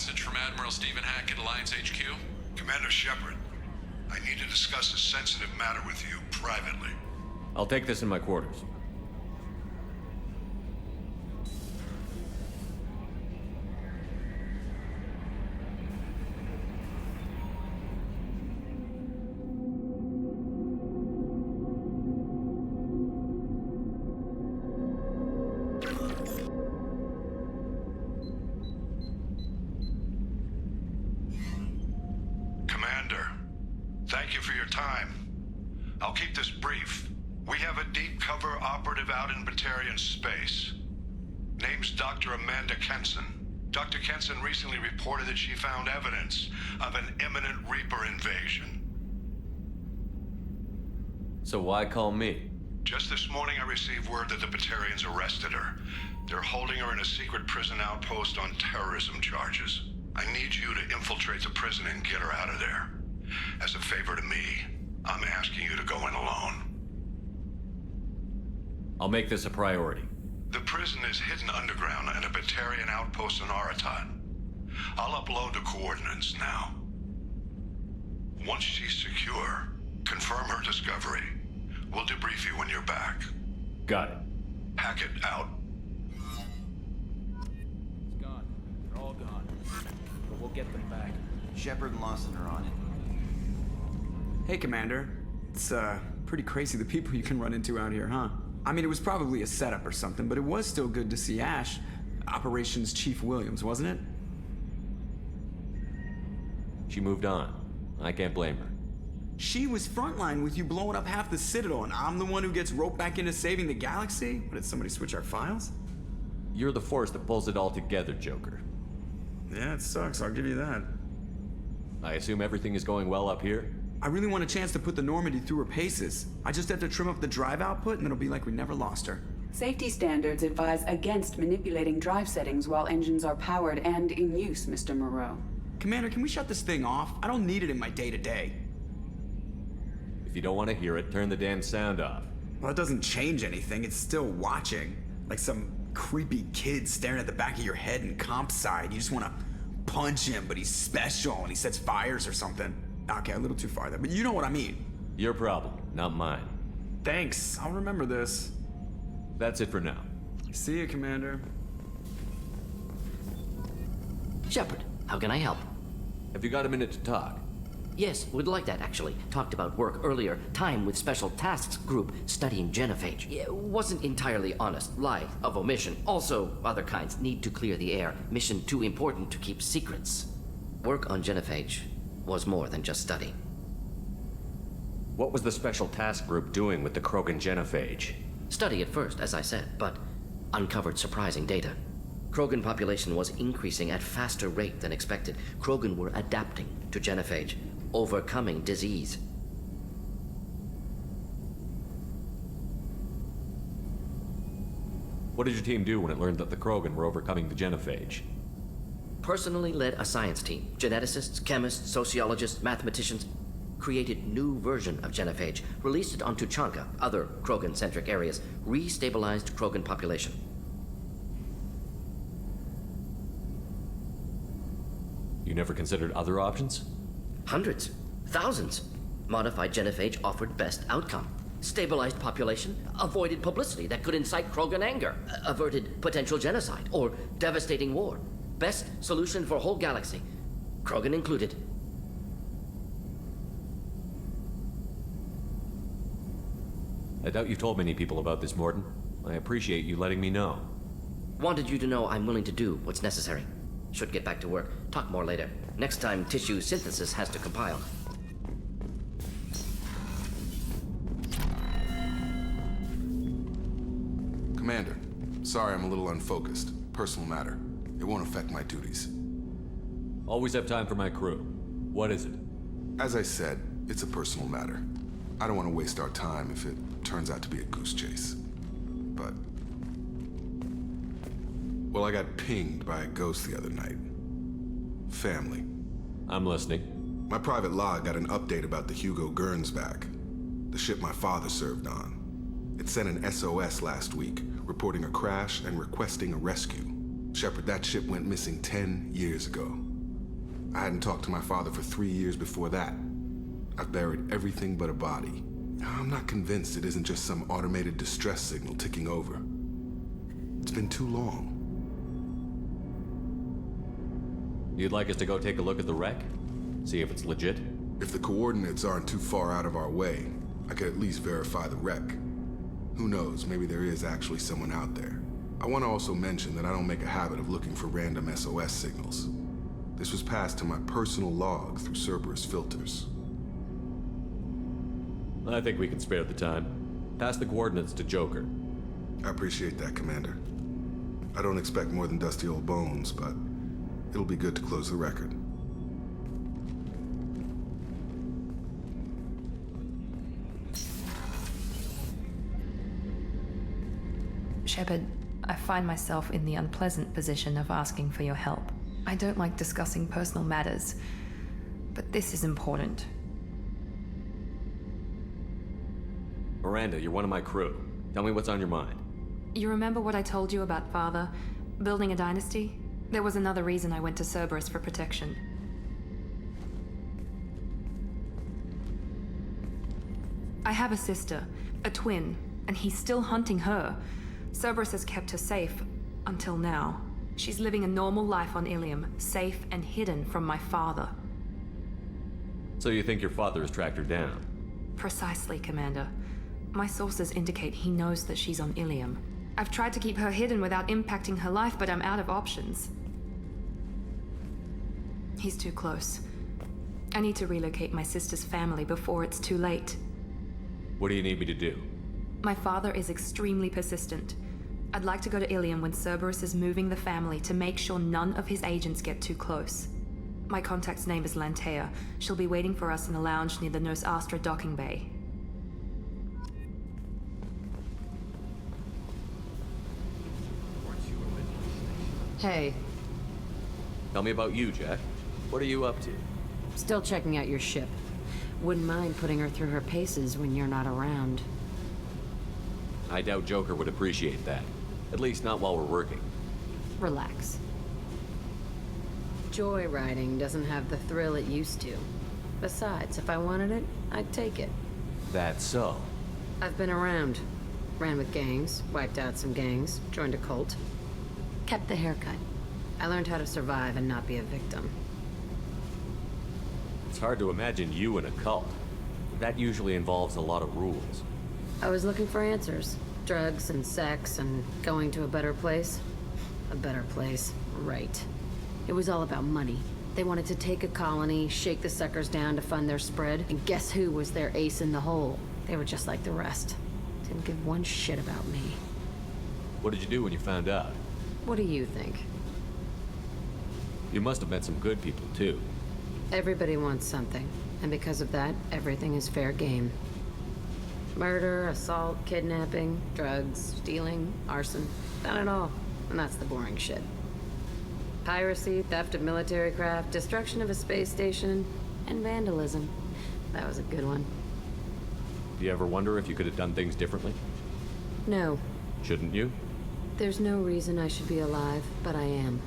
message from Admiral Stephen Hackett, Alliance HQ. Commander Shepard, I need to discuss a sensitive matter with you privately. I'll take this in my quarters. Thank you for your time. I'll keep this brief. We have a deep cover operative out in Batarian space. Name's Dr. Amanda Kenson. Dr. Kenson recently reported that she found evidence of an imminent Reaper invasion. So why call me? Just this morning I received word that the Batarians arrested her. They're holding her in a secret prison outpost on terrorism charges. I need you to infiltrate the prison and get her out of there. As a favor to me, I'm asking you to go in alone. I'll make this a priority. The prison is hidden underground in a Batarian outpost in Aratat. I'll upload the coordinates now. Once she's secure, confirm her discovery. We'll debrief you when you're back. Got it. Hackett out. It's gone. They're all gone. But we'll get them back. Shepard and Lawson are on it. Hey, Commander. It's, pretty crazy the people you can run into out here, huh? I mean, it was probably a setup or something, but it was still good to see Ash. Operations Chief Williams, wasn't it? She moved on. I can't blame her. She was frontline with you blowing up half the Citadel, and I'm the one who gets roped back into saving the galaxy? What, did somebody switch our files? You're the force that pulls it all together, Joker. Yeah, it sucks, I'll give you that. I assume everything is going well up here? I really want a chance to put the Normandy through her paces. I just have to trim up the drive output, and it'll be like we never lost her. Safety standards advise against manipulating drive settings while engines are powered and in use, Mr. Moreau. Commander, can we shut this thing off? I don't need it in my day-to-day. If you don't want to hear it, turn the damn sound off. Well, it doesn't change anything. It's still watching. Like some creepy kid staring at the back of your head in comp side. You just want to punch him, but he's special and he sets fires or something. Okay, a little too far there, but you know what I mean. Your problem, not mine. Thanks, I'll remember this. That's it for now. See you, Commander. Shepard, how can I help? Have you got a minute to talk? Yes, would like that actually. Talked about work earlier. Time with Special Tasks Group studying genophage. Yeah, wasn't entirely honest. Lie of omission. Also, other kinds. Need to clear the air. Mission too important to keep secrets. Work on genophage was more than just study. What was the Special Task Group doing with the Krogan genophage? Study at first, as I said, but uncovered surprising data. Krogan population was increasing at faster rate than expected. Krogan were adapting to genophage, overcoming disease. What did your team do when it learned that the Krogan were overcoming the genophage? Personally led a science team. Geneticists, chemists, sociologists, mathematicians. Created new version of genophage. Released it onto Chanka, other Krogan-centric areas. Restabilized Krogan population. You never considered other options? Hundreds. Thousands. Modified genophage offered best outcome. Stabilized population, avoided publicity that could incite Krogan anger, averted potential genocide or devastating war. Best solution for whole galaxy, Krogan included. I doubt you've told many people about this, Morton. I appreciate you letting me know. Wanted you to know I'm willing to do what's necessary. Should get back to work. Talk more later. Next time tissue synthesis has to compile. Commander, sorry I'm a little unfocused. Personal matter. It won't affect my duties. Always have time for my crew. What is it? As I said, it's a personal matter. I don't want to waste our time if it turns out to be a goose chase. But... well, I got pinged by a ghost the other night. Family. I'm listening. My private log got an update about the Hugo Gernsback, the ship my father served on. It sent an SOS last week, reporting a crash and requesting a rescue. Shepard, that ship went missing 10 years ago. I hadn't talked to my father for 3 years before that. I've buried everything but a body. I'm not convinced it isn't just some automated distress signal ticking over. It's been too long. You'd like us to go take a look at the wreck? See if it's legit? If the coordinates aren't too far out of our way, I could at least verify the wreck. Who knows, maybe there is actually someone out there. I want to also mention that I don't make a habit of looking for random SOS signals. This was passed to my personal log through Cerberus filters. I think we can spare the time. Pass the coordinates to Joker. I appreciate that, Commander. I don't expect more than dusty old bones, but it'll be good to close the record. Shepard, I find myself in the unpleasant position of asking for your help. I don't like discussing personal matters, but this is important. Miranda, you're one of my crew. Tell me what's on your mind. You remember what I told you about Father? Building a dynasty? There was another reason I went to Cerberus for protection. I have a sister, a twin, and he's still hunting her. Cerberus has kept her safe, until now. She's living a normal life on Ilium, safe and hidden from my father. So you think your father has tracked her down? Precisely, Commander. My sources indicate he knows that she's on Ilium. I've tried to keep her hidden without impacting her life, but I'm out of options. He's too close. I need to relocate my sister's family before it's too late. What do you need me to do? My father is extremely persistent. I'd like to go to Ilium when Cerberus is moving the family to make sure none of his agents get too close. My contact's name is Lantea. She'll be waiting for us in a lounge near the Nos Astra docking bay. Hey, Tell me about you, Jack. What are you up to? still checking out your ship. Wouldn't mind putting her through her paces when you're not around. I doubt Joker would appreciate that. At least not while we're working. Relax. Joyriding doesn't have the thrill it used to. Besides, if I wanted it, I'd take it. That's so. I've been around. Ran with gangs, wiped out some gangs, joined a cult. Kept the haircut. I learned how to survive and not be a victim. It's hard to imagine you in a cult. That usually involves a lot of rules. I was looking for answers. Drugs and sex and going to a better place. A better place, right. It was all about money. They wanted to take a colony, shake the suckers down to fund their spread, and guess who was their ace in the hole? They were just like the rest. Didn't give one shit about me. What did you do when you found out? What do you think? You must have met some good people, too. Everybody wants something, and because of that, everything is fair game. Murder, assault, kidnapping, drugs, stealing, arson, done it all. And that's the boring shit. Piracy, theft of military craft, destruction of a space station, and vandalism. That was a good one. Do you ever wonder if you could have done things differently? No, Shouldn't you? there's no reason I should be alive, but I am.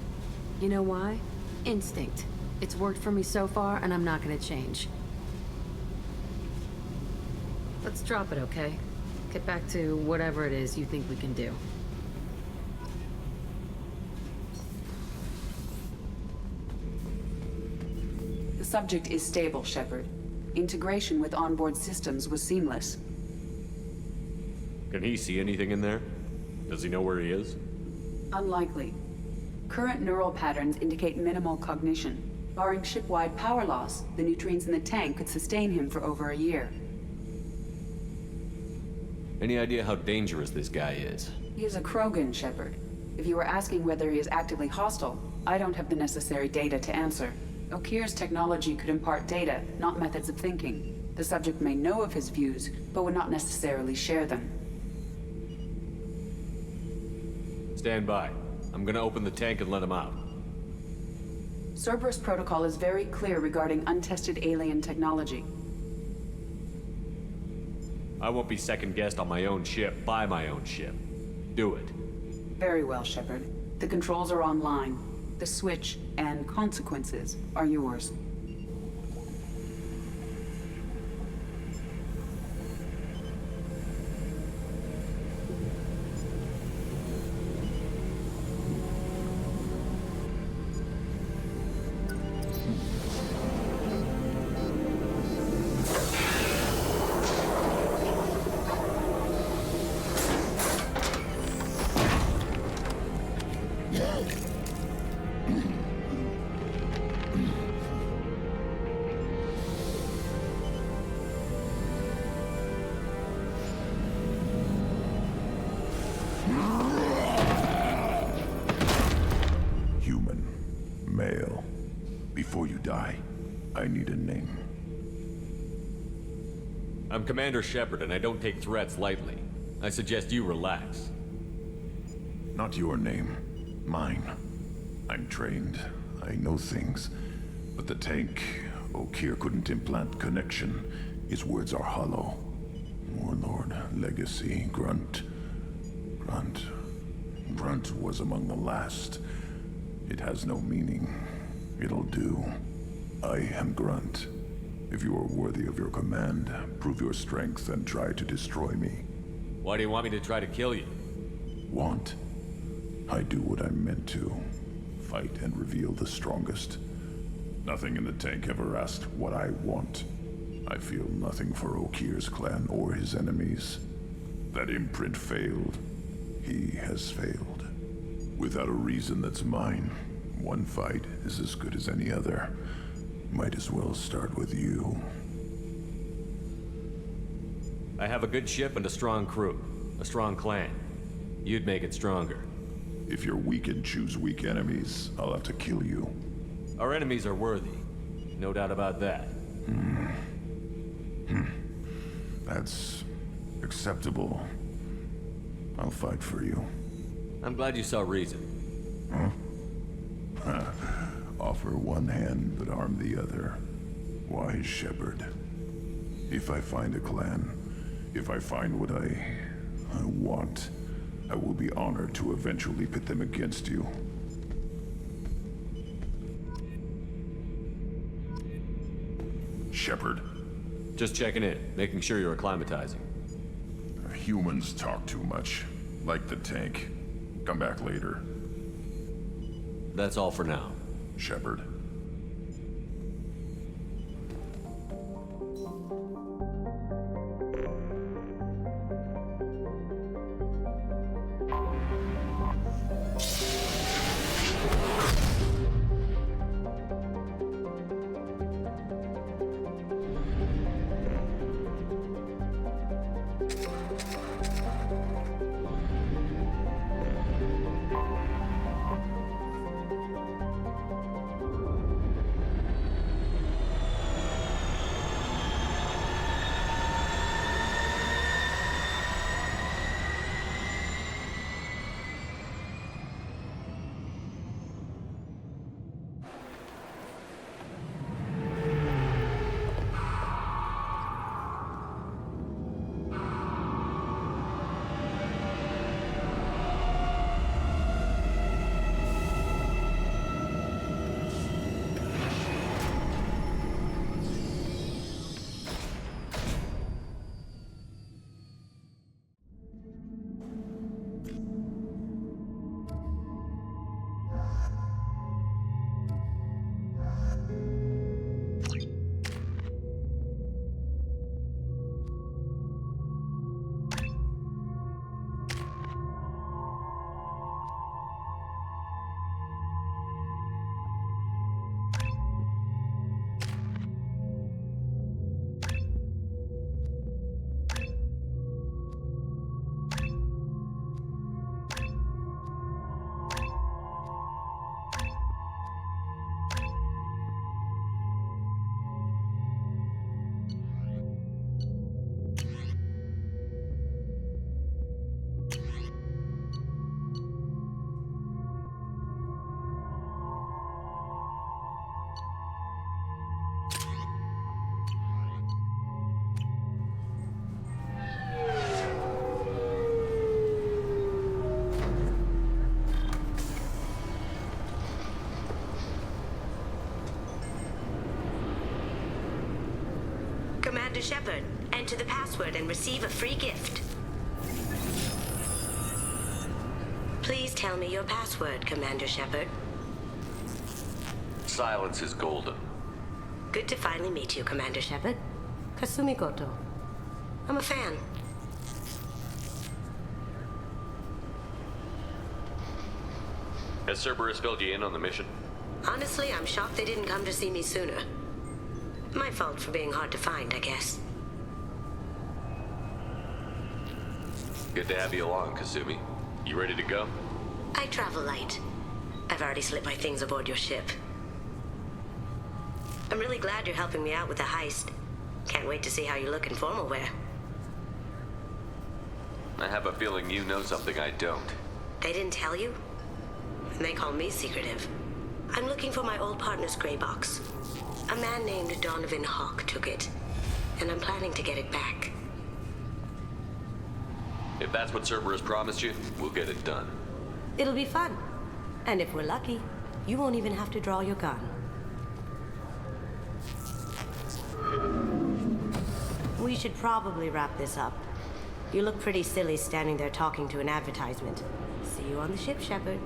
You know why? Instinct. It's worked for me so far, and I'm not gonna change. Let's drop it, okay? Get back to whatever it is you think we can do. The subject is stable, Shepard. Integration with onboard systems was seamless. Can he see anything in there? Does he know where he is? Unlikely. Current neural patterns indicate minimal cognition. Barring ship-wide power loss, the nutrients in the tank could sustain him for over a year. Any idea how dangerous this guy is? He is a Krogan, Shepard. If you were asking whether he is actively hostile, I don't have the necessary data to answer. Okir's technology could impart data, not methods of thinking. The subject may know of his views, but would not necessarily share them. Stand by. I'm gonna open the tank and let him out. Cerberus protocol is very clear regarding untested alien technology. I won't be second-guessed on my own ship, by my own ship. Do it. Very well, Shepard. The controls are online. The switch and consequences are yours. Human. Male. Before you die, I need a name. I'm Commander Shepard, and I don't take threats lightly. I suggest you relax. Not your name. Mine. I'm trained. I know things. But the tank, O'Kear couldn't implant connection. His words are hollow. Warlord, legacy, Grunt. Grunt was among the last. It has no meaning. It'll do. I am Grunt. If you are worthy of your command, prove your strength and try to destroy me. Why do you want me to try to kill you? Want? I do what I'm meant to. Fight and reveal the strongest. Nothing in the tank ever asked what I want. I feel nothing for O'Kear's clan or his enemies. That imprint failed. He has failed. Without a reason that's mine, one fight is as good as any other. Might as well start with you. I have a good ship and a strong crew. A strong clan. You'd make it stronger. If you're weak and choose weak enemies, I'll have to kill you. Our enemies are worthy. No doubt about that. That's acceptable. I'll fight for you. I'm glad you saw reason. Offer one hand, but arm the other. Wise Shepard. If I find a clan, if I find what I want, I will be honored to eventually pit them against you. Shepard. Just checking in, making sure you're acclimatizing. Humans talk too much. Like the tank. Come back later. That's all for now. Shepard. Shepard, enter the password and receive a free gift. Please tell me your password, Commander Shepard. Silence is golden. Good to finally meet you, Commander Shepard. Kasumi Goto. I'm a fan. Has Cerberus filled you in on the mission? Honestly, I'm shocked they didn't come to see me sooner. My fault for being hard to find, I guess. Good to have you along, Kasumi. You ready to go? I travel light. I've already slipped my things aboard your ship. I'm really glad you're helping me out with the heist. Can't wait to see how you look in formal wear. I have a feeling you know something I don't. They didn't tell you? And they call me secretive. I'm looking for my old partner's gray box. A man named Donovan Hawk took it, and I'm planning to get it back. If that's what Cerberus promised you, we'll get it done. It'll be fun. And if we're lucky, you won't even have to draw your gun. We should probably wrap this up. You look pretty silly standing there talking to an advertisement. See you on the ship, Shepard.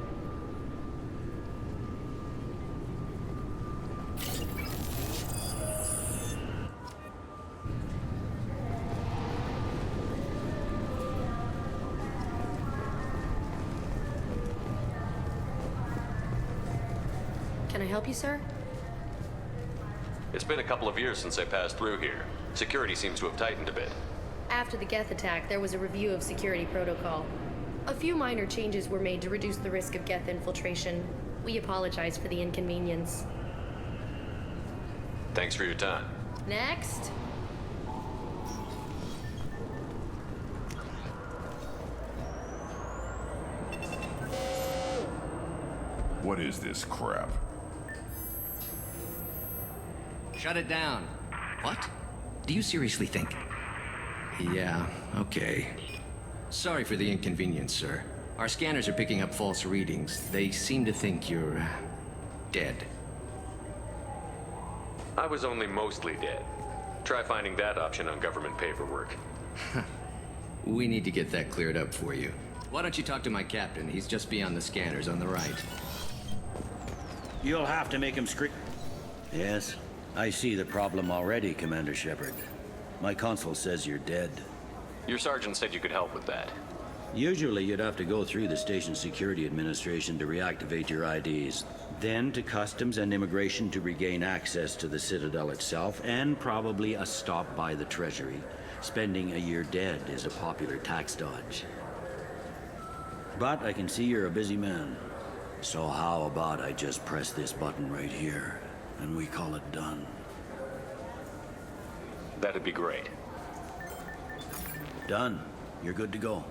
Can I help you, sir? It's been a couple of years since I passed through here. Security seems to have tightened a bit. After the Geth attack, there was a review of security protocol. A few minor changes were made to reduce the risk of Geth infiltration. We apologize for the inconvenience. Thanks for your time. Next. What is this crap? Shut it down. What? Do you seriously think? Yeah, okay. Sorry for the inconvenience, sir. Our scanners are picking up false readings. They seem to think you're dead. I was only mostly dead. Try finding that option on government paperwork. We need to get that cleared up for you. Why don't you talk to my captain? He's just beyond the scanners on the right. You'll have to make him scream. Yes, I see the problem already, Commander Shepard. My consul says you're dead. Your sergeant said you could help with that. Usually you'd have to go through the station security administration to reactivate your IDs, then to customs and immigration to regain access to the Citadel itself, and probably a stop by the Treasury. Spending a year dead is a popular tax dodge. But I can see you're a busy man. So how about I just press this button right here, and we call it done? That'd be great. Done. You're good to go.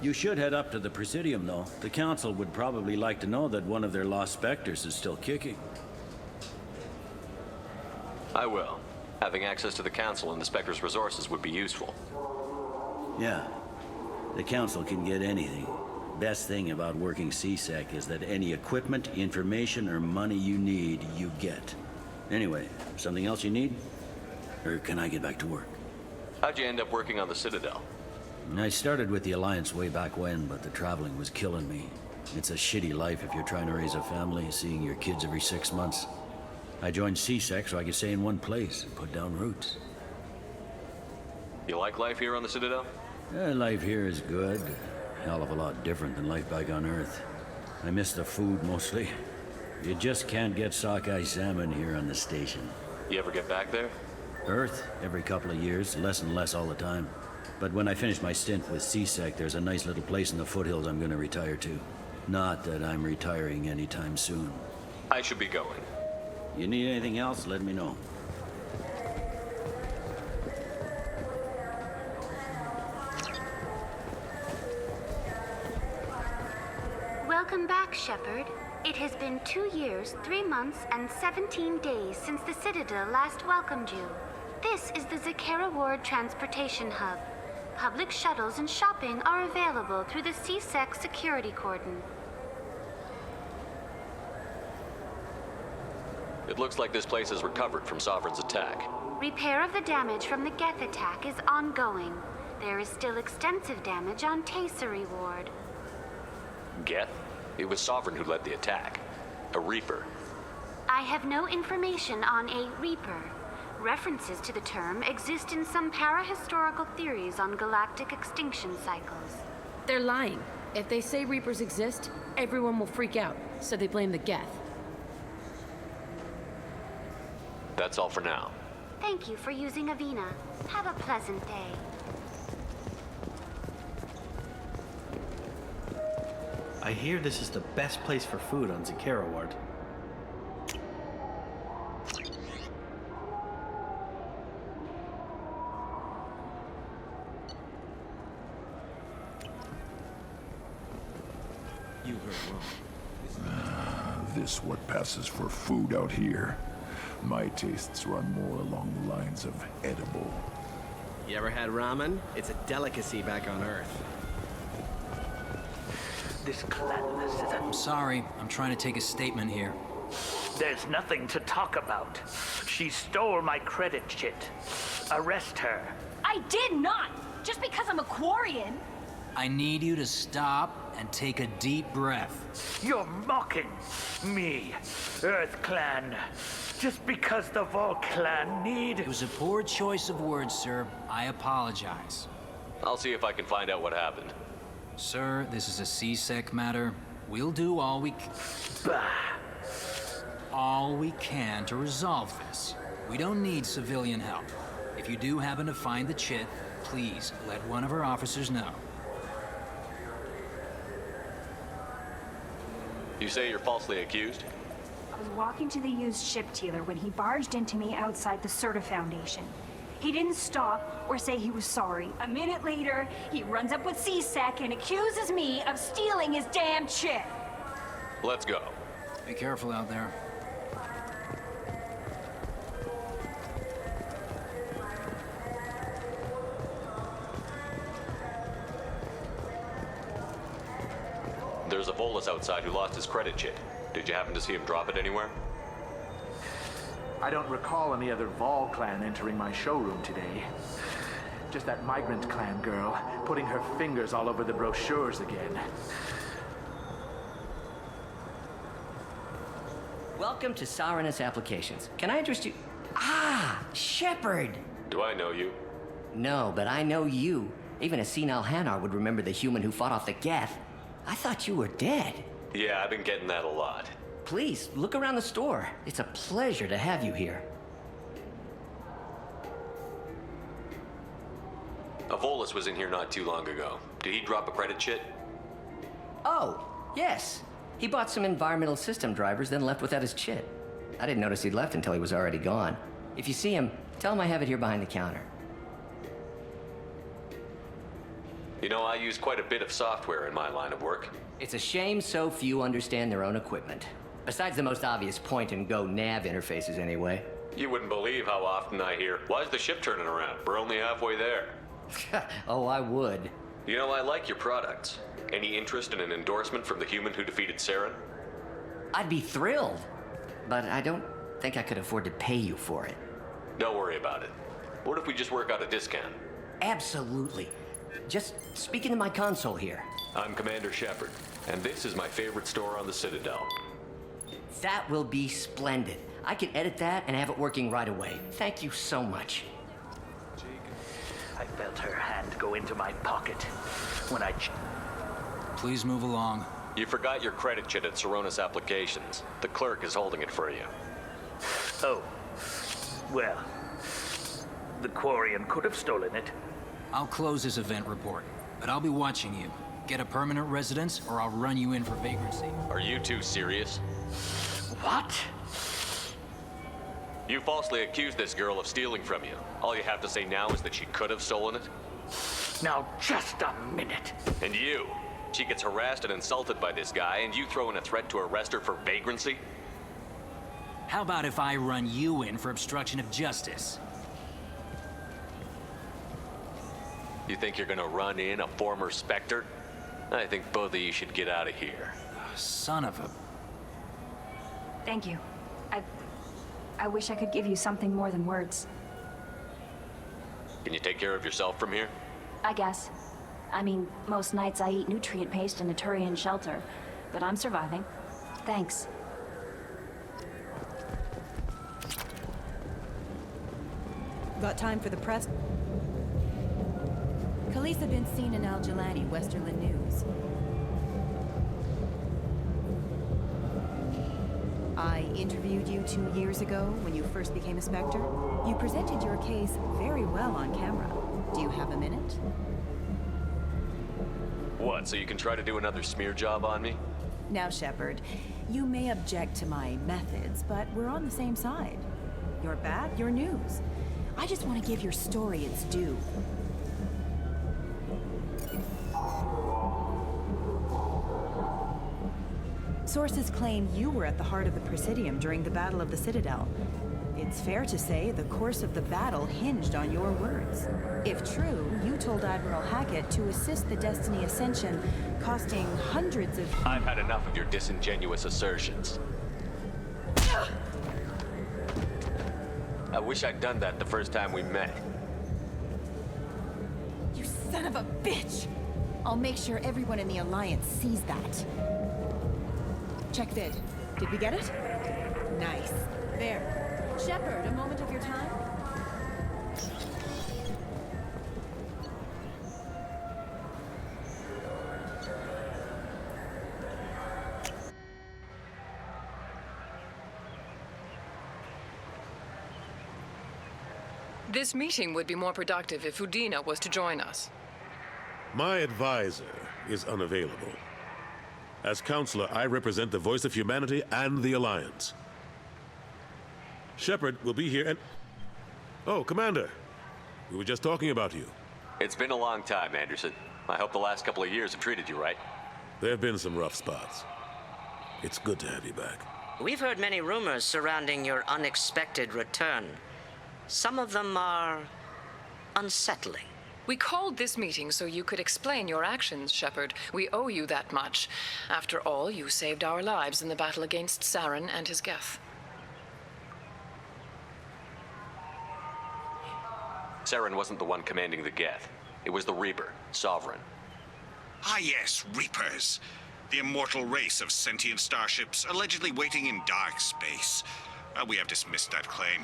You should head up to the Presidium, though. The Council would probably like to know that one of their lost Spectres is still kicking. I will. Having access to the Council and the Spectre's resources would be useful. Yeah. The Council can get anything. Best thing about working CSEC is that any equipment, information, or money you need, you get. Anyway, something else you need? Or can I get back to work? How'd you end up working on the Citadel? I started with the Alliance way back when, but the traveling was killing me. It's a shitty life if you're trying to raise a family, seeing your kids every 6 months. I joined CSEC so I could stay in one place and put down roots. You like life here on the Citadel? Life here is good. Hell of a lot different than life back on Earth. I miss the food mostly. You just can't get sockeye salmon here on the station. You ever get back there? Earth, every couple of years, less and less all the time. But when I finish my stint with CSEC, there's a nice little place in the foothills I'm gonna retire to. Not that I'm retiring anytime soon. I should be going. You need anything else, let me know. Welcome back, Shepard. It has been 2 years, 3 months, and 17 days since the Citadel last welcomed you. This is the Zakera Ward Transportation Hub. Public shuttles and shopping are available through the CSEC security cordon. It looks like this place has recovered from Sovereign's attack. Repair of the damage from the Geth attack is ongoing. There is still extensive damage on Tasery Ward. Geth? It was Sovereign who led the attack. A Reaper. I have no information on a Reaper. References to the term exist in some parahistorical theories on galactic extinction cycles. They're lying. If they say Reapers exist, everyone will freak out, so they blame the Geth. That's all for now. Thank you for using Avina. Have a pleasant day. I hear this is the best place for food on Zakera Ward. You heard wrong. This what passes for food out here. My tastes run more along the lines of edible. You ever had ramen? It's a delicacy back on Earth. This cleanliness is I'm sorry, I'm trying to take a statement here. There's nothing to talk about. She stole my credit chit. Arrest her. I did not! Just because I'm a Quarian! I need you to stop and take a deep breath. You're mocking me, Earth Clan. Just because the Vol Clan need... It was a poor choice of words, sir. I apologize. I'll see if I can find out what happened. Sir, this is a C-Sec matter. We'll do all we can to resolve this. We don't need civilian help. If you do happen to find the chit, please let one of our officers know. You say you're falsely accused? I was walking to the used ship dealer when he barged into me outside the Serta Foundation. He didn't stop or say he was sorry. A minute later, he runs up with C-Sec and accuses me of stealing his damn chit. Let's go. Be careful out there. There's a Volus outside who lost his credit chit. Did you happen to see him drop it anywhere? I don't recall any other Vol clan entering my showroom today. Just that migrant clan girl putting her fingers all over the brochures again. Welcome to Sarenus Applications. Can I interest you? Ah, Shepard! Do I know you? No, but I know you. Even a senile Hanar would remember the human who fought off the Geth. I thought you were dead. Yeah, I've been getting that a lot. Please, look around the store. It's a pleasure to have you here. A Volus was in here not too long ago. Did he drop a credit chit? Oh, yes. He bought some environmental system drivers, then left without his chit. I didn't notice he'd left until he was already gone. If you see him, tell him I have it here behind the counter. You know, I use quite a bit of software in my line of work. It's a shame so few understand their own equipment. Besides the most obvious point-and-go nav interfaces, anyway. You wouldn't believe how often I hear, "Why's the ship turning around? We're only halfway there." Oh, I would. You know, I like your products. Any interest in an endorsement from the human who defeated Saren? I'd be thrilled. But I don't think I could afford to pay you for it. Don't worry about it. What if we just work out a discount? Absolutely. Just speak into my console here. I'm Commander Shepard, and this is my favorite store on the Citadel. That will be splendid. I can edit that and have it working right away. Thank you so much. I felt her hand go into my pocket when I... Please move along. You forgot your credit chit at Sarenus Applications. The clerk is holding it for you. Oh. Well, the Quarian could have stolen it. I'll close this event report, but I'll be watching you. Get a permanent residence, or I'll run you in for vagrancy. Are you two serious? What? You falsely accused this girl of stealing from you. All you have to say now is that she could have stolen it? Now, just a minute. And you? She gets harassed and insulted by this guy, and you throw in a threat to arrest her for vagrancy? How about if I run you in for obstruction of justice? You think you're gonna run in a former Spectre? I think both of you should get out of here. Son of a... Thank you. I wish I could give you something more than words. Can you take care of yourself from here? I guess. I mean, most nights I eat nutrient paste in a Turian shelter, but I'm surviving. Thanks. Got time for the press? Khaleesa been seen in Al Jalani, Westerland News. I interviewed you 2 years ago when you first became a Spectre. You presented your case very well on camera. Do you have a minute? What, so you can try to do another smear job on me? Now, Shepard, you may object to my methods, but we're on the same side. You're bad, you're news. I just want to give your story its due. Sources claim you were at the heart of the Presidium during the Battle of the Citadel. It's fair to say the course of the battle hinged on your words. If true, you told Admiral Hackett to assist the Destiny Ascension, costing hundreds of... I've had enough of your disingenuous assertions. I wish I'd done that the first time we met. You son of a bitch! I'll make sure everyone in the Alliance sees that. Check vid. Did we get it? Nice. There. Shepard, a moment of your time? This meeting would be more productive if Udina was to join us. My advisor is unavailable. As counselor, I represent the voice of humanity and the Alliance. Shepard will be here and... Oh, Commander. We were just talking about you. It's been a long time, Anderson. I hope the last couple of years have treated you right. There have been some rough spots. It's good to have you back. We've heard many rumors surrounding your unexpected return. Some of them are unsettling. We called this meeting so you could explain your actions, Shepard. We owe you that much. After all, you saved our lives in the battle against Saren and his Geth. Saren wasn't the one commanding the Geth. It was the Reaper, Sovereign. Ah yes, Reapers. The immortal race of sentient starships allegedly waiting in dark space. We have dismissed that claim.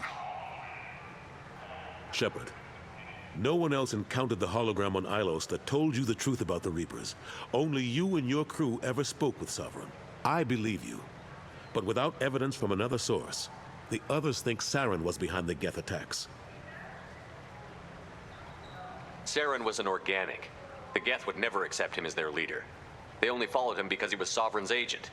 Shepard, no one else encountered the hologram on Ilos that told you the truth about the Reapers. Only you and your crew ever spoke with Sovereign. I believe you. But without evidence from another source, the others think Saren was behind the Geth attacks. Saren was an organic. The Geth would never accept him as their leader. They only followed him because he was Sovereign's agent.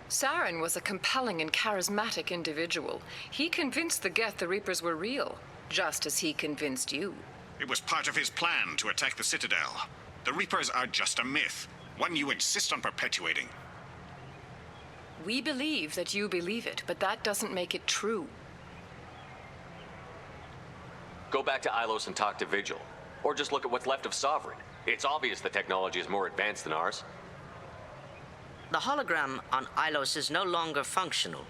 Saren was a compelling and charismatic individual. He convinced the Geth the Reapers were real, just as he convinced you. It was part of his plan to attack the Citadel. The Reapers are just a myth, one you insist on perpetuating. We believe that you believe it, but that doesn't make it true. Go back to Ilos and talk to Vigil. Or just look at what's left of Sovereign. It's obvious the technology is more advanced than ours. The hologram on Ilos is no longer functional,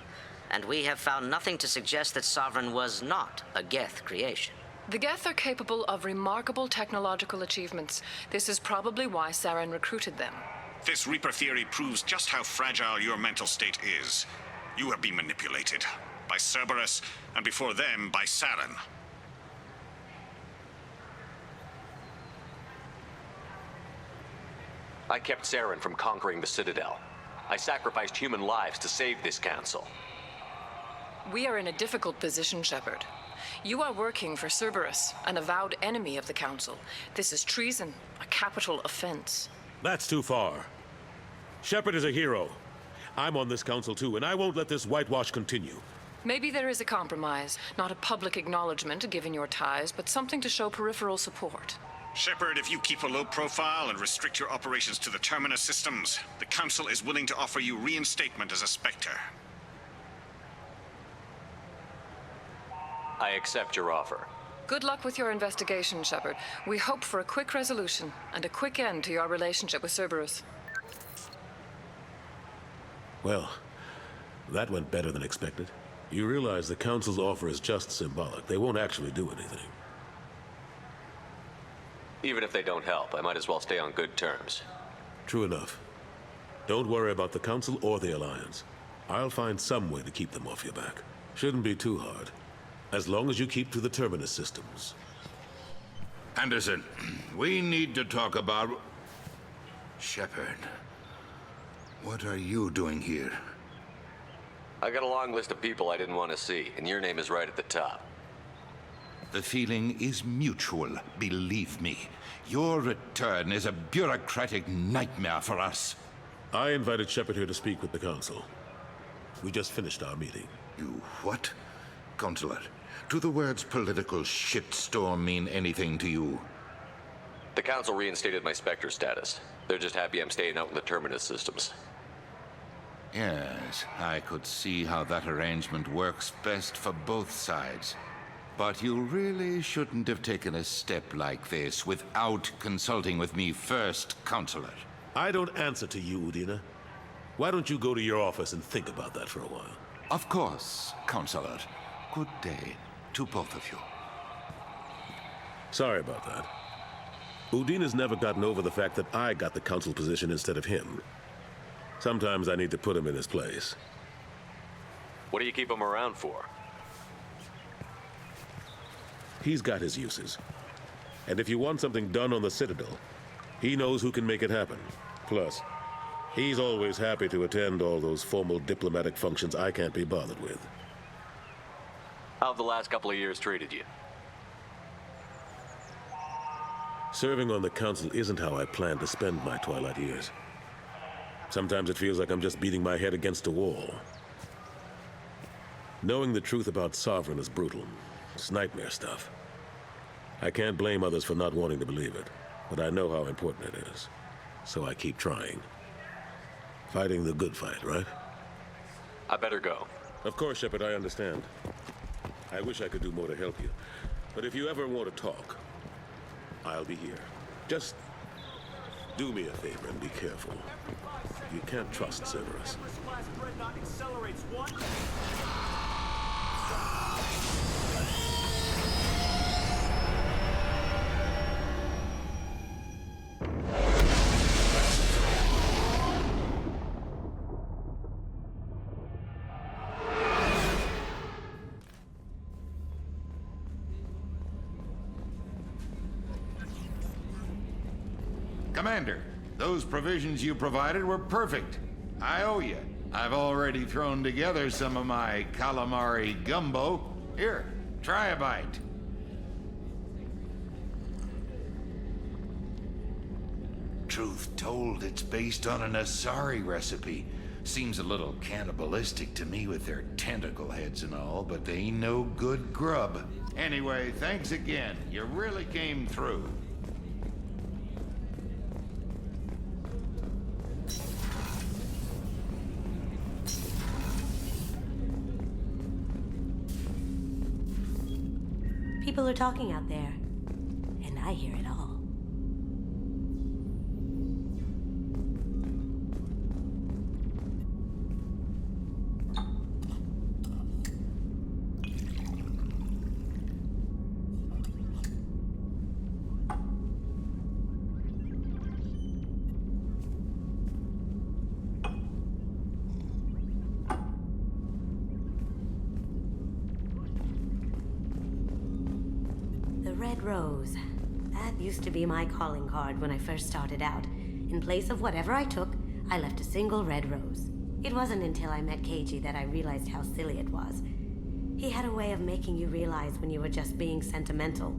and we have found nothing to suggest that Sovereign was not a Geth creation. The Geth are capable of remarkable technological achievements. This is probably why Saren recruited them. This Reaper theory proves just how fragile your mental state is. You have been manipulated. By Cerberus, and before them, by Saren. I kept Saren from conquering the Citadel. I sacrificed human lives to save this council. We are in a difficult position, Shepard. You are working for Cerberus, an avowed enemy of the Council. This is treason, a capital offense. That's too far. Shepard is a hero. I'm on this council too, and I won't let this whitewash continue. Maybe there is a compromise. Not a public acknowledgement given your ties, but something to show peripheral support. Shepard, if you keep a low profile and restrict your operations to the Terminus systems, the Council is willing to offer you reinstatement as a Spectre. I accept your offer. Good luck with your investigation, Shepard. We hope for a quick resolution and a quick end to your relationship with Cerberus. Well, that went better than expected. You realize the Council's offer is just symbolic. They won't actually do anything. Even if they don't help, I might as well stay on good terms. True enough. Don't worry about the Council or the Alliance. I'll find some way to keep them off your back. Shouldn't be too hard. As long as you keep to the Terminus systems. Anderson, we need to talk about... Shepard. What are you doing here? I got a long list of people I didn't want to see, and your name is right at the top. The feeling is mutual, believe me. Your return is a bureaucratic nightmare for us. I invited Shepard here to speak with the Council. We just finished our meeting. You what? Counselor, do the words political shitstorm mean anything to you? The Council reinstated my Spectre status. They're just happy I'm staying out in the Terminus systems. Yes, I could see how that arrangement works best for both sides. But you really shouldn't have taken a step like this without consulting with me first, Counselor. I don't answer to you, Udina. Why don't you go to your office and think about that for a while? Of course, Counselor. Good day to both of you. Sorry about that. Udina's never gotten over the fact that I got the Council position instead of him. Sometimes I need to put him in his place. What do you keep him around for? He's got his uses. And if you want something done on the Citadel, he knows who can make it happen. Plus, he's always happy to attend all those formal diplomatic functions I can't be bothered with. How have the last couple of years treated you? Serving on the Council isn't how I plan to spend my twilight years. Sometimes it feels like I'm just beating my head against a wall. Knowing the truth about Sovereign is brutal. It's nightmare stuff. I can't blame others for not wanting to believe it, but I know how important it is. So I keep trying. Fighting the good fight, right? I better go. Of course, Shepard, I understand. I wish I could do more to help you. But if you ever want to talk, I'll be here. Just do me a favor and be careful. You can't trust Cerberus. Commander, those provisions you provided were perfect. I owe you. I've already thrown together some of my calamari gumbo. Here, try a bite. Truth told, it's based on an Asari recipe. Seems a little cannibalistic to me with their tentacle heads and all, but they ain't no good grub. Anyway, thanks again. You really came through. People are talking out there, and I hear it all. Red Rose. That used to be my calling card when I first started out. In place of whatever I took, I left a single red rose. It wasn't until I met KG that I realized how silly it was. He had a way of making you realize when you were just being sentimental.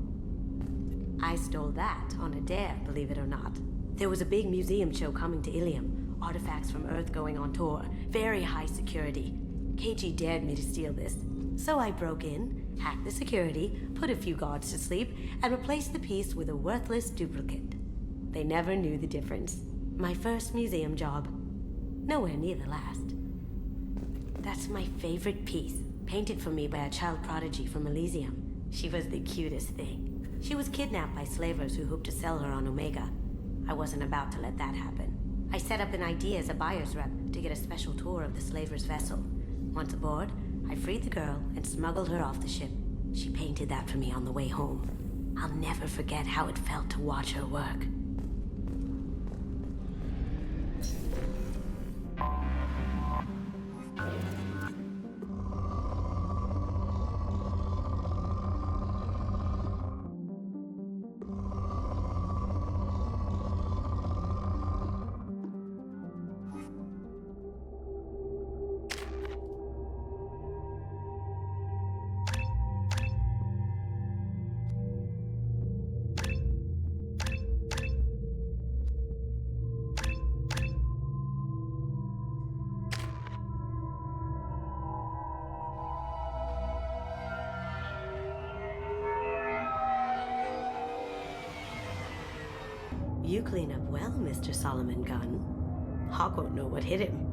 I stole that on a dare, believe it or not. There was a big museum show coming to Ilium. Artifacts from Earth going on tour. Very high security. KG dared me to steal this. So I broke in, hacked the security, put a few guards to sleep, and replaced the piece with a worthless duplicate. They never knew the difference. My first museum job. Nowhere near the last. That's my favorite piece, painted for me by a child prodigy from Elysium. She was the cutest thing. She was kidnapped by slavers who hoped to sell her on Omega. I wasn't about to let that happen. I set up an ID as a buyer's rep to get a special tour of the slaver's vessel. Once aboard, I freed the girl and smuggled her off the ship. She painted that for me on the way home. I'll never forget how it felt to watch her work. You clean up well, Mr. Solomon Gunn. Hawk won't know what hit him.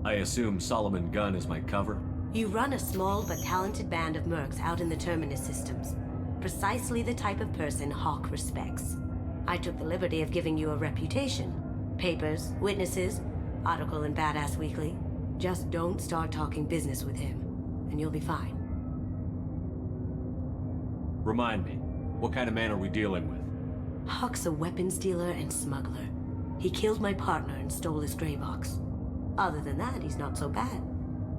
I assume Solomon Gunn is my cover? You run a small but talented band of mercs out in the Terminus systems. Precisely the type of person Hawk respects. I took the liberty of giving you a reputation. Papers, witnesses, article in Badass Weekly. Just don't start talking business with him, and you'll be fine. Remind me, what kind of man are we dealing with? Hawk's a weapons dealer and smuggler. He killed my partner and stole his gray box. Other than that, he's not so bad.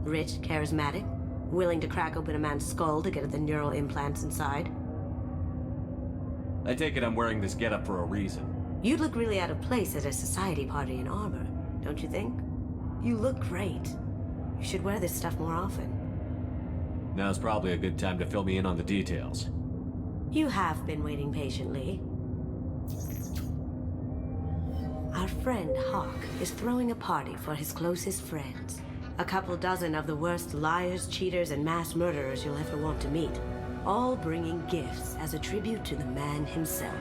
Rich, charismatic, willing to crack open a man's skull to get at the neural implants inside. I take it I'm wearing this getup for a reason. You'd look really out of place at a society party in armor, don't you think? You look great. You should wear this stuff more often. Now's probably a good time to fill me in on the details. You have been waiting patiently. Our friend Hawk is throwing a party for his closest friends. A couple dozen of the worst liars, cheaters, and mass murderers you'll ever want to meet. All bringing gifts as a tribute to the man himself.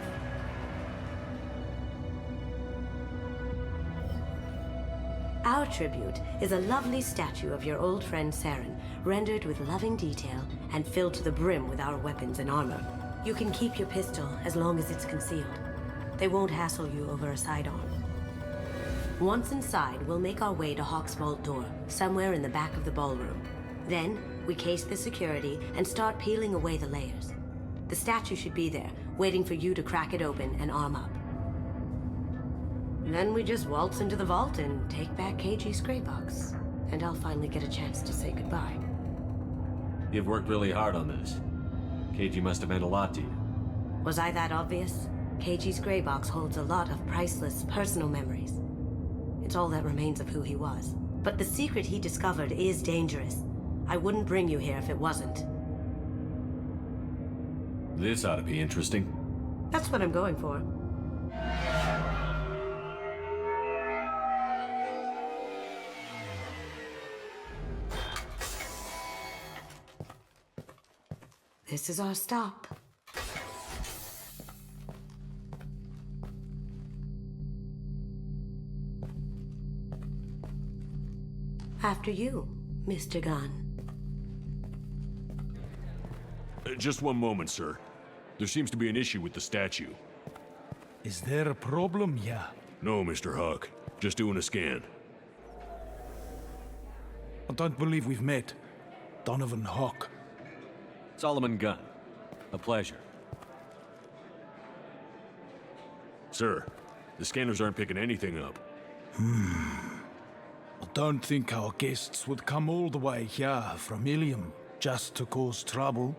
Our tribute is a lovely statue of your old friend Saren, rendered with loving detail and filled to the brim with our weapons and armor. You can keep your pistol as long as it's concealed. They won't hassle you over a sidearm. Once inside, we'll make our way to Hawk's vault door, somewhere in the back of the ballroom. Then, we case the security and start peeling away the layers. The statue should be there, waiting for you to crack it open and arm up. Then we just waltz into the vault and take back KG's gray box. And I'll finally get a chance to say goodbye. You've worked really hard on this. KG must have meant a lot to you. Was I that obvious? KG's gray box holds a lot of priceless personal memories. It's all that remains of who he was. But the secret he discovered is dangerous. I wouldn't bring you here if it wasn't. This ought to be interesting. That's what I'm going for. This is our stop. After you, Mr. Gunn. Just one moment, sir. There seems to be an issue with the statue. Is there a problem here? No, Mr. Hawk. Just doing a scan. I don't believe we've met. Donovan Hawk. Solomon Gunn. A pleasure. Sir, the scanners aren't picking anything up. I don't think our guests would come all the way here from Ilium just to cause trouble.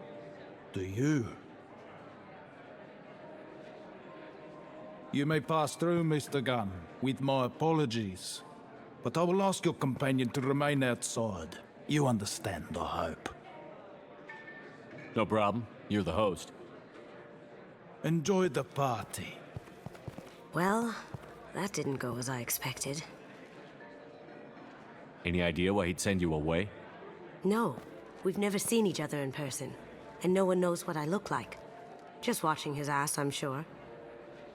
Do you? You may pass through, Mr. Gunn, with my apologies. But I will ask your companion to remain outside. You understand, I hope. No problem. You're the host. Enjoy the party. Well, that didn't go as I expected. Any idea why he'd send you away? No, we've never seen each other in person, and no one knows what I look like. Just watching his ass, I'm sure.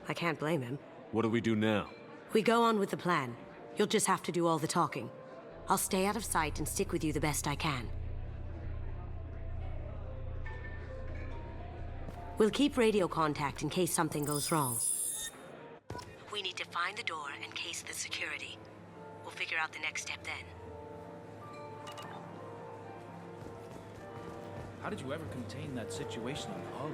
I can't blame him. What do we do now? We go on with the plan. You'll just have to do all the talking. I'll stay out of sight and stick with you the best I can. We'll keep radio contact in case something goes wrong. We need to find the door and case the security. We'll figure out the next step then. How did you ever contain that situation in Hull?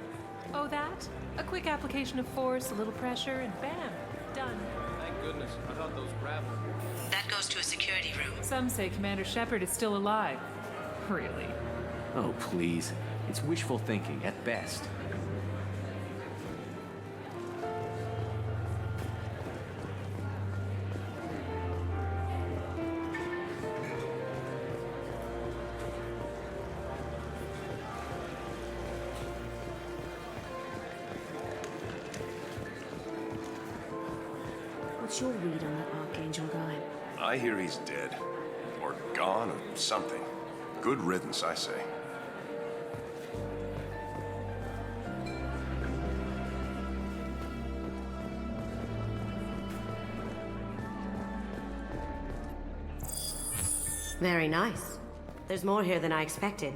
Oh, that? A quick application of force, a little pressure, and bam, done. Thank goodness. I thought those gravel. That goes to a security room. Some say Commander Shepard is still alive. Really? Oh, please. It's wishful thinking, at best. What's your read on that Archangel guy? I hear he's dead. Or gone, or something. Good riddance, I say. Very nice. There's more here than I expected.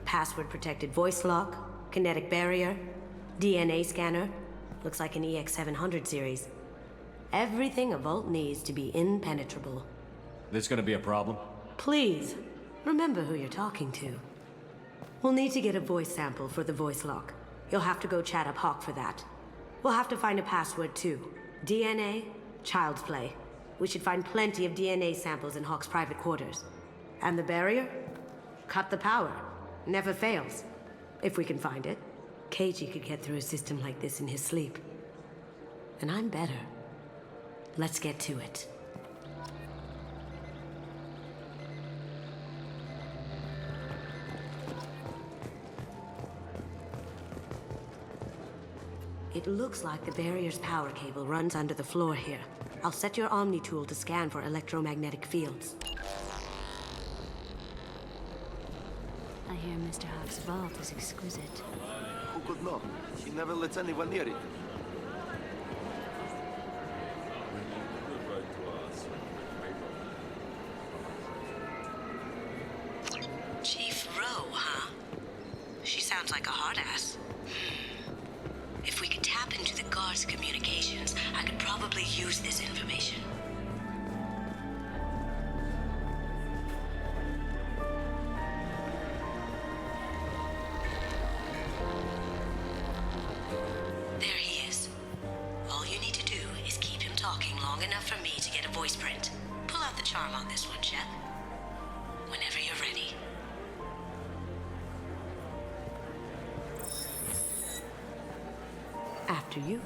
Password-protected voice lock, kinetic barrier, DNA scanner. Looks like an EX700 series. Everything a Vault needs to be impenetrable. This gonna be a problem? Please, remember who you're talking to. We'll need to get a voice sample for the voice lock. You'll have to go chat up Hawk for that. We'll have to find a password too. DNA, child's play. We should find plenty of DNA samples in Hawk's private quarters. And the barrier? Cut the power. Never fails. If we can find it. KG could get through a system like this in his sleep. And I'm better. Let's get to it. It looks like the barrier's power cable runs under the floor here. I'll set your Omni tool to scan for electromagnetic fields. I hear Mr. Hawk's vault is exquisite. Who could know? He never lets anyone near it. Chief Rowe, huh? She sounds like a hard ass. If we could tap into the guard's communications, I could probably use this information. There he is. All you need to do is keep him talking long enough for me to get a voice print. Pull out the charm on this one, Shep. Whenever you're ready. After you.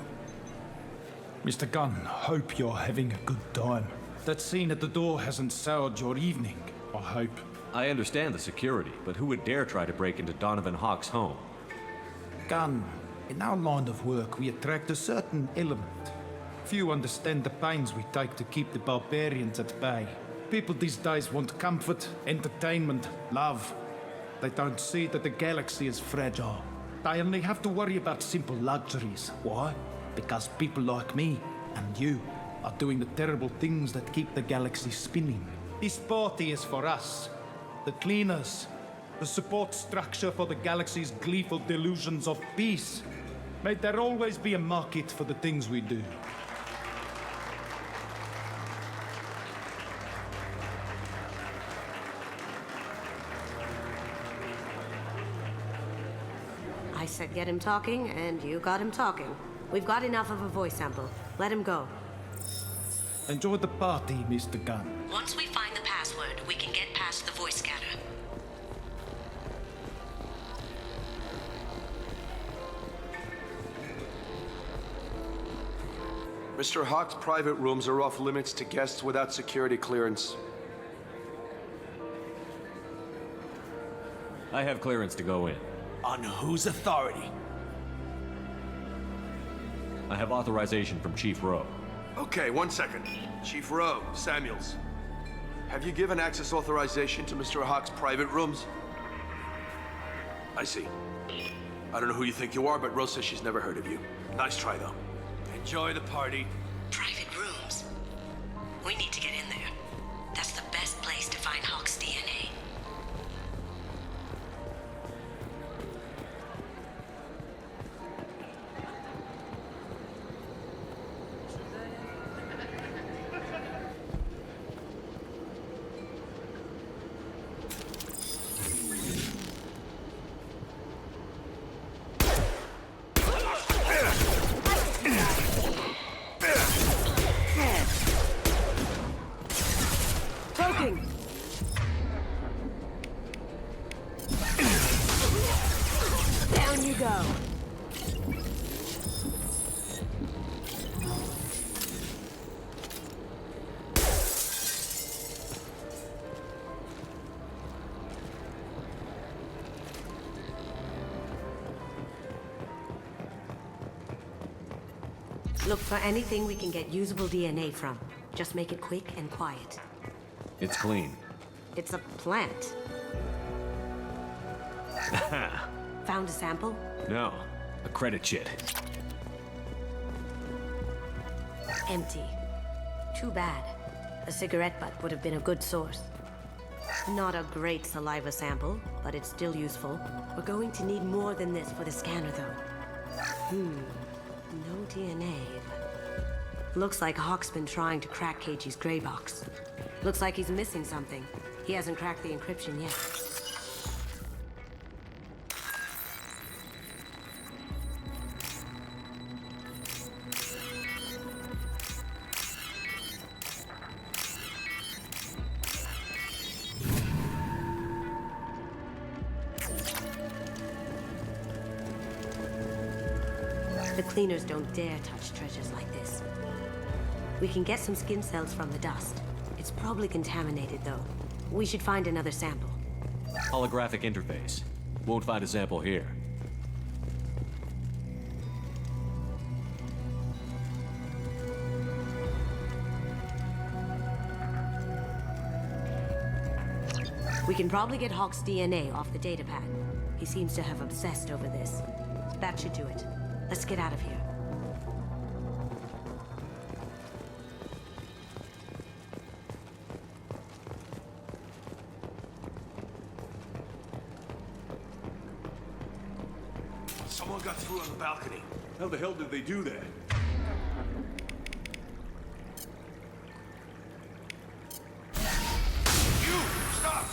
Mr. Gunn, hope you're having a good time. That scene at the door hasn't soured your evening, I hope. I understand the security, but who would dare try to break into Donovan Hawk's home? Gunn, in our line of work, we attract a certain element. Few understand the pains we take to keep the barbarians at bay. People these days want comfort, entertainment, love. They don't see that the galaxy is fragile. They only have to worry about simple luxuries. Why? Because people like me and you are doing the terrible things that keep the galaxy spinning. This party is for us, the cleaners, the support structure for the galaxy's gleeful delusions of peace. May there always be a market for the things we do. I said get him talking, and you got him talking. We've got enough of a voice sample. Let him go. Enjoy the party, Mr. Gunn. Once we find the password, we can get past the voice scanner. Mr. Hawk's private rooms are off limits to guests without security clearance. I have clearance to go in. On whose authority? I have authorization from Chief Rowe. Okay, 1 second. Chief Rowe, Samuels. Have you given access authorization to Mr. Hawk's private rooms? I see. I don't know who you think you are, but Rose says she's never heard of you. Nice try, though. Enjoy the party. Private rooms. We need to get in there. That's the best place to find Hawk's DNA. Look for anything we can get usable DNA from. Just make it quick and quiet. It's clean. It's a plant. Found a sample? No, a credit chit. Empty. Too bad. A cigarette butt would have been a good source. Not a great saliva sample, but it's still useful. We're going to need more than this for the scanner, though. No DNA, but... Looks like Hawk's been trying to crack Keiji's gray box. Looks like he's missing something. He hasn't cracked the encryption yet. The cleaners don't dare touch treasures like this. We can get some skin cells from the dust. It's probably contaminated, though. We should find another sample. Holographic interface. Won't find a sample here. We can probably get Hawk's DNA off the datapad. He seems to have obsessed over this. That should do it. Let's get out of here. Someone got through on the balcony. How the hell did they do that? You! Stop!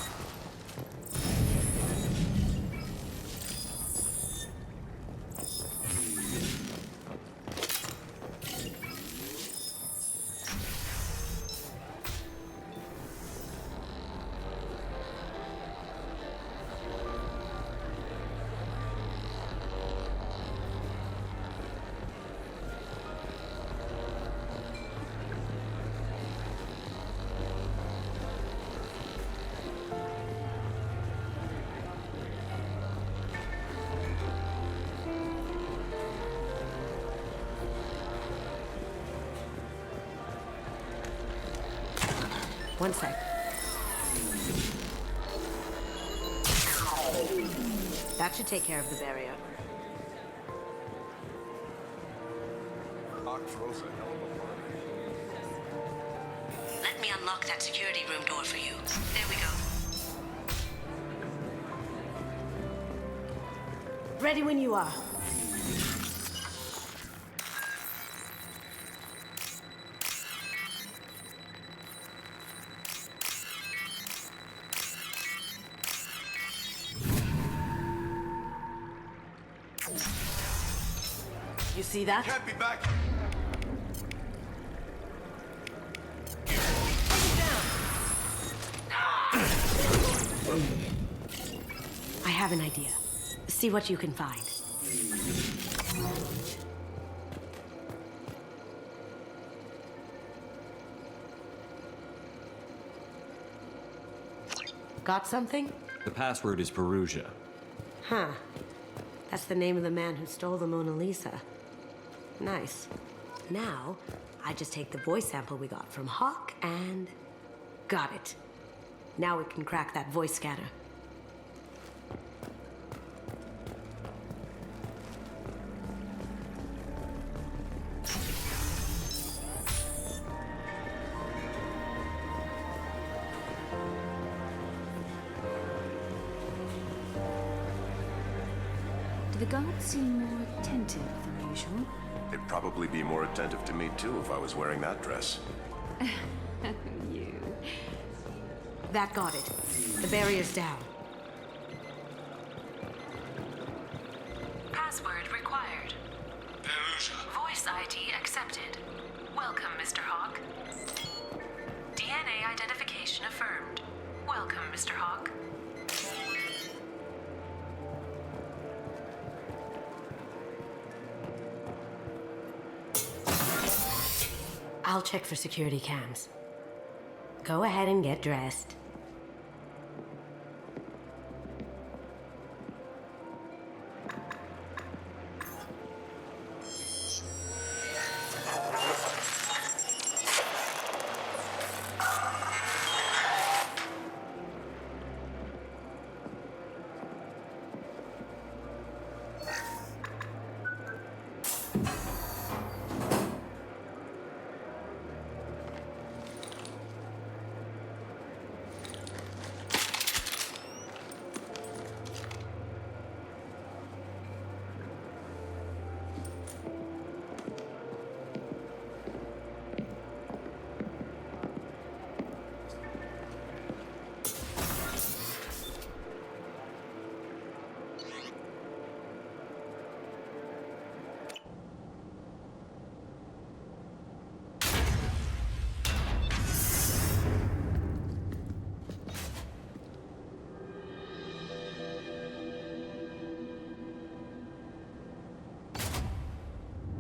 One sec. That should take care of the barrier. Hawk throws a hell of a party. Let me unlock that security room door for you. There we go. Ready when you are. You see that? Can't be back. I have an idea. See what you can find. Got something? The password is Perugia. Huh. That's the name of the man who stole the Mona Lisa. Nice. Now, I just take the voice sample we got from Hawk and... got it. Now we can crack that voice scanner. Do the guards seem more attentive than usual? They'd probably be more attentive to me, too, if I was wearing that dress. You. That got it. The barrier's down. Password required. Voice ID accepted. Welcome, Mr. Hawk. DNA identification affirmed. Welcome, Mr. Hawk. I'll check for security cams. Go ahead and get dressed.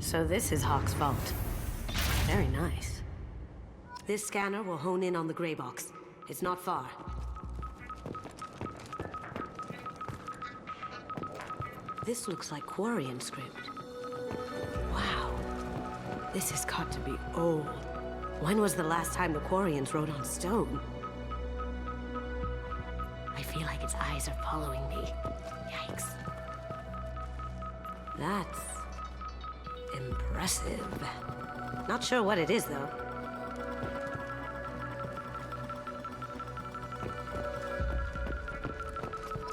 So this is Hawk's vault. Very nice. This scanner will hone in on the gray box. It's not far. This looks like Quarian script. Wow. This has got to be old. When was the last time the Quarians wrote on stone? I feel like its eyes are following me. Yikes. That's impressive. Not sure what it is, though.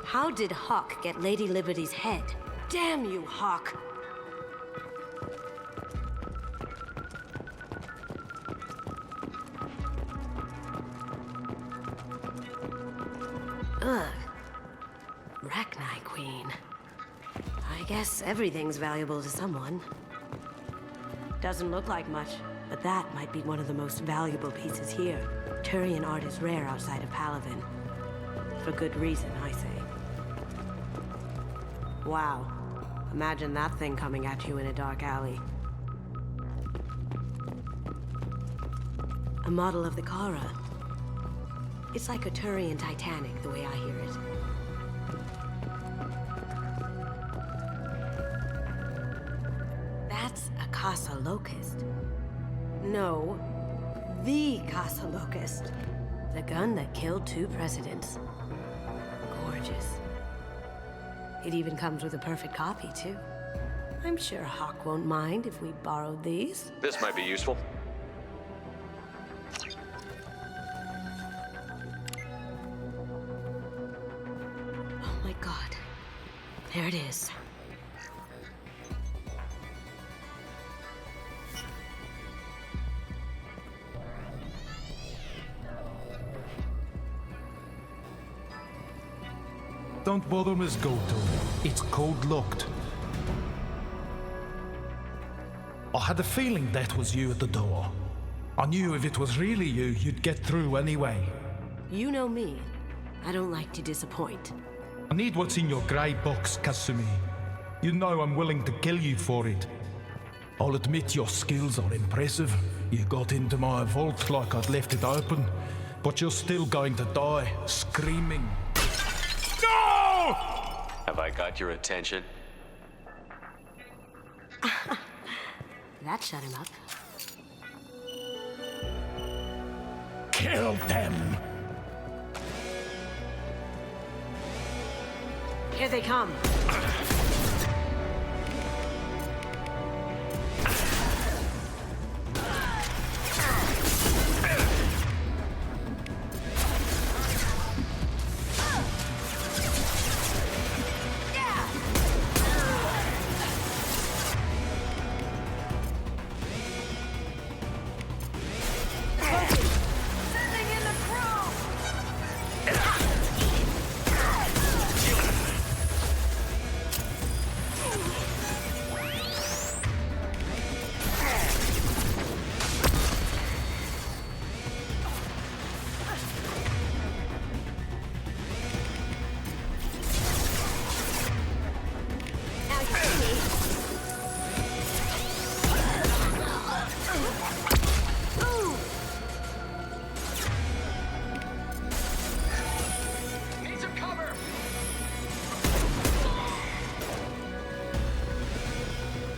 How did Hawk get Lady Liberty's head? Damn you, Hawk! Ugh. Rachni Queen. I guess everything's valuable to someone. Doesn't look like much, but that might be one of the most valuable pieces here. Turian art is rare outside of Palaven. For good reason, I say. Wow. Imagine that thing coming at you in a dark alley. A model of the Kara. It's like a Turian Titanic, the way I hear it. That's a Casa Locust. No, the Casa Locust. The gun that killed 2 presidents. Gorgeous. It even comes with a perfect copy, too. I'm sure Hawk won't mind if we borrowed these. This might be useful. Oh my god. There it is. Don't bother, Miss Goto. It's code-locked. I had a feeling that was you at the door. I knew if it was really you, you'd get through anyway. You know me. I don't like to disappoint. I need what's in your grey box, Kasumi. You know I'm willing to kill you for it. I'll admit your skills are impressive. You got into my vault like I'd left it open, but you're still going to die, screaming. No! Have I got your attention? That shut him up. Kill them! Here they come.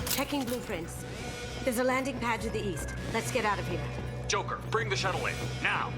Checking blueprints. There's a landing pad to the east. Let's get out of here. Joker, bring the shuttle in, now!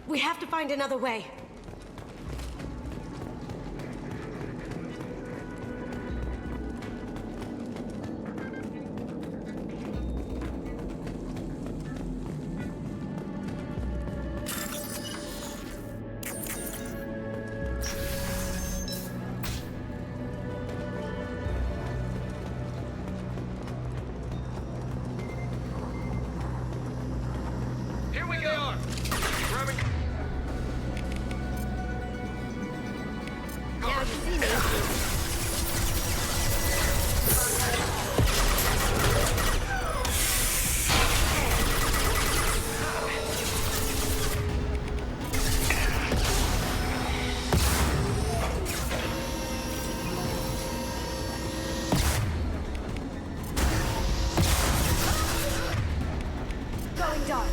We have to find another way. Here we go! Grabbing. Now you see me. Going dark.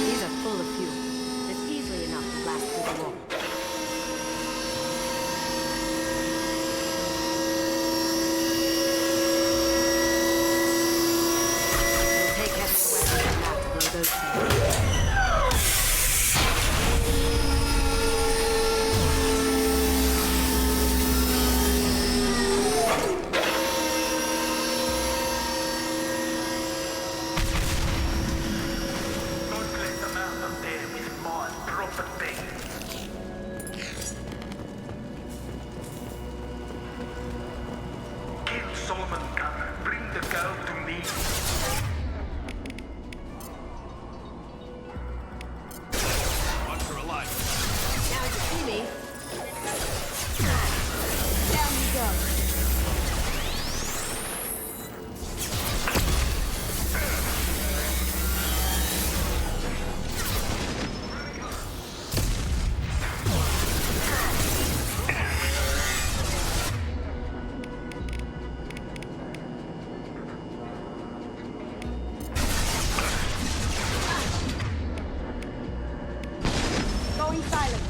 These are full of fuel. It's easily enough to blast through the wall. It'll take heavier weapons than that to blow those things. Don't let them out of there with my property. Kill Solomon Gunner. Bring the girl to me. Watch her alive. Now you see me. Down you go. Going silent.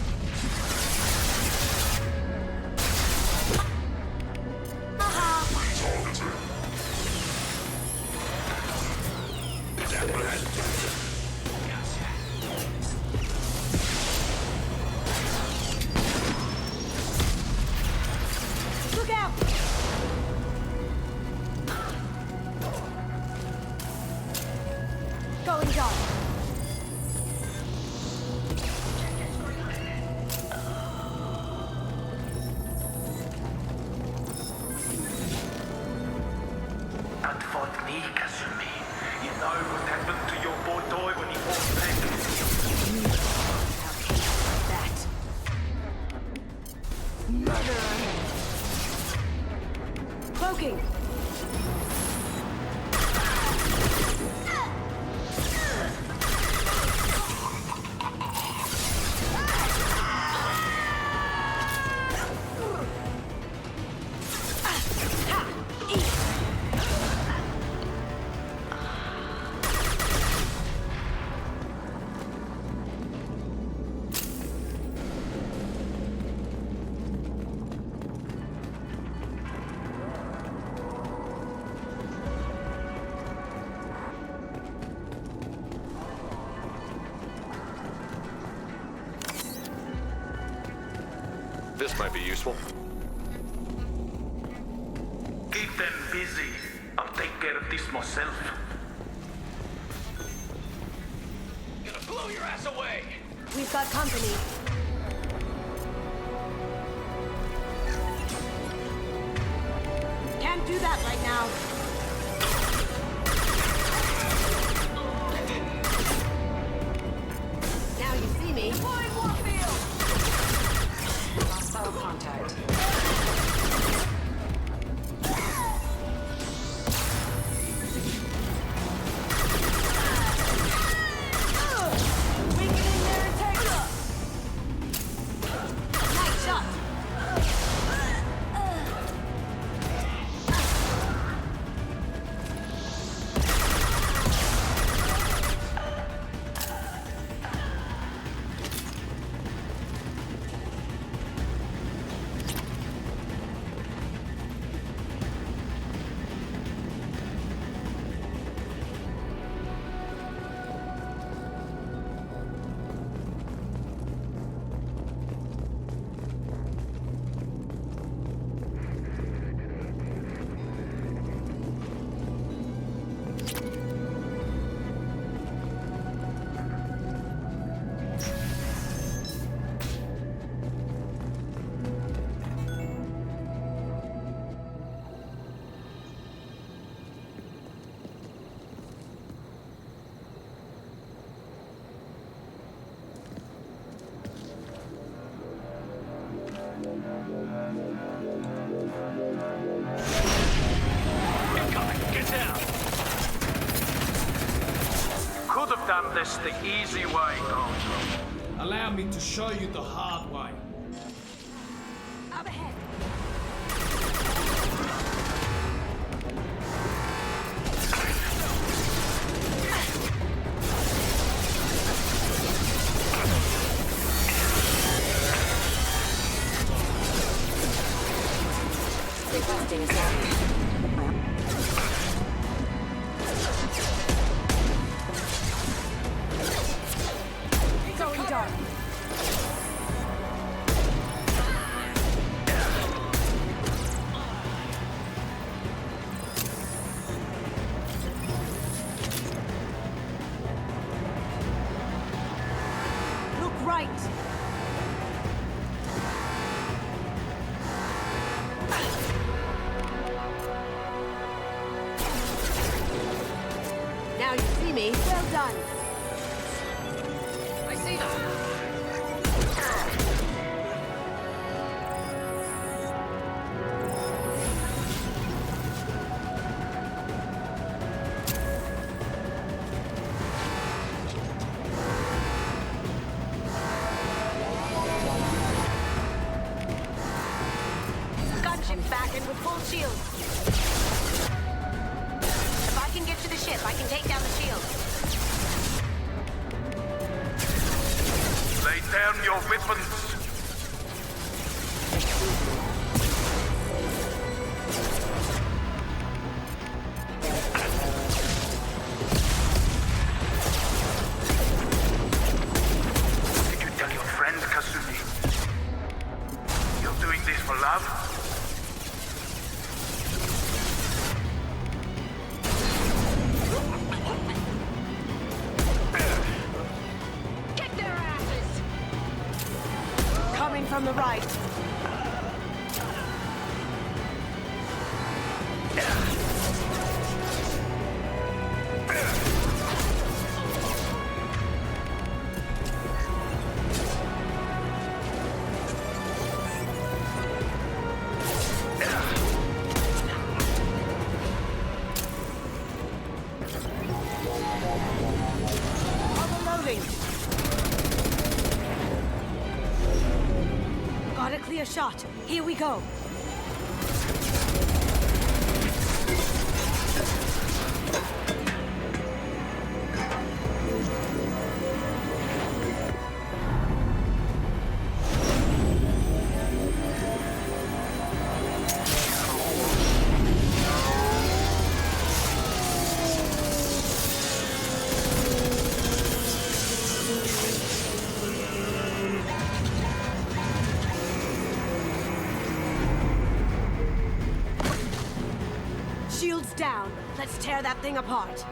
Look out! Going dark. Not fought me, Kasumi. You know what happened to your boy toy when he fought back. That. Murderer. Cloaking. This might be useful. Keep them busy. I'll take care of this myself. Gonna blow your ass away! We've got company. do that right now. Now you see me. Deploying warfield! Hostile contact. Could have done this the easy way, Doctor. Allow me to show you the hard way. Up ahead. Requesting assistance. Going dark. Look right. Now you see me. Well done. I see them. Gunship back in with full shield. If I can get to the ship, I can take down the shield. Lay down your weapons. What did you tell your friend, Kasumi? You're doing this for love? Kick their asses! Coming from the right. Overloading. Got a clear shot. Here we go. Shields down. Let's tear that thing apart.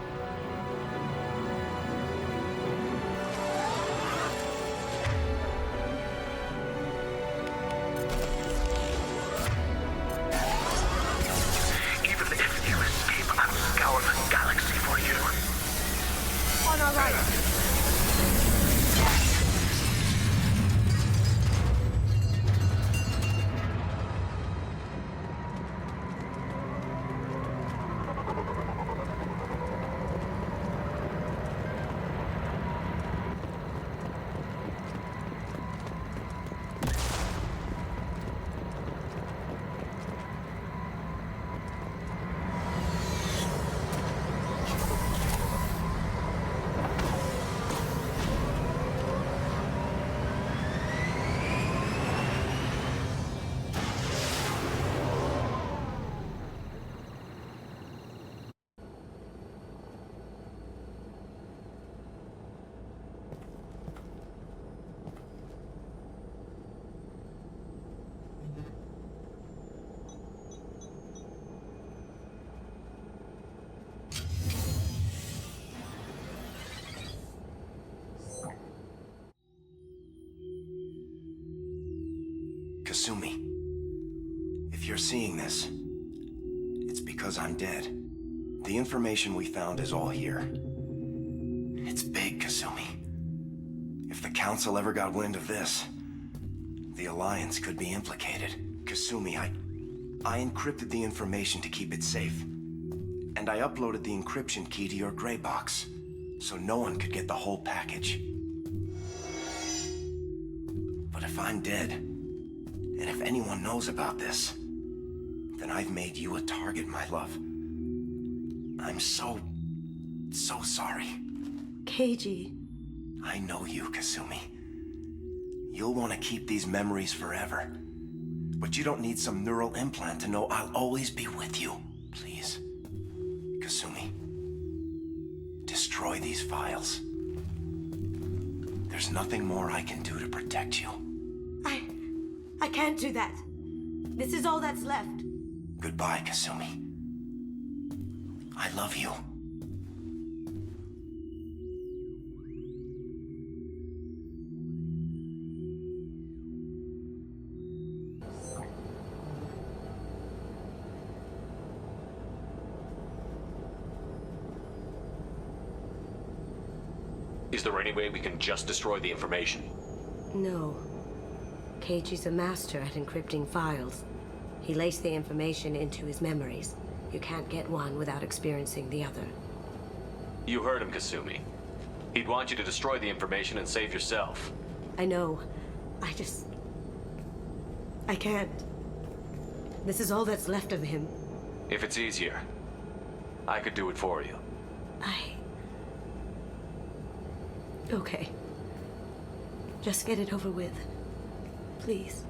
Even Kasumi, if you're seeing this, it's because I'm dead. The information we found is all here. It's big, Kasumi. If the Council ever got wind of this, the Alliance could be implicated. Kasumi, I encrypted the information to keep it safe. And I uploaded the encryption key to your gray box, so no one could get the whole package. But if I'm dead, and if anyone knows about this, then I've made you a target, my love. I'm so sorry. Keiji. I know you, Kasumi. You'll want to keep these memories forever. But you don't need some neural implant to know I'll always be with you. Please, Kasumi, destroy these files. There's nothing more I can do to protect you. I can't do that. This is all that's left. Goodbye, Kasumi. I love you. Is there any way we can just destroy the information? No. Keiichi's a master at encrypting files. He laced the information into his memories. You can't get one without experiencing the other. You heard him, Kasumi. He'd want you to destroy the information and save yourself. I know. I can't. This is all that's left of him. If it's easier, I could do it for you. Okay. Just get it over with. Please.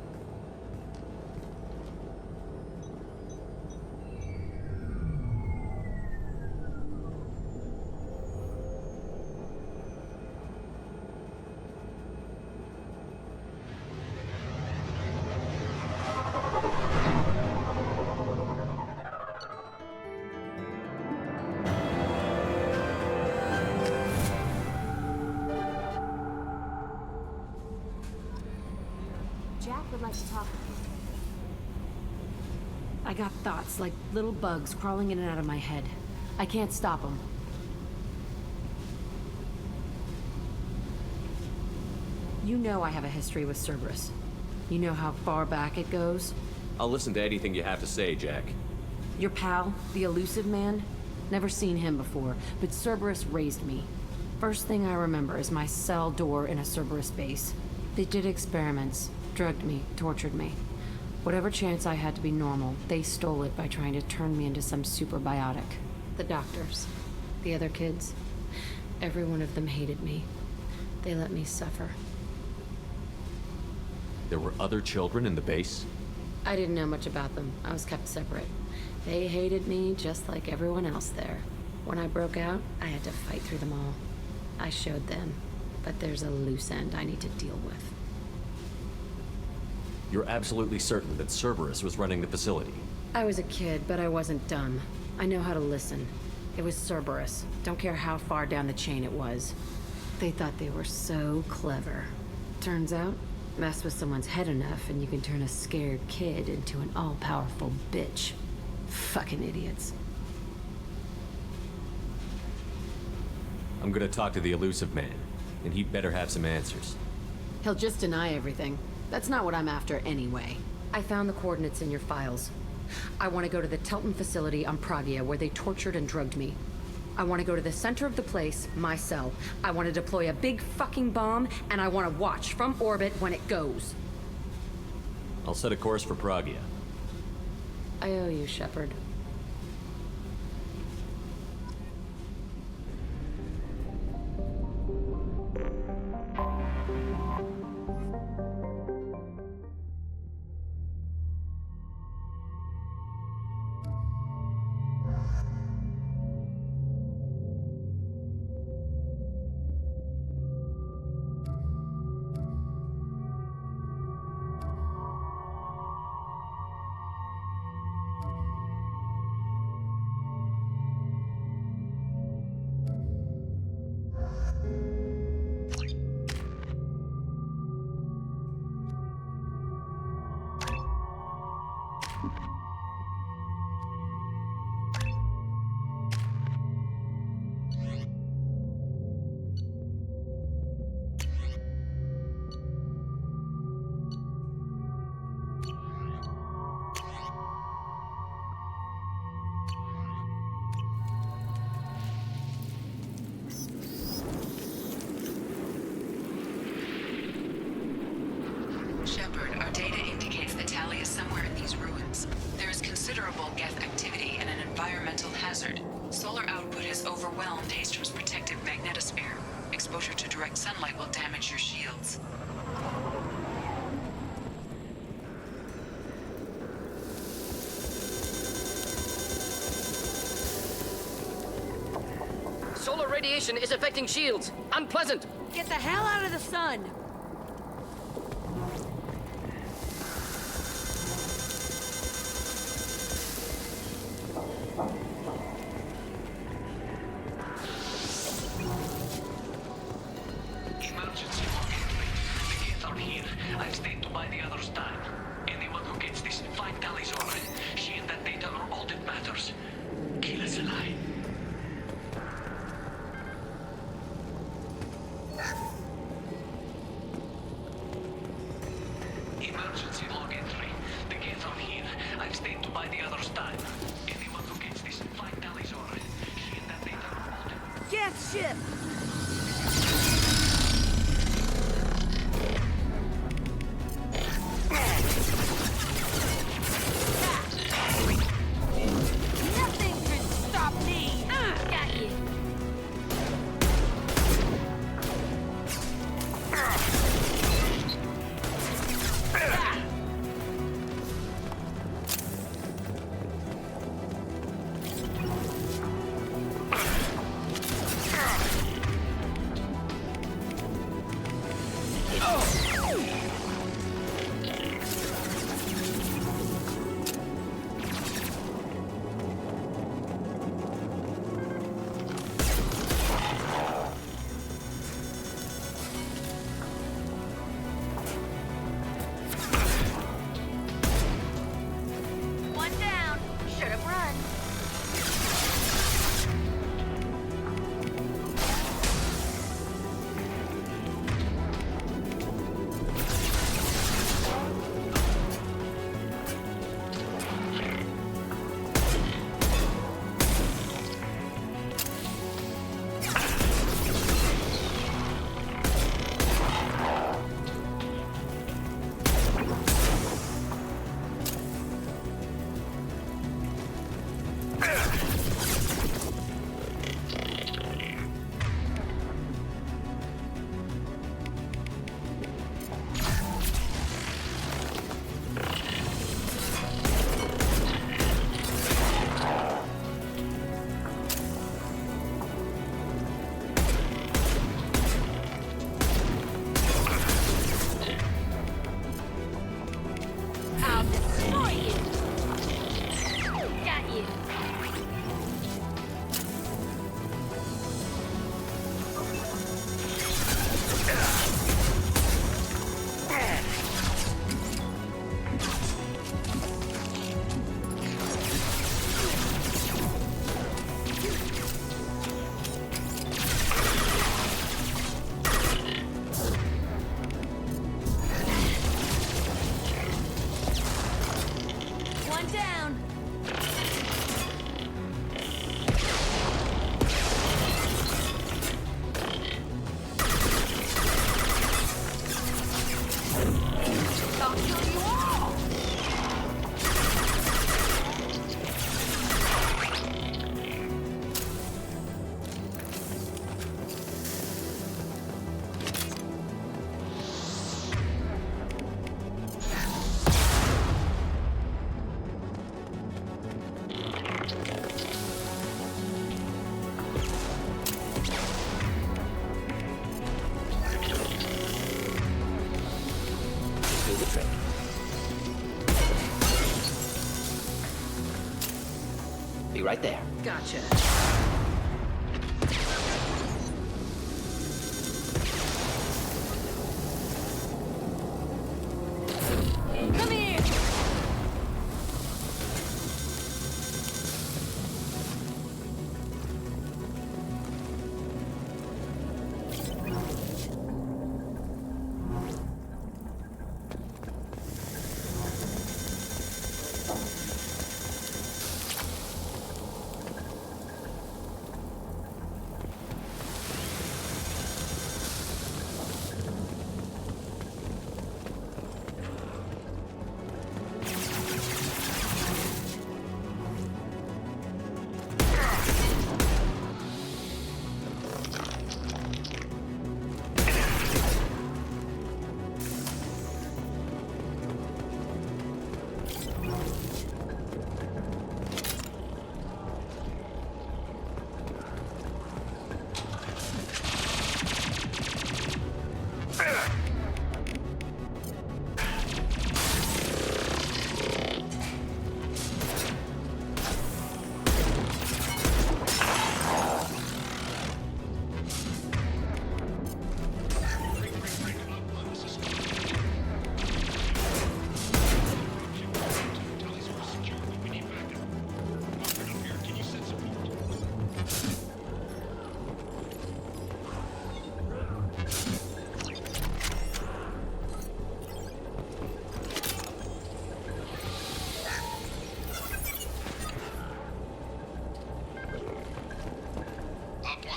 Jack would like to talk with you. I got thoughts like little bugs crawling in and out of my head. I can't stop them. You know I have a history with Cerberus. You know how far back it goes? I'll listen to anything you have to say, Jack. Your pal, the elusive man? Never seen him before, but Cerberus raised me. First thing I remember is my cell door in a Cerberus base. They did experiments, drugged me, tortured me. Whatever chance I had to be normal, they stole it by trying to turn me into some superbiotic. The doctors, the other kids, every one of them hated me. They let me suffer. There were other children in the base? I didn't know much about them. I was kept separate. They hated me just like everyone else there. When I broke out, I had to fight through them all. I showed them, but there's a loose end I need to deal with. You're absolutely certain that Cerberus was running the facility? I was a kid, but I wasn't dumb. I know how to listen. It was Cerberus. Don't care how far down the chain it was. They thought they were so clever. Turns out, mess with someone's head enough and you can turn a scared kid into an all-powerful bitch. Fucking idiots. I'm gonna talk to the elusive man, and he'd better have some answers. He'll just deny everything. That's not what I'm after anyway. I found the coordinates in your files. I want to go to the Telton facility on Pragia where they tortured and drugged me. I want to go to the center of the place, my cell. I want to deploy a big fucking bomb, and I want to watch from orbit when it goes. I'll set a course for Pragia. I owe you, Shepard. sunlight will damage your shields. Solar radiation is affecting shields. Unpleasant. Get the hell out of the sun! Emergency log entry. The gates are here. I've stayed to buy the others time. Anyone who gets this, find Talizora. She and that data are all that matters. Kill us alive. Emergency log entry. The gates are here. I've stayed to buy the others time. Anyone who gets this, find Talizora. She and that data are all that... Gas ship! Nothing can stop me! Got you! One down. Should have run. I'll destroy you! Got you! One down! I'll kill you all! Do the trick. Be right there. Gotcha. Come here!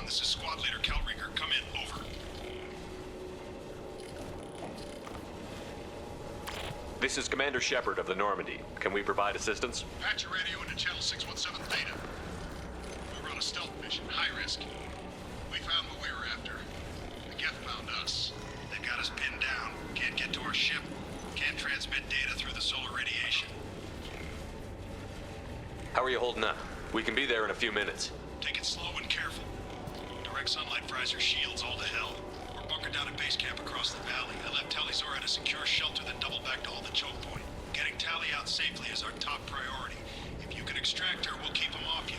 This is Squad Leader Calreeker. Come in. Over. This is Commander Shepard of the Normandy. Can we provide assistance? Patch your radio into Channel 617 Theta. We were on a stealth mission, high risk. We found what we were after. The Geth found us. They've got us pinned down. Can't get to our ship. Can't transmit data through the solar radiation. How are you holding up? We can be there in a few minutes. Take it slow and careful. Direct sunlight fries your shields all to hell. We're bunkered down at base camp across the valley. I left Tali'Zorah at a secure shelter, then doubled back to hold the choke point. Getting Tali out safely is our top priority. If you can extract her, we'll keep him off you.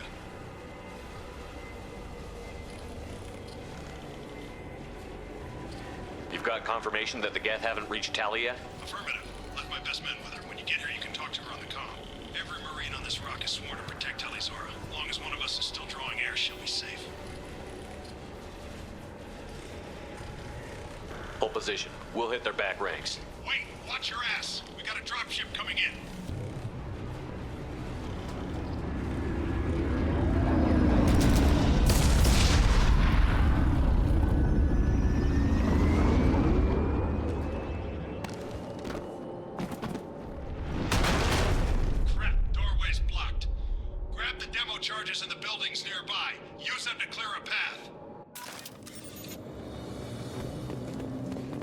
You've got confirmation that the Geth haven't reached Tali yet? Affirmative. Left my best men with her. When you get here, you can talk to her on the comm. Every Marine on this rock is sworn to protect Tali'Zorah. As long as one of us is still drawing air, she'll be safe. Hold position. We'll hit their back ranks. Wait! Watch your ass! We got a dropship coming in. Crap, doorway's blocked. Grab the demo charges in the buildings nearby. Use them to clear a path.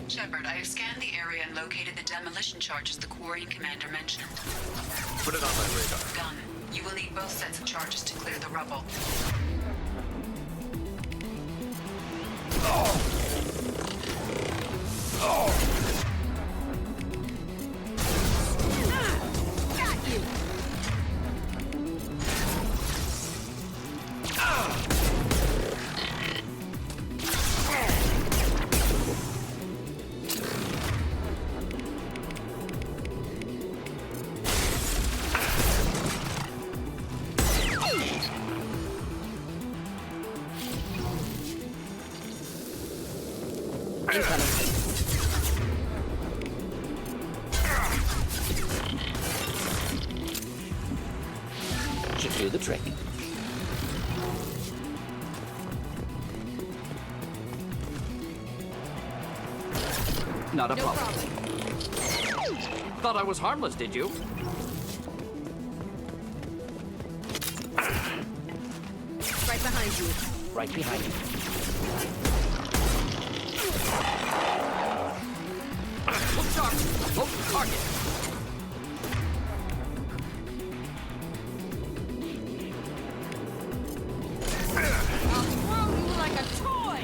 Shepard, I have scanned the area and located the demolition charges the quarrying commander mentioned. Put it on my radar. Done. You will need both sets of charges to clear the rubble. Got you! Should do the trick. Not a problem. Thought I was harmless, did you? Right behind you. Right behind you. Look sharp! Look the target! I'll throw you like a toy!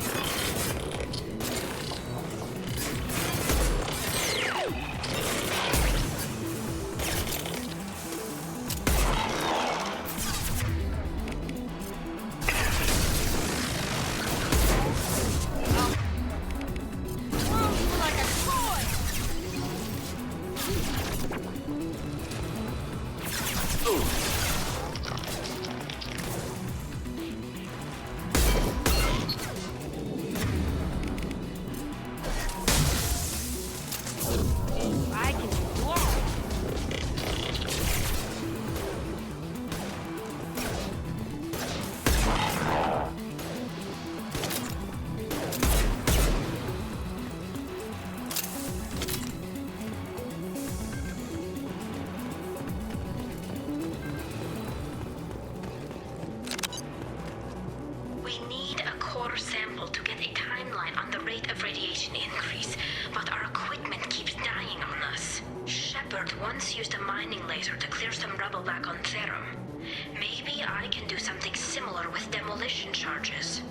Sample to get a timeline on the rate of radiation increase, but our equipment keeps dying on us. Shepard once used a mining laser to clear some rubble back on Therum. Maybe I can do something similar with demolition charges.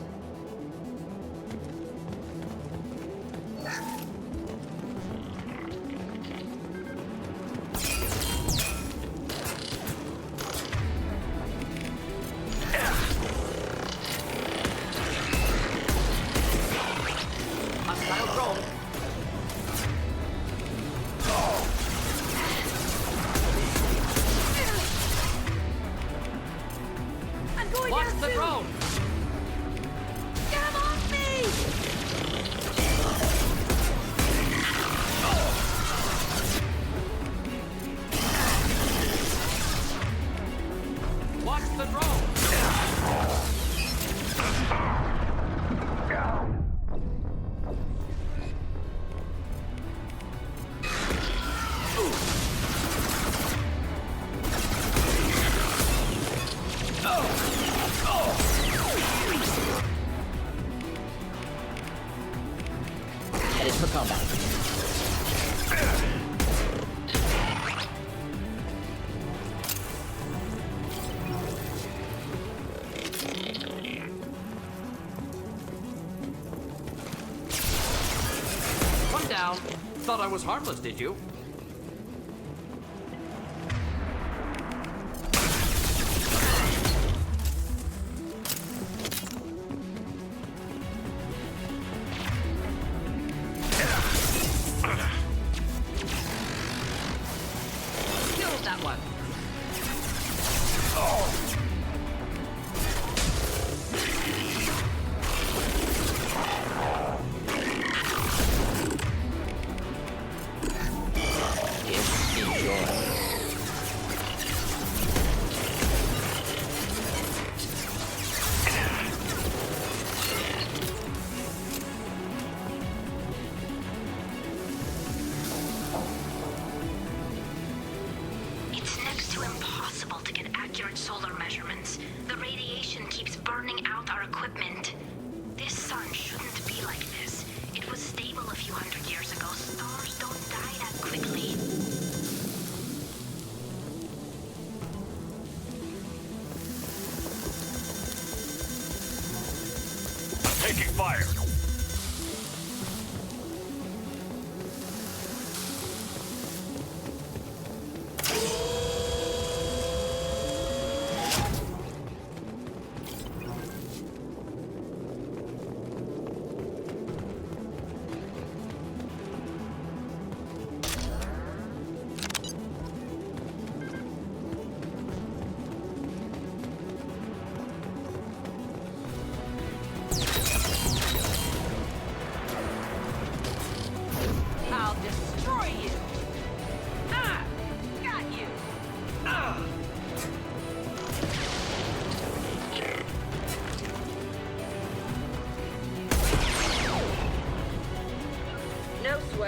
for combat. One down. Thought I was harmless, did you? Solar measurements. The radiation keeps burning out our equipment. This sun shouldn't be like this. It was stable a few hundred years ago. Stars don't die that quickly. Taking fire.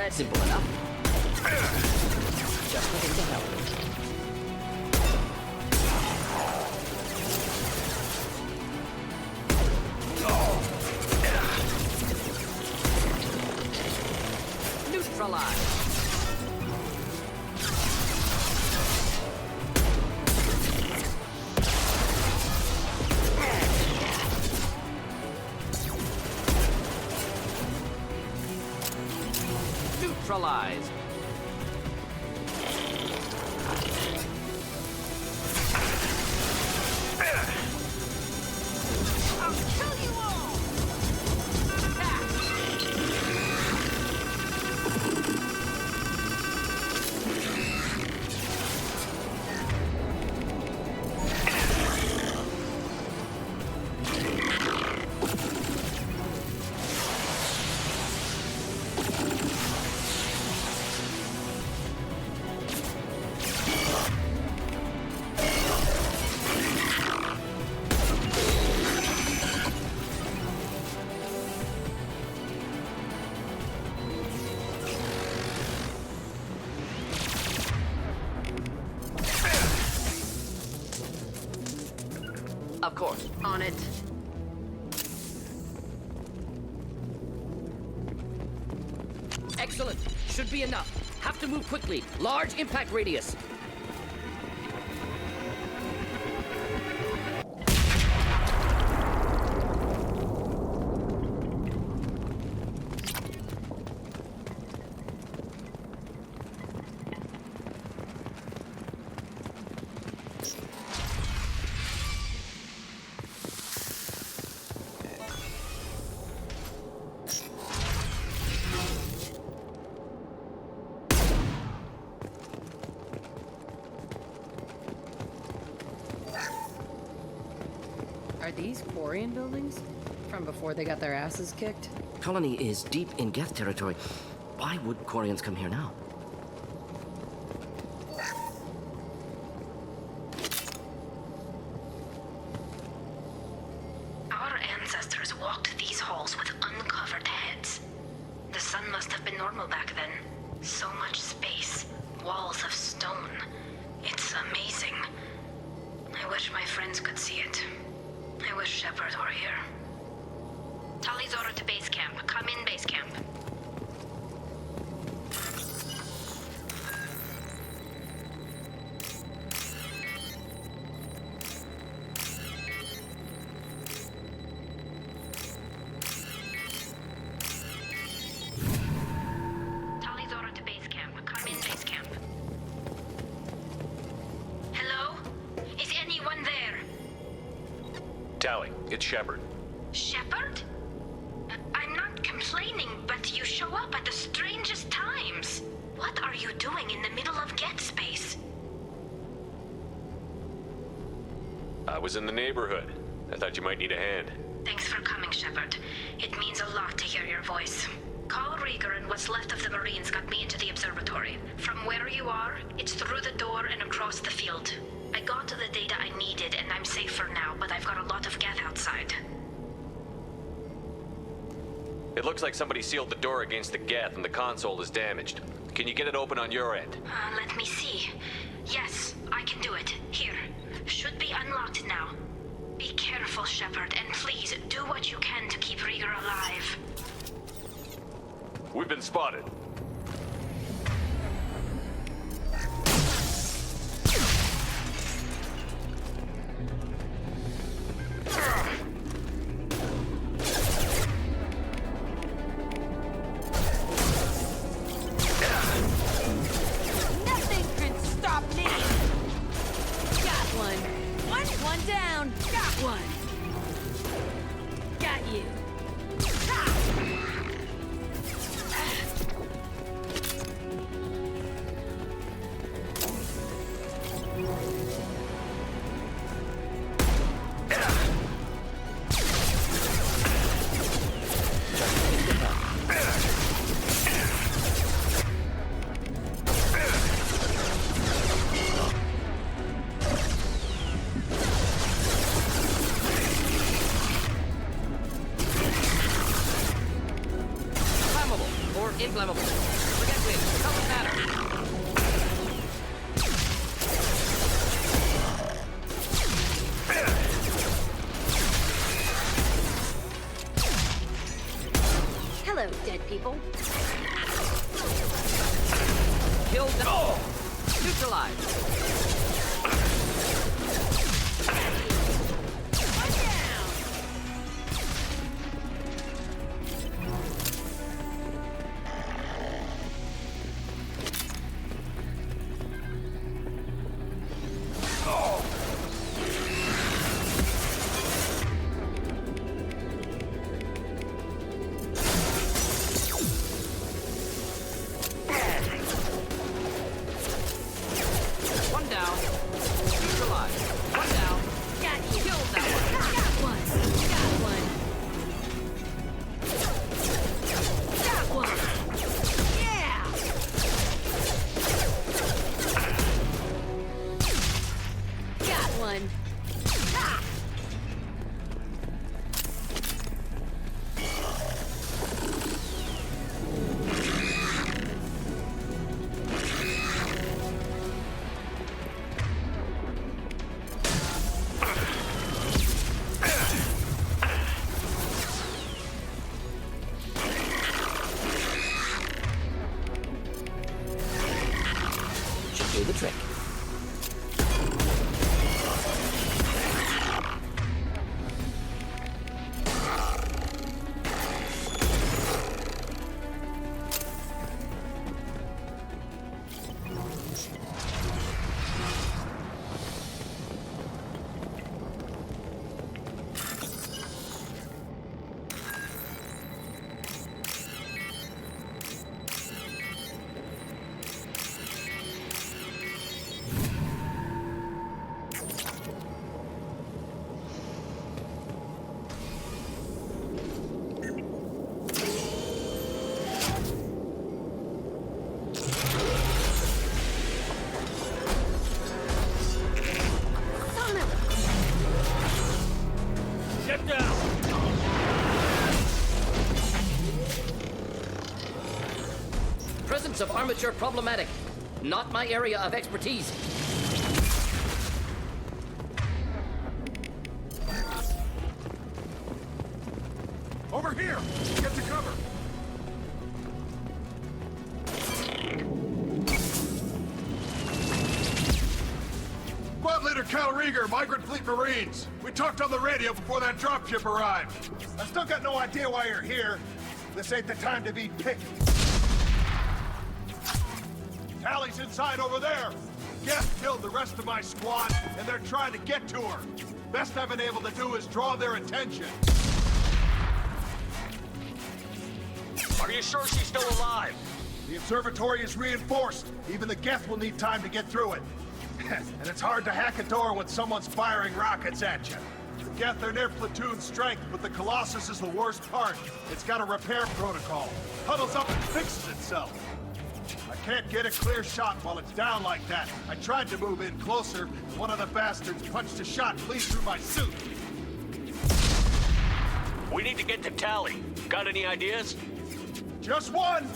Simple enough. Just looking to help. Neutralize. Neutralized. I'll kill you all! Of course. On it. Excellent. Should be enough. Have to move quickly. Large impact radius. Are these Quarian buildings? From before they got their asses kicked? Colony is deep in Geth territory. Why would Quarians come here now? Our ancestors walked these halls with uncovered heads. The sun must have been normal back then. So much space, walls of stone. It's amazing. I wish my friends could see it. I wish Shepard were here. Tali's order to base camp. Come in, base camp. Tally, it's Shepard. Shepard? I'm not complaining, but you show up at the strangest times. What are you doing in the middle of Get Space? I was in the neighborhood. I thought you might need a hand. Thanks for coming, Shepard. It means a lot to hear your voice. Carl Rieger and what's left of the Marines got me into the observatory. From where you are, it's through the door and across the field. I got to the data I needed and I'm safe for now, but I've got a lot of Geth outside. It looks like somebody sealed the door against the Geth and the console is damaged. Can you get it open on your end? Let me see. Yes, I can do it. Here. Should be unlocked now. Be careful, Shepard, and please do what you can to keep Rieger alive. We've been spotted. Nothing can stop me! Got one. One down. Got one. Got you. Inflammable. Forget wind. Doesn't matter. Hello, dead people. Kill them. Oh! Neutralize. Do the trick. Presence of armature problematic. Not my area of expertise. Over here! Get to cover! Squad Leader Cal Rieger, Migrant Fleet Marines. We talked on the radio before that dropship arrived. I still got no idea why you're here. This ain't the time to be picky. Tally's inside over there. Geth killed the rest of my squad, and they're trying to get to her. Best I've been able to do is draw their attention. Are you sure she's still alive? The observatory is reinforced. Even the Geth will need time to get through it. And it's hard to hack a door when someone's firing rockets at you. The Geth are near platoon strength, but the Colossus is the worst part. It's got a repair protocol. Huddles up and fixes itself. I can't get a clear shot while it's down like that. I tried to move in closer. One of the bastards punched a shot clean through my suit. We need to get to Tally. Got any ideas? Just one!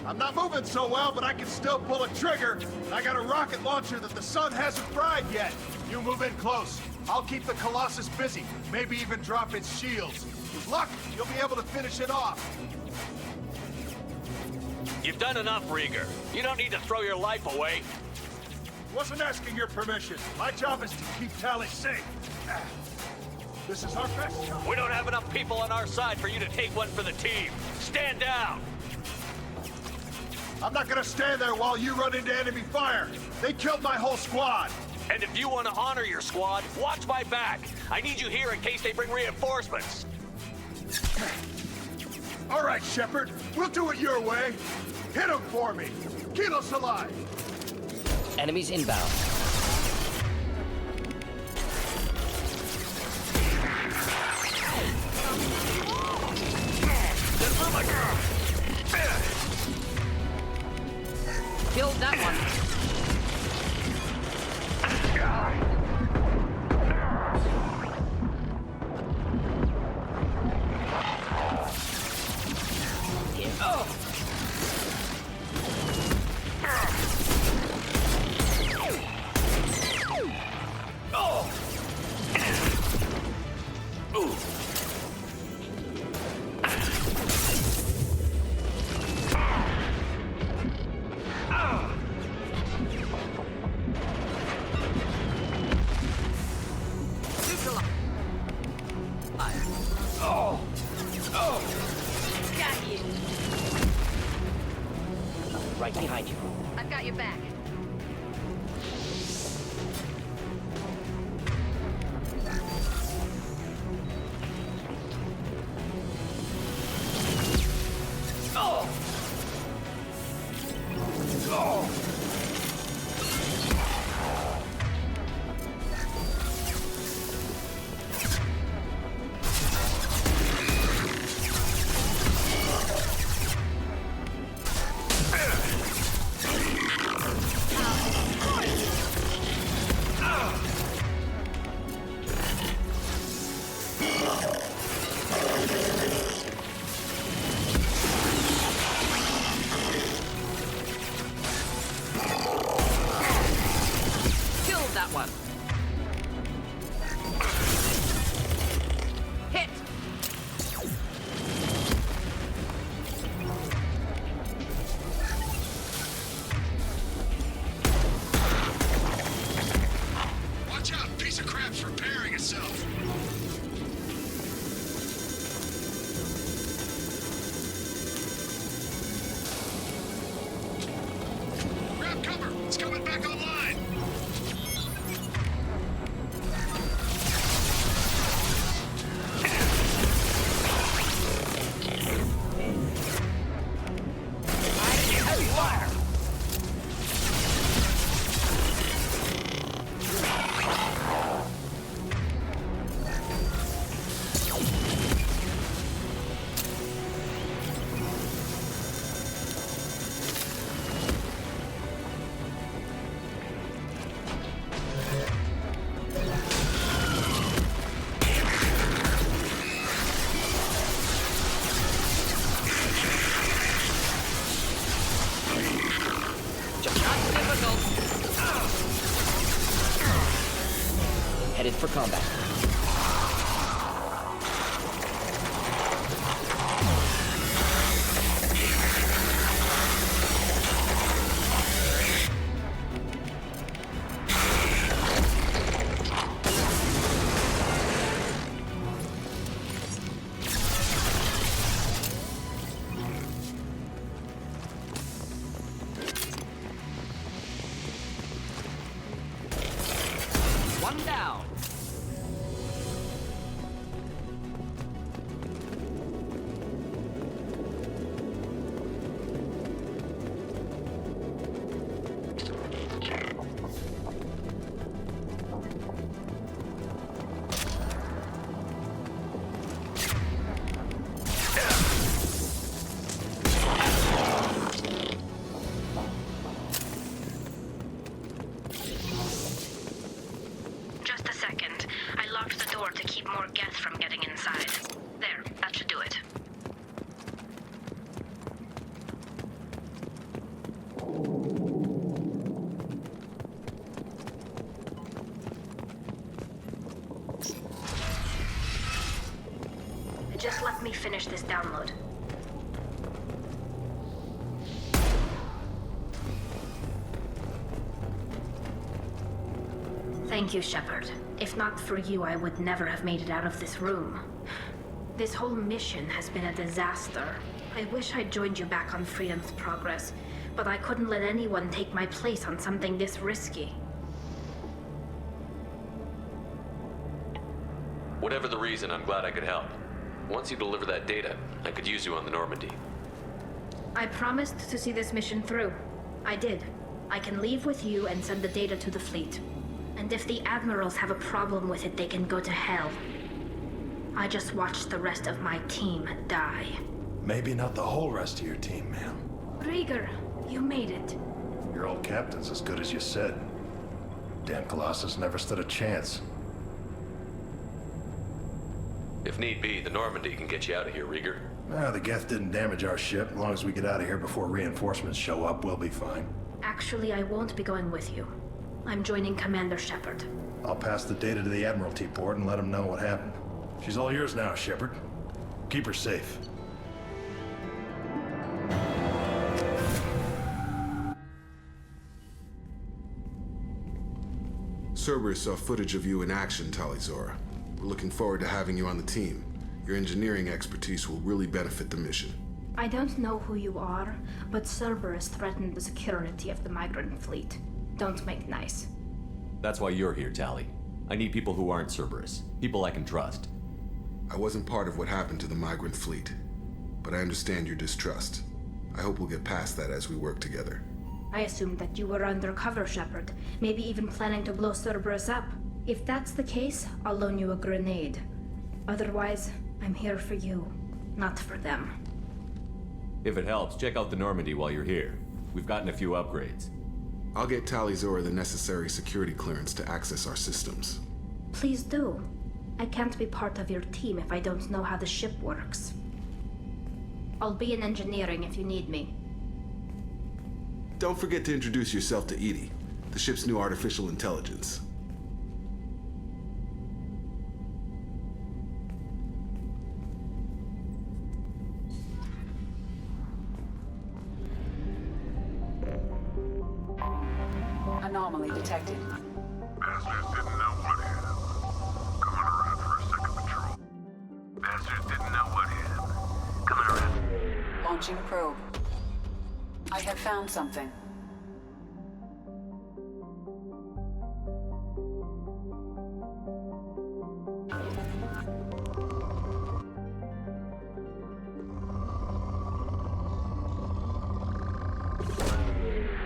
I'm not moving so well, but I can still pull a trigger. I got a rocket launcher that the sun hasn't fried yet. You move in close. I'll keep the Colossus busy. Maybe even drop its shields. With luck, you'll be able to finish it off. You've done enough, Rieger. You don't need to throw your life away. Wasn't asking your permission. My job is to keep Tally safe. This is our best shot. We don't have enough people on our side for you to take one for the team. Stand down! I'm not gonna stand there while you run into enemy fire. They killed my whole squad. And if you want to honor your squad, watch my back. I need you here in case they bring reinforcements. All right, Shepard. We'll do it your way. Hit him for me. Kilos alive. Enemies inbound. Killed that one. Right behind you. I've got your back. Oh! Oh! Headed for combat. One down. finish this download. Thank you, Shepard. If not for you, I would never have made it out of this room. This whole mission has been a disaster. I wish I'd joined you back on Freedom's Progress, but I couldn't let anyone take my place on something this risky. Whatever the reason, I'm glad I could help. Once you deliver that data, I could use you on the Normandy. I promised to see this mission through. I did. I can leave with you and send the data to the fleet. And if the admirals have a problem with it, they can go to hell. I just watched the rest of my team die. Maybe not the whole rest of your team, ma'am. Rieger, you made it. Your old captain's as good as you said. Damn Colossus never stood a chance. If need be, the Normandy can get you out of here, Rieger. The Geth didn't damage our ship. As long as we get out of here before reinforcements show up, we'll be fine. Actually, I won't be going with you. I'm joining Commander Shepard. I'll pass the data to the Admiralty port and let them know what happened. She's all yours now, Shepard. Keep her safe. Cerberus saw footage of you in action, Talizora. We're looking forward to having you on the team. Your engineering expertise will really benefit the mission. I don't know who you are, but Cerberus threatened the security of the migrant fleet. Don't make nice. That's why you're here, Tali. I need people who aren't Cerberus. People I can trust. I wasn't part of what happened to the migrant fleet, but I understand your distrust. I hope we'll get past that as we work together. I assumed that you were undercover, Shepard. Maybe even planning to blow Cerberus up. If that's the case, I'll loan you a grenade. Otherwise, I'm here for you, not for them. If it helps, check out the Normandy while you're here. We've gotten a few upgrades. I'll get Talizora the necessary security clearance to access our systems. Please do. I can't be part of your team if I don't know how the ship works. I'll be in engineering if you need me. Don't forget to introduce yourself to Edie, the ship's new artificial intelligence. Anomaly detected. Bastards didn't know what hit him. Coming around for a second patrol. Bastards didn't know what hit him. Coming around. Launching probe. I have found something.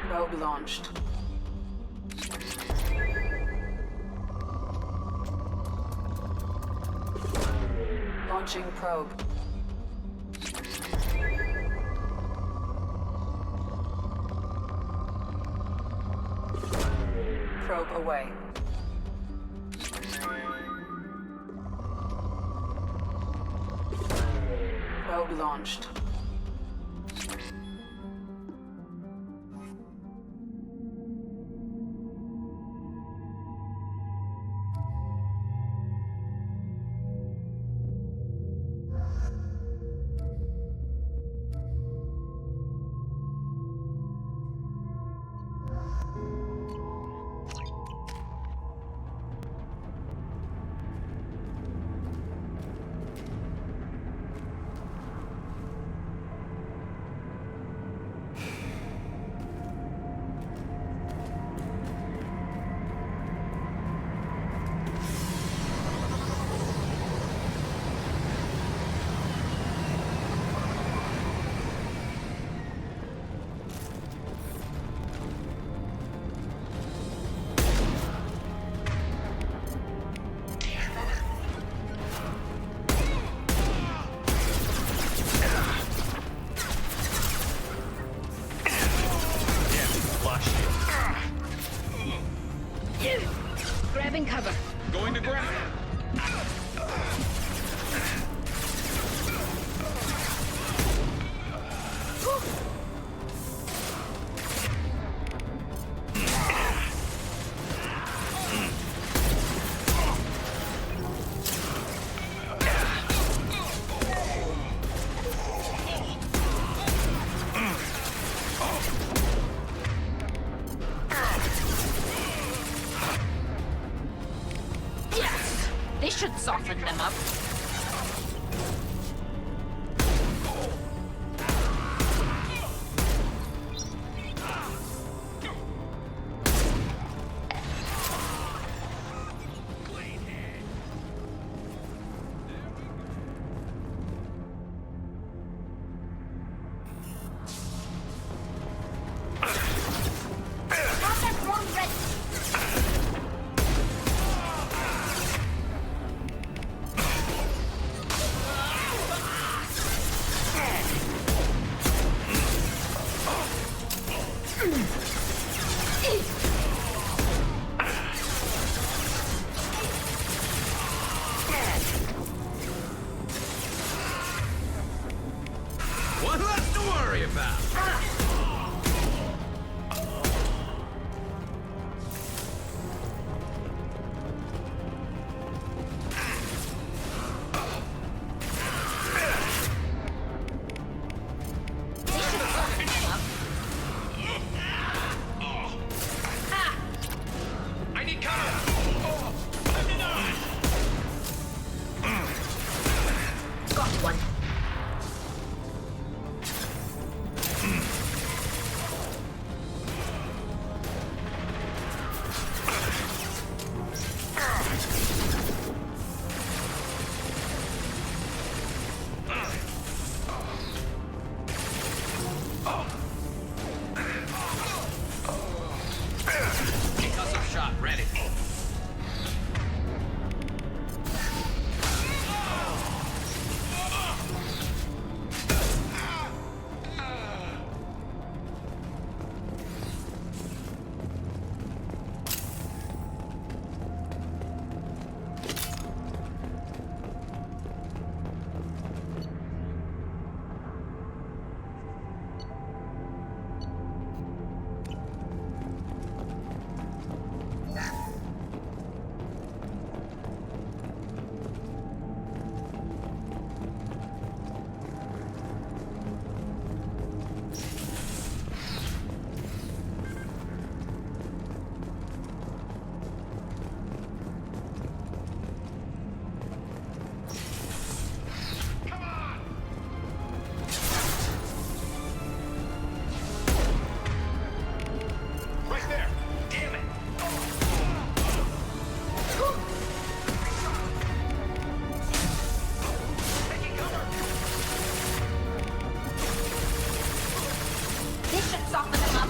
Probe launched. Launching probe. Probe away. Probe launched. Grabbing cover. Going to ground. soften them up. One less to worry about. I need cover! Got one. Concussive shot ready. Right there! Damn it! Taking cover! This should soften them up.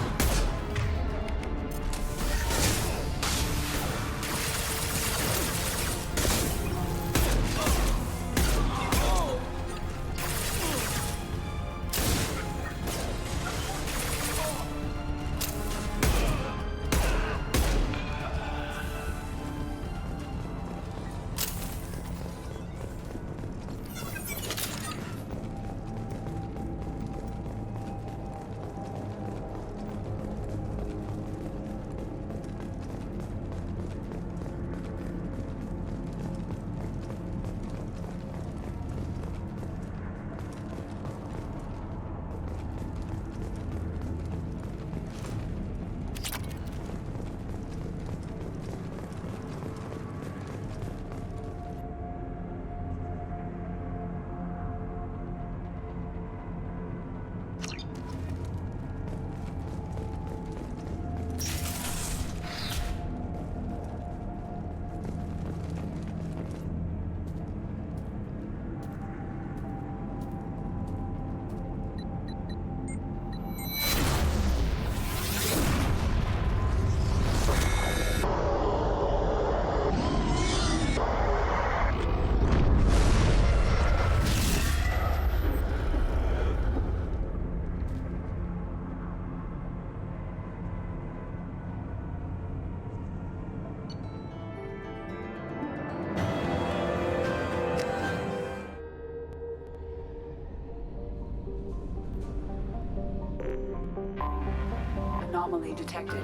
Anomaly detected.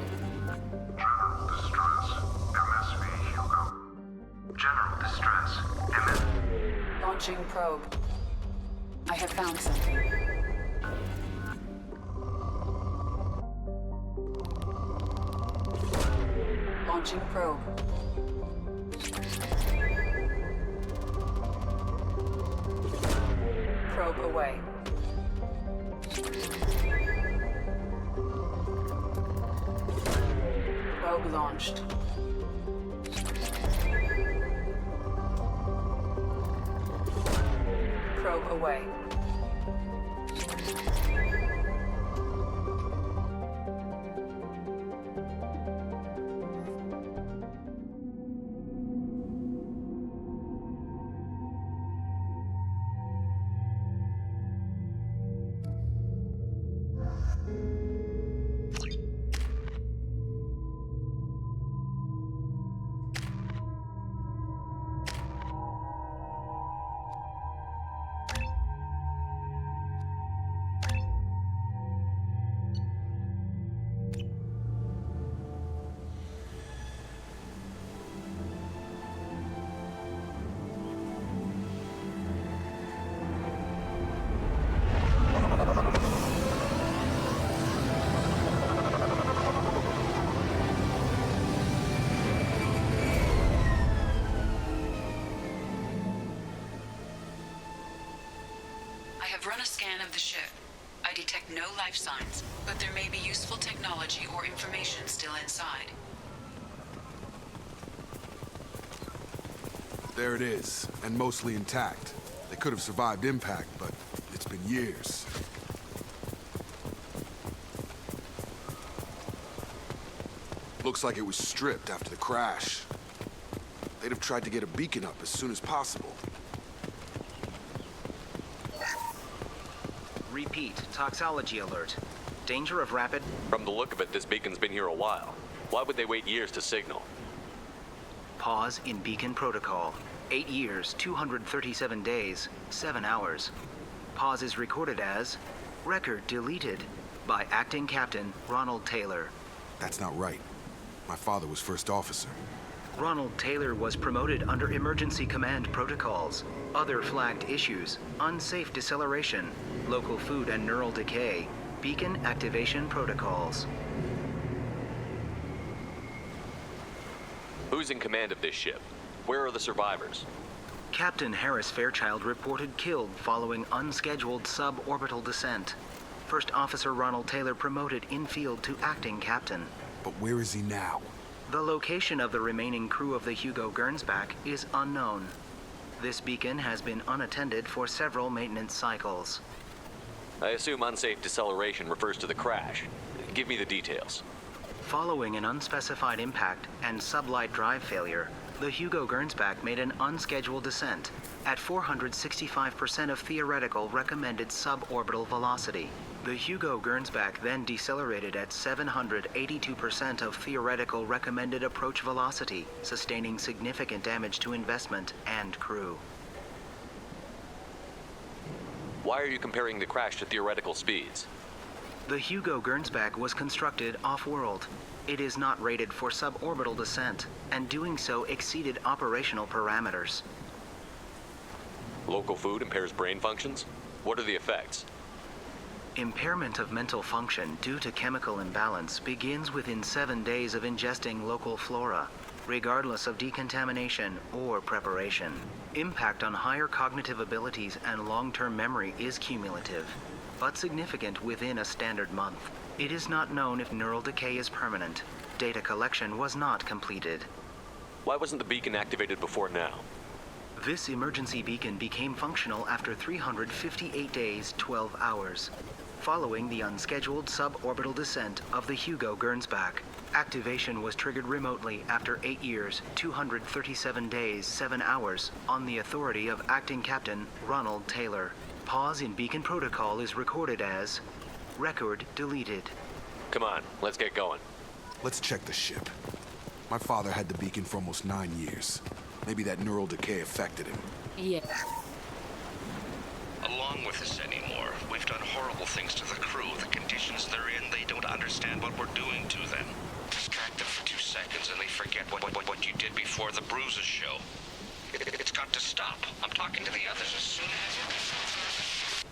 General distress. MSV Hugo. General distress. MS. Launching probe. I have found something. Launching probe. Probe away. Probe launched. Probe away. I have run a scan of the ship. I detect no life signs, but there may be useful technology or information still inside. There it is, and mostly intact. They could have survived impact, but it's been years. Looks like it was stripped after the crash. They'd have tried to get a beacon up as soon as possible. Repeat, toxology alert. Danger of rapid... From the look of it, this beacon's been here a while. Why would they wait years to signal? Pause in beacon protocol. 8 years, 237 days, 7 hours. Pause is recorded as... Record deleted by Acting Captain Ronald Taylor. That's not right. My father was first officer. Ronald Taylor was promoted under emergency command protocols. Other flagged issues: unsafe deceleration, local food and neural decay, beacon activation protocols. Who's in command of this ship? Where are the survivors? Captain Harris Fairchild reported killed following unscheduled suborbital descent. First Officer Ronald Taylor promoted in-field to acting captain. But where is he now? The location of the remaining crew of the Hugo Gernsback is unknown. This beacon has been unattended for several maintenance cycles. I assume unsafe deceleration refers to the crash. Give me the details. Following an unspecified impact and sublight drive failure, the Hugo Gernsback made an unscheduled descent at 465% of theoretical recommended suborbital velocity. The Hugo Gernsback then decelerated at 782% of theoretical recommended approach velocity, sustaining significant damage to investment and crew. Why are you comparing the crash to theoretical speeds? The Hugo Gernsback was constructed off-world. It is not rated for suborbital descent, and doing so exceeded operational parameters. Local food impairs brain functions? What are the effects? Impairment of mental function due to chemical imbalance begins within 7 days of ingesting local flora, regardless of decontamination or preparation. Impact on higher cognitive abilities and long-term memory is cumulative, but significant within a standard month. It is not known if neural decay is permanent. Data collection was not completed. Why wasn't the beacon activated before now? This emergency beacon became functional after 358 days, 12 hours. Following the unscheduled suborbital descent of the Hugo Gernsback, activation was triggered remotely after 8 years, 237 days, 7 hours on the authority of Acting Captain Ronald Taylor. Pause in beacon protocol is recorded as record deleted. Come on, let's get going. Let's check the ship. My father had the beacon for almost 9 years. Maybe that neural decay affected him. Yeah. Along with this anymore. We've done horrible things to the crew. The conditions they're in, they don't understand what we're doing to them. Distract them for 2 seconds and they forget what you did before the bruises show. It's got to stop. I'm talking to the others as soon as...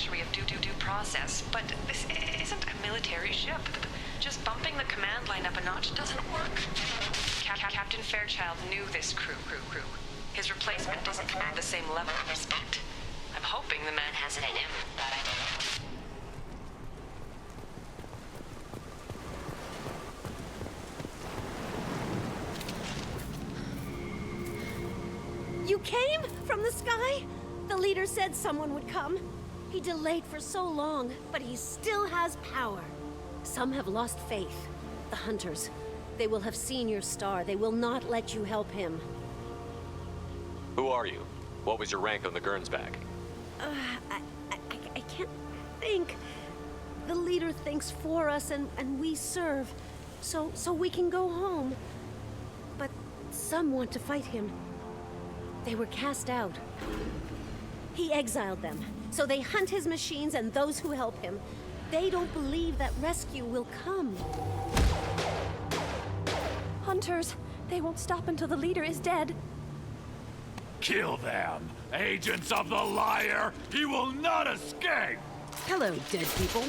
luxury of due process, but this isn't a military ship. Just bumping the command line up a notch doesn't work. Captain Fairchild knew this crew. His replacement doesn't command the same level of respect. I'm hoping the man has it in him. You came from the sky? The leader said someone would come. He delayed for so long, but he still has power. Some have lost faith. The hunters. They will have seen your star. They will not let you help him. Who are you? What was your rank on the Gernsback? I can't think. The leader thinks for us and we serve. So we can go home. But some want to fight him. They were cast out. He exiled them, so they hunt his machines and those who help him. They don't believe that rescue will come. Hunters, they won't stop until the leader is dead. Kill them! Agents of the liar! He will not escape! Hello, dead people.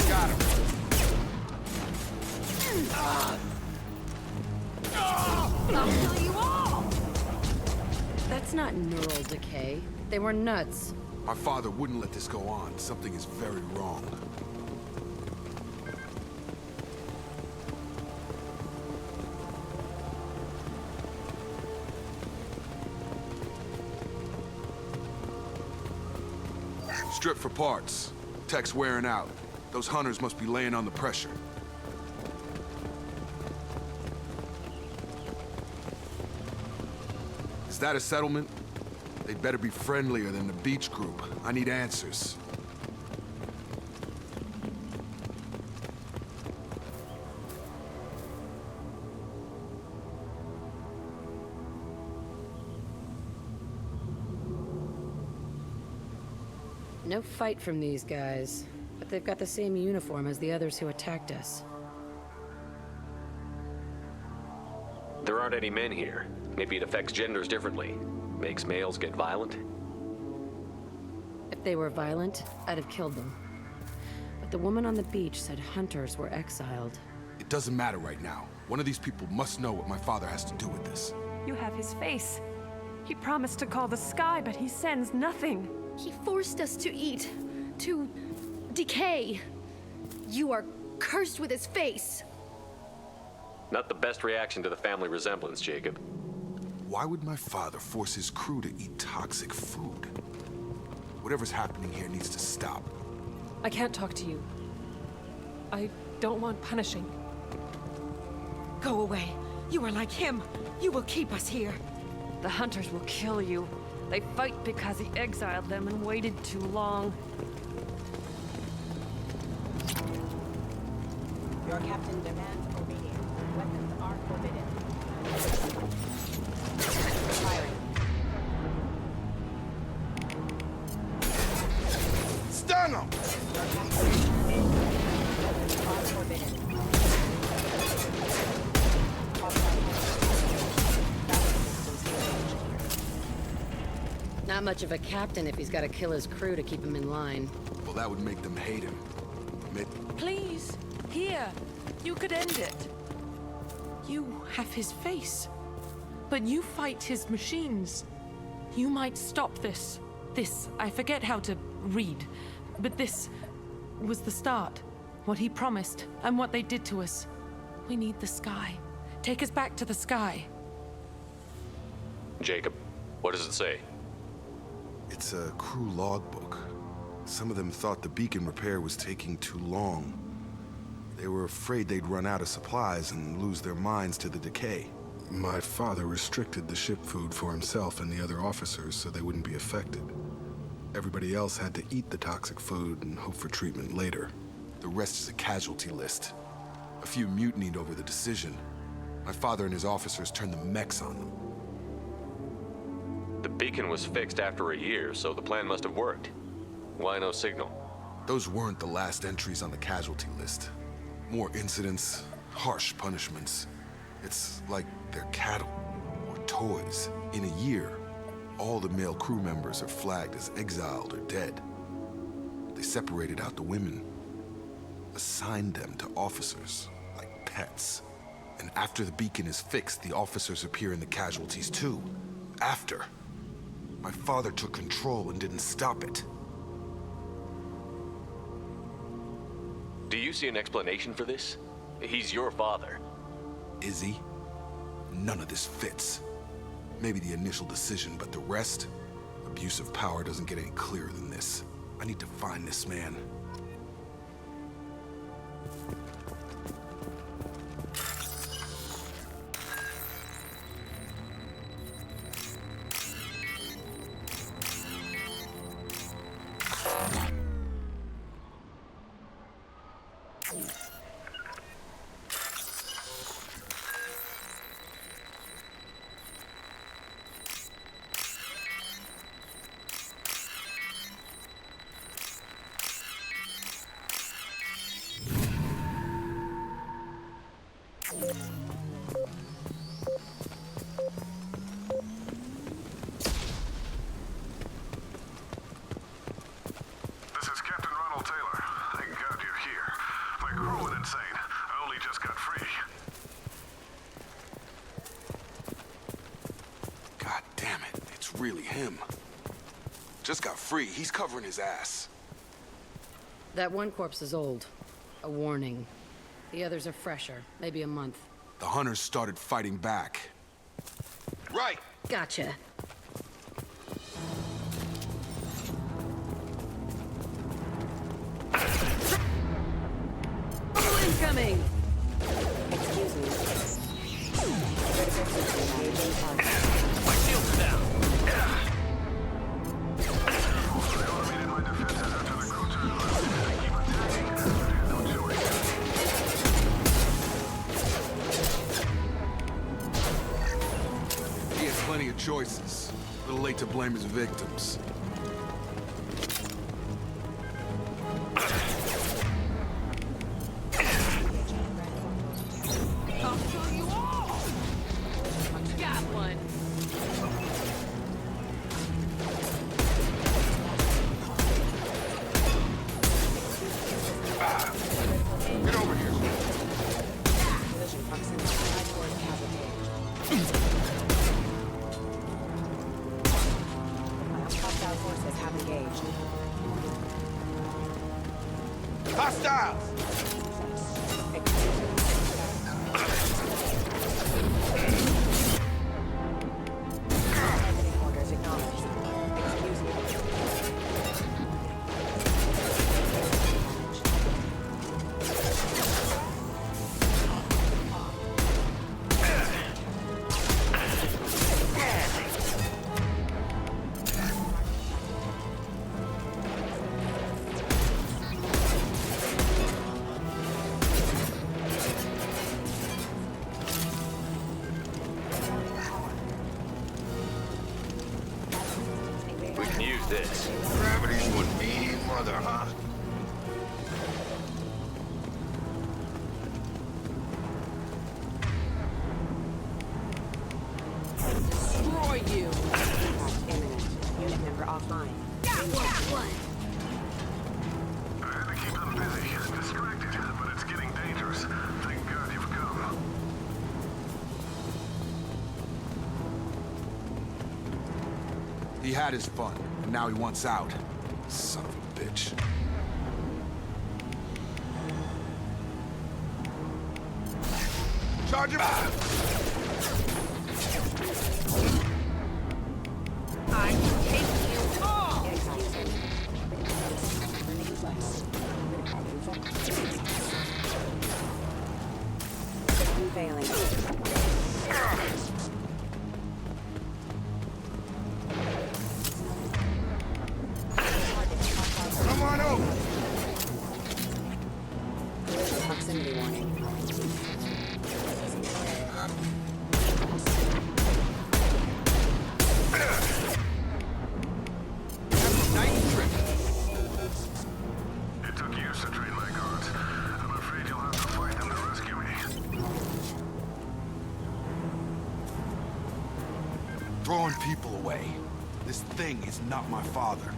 Got him. I'll kill you all! That's not neural decay. They were nuts. My father wouldn't let this go on. Something is very wrong. Strip for parts. Tech's wearing out. Those hunters must be laying on the pressure. Is that a settlement? They'd better be friendlier than the beach group. I need answers. No fight from these guys, but they've got the same uniform as the others who attacked us. There aren't any men here. Maybe it affects genders differently. Makes males get violent? If they were violent, I'd have killed them. But the woman on the beach said hunters were exiled. It doesn't matter right now. One of these people must know what my father has to do with this. You have his face. He promised to call the sky, but he sends nothing. He forced us to eat, to decay. You are cursed with his face. Not the best reaction to the family resemblance, Jacob. Why would my father force his crew to eat toxic food? Whatever's happening here needs to stop. I can't talk to you. I don't want punishing. Go away. You are like him. You will keep us here. The hunters will kill you. They fight because he exiled them and waited too long. Your captain demands obedience. Weapons are forbidden. Firing. Stun him! Weapons are forbidden. Not much of a captain if he's got to kill his crew to keep him in line. Well, that would make them hate him. Please, here. You could end it. You have his face. But you fight his machines. You might stop this. This, I forget how to read. But this was the start. What he promised, and what they did to us. We need the sky. Take us back to the sky. Jacob, what does it say? It's a crew logbook. Some of them thought the beacon repair was taking too long. They were afraid they'd run out of supplies and lose their minds to the decay. My father restricted the ship food for himself and the other officers so they wouldn't be affected. Everybody else had to eat the toxic food and hope for treatment later. The rest is a casualty list. A few mutinied over the decision. My father and his officers turned the mechs on them. The beacon was fixed after a year, so the plan must have worked. Why no signal? Those weren't the last entries on the casualty list. More incidents, harsh punishments. It's like they're cattle or toys. In a year, all the male crew members are flagged as exiled or dead. They separated out the women, assigned them to officers, like pets. And after the beacon is fixed, the officers appear in the casualties too. After. My father took control and didn't stop it. Do you see an explanation for this? He's your father. Is he? None of this fits. Maybe the initial decision, but the rest? Abuse of power doesn't get any clearer than this. I need to find this man. Really him. Just got free. He's covering his ass. That one corpse is old. A warning. The others are fresher. Maybe a month. The hunters started fighting back. Right. Gotcha. Incoming! Excuse me. My shields are down. He has plenty of choices. A little late to blame his victims. This. Gravity's one mean mother, huh? Destroy you! Imminent. Unit member offline. I had to keep them busy, distracted, but it's getting dangerous. Thank God you've come. He had his fun, and now he wants out. Son of a bitch. Charge him! I can take you all! Failing. Come on over! This thing is not my father.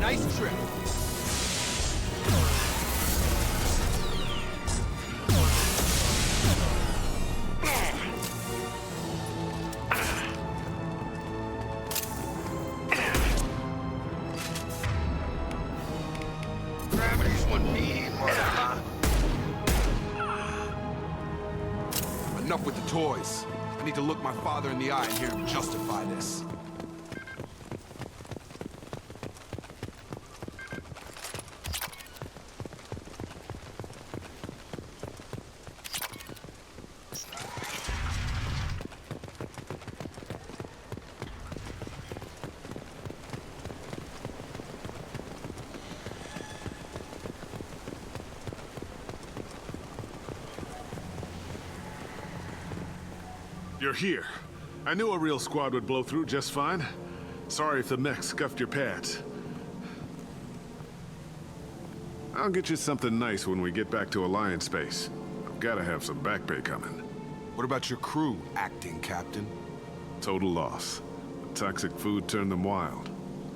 Nice trip. Gravity's one meaty part of huh? Enough with the toys. I need to look my father in the eye and hear him justify this. You're here. I knew a real squad would blow through just fine. Sorry if the mech scuffed your pads. I'll get you something nice when we get back to Alliance space. I've gotta have some back pay coming. What about your crew, acting captain? Total loss. The toxic food turned them wild.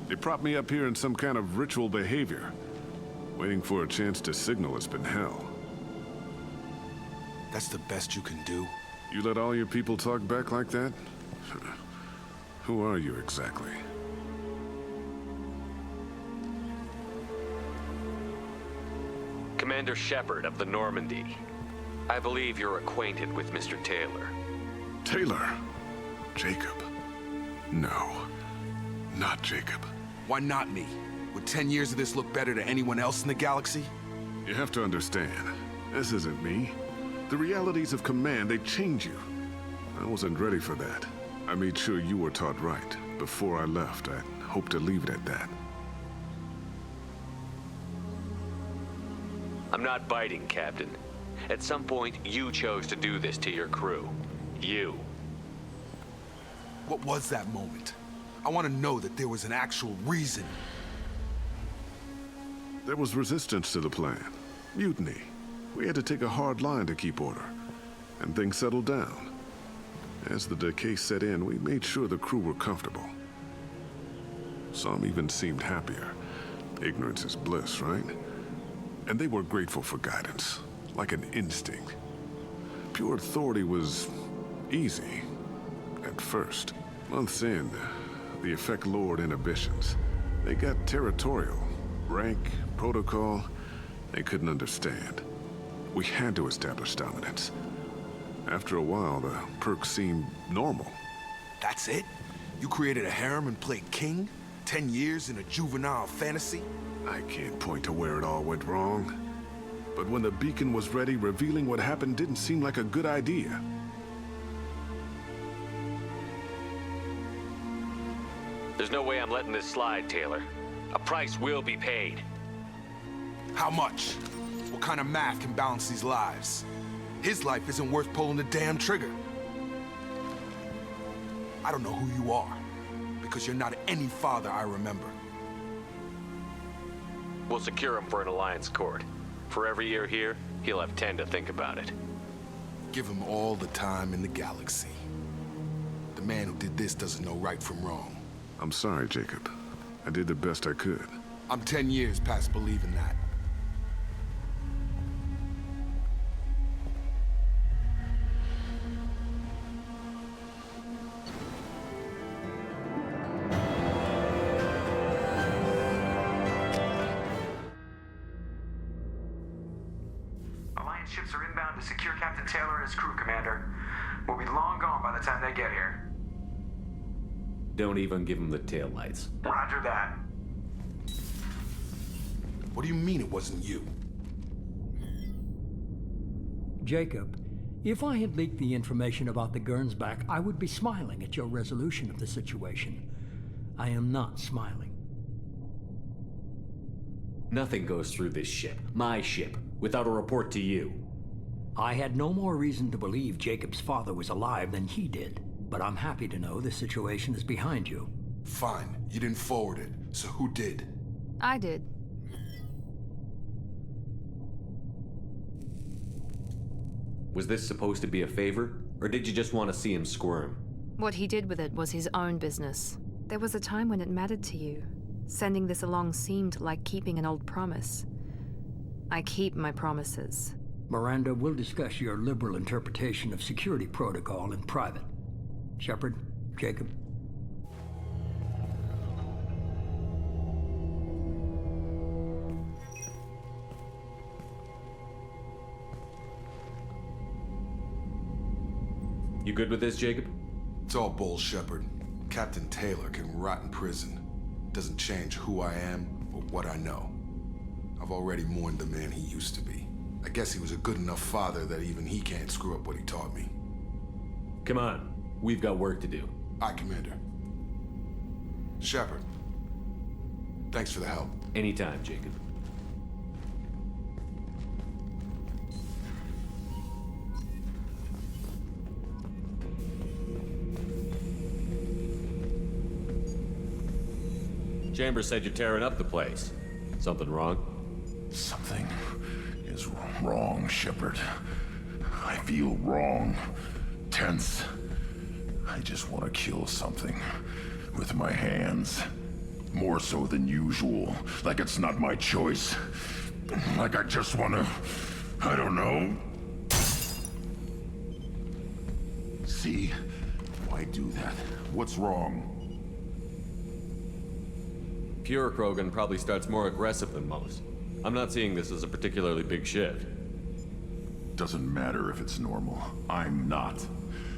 They propped me up here in some kind of ritual behavior. Waiting for a chance to signal has been hell. That's the best you can do? You let all your people talk back like that? Who are you exactly? Commander Shepard of the Normandy. I believe you're acquainted with Mr. Taylor. Taylor? Jacob? No, not Jacob. Why not me? Would 10 years of this look better to anyone else in the galaxy? You have to understand, this isn't me. The realities of command, they change you. I wasn't ready for that. I made sure you were taught right. Before I left, I hoped to leave it at that. I'm not biting, Captain. At some point, you chose to do this to your crew. You. What was that moment? I want to know that there was an actual reason. There was resistance to the plan. Mutiny. We had to take a hard line to keep order, and things settled down. As the decay set in, we made sure the crew were comfortable. Some even seemed happier. Ignorance is bliss, right? And they were grateful for guidance, like an instinct. Pure authority was easy, at first. Months in, the effect lowered inhibitions. They got territorial. Rank, protocol, they couldn't understand. We had to establish dominance. After a while, the perks seemed normal. That's it? You created a harem and played king? 10 years in a juvenile fantasy? I can't point to where it all went wrong. But when the beacon was ready, revealing what happened didn't seem like a good idea. There's no way I'm letting this slide, Taylor. A price will be paid. How much? What kind of math can balance these lives? His life isn't worth pulling the damn trigger. I don't know who you are, because you're not any father I remember. We'll secure him for an Alliance court. For every year here, he'll have 10 to think about it. Give him all the time in the galaxy. The man who did this doesn't know right from wrong. I'm sorry, Jacob. I did the best I could. I'm 10 years past believing that. Ships are inbound to secure Captain Taylor and his crew, Commander. We'll be long gone by the time they get here. Don't even give him the taillights. Roger that. What do you mean it wasn't you? Jacob, if I had leaked the information about the Gernsback, I would be smiling at your resolution of the situation. I am not smiling. Nothing goes through this ship, my ship, without a report to you. I had no more reason to believe Jacob's father was alive than he did, but I'm happy to know the situation is behind you. Fine, you didn't forward it, so who did? I did. Was this supposed to be a favor, or did you just want to see him squirm? What he did with it was his own business. There was a time when it mattered to you. Sending this along seemed like keeping an old promise. I keep my promises. Miranda, we'll discuss your liberal interpretation of security protocol in private. Shepard, Jacob. You good with this, Jacob? It's all bull, Shepard. Captain Taylor can rot in prison. Doesn't change who I am or what I know. I've already mourned the man he used to be. I guess he was a good enough father that even he can't screw up what he taught me. Come on, we've got work to do. Aye, Commander. Shepard, thanks for the help. Anytime, Jacob. Chambers said you're tearing up the place. Something wrong? Something is wrong, Shepard. I feel wrong. Tense. I just want to kill something. With my hands. More so than usual. Like it's not my choice. Like I just want to... I don't know. See? Why do that? What's wrong? Pure Krogan probably starts more aggressive than most. I'm not seeing this as a particularly big shift. Doesn't matter if it's normal. I'm not.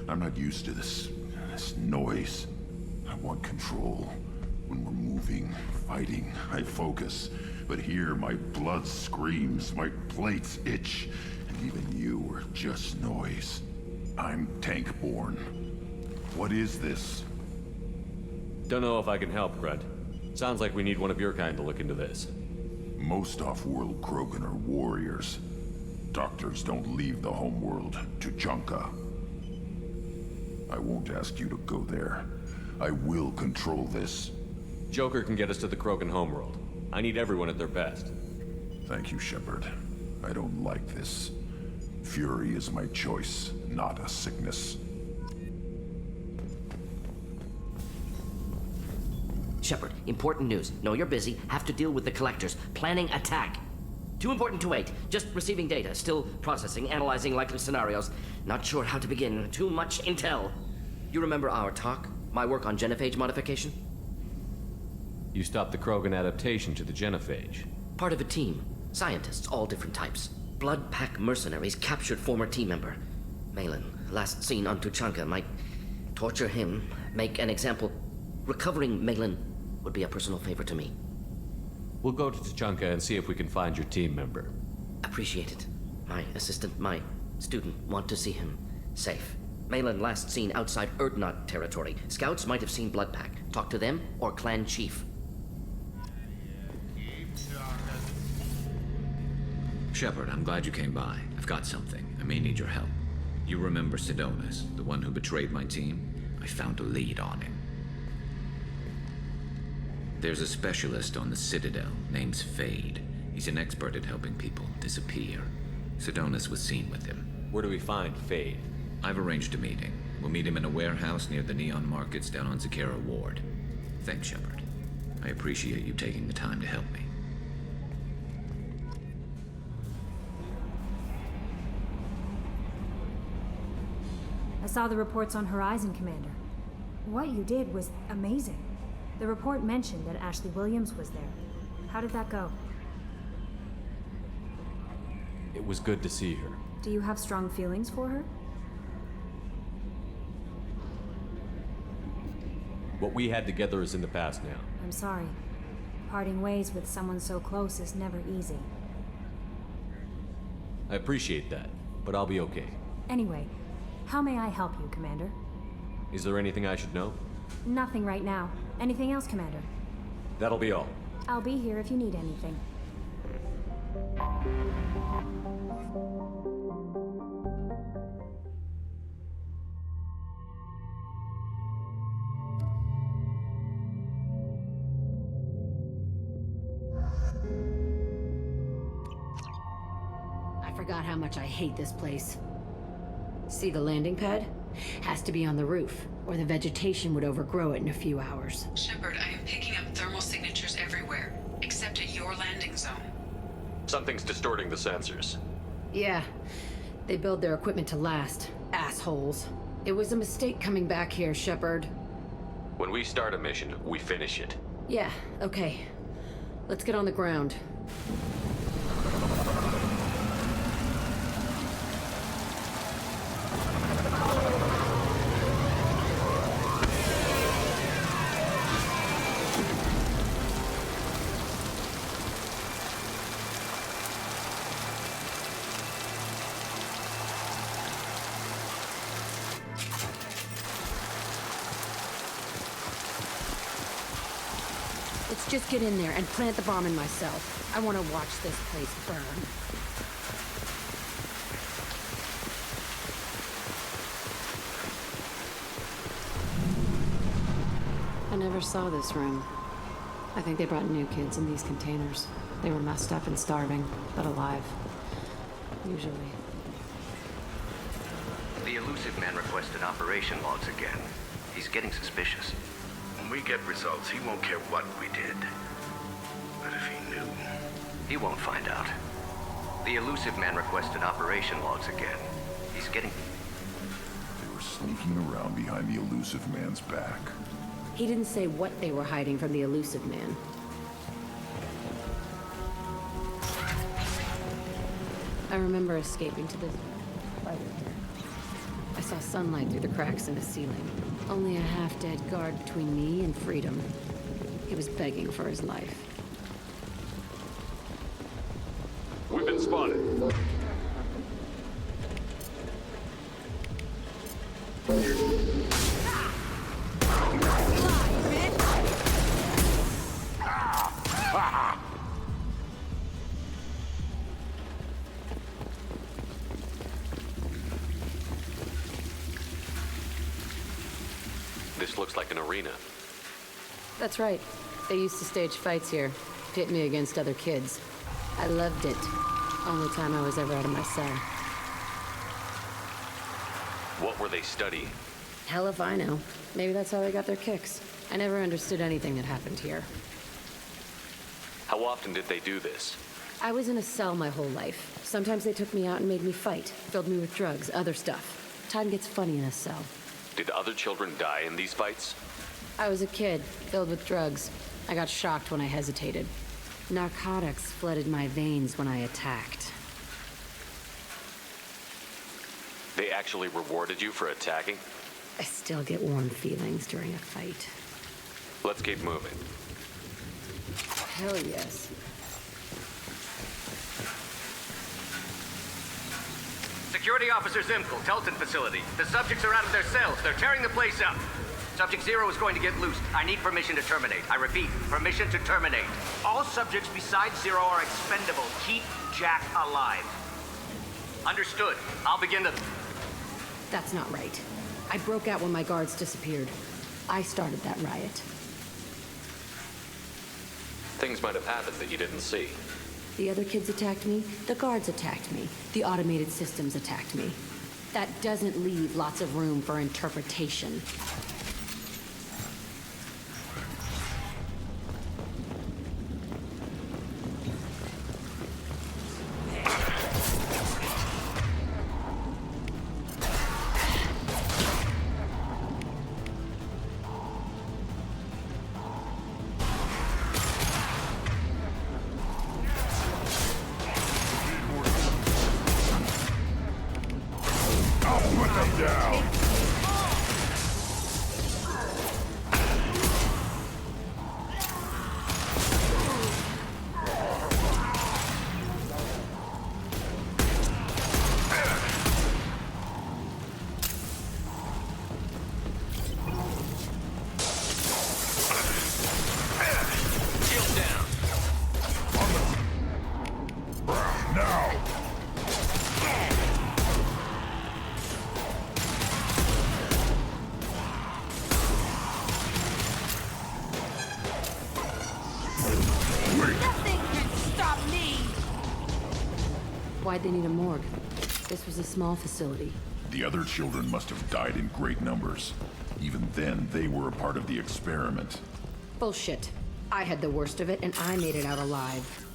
I'm not used to this noise. I want control. When we're moving, fighting, I focus. But here, my blood screams, my plates itch, and even you are just noise. I'm tank-born. What is this? Don't know if I can help, Grunt. Sounds like we need one of your kind to look into this. Most off-world Krogan are warriors. Doctors don't leave the homeworld to Junka. I won't ask you to go there. I will control this. Joker can get us to the Krogan homeworld. I need everyone at their best. Thank you, Shepard. I don't like this. Fury is my choice, not a sickness. Shepard, important news. Know you're busy. Have to deal with the collectors. Planning attack. Too important to wait. Just receiving data. Still processing, analyzing likely scenarios. Not sure how to begin. Too much intel. You remember our talk? My work on genophage modification? You stopped the Krogan adaptation to the genophage. Part of a team. Scientists, all different types. Blood Pack mercenaries captured former team member. Malin, last seen on Tuchanka, might torture him, make an example. Recovering Malin would be a personal favor to me. We'll go to Tuchanka and see if we can find your team member. Appreciate it. My assistant, my student, want to see him safe. Malin last seen outside Erdnot territory. Scouts might have seen Blood Pack. Talk to them or clan chief. Shepard, I'm glad you came by. I've got something. I may need your help. You remember Sidonis, the one who betrayed my team? I found a lead on him. There's a specialist on the Citadel named Fade. He's an expert at helping people disappear. Sidonis was seen with him. Where do we find Fade? I've arranged a meeting. We'll meet him in a warehouse near the Neon Markets down on Zakera Ward. Thanks, Shepard. I appreciate you taking the time to help me. I saw the reports on Horizon, Commander. What you did was amazing. The report mentioned that Ashley Williams was there. How did that go? It was good to see her. Do you have strong feelings for her? What we had together is in the past now. I'm sorry. Parting ways with someone so close is never easy. I appreciate that, but I'll be okay. Anyway, how may I help you, Commander? Is there anything I should know? Nothing right now. Anything else, Commander? That'll be all. I'll be here if you need anything. I forgot how much I hate this place. See the landing pad? Has to be on the roof, or the vegetation would overgrow it in a few hours. Shepard, I am picking up thermal signatures everywhere, except at your landing zone. Something's distorting the sensors. Yeah, they build their equipment to last. Assholes. It was a mistake coming back here, Shepard. When we start a mission, we finish it. Yeah, okay. Let's get on the ground. Let's just get in there and plant the bomb in myself. I want to watch this place burn. I never saw this room. I think they brought new kids in these containers. They were messed up and starving, but alive. Usually. The elusive man requested operation logs again. He's getting suspicious. When we get results, he won't care what we did. But if he knew... He won't find out. The elusive man requested operation logs again. He's getting... They were sneaking around behind the elusive man's back. He didn't say what they were hiding from the elusive man. I remember escaping to this fighter here. I saw sunlight through the cracks in the ceiling. Only a half-dead guard between me and freedom. He was begging for his life. We've been spotted. This looks like an arena. That's right. They used to stage fights here, pit me against other kids. I loved it. Only time I was ever out of my cell. What were they studying? Hell if I know. Maybe that's how they got their kicks. I never understood anything that happened here. How often did they do this? I was in a cell my whole life. Sometimes they took me out and made me fight, filled me with drugs, other stuff. Time gets funny in a cell. Did other children die in these fights? I was a kid, filled with drugs. I got shocked when I hesitated. Narcotics flooded my veins when I attacked. They actually rewarded you for attacking? I still get warm feelings during a fight. Let's keep moving. Hell yes. Security Officer Zimkel, Telton facility. The subjects are out of their cells. They're tearing the place up. Subject Zero is going to get loose. I need permission to terminate. I repeat, permission to terminate. All subjects besides Zero are expendable. Keep Jack alive. Understood. I'll begin the... That's not right. I broke out when my guards disappeared. I started that riot. Things might have happened that you didn't see. The other kids attacked me, the guards attacked me, the automated systems attacked me. That doesn't leave lots of room for interpretation. Put them down! Why'd they need a morgue? This was a small facility. The other children must have died in great numbers. Even then, they were a part of the experiment. Bullshit. I had the worst of it, and I made it out alive.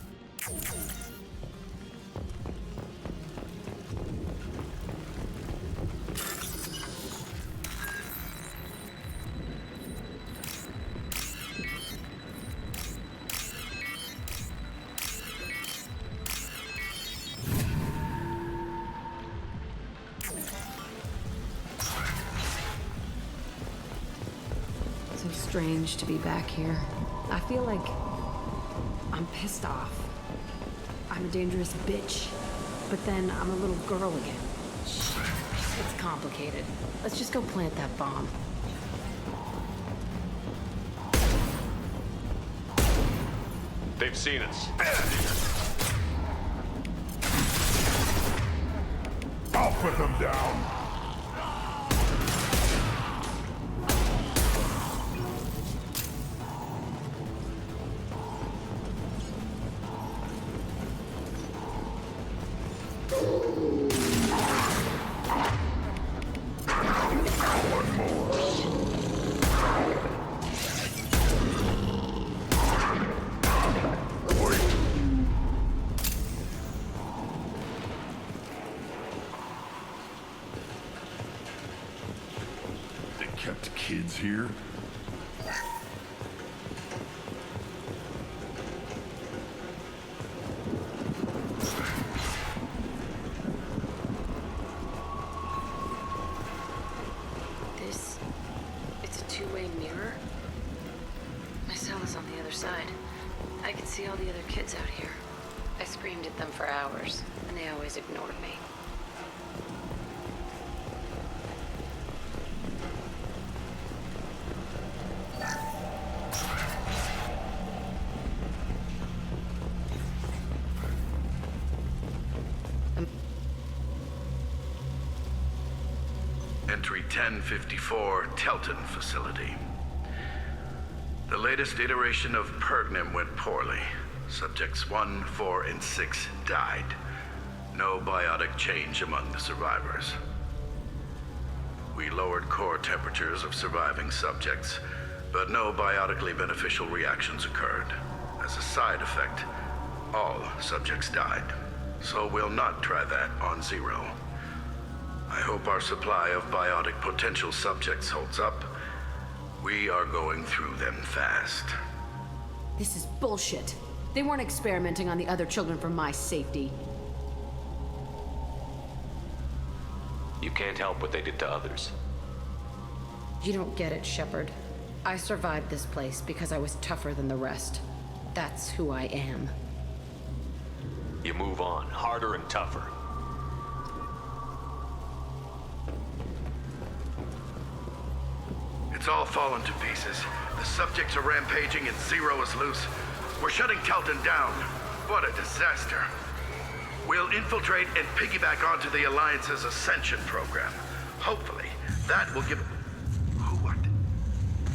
So strange to be back here. I feel like I'm pissed off. I'm a dangerous bitch, but then I'm a little girl again. It's complicated. Let's just go plant that bomb. They've seen us. I'll put them down! Kept kids here? It's a two-way mirror? My cell is on the other side. I can see all the other kids out here. I screamed at them for hours, and they always ignored me. Entry 1054, Telton facility. The latest iteration of Pergnim went poorly. Subjects 1, 4, and 6 died. No biotic change among the survivors. We lowered core temperatures of surviving subjects, but no biotically beneficial reactions occurred. As a side effect, all subjects died. So we'll not try that on Zero. I hope our supply of biotic potential subjects holds up. We are going through them fast. This is bullshit. They weren't experimenting on the other children for my safety. You can't help what they did to others. You don't get it, Shepard. I survived this place because I was tougher than the rest. That's who I am. You move on, harder and tougher. It's all fallen to pieces. The subjects are rampaging and Zero is loose. We're shutting Telton down. What a disaster. We'll infiltrate and piggyback onto the Alliance's Ascension program. Hopefully, that will give... What?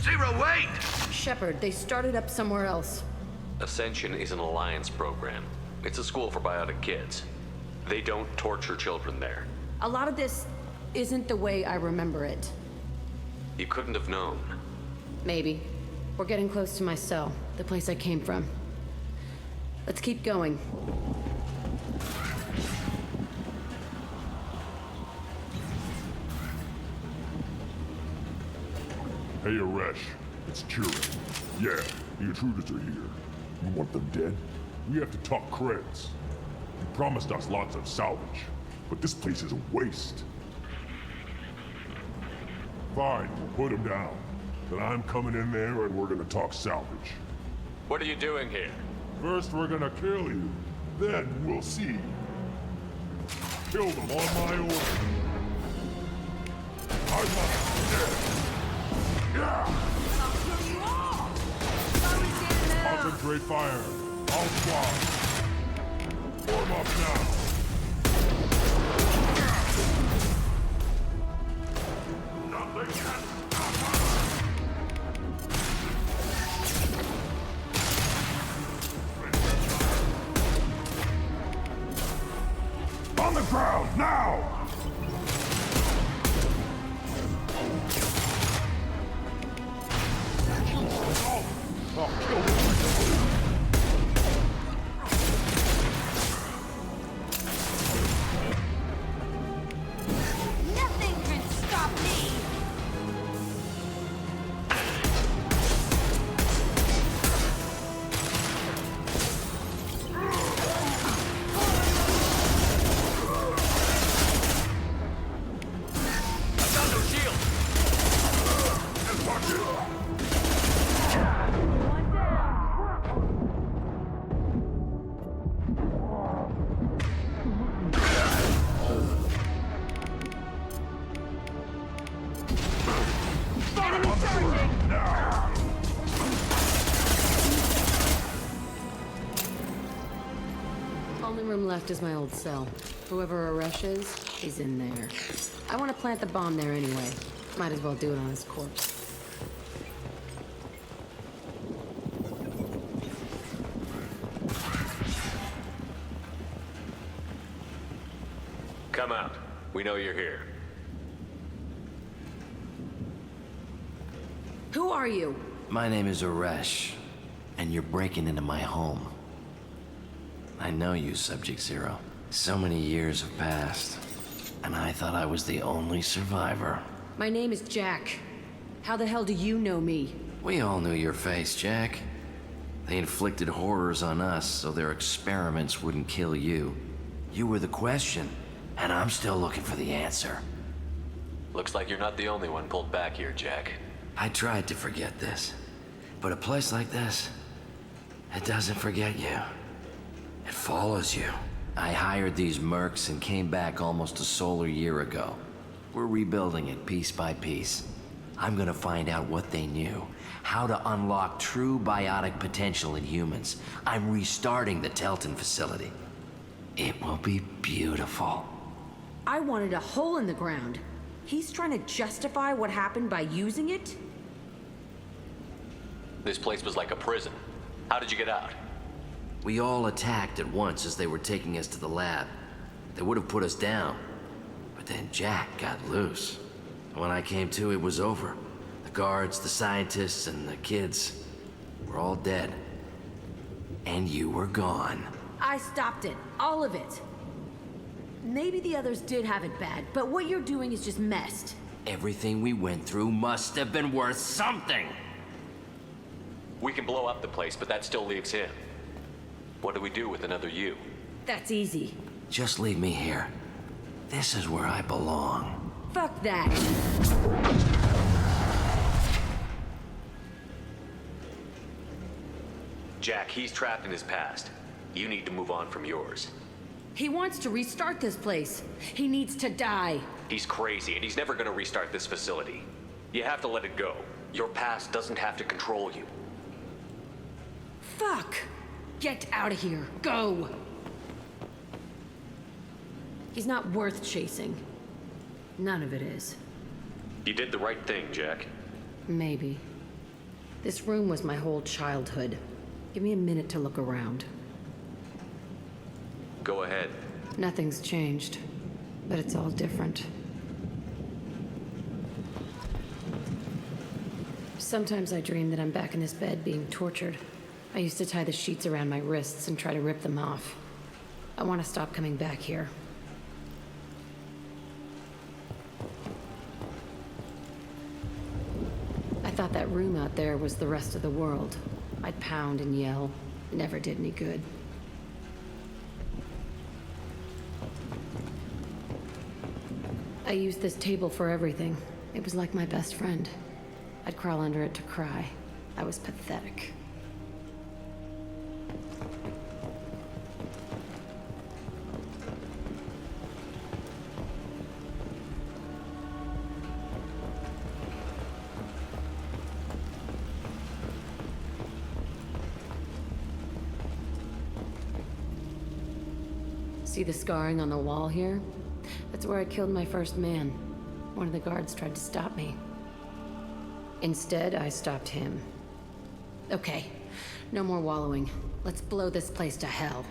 Zero, wait! Shepard, they started up somewhere else. Ascension is an Alliance program. It's a school for biotic kids. They don't torture children there. A lot of this isn't the way I remember it. You couldn't have known. Maybe. We're getting close to my cell, the place I came from. Let's keep going. Hey, Aresh. It's Kieran. Yeah, the intruders are here. You want them dead? We have to talk creds. You promised us lots of salvage, but this place is a waste. Fine, put him down. Then I'm coming in there and we're gonna talk salvage. What are you doing here? First we're gonna kill you, then we'll see. Kill them on my order. I want them dead. Yeah! I'll kill you all! Concentrate fire. All squad. Form up now. Nothing can stop us! On the ground, now! Oh, kill them. Nothing can stop me! Only room left is my old cell. Whoever Aresh is, he's in there. I want to plant the bomb there anyway. Might as well do it on his corpse. Come out. We know you're here. Who are you? My name is Aresh, and you're breaking into my home. I know you, Subject Zero. So many years have passed, and I thought I was the only survivor. My name is Jack. How the hell do you know me? We all knew your face, Jack. They inflicted horrors on us so their experiments wouldn't kill you. You were the question, and I'm still looking for the answer. Looks like you're not the only one pulled back here, Jack. I tried to forget this, but a place like this, it doesn't forget you. It follows you. I hired these mercs and came back almost a solar year ago. We're rebuilding it piece by piece. I'm gonna find out what they knew, how to unlock true biotic potential in humans. I'm restarting the Telton facility. It will be beautiful. I wanted a hole in the ground. He's trying to justify what happened by using it? This place was like a prison. How did you get out? We all attacked at once as they were taking us to the lab. They would have put us down. But then Jack got loose. When I came to, it was over. The guards, the scientists, and the kids were all dead. And you were gone. I stopped it. All of it. Maybe the others did have it bad, but what you're doing is just messed. Everything we went through must have been worth something. We can blow up the place, but that still leaves him. What do we do with another you? That's easy. Just leave me here. This is where I belong. Fuck that. Jack, he's trapped in his past. You need to move on from yours. He wants to restart this place. He needs to die. He's crazy, and he's never gonna restart this facility. You have to let it go. Your past doesn't have to control you. Fuck! Get out of here. Go! He's not worth chasing. None of it is. You did the right thing, Jack. Maybe. This room was my whole childhood. Give me a minute to look around. Go ahead. Nothing's changed, but it's all different. Sometimes I dream that I'm back in this bed being tortured. I used to tie the sheets around my wrists and try to rip them off. I want to stop coming back here. I thought that room out there was the rest of the world. I'd pound and yell. It never did any good. I used this table for everything. It was like my best friend. I'd crawl under it to cry. I was pathetic. See the scarring on the wall here? That's where I killed my first man. One of the guards tried to stop me. Instead, I stopped him. Okay, no more wallowing. Let's blow this place to hell.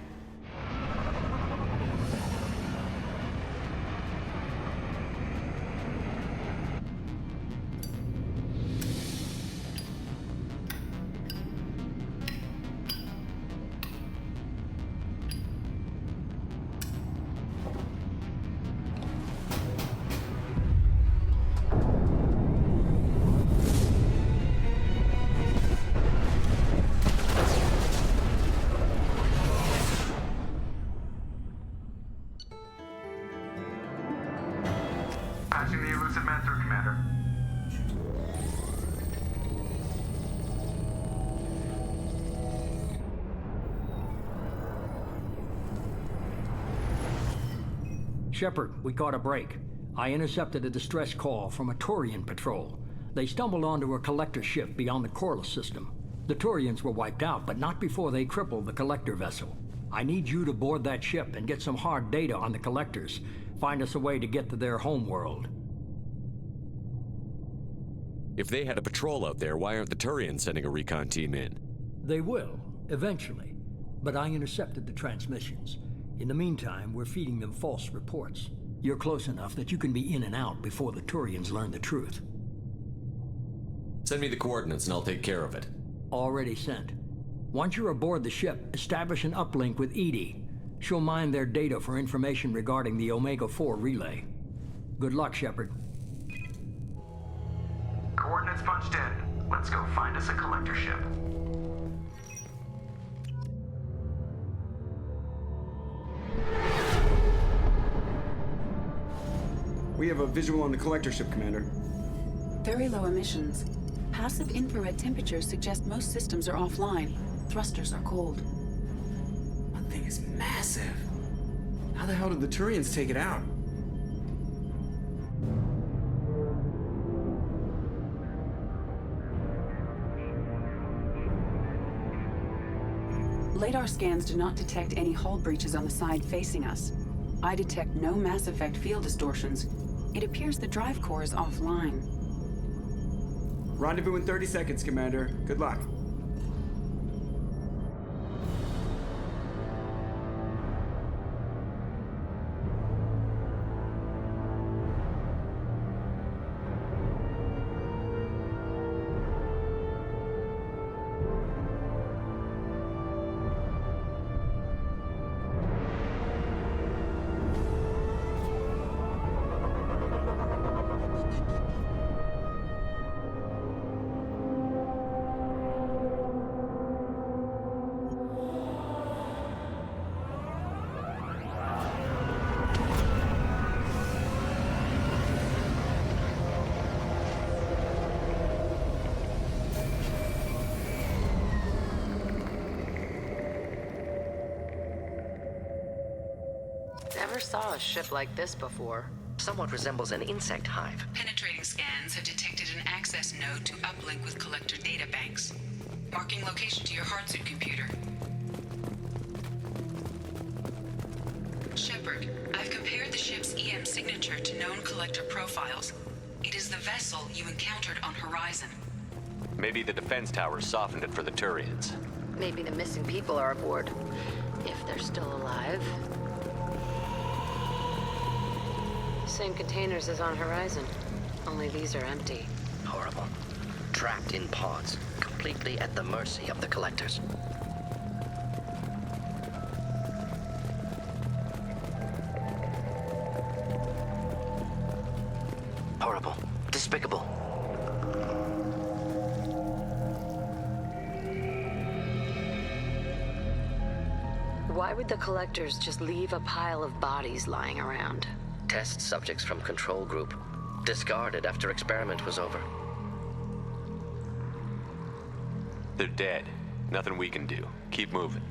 Patching the elusive man through, Commander. Shepard, we caught a break. I intercepted a distress call from a Turian patrol. They stumbled onto a collector ship beyond the Corliss system. The Turians were wiped out, but not before they crippled the collector vessel. I need you to board that ship and get some hard data on the collectors. Find us a way to get to their homeworld. If they had a patrol out there, why aren't the Turians sending a recon team in? They will, eventually. But I intercepted the transmissions. In the meantime, we're feeding them false reports. You're close enough that you can be in and out before the Turians learn the truth. Send me the coordinates and I'll take care of it. Already sent. Once you're aboard the ship, establish an uplink with Edie. She'll mine their data for information regarding the Omega-4 relay. Good luck, Shepard. Coordinates punched in. Let's go find us a collector ship. We have a visual on the collector ship, Commander. Very low emissions. Passive infrared temperatures suggest most systems are offline. Thrusters are cold. That thing is massive. How the hell did the Turians take it out? Radar scans do not detect any hull breaches on the side facing us. I detect no mass effect field distortions. It appears the drive core is offline. Rendezvous in 30 seconds, Commander. Good luck. Never saw a ship like this before. Somewhat resembles an insect hive. Penetrating scans have detected an access node to uplink with collector databanks. Marking location to your hardsuit computer. Shepard, I've compared the ship's EM signature to known collector profiles. It is the vessel you encountered on Horizon. Maybe the defense towers softened it for the Turians. Maybe the missing people are aboard. If they're still alive. Same containers as on Horizon. Only these are empty. Horrible. Trapped in pods, completely at the mercy of the collectors. Horrible. Despicable. Why would the collectors just leave a pile of bodies lying around? Test subjects from control group. Discarded after experiment was over. They're dead. Nothing we can do. Keep moving.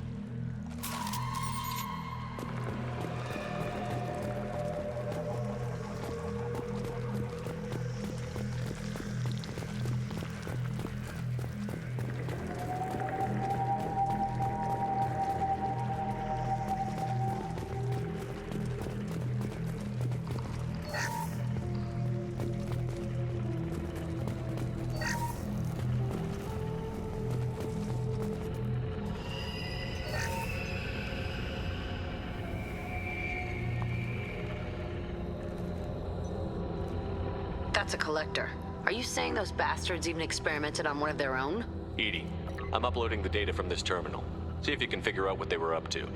That's a collector. Are you saying those bastards even experimented on one of their own? Edie, I'm uploading the data from this terminal. See if you can figure out what they were up to.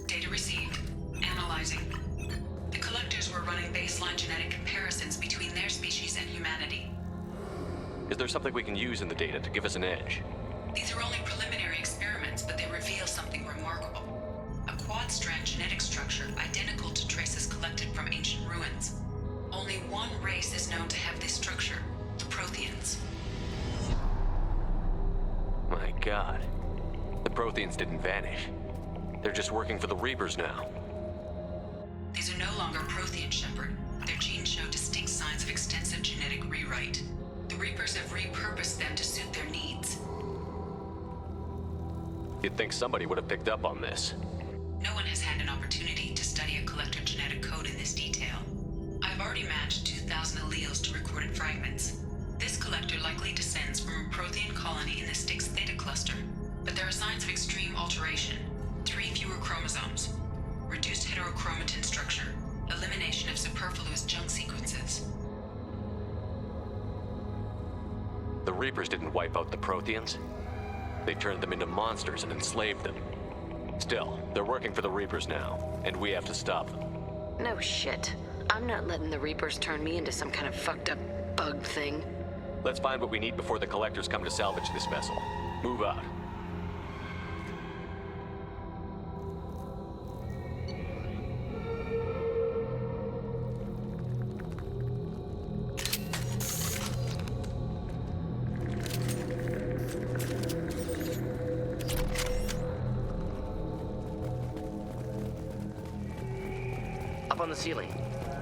Data received. Analyzing. The collectors were running baseline genetic comparisons between their species and humanity. Is there something we can use in the data to give us an edge? These are only preliminary experiments, but they reveal something remarkable. A quad-strand genetic structure identical to traces collected from ancient ruins. Only one race is known to have this structure, the Protheans. My God. The Protheans didn't vanish. They're just working for the Reapers now. These are no longer Prothean, Shepard. Their genes show distinct signs of extensive genetic rewrite. The Reapers have repurposed them to suit their needs. You'd think somebody would have picked up on this. No one has had an opportunity to study a collector genetic code in this detail. I've already matched 2,000 alleles to recorded fragments. This collector likely descends from a Prothean colony in the Styx Theta cluster, but there are signs of extreme alteration. 3 fewer chromosomes, reduced heterochromatin structure, elimination of superfluous junk sequences. The Reapers didn't wipe out the Protheans. They turned them into monsters and enslaved them. Still, they're working for the Reapers now, and we have to stop them. No shit. I'm not letting the Reapers turn me into some kind of fucked up bug thing. Let's find what we need before the collectors come to salvage this vessel. Move out. Up on the ceiling.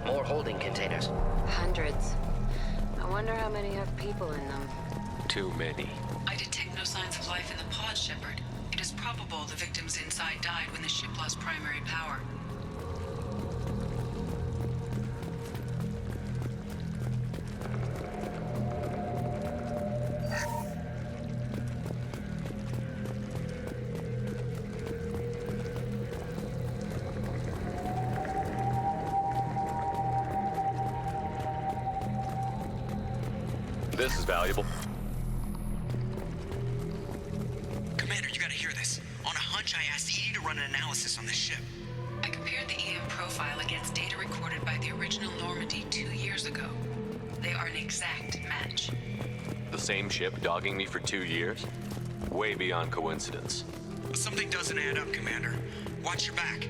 More holding containers. Hundreds. I wonder how many have people in them. Too many. I detect no signs of life in the pod, Shepard. It is probable the victims inside died when the ship lost primary power. This is valuable. Commander, you gotta hear this. On a hunch, I asked Edie to run an analysis on this ship. I compared the EM profile against data recorded by the original Normandy 2 years ago. They are an exact match. The same ship dogging me for 2 years? Way beyond coincidence. Something doesn't add up, Commander. Watch your back.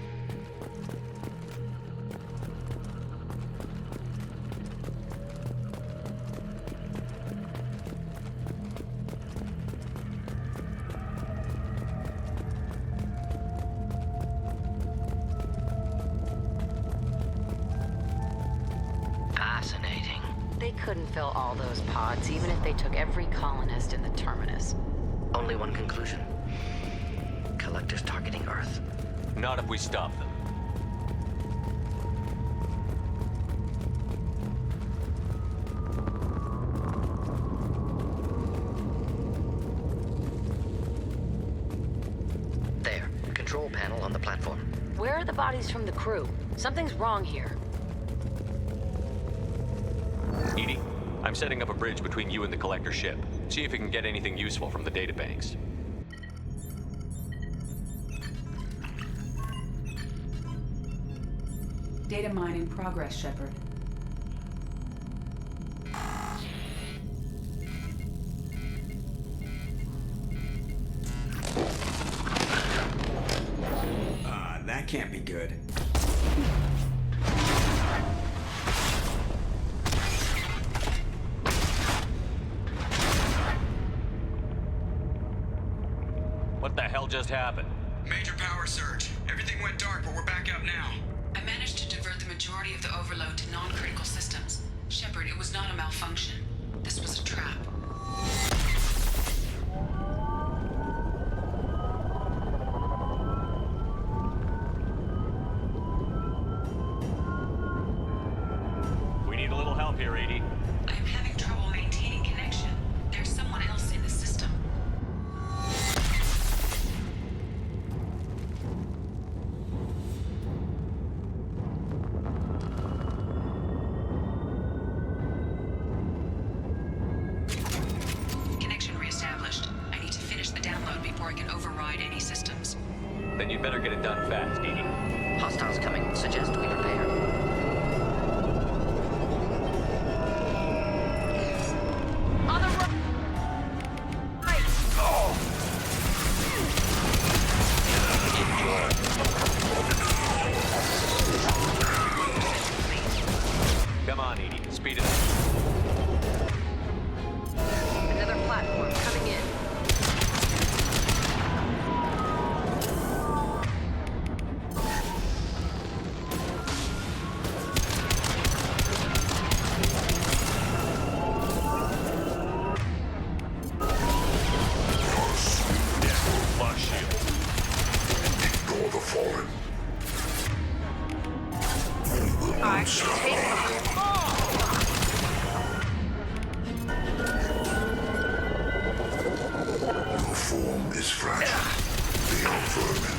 Fascinating. They couldn't fill all those pods, even if they took every colonist in the terminus. Only one conclusion. Collectors targeting Earth. Not if we stop them. There. Control panel on the platform. Where are the bodies from the crew? Something's wrong here. Edie, I'm setting up a bridge between you and the collector ship. See if you can get anything useful from the databanks. Data mine in progress, Shepard. That can't be good. What the hell just happened? Major power surge. Everything went dark, but we're back up now. I managed to divert the majority of the overload to non-critical systems. Shepard, it was not a malfunction. This was a trap. We need a little help here, Edie. I am having trouble maintaining connection. There's someone else in the system. Connection reestablished. I need to finish the download before I can override any systems. Then you better get it done fast, Edie. Hostiles coming. Suggest we prepare. On the right. Come on, Edie. Speed it up. Another platform coming in. Ignore the fallen. I can take them. Your form is fragile. They are vermin.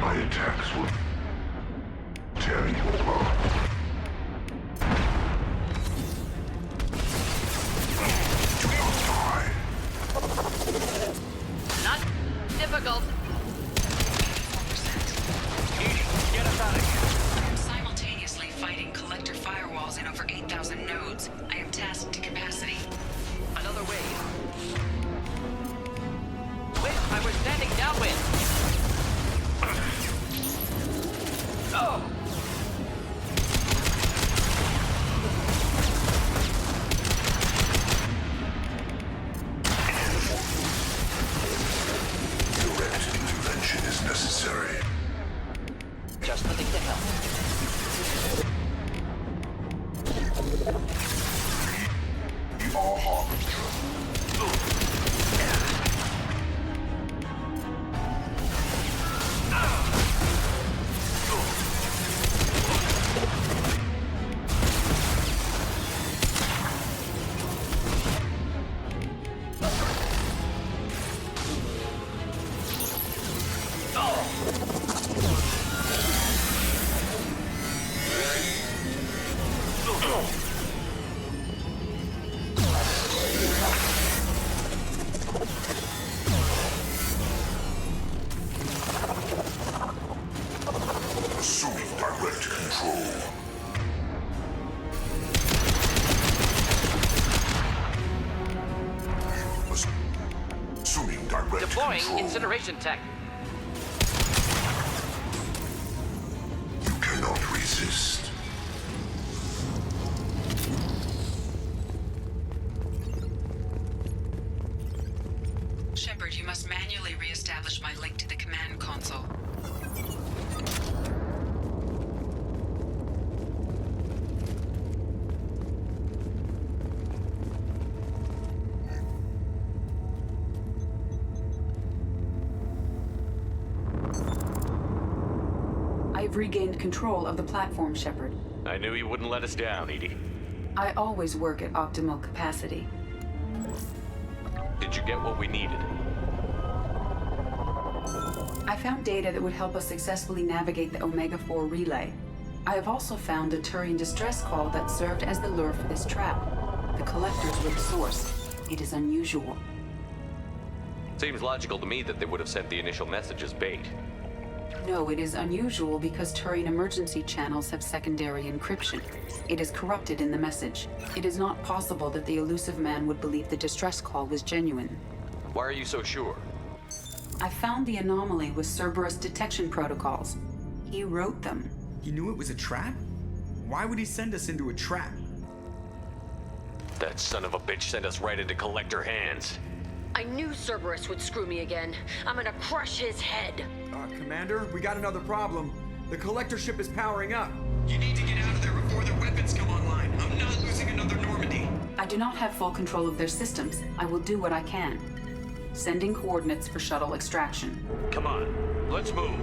My attacks will tear you apart. Do not die. Not difficult. Get us out of here. I am simultaneously fighting collector firewalls in over 8,000 nodes. I am tasked to capacity. Another wave. Wait, I was standing downwind. Oh! Direct intervention is necessary. Just the thing to help. We are harbinger. Assuming direct control. Assuming direct Deploying control. incineration tech. You cannot resist. Shepard, you must manually reestablish my link to the command console. I've regained control of the platform, Shepard. I knew you wouldn't let us down, Edie. I always work at optimal capacity. Did you get what we needed? I found data that would help us successfully navigate the Omega-4 relay. I have also found a Turian distress call that served as the lure for this trap. The collectors were the source. It is unusual. Seems logical to me that they would have sent the initial message as bait. No, it is unusual because Turian emergency channels have secondary encryption. It is corrupted in the message. It is not possible that the elusive man would believe the distress call was genuine. Why are you so sure? I found the anomaly with Cerberus detection protocols. He wrote them. He knew it was a trap? Why would he send us into a trap? That son of a bitch sent us right into Collector hands. I knew Cerberus would screw me again. I'm gonna crush his head. Commander, we got another problem. The Collector ship is powering up. You need to get out of there before their weapons come online. I'm not losing another Normandy. I do not have full control of their systems. I will do what I can. Sending coordinates for shuttle extraction. Come on, let's move.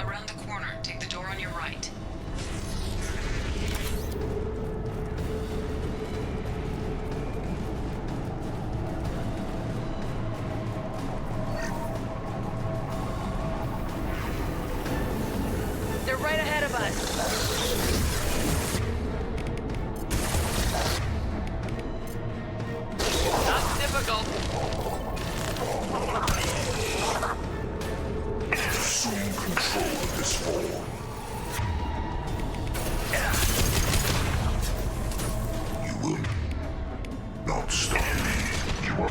Around the corner, take the door on your right. They're right ahead of us. Not difficult. Assume control of this form. You will not stop me. You are...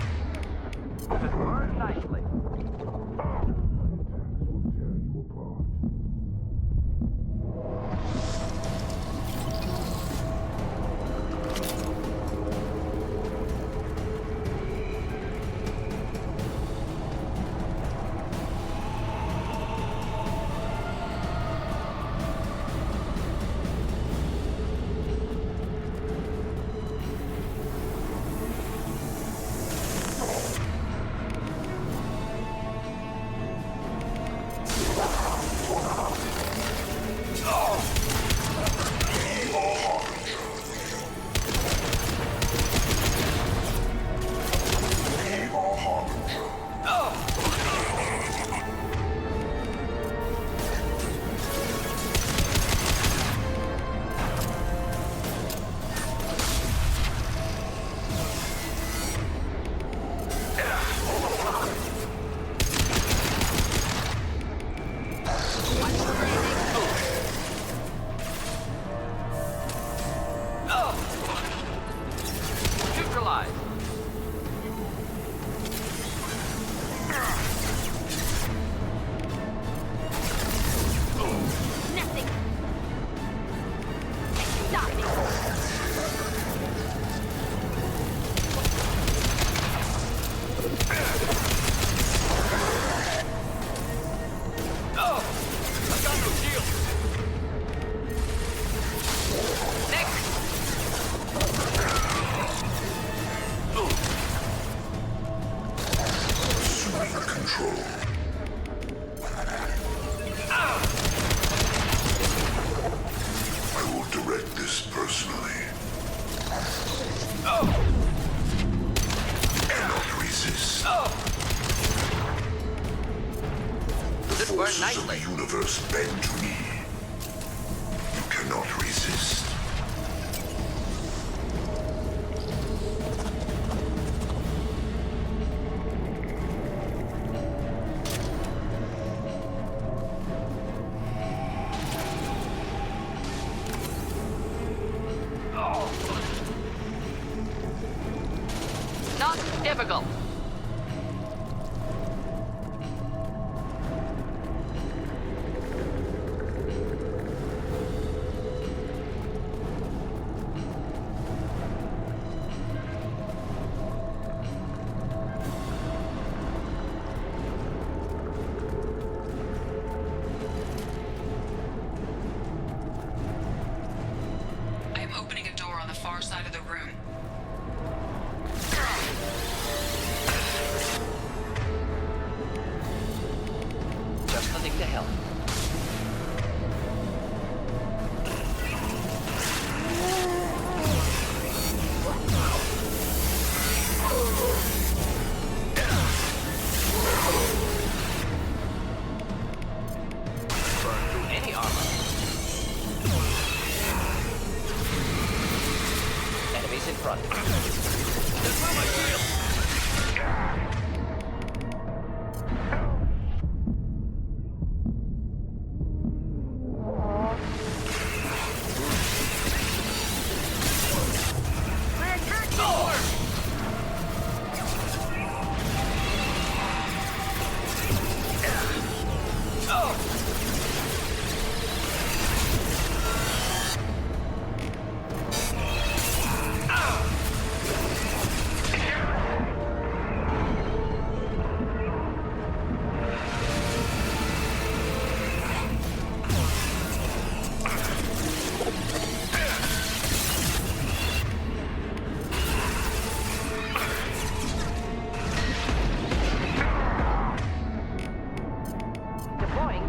Burn nicely. forces of the universe bend to me. You cannot resist. Not difficult. I am opening a door on the far side of the room. Just the thing to help. Burn through any armor. Enemies in front. Just throw my shield!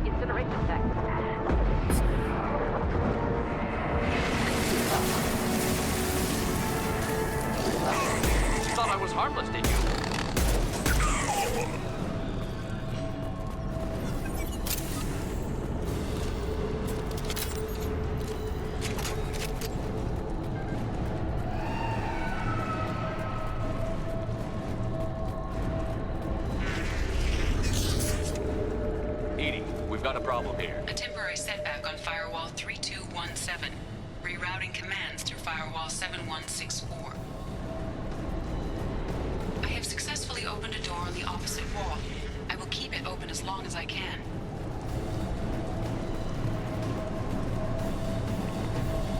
Incineration tech. You thought I was harmless, did you? We've got a problem here. A temporary setback on Firewall 3217. Rerouting commands through Firewall 7164. I have successfully opened a door on the opposite wall. I will keep it open as long as I can.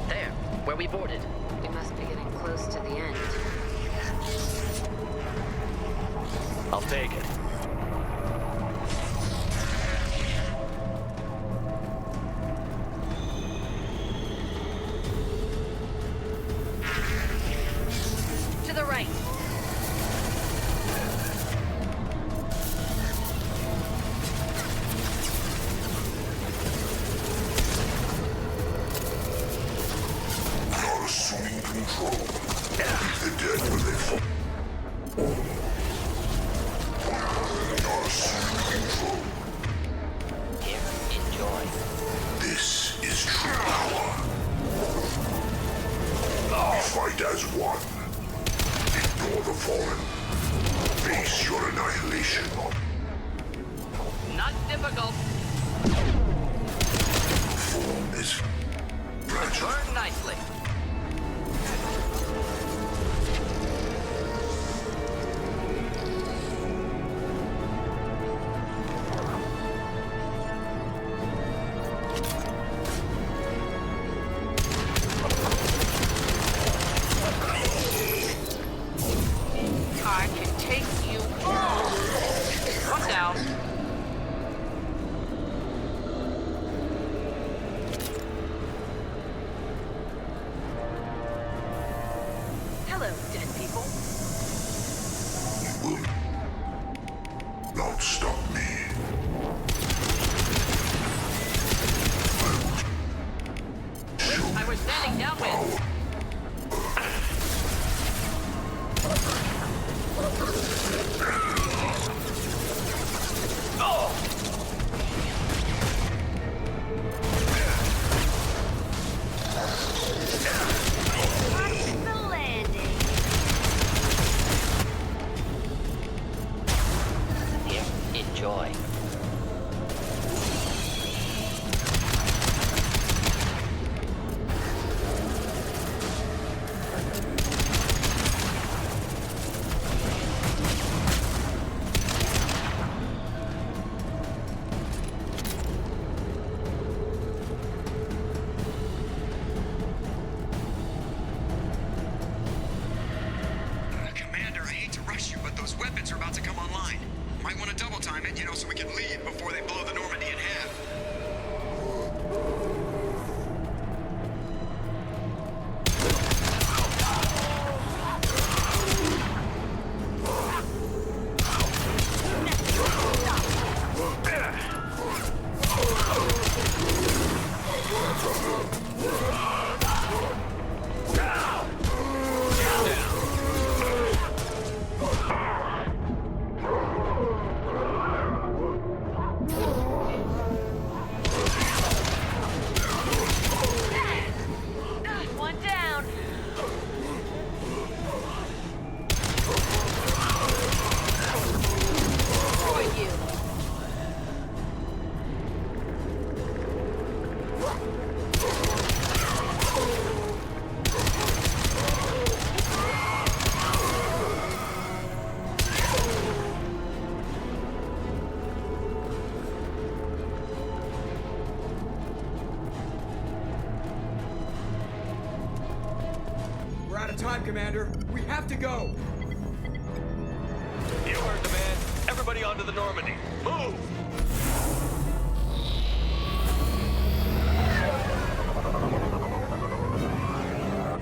There, where we boarded. We must be getting close to the end. I'll take it. To the right. You're assuming control. Leave the dead where they fall. You're assuming control. Here, enjoy. This is true power. Fight as one. Ignore the fallen. Face your annihilation. Not difficult. Form is fragile. Burn nicely. I can take you. One down. Hello, dead people. You will not stop me. I was standing downwind. The landing. Here, enjoy. Commander, I hate to rush you, but those weapons are about to come online. Might want to double time it, so we can leave before they blow the Normandy in half. One down. For you. We're out of time, Commander. We have to go. You heard the man. Everybody onto the Normandy. Move!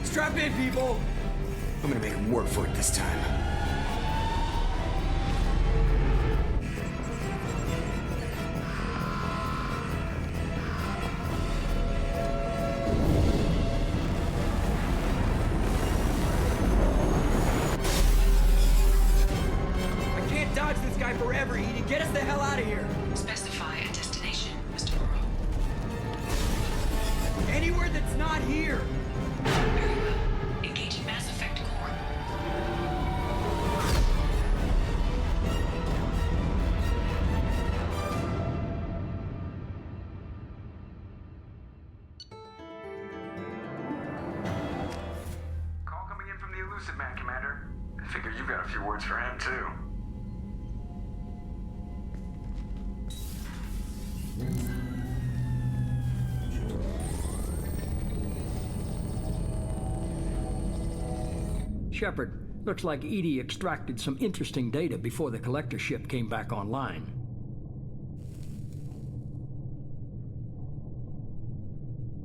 Strap in, people. I'm gonna make them work for it this time. parts for him, too. Shepard, looks like Edie extracted some interesting data before the collector ship came back online.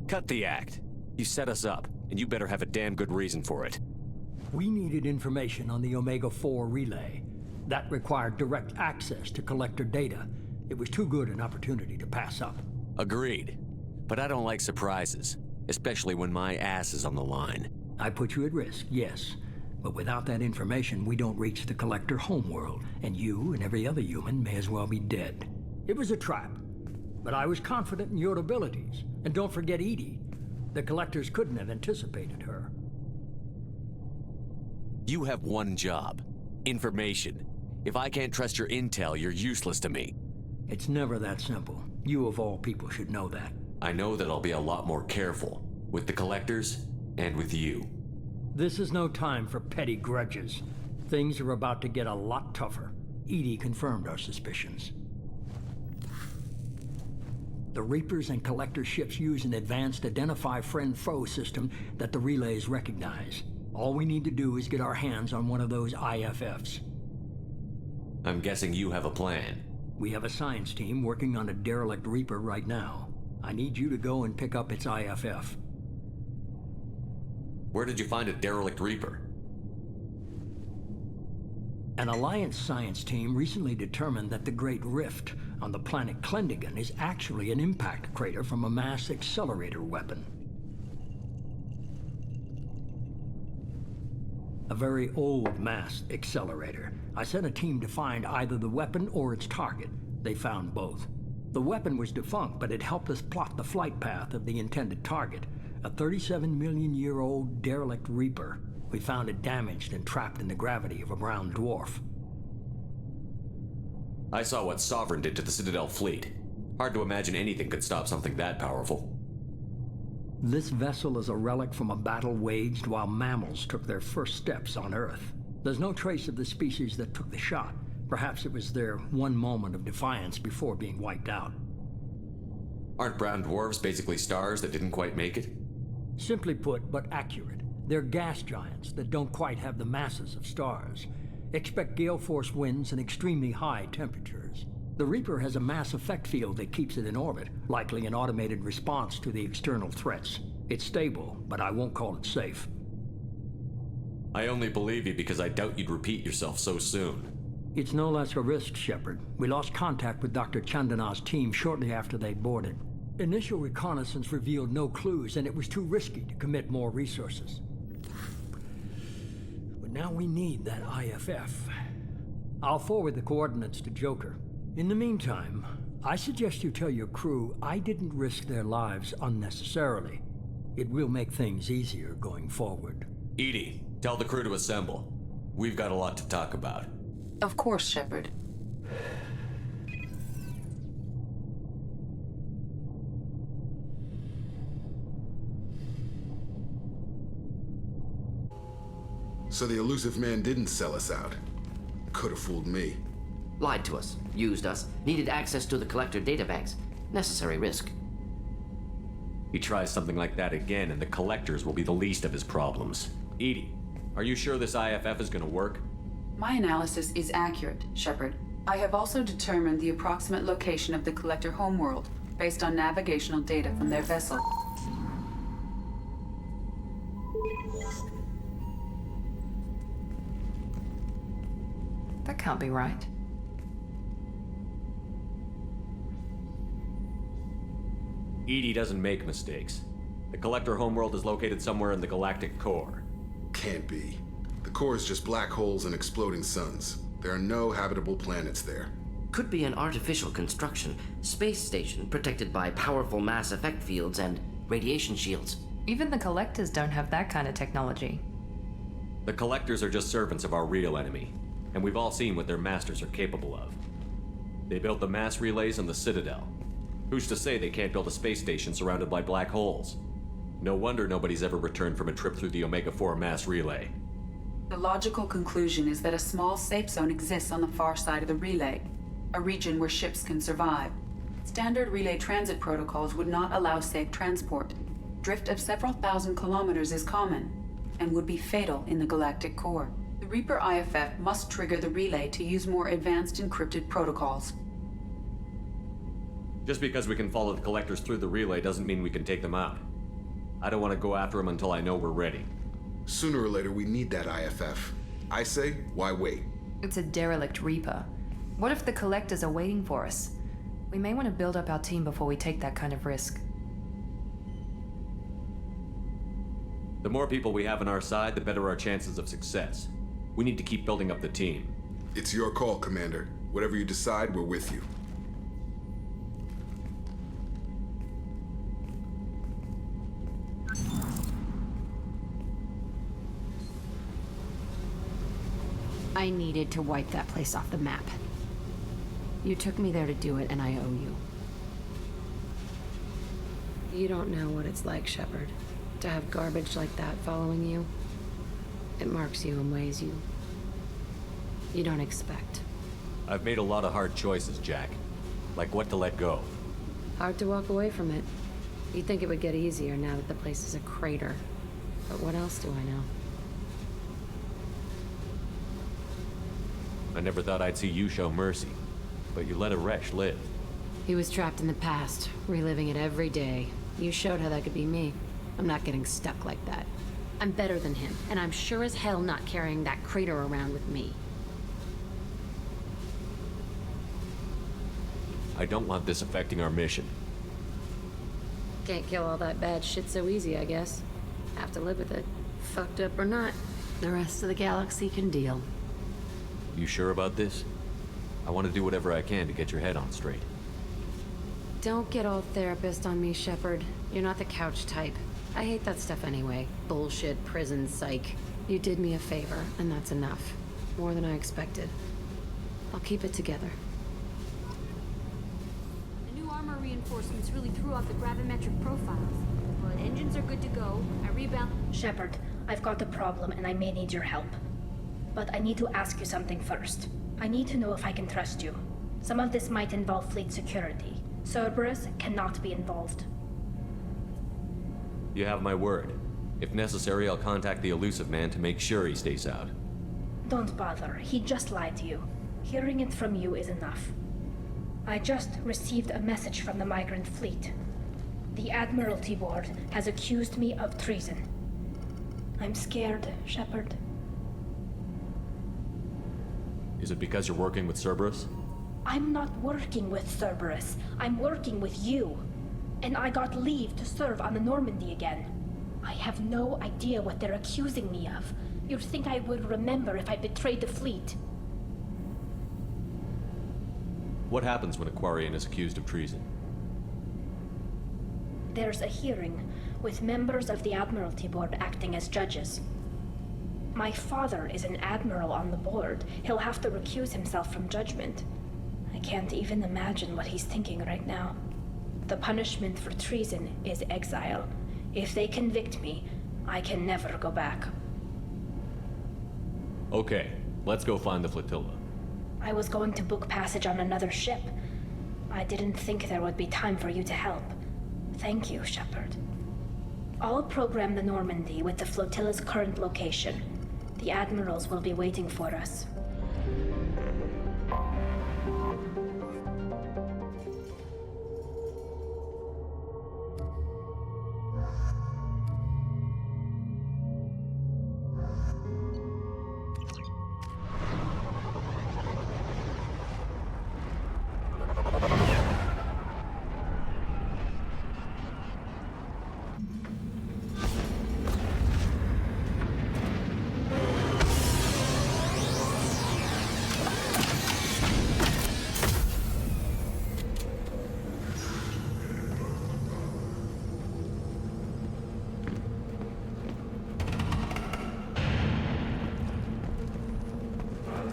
Cut the act. You set us up, and you better have a damn good reason for it. We needed information on the Omega-4 relay. That required direct access to collector data. It was too good an opportunity to pass up. Agreed. But I don't like surprises, especially when my ass is on the line. I put you at risk, yes. But without that information, we don't reach the collector homeworld, and you and every other human may as well be dead. It was a trap, but I was confident in your abilities. And don't forget Edie. The collectors couldn't have anticipated her. You have one job. Information. If I can't trust your intel, you're useless to me. It's never that simple. You of all people should know that. I know that I'll be a lot more careful. With the collectors, and with you. This is no time for petty grudges. Things are about to get a lot tougher. Edie confirmed our suspicions. The Reapers and Collector ships use an advanced identify friend-foe system that the relays recognize. All we need to do is get our hands on one of those IFFs. I'm guessing you have a plan. We have a science team working on a derelict Reaper right now. I need you to go and pick up its IFF. Where did you find a derelict Reaper? An Alliance science team recently determined that the Great Rift on the planet Klendigan is actually an impact crater from a mass accelerator weapon. A very old mass accelerator. I sent a team to find either the weapon or its target. They found both. The weapon was defunct, but it helped us plot the flight path of the intended target. A 37-million-year-old derelict Reaper. We found it damaged and trapped in the gravity of a brown dwarf. I saw what Sovereign did to the Citadel fleet. Hard to imagine anything could stop something that powerful. This vessel is a relic from a battle waged while mammals took their first steps on Earth. There's no trace of the species that took the shot. Perhaps it was their one moment of defiance before being wiped out. Aren't brown dwarves basically stars that didn't quite make it? Simply put, but accurate. They're gas giants that don't quite have the masses of stars. Expect gale force winds and extremely high temperatures. The Reaper has a mass effect field that keeps it in orbit, likely an automated response to the external threats. It's stable, but I won't call it safe. I only believe you because I doubt you'd repeat yourself so soon. It's no less a risk, Shepard. We lost contact with Dr. Chandana's team shortly after they boarded. Initial reconnaissance revealed no clues, and it was too risky to commit more resources. But now we need that IFF. I'll forward the coordinates to Joker. In the meantime, I suggest you tell your crew I didn't risk their lives unnecessarily. It will make things easier going forward. Edie, tell the crew to assemble. We've got a lot to talk about. Of course, Shepard. So the elusive man didn't sell us out. Could have fooled me. Lied to us, used us, needed access to the collector databanks. Necessary risk. He tries something like that again, and the collectors will be the least of his problems. Edie, are you sure this IFF is gonna work? My analysis is accurate, Shepard. I have also determined the approximate location of the collector homeworld based on navigational data from their vessel. That can't be right. Edie doesn't make mistakes. The collector homeworld is located somewhere in the galactic core. Can't be. The core is just black holes and exploding suns. There are no habitable planets there. Could be an artificial construction, space station protected by powerful mass effect fields and radiation shields. Even the collectors don't have that kind of technology. The collectors are just servants of our real enemy, and we've all seen what their masters are capable of. They built the mass relays on the Citadel. Who's to say they can't build a space station surrounded by black holes? No wonder nobody's ever returned from a trip through the Omega-4 mass relay. The logical conclusion is that a small safe zone exists on the far side of the relay, a region where ships can survive. Standard relay transit protocols would not allow safe transport. Drift of several thousand kilometers is common, and would be fatal in the galactic core. The Reaper IFF must trigger the relay to use more advanced encrypted protocols. Just because we can follow the collectors through the relay doesn't mean we can take them out. I don't want to go after them until I know we're ready. Sooner or later, we need that IFF. I say, why wait? It's a derelict Reaper. What if the collectors are waiting for us? We may want to build up our team before we take that kind of risk. The more people we have on our side, the better our chances of success. We need to keep building up the team. It's your call, Commander. Whatever you decide, we're with you. I needed to wipe that place off the map. You took me there to do it, and I owe you. You don't know what it's like, Shepard, to have garbage like that following you. It marks you in ways you don't expect. I've made a lot of hard choices, Jack. Like what to let go. Hard to walk away from it. You'd think it would get easier now that the place is a crater. But what else do I know? I never thought I'd see you show mercy, but you let a Resh live. He was trapped in the past, reliving it every day. You showed how that could be me. I'm not getting stuck like that. I'm better than him, and I'm sure as hell not carrying that crater around with me. I don't want this affecting our mission. Can't kill all that bad shit so easy, I guess. Have to live with it. Fucked up or not, the rest of the galaxy can deal. You sure about this? I want to do whatever I can to get your head on straight. Don't get all therapist on me, Shepard. You're not the couch type. I hate that stuff anyway. Bullshit, prison, psych. You did me a favor, and that's enough. More than I expected. I'll keep it together. The new armor reinforcements really threw off the gravimetric profiles. But engines are good to go. I rebound. Shepard, I've got a problem and I may need your help. But I need to ask you something first. I need to know if I can trust you. Some of this might involve fleet security. Cerberus cannot be involved. You have my word. If necessary, I'll contact the elusive man to make sure he stays out. Don't bother. He just lied to you. Hearing it from you is enough. I just received a message from the migrant fleet. The Admiralty Board has accused me of treason. I'm scared, Shepard. Is it because you're working with Cerberus? I'm not working with Cerberus. I'm working with you. And I got leave to serve on the Normandy again. I have no idea what they're accusing me of. You'd think I would remember if I betrayed the fleet. What happens when a Quarian is accused of treason? There's a hearing, with members of the Admiralty Board acting as judges. My father is an admiral on the board. He'll have to recuse himself from judgment. I can't even imagine what he's thinking right now. The punishment for treason is exile. If they convict me, I can never go back. Okay, let's go find the flotilla. I was going to book passage on another ship. I didn't think there would be time for you to help. Thank you, Shepard. I'll program the Normandy with the flotilla's current location. The admirals will be waiting for us.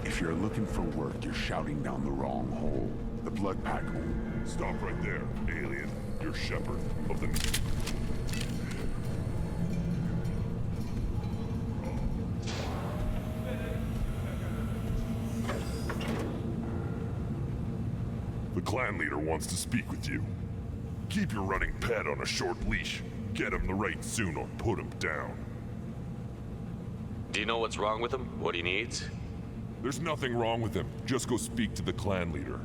If you're looking for work, you're shouting down the wrong hole. The blood pack hole. Stop right there, alien. You're Shepard of the... clan leader wants to speak with you. Keep your running pet on a short leash. Get him the right soon or put him down. Do you know what's wrong with him? What he needs? There's nothing wrong with him. Just go speak to the clan leader.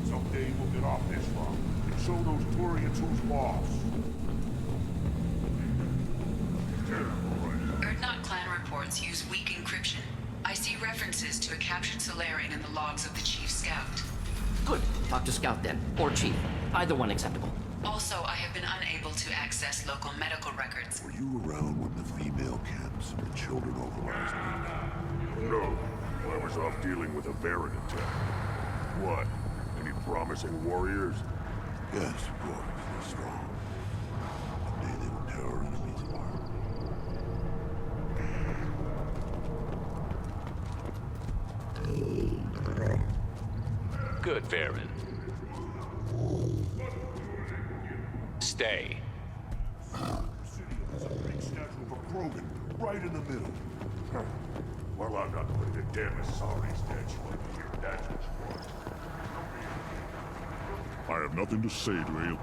Someday we'll get off this rock and show those Turians who's boss. Erdnot clan reports use weak encryption. I see references to a captured Solarian in the logs of the Chief Scout. Good. Talk to Scout then, or Chief. Either one acceptable. Also, I have been unable to access local medical records. Were you around when the female camps and the children overrized me? No. I was off dealing with a Baron attack. What? Any promising warriors? Yes, of course. They're strong. One day they will tear our enemies apart. Good, Baron. Stay. There's a big statue of a Krogan right in the middle. Well, I'm not putting a damn Asari statue up here, that's what you want. I have nothing to say to you.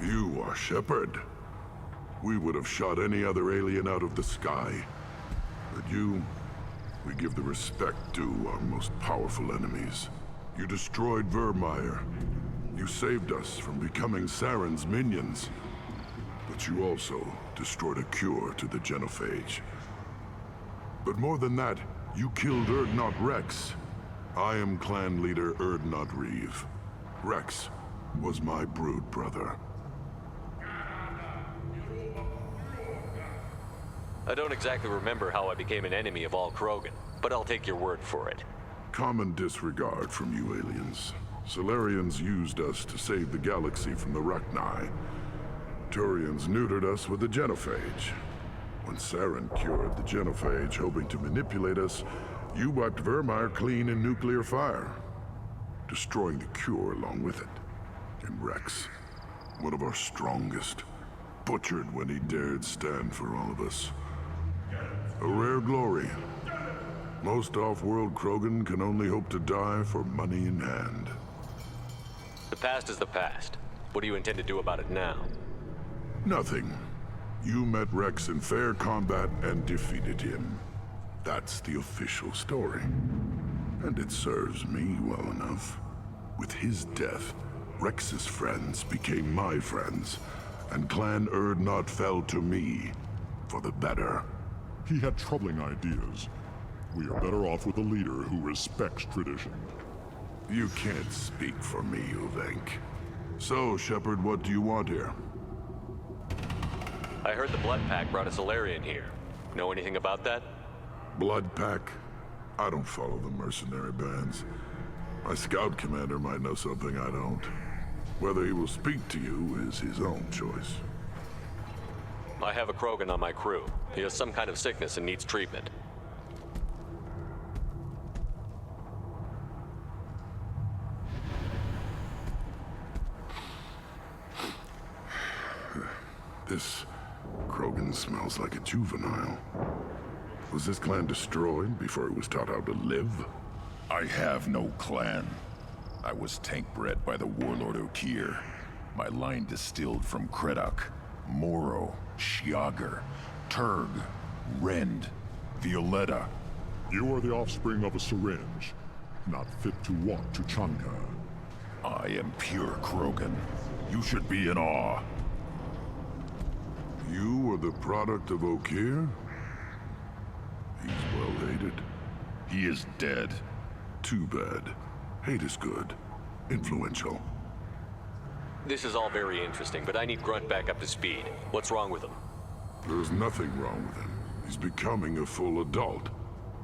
You are Shepard. We would have shot any other alien out of the sky. But you, we give the respect due our most powerful enemies. You destroyed Vermeer. You saved us from becoming Saren's minions. But you also destroyed a cure to the genophage. But more than that, you killed Erdnot Rex. I am clan leader Erdnot Reeve. Rex was my brood brother. I don't exactly remember how I became an enemy of all Krogan, but I'll take your word for it. Common disregard from you aliens. Solarians used us to save the galaxy from the Rachni. Turians neutered us with the genophage. When Saren cured the genophage, hoping to manipulate us, you wiped Vermeer clean in nuclear fire, destroying the cure along with it. And Rex, one of our strongest, butchered when he dared stand for all of us. A rare glory. Most off-world Krogan can only hope to die for money in hand. The past is the past. What do you intend to do about it now? Nothing. You met Rex in fair combat and defeated him. That's the official story. And it serves me well enough. With his death, Rex's friends became my friends, and Clan Erdnot fell to me for the better. He had troubling ideas. We are better off with a leader who respects tradition. You can't speak for me, Uvenk. So, Shepard, what do you want here? I heard the Blood Pack brought a Solarian here. Know anything about that? Blood Pack? I don't follow the mercenary bands. My scout commander might know something I don't. Whether he will speak to you is his own choice. I have a Krogan on my crew. He has some kind of sickness and needs treatment. This Krogan smells like a juvenile. Was this clan destroyed before it was taught how to live? I have no clan. I was tank bred by the warlord Okir. My line distilled from Kredok, Moro, Shiagar, Turg, Rend, Violetta. You are the offspring of a syringe, not fit to walk to Chanka. I am pure Krogan. You should be in awe. You are the product of Okir? He's well hated. He is dead. Too bad. Hate is good. Influential. This is all very interesting, but I need Grunt back up to speed. What's wrong with him? There's nothing wrong with him. He's becoming a full adult.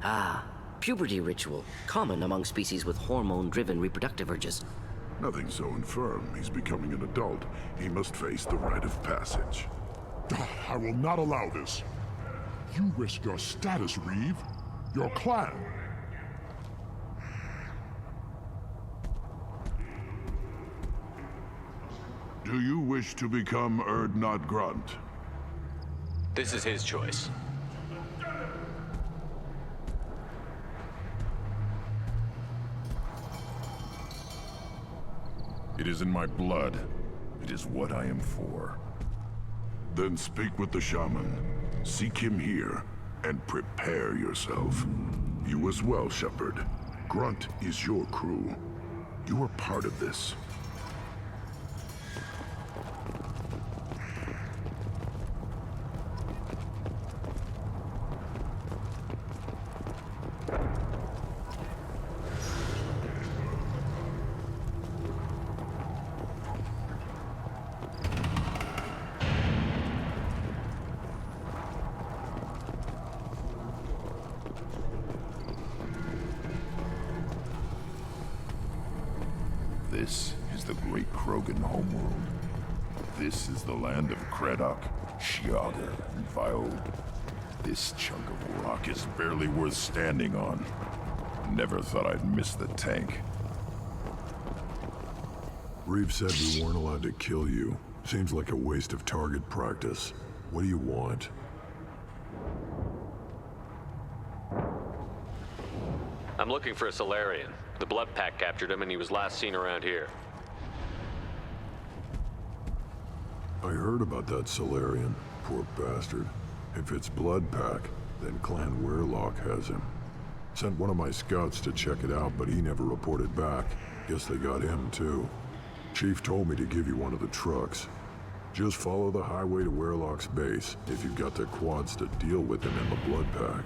Ah, puberty ritual. Common among species with hormone-driven reproductive urges. Nothing so infirm. He's becoming an adult. He must face the rite of passage. I will not allow this. You risk your status, Reeve. Your clan. Do you wish to become Erdnot Grunt? This is his choice. It is in my blood. It is what I am for. Then speak with the shaman. Seek him here, and prepare yourself. You as well, Shepard. Grunt is your crew. You are part of this. This is the great Krogan homeworld. This is the land of Kredok, Shiaga, and Viol. This chunk of rock is barely worth standing on. Never thought I'd miss the tank. Reeve said we weren't allowed to kill you. Seems like a waste of target practice. What do you want? I'm looking for a Solarian. The Blood Pack captured him and he was last seen around here. I heard about that Solarian. Poor bastard. If it's Blood Pack, then Clan Weirlock has him. Sent one of my scouts to check it out, but he never reported back. Guess they got him too. Chief told me to give you one of the trucks. Just follow the highway to Weirlock's base if you've got the quads to deal with him in the Blood Pack.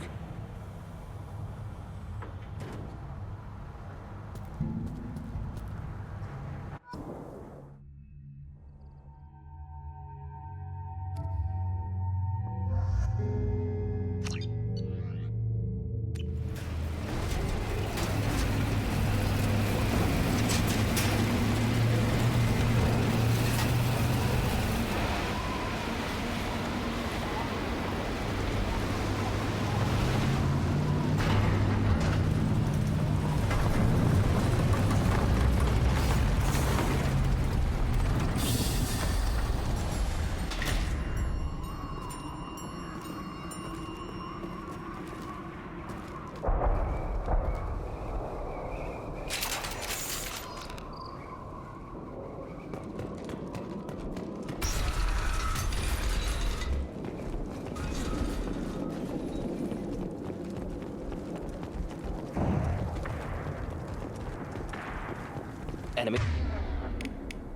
Enemy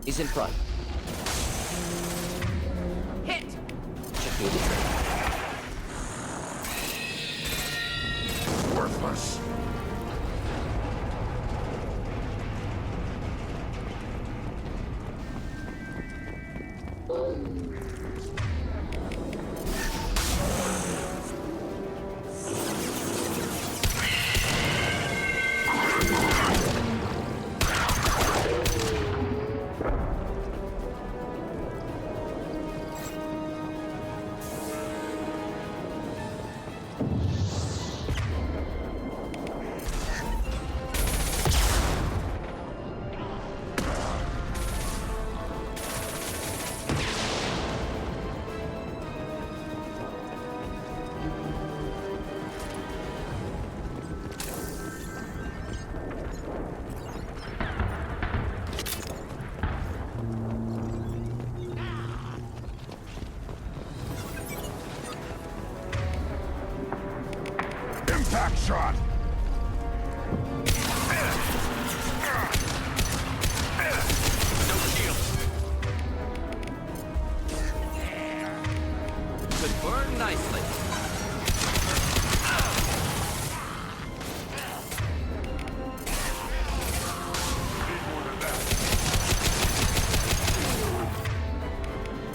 is in front. Hit! Just need to Worthless. Impact shot! Could burn nicely.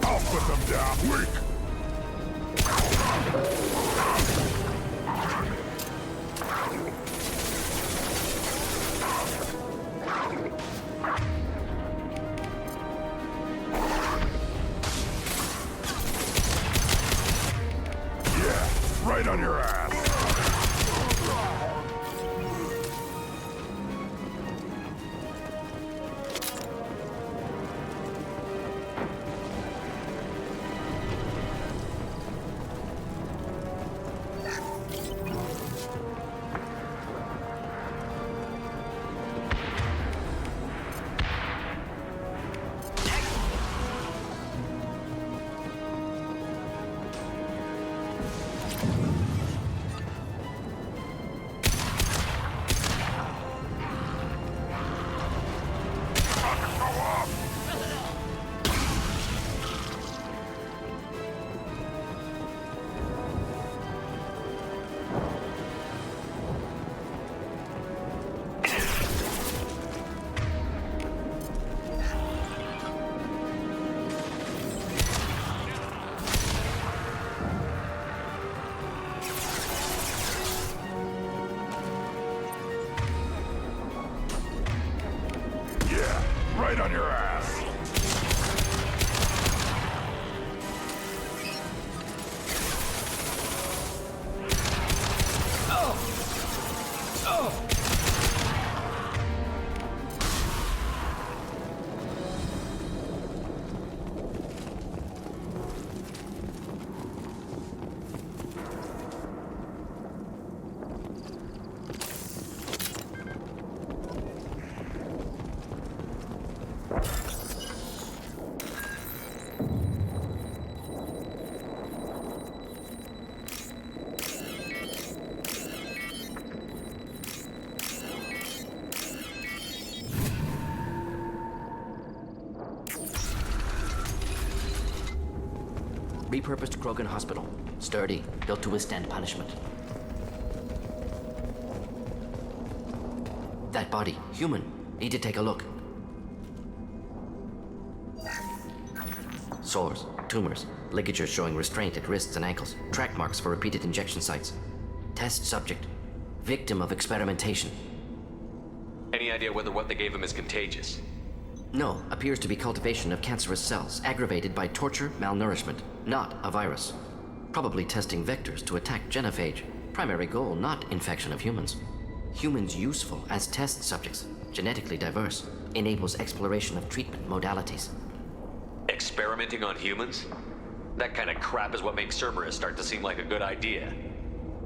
I'll put them down, weak! right on your ass! Repurposed Krogan Hospital. Sturdy, built to withstand punishment. That body, human. Need to take a look. Sores, tumors, ligatures showing restraint at wrists and ankles, track marks for repeated injection sites. Test subject, victim of experimentation. Any idea whether what they gave him is contagious? No, appears to be cultivation of cancerous cells, aggravated by torture, malnourishment, not a virus. Probably testing vectors to attack genophage. Primary goal, not infection of humans. Humans useful as test subjects, genetically diverse, enables exploration of treatment modalities. Experimenting on humans? That kind of crap is what makes Cerberus start to seem like a good idea.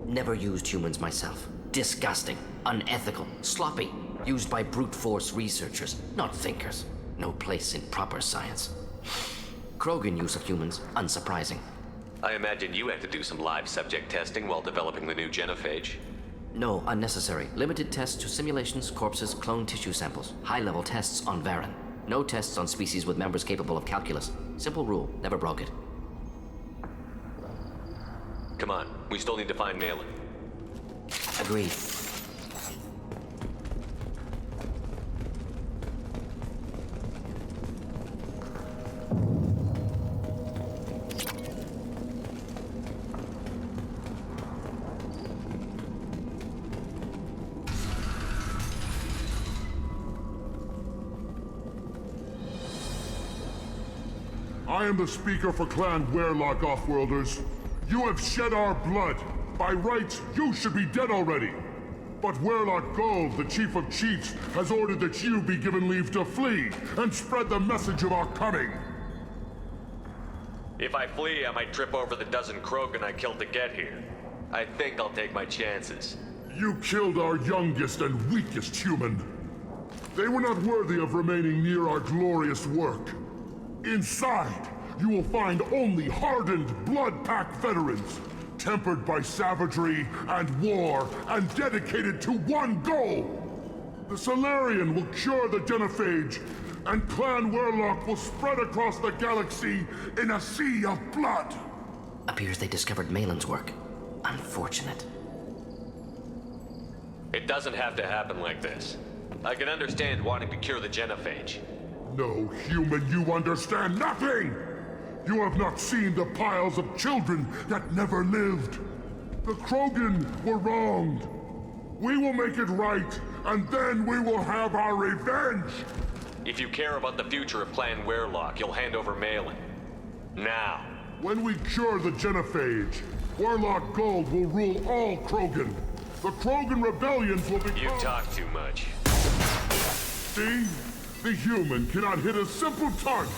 Never used humans myself. Disgusting, unethical, sloppy. Used by brute force researchers, not thinkers. No place in proper science. Krogan use of humans, unsurprising. I imagine you had to do some live subject testing while developing the new genophage. No, unnecessary. Limited tests to simulations, corpses, cloned tissue samples. High-level tests on Varen. No tests on species with members capable of calculus. Simple rule, never broke it. Come on, we still need to find Malin. Agreed. I am the speaker for Clan Werelock, Offworlders. You have shed our blood. By rights, you should be dead already. But Werelock Gold, the Chief of Chiefs, has ordered that you be given leave to flee and spread the message of our coming. If I flee, I might trip over the dozen Krogan I killed to get here. I think I'll take my chances. You killed our youngest and weakest human. They were not worthy of remaining near our glorious work. Inside, you will find only hardened, blood-packed veterans, tempered by savagery and war, and dedicated to one goal. The Solarian will cure the genophage, and Clan Werelock will spread across the galaxy in a sea of blood. Appears they discovered Malin's work. Unfortunate. It doesn't have to happen like this. I can understand wanting to cure the genophage. No, human, you understand nothing! You have not seen the piles of children that never lived. The Krogan were wronged. We will make it right, and then we will have our revenge! If you care about the future of Clan Werelock, you'll hand over Malin. Now. When we cure the genophage, Werelock Gold will rule all Krogan. The Krogan rebellions will be— You talk too much. See? The human cannot hit a simple target.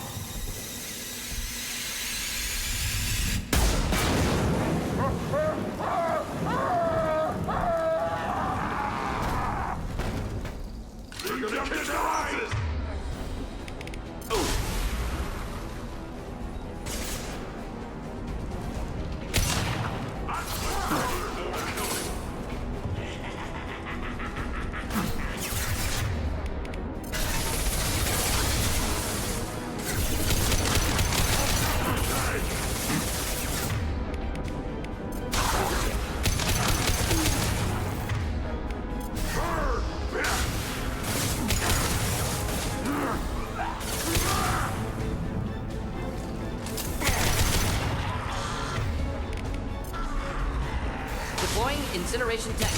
Deploying incineration tech.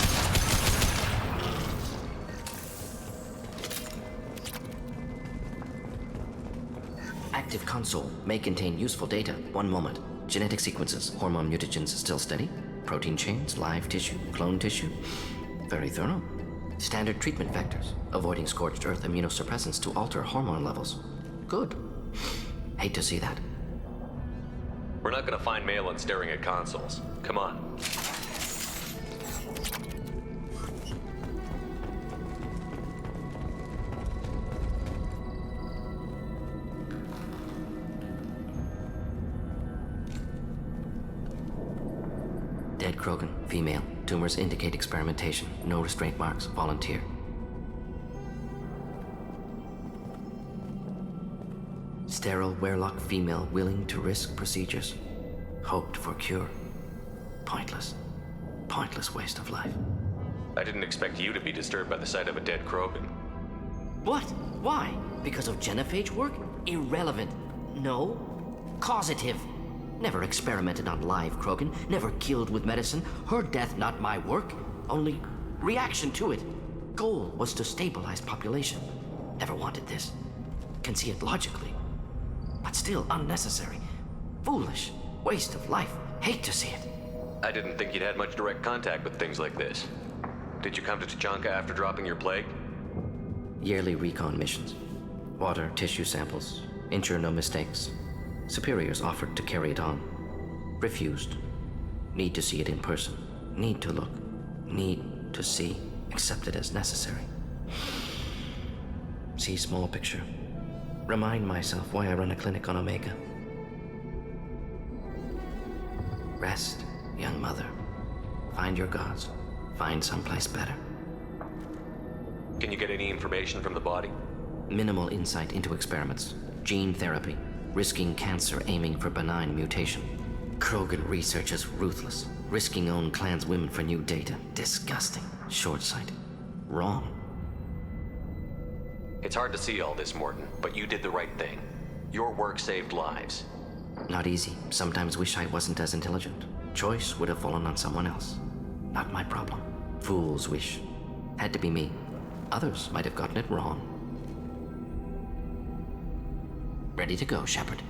active console may contain useful data. One moment. Genetic sequences, hormone mutagens still steady. Protein chains, live tissue, clone tissue. Very thorough. Standard treatment vectors, avoiding scorched earth immunosuppressants to alter hormone levels. Good. Hate to see that. We're not gonna find Malin staring at consoles. Come on. Dead Krogan, female. Tumors indicate experimentation. No restraint marks. Volunteer. Sterile Werelock female willing to risk procedures. Hoped for cure. Pointless. Pointless waste of life. I didn't expect you to be disturbed by the sight of a dead Krogan. What? Why? Because of genophage work? Irrelevant. No. Causative. Never experimented on live Krogan. Never killed with medicine. Her death not my work. Only reaction to it. Goal was to stabilize population. Never wanted this. Can see it logically. But still unnecessary. Foolish. Waste of life. Hate to see it. I didn't think you'd had much direct contact with things like this. Did you come to Tuchanka after dropping your plague? Yearly recon missions. Water, tissue samples. Ensure no mistakes. Superiors offered to carry it on. Refused. Need to see it in person. Need to look. Need to see. Accepted as necessary. See small picture. Remind myself why I run a clinic on Omega. Rest, young mother. Find your gods. Find someplace better. Can you get any information from the body? Minimal insight into experiments. Gene therapy. Risking cancer, aiming for benign mutation. Krogan research is ruthless. Risking own clan's women for new data. Disgusting. Short-sighted. Wrong. It's hard to see all this, Morton, but you did the right thing. Your work saved lives. Not easy. Sometimes wish I wasn't as intelligent. Choice would have fallen on someone else. Not my problem. Fool's wish. Had to be me. Others might have gotten it wrong. Ready to go, Shepard.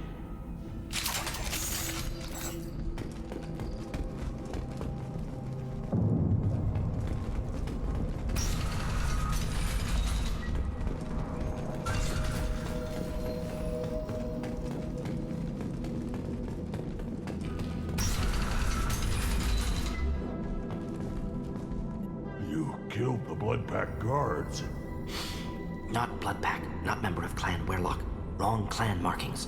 You killed the Bloodpack guards. Not Bloodpack, not member of Clan Werelock. Wrong clan markings.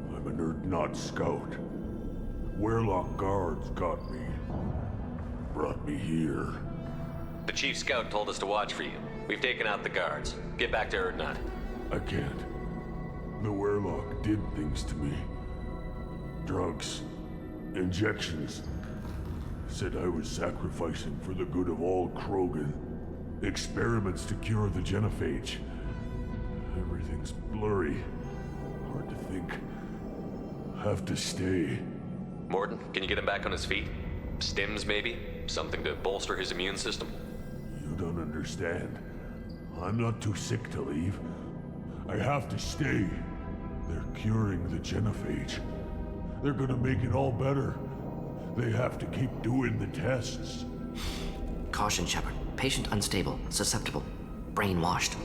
I'm an Urdnot scout. Werelock guards got me. Brought me here. The chief scout told us to watch for you. We've taken out the guards. Get back to Urdnot. I can't. The Werelock did things to me. Drugs. Injections. Said I was sacrificing for the good of all Krogan. Experiments to cure the genophage. Everything's blurry. Hard to think. Have to stay. Morton, can you get him back on his feet? Stims, maybe? Something to bolster his immune system? You don't understand. I'm not too sick to leave. I have to stay. They're curing the genophage. They're gonna make it all better. They have to keep doing the tests. Caution, Shepard. Patient unstable, susceptible, brainwashed.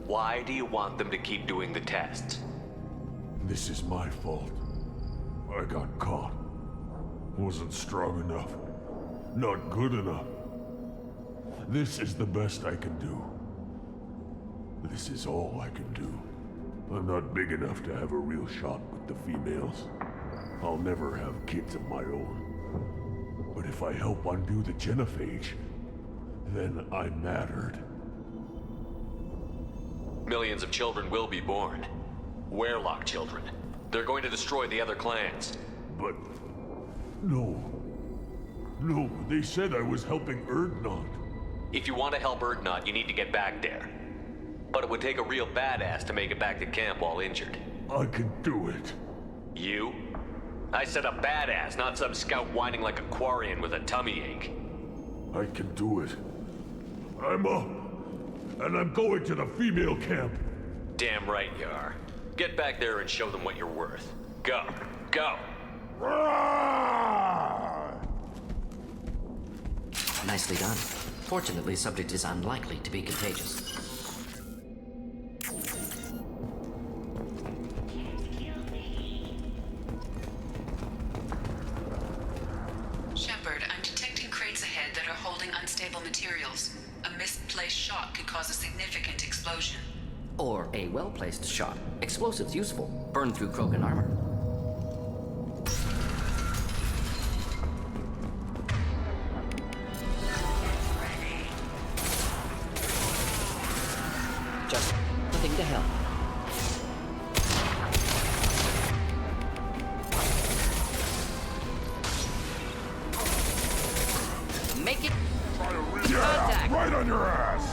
Why do you want them to keep doing the tests? This is my fault. I got caught. Wasn't strong enough. Not good enough. This is the best I can do. This is all I can do. I'm not big enough to have a real shot with the females. I'll never have kids of my own. But if I help undo the genophage, then I mattered. Millions of children will be born. Werelock children. They're going to destroy the other clans. But... no. No, they said I was helping Urdnot. If you want to help Urdnot, you need to get back there. But it would take a real badass to make it back to camp while injured. I can do it. You? I said a badass, not some scout whining like a Quarian with a tummy ache. I can do it. I'm up. And I'm going to the female camp. Damn right you are. Get back there and show them what you're worth. Go. Go. Nicely done. Fortunately, subject is unlikely to be contagious. Shepard, I'm detecting crates ahead that are holding unstable materials. A misplaced shot could cause a significant explosion. Or a well-placed shot. Explosives useful. Burn through Krogan armor. Just the thing to help. Make it contact. Right on your ass!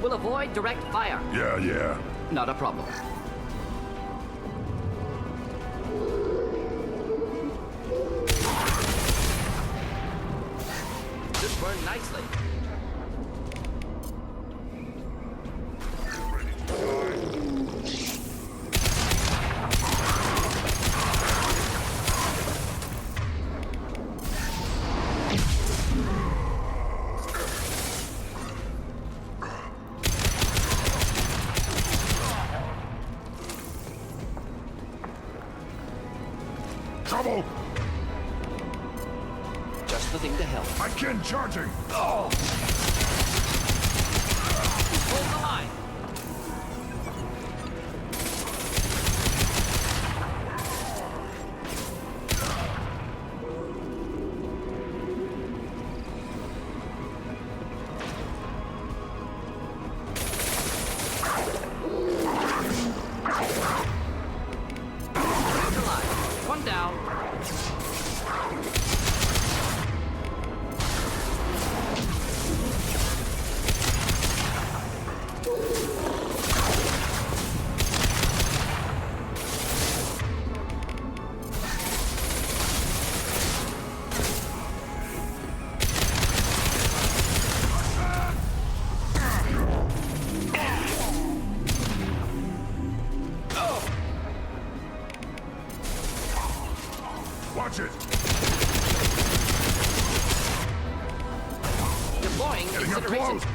We'll avoid direct fire. Yeah. Not a problem. This burned nicely. Trouble! Just the thing to help. Again, charging! Oh! Hold the line. One down. Watch it! Deploying Getting up incineration. close!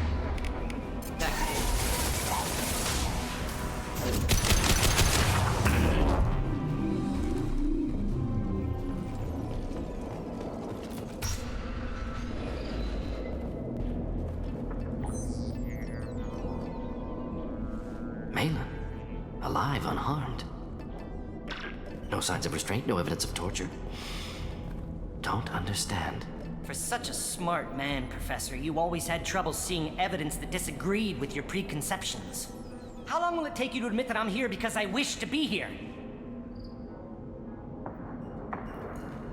Malin, alive, unharmed. No signs of restraint, no evidence of torture. Don't understand. For such a smart man, Professor, you always had trouble seeing evidence that disagreed with your preconceptions. How long will it take you to admit that I'm here because I wish to be here?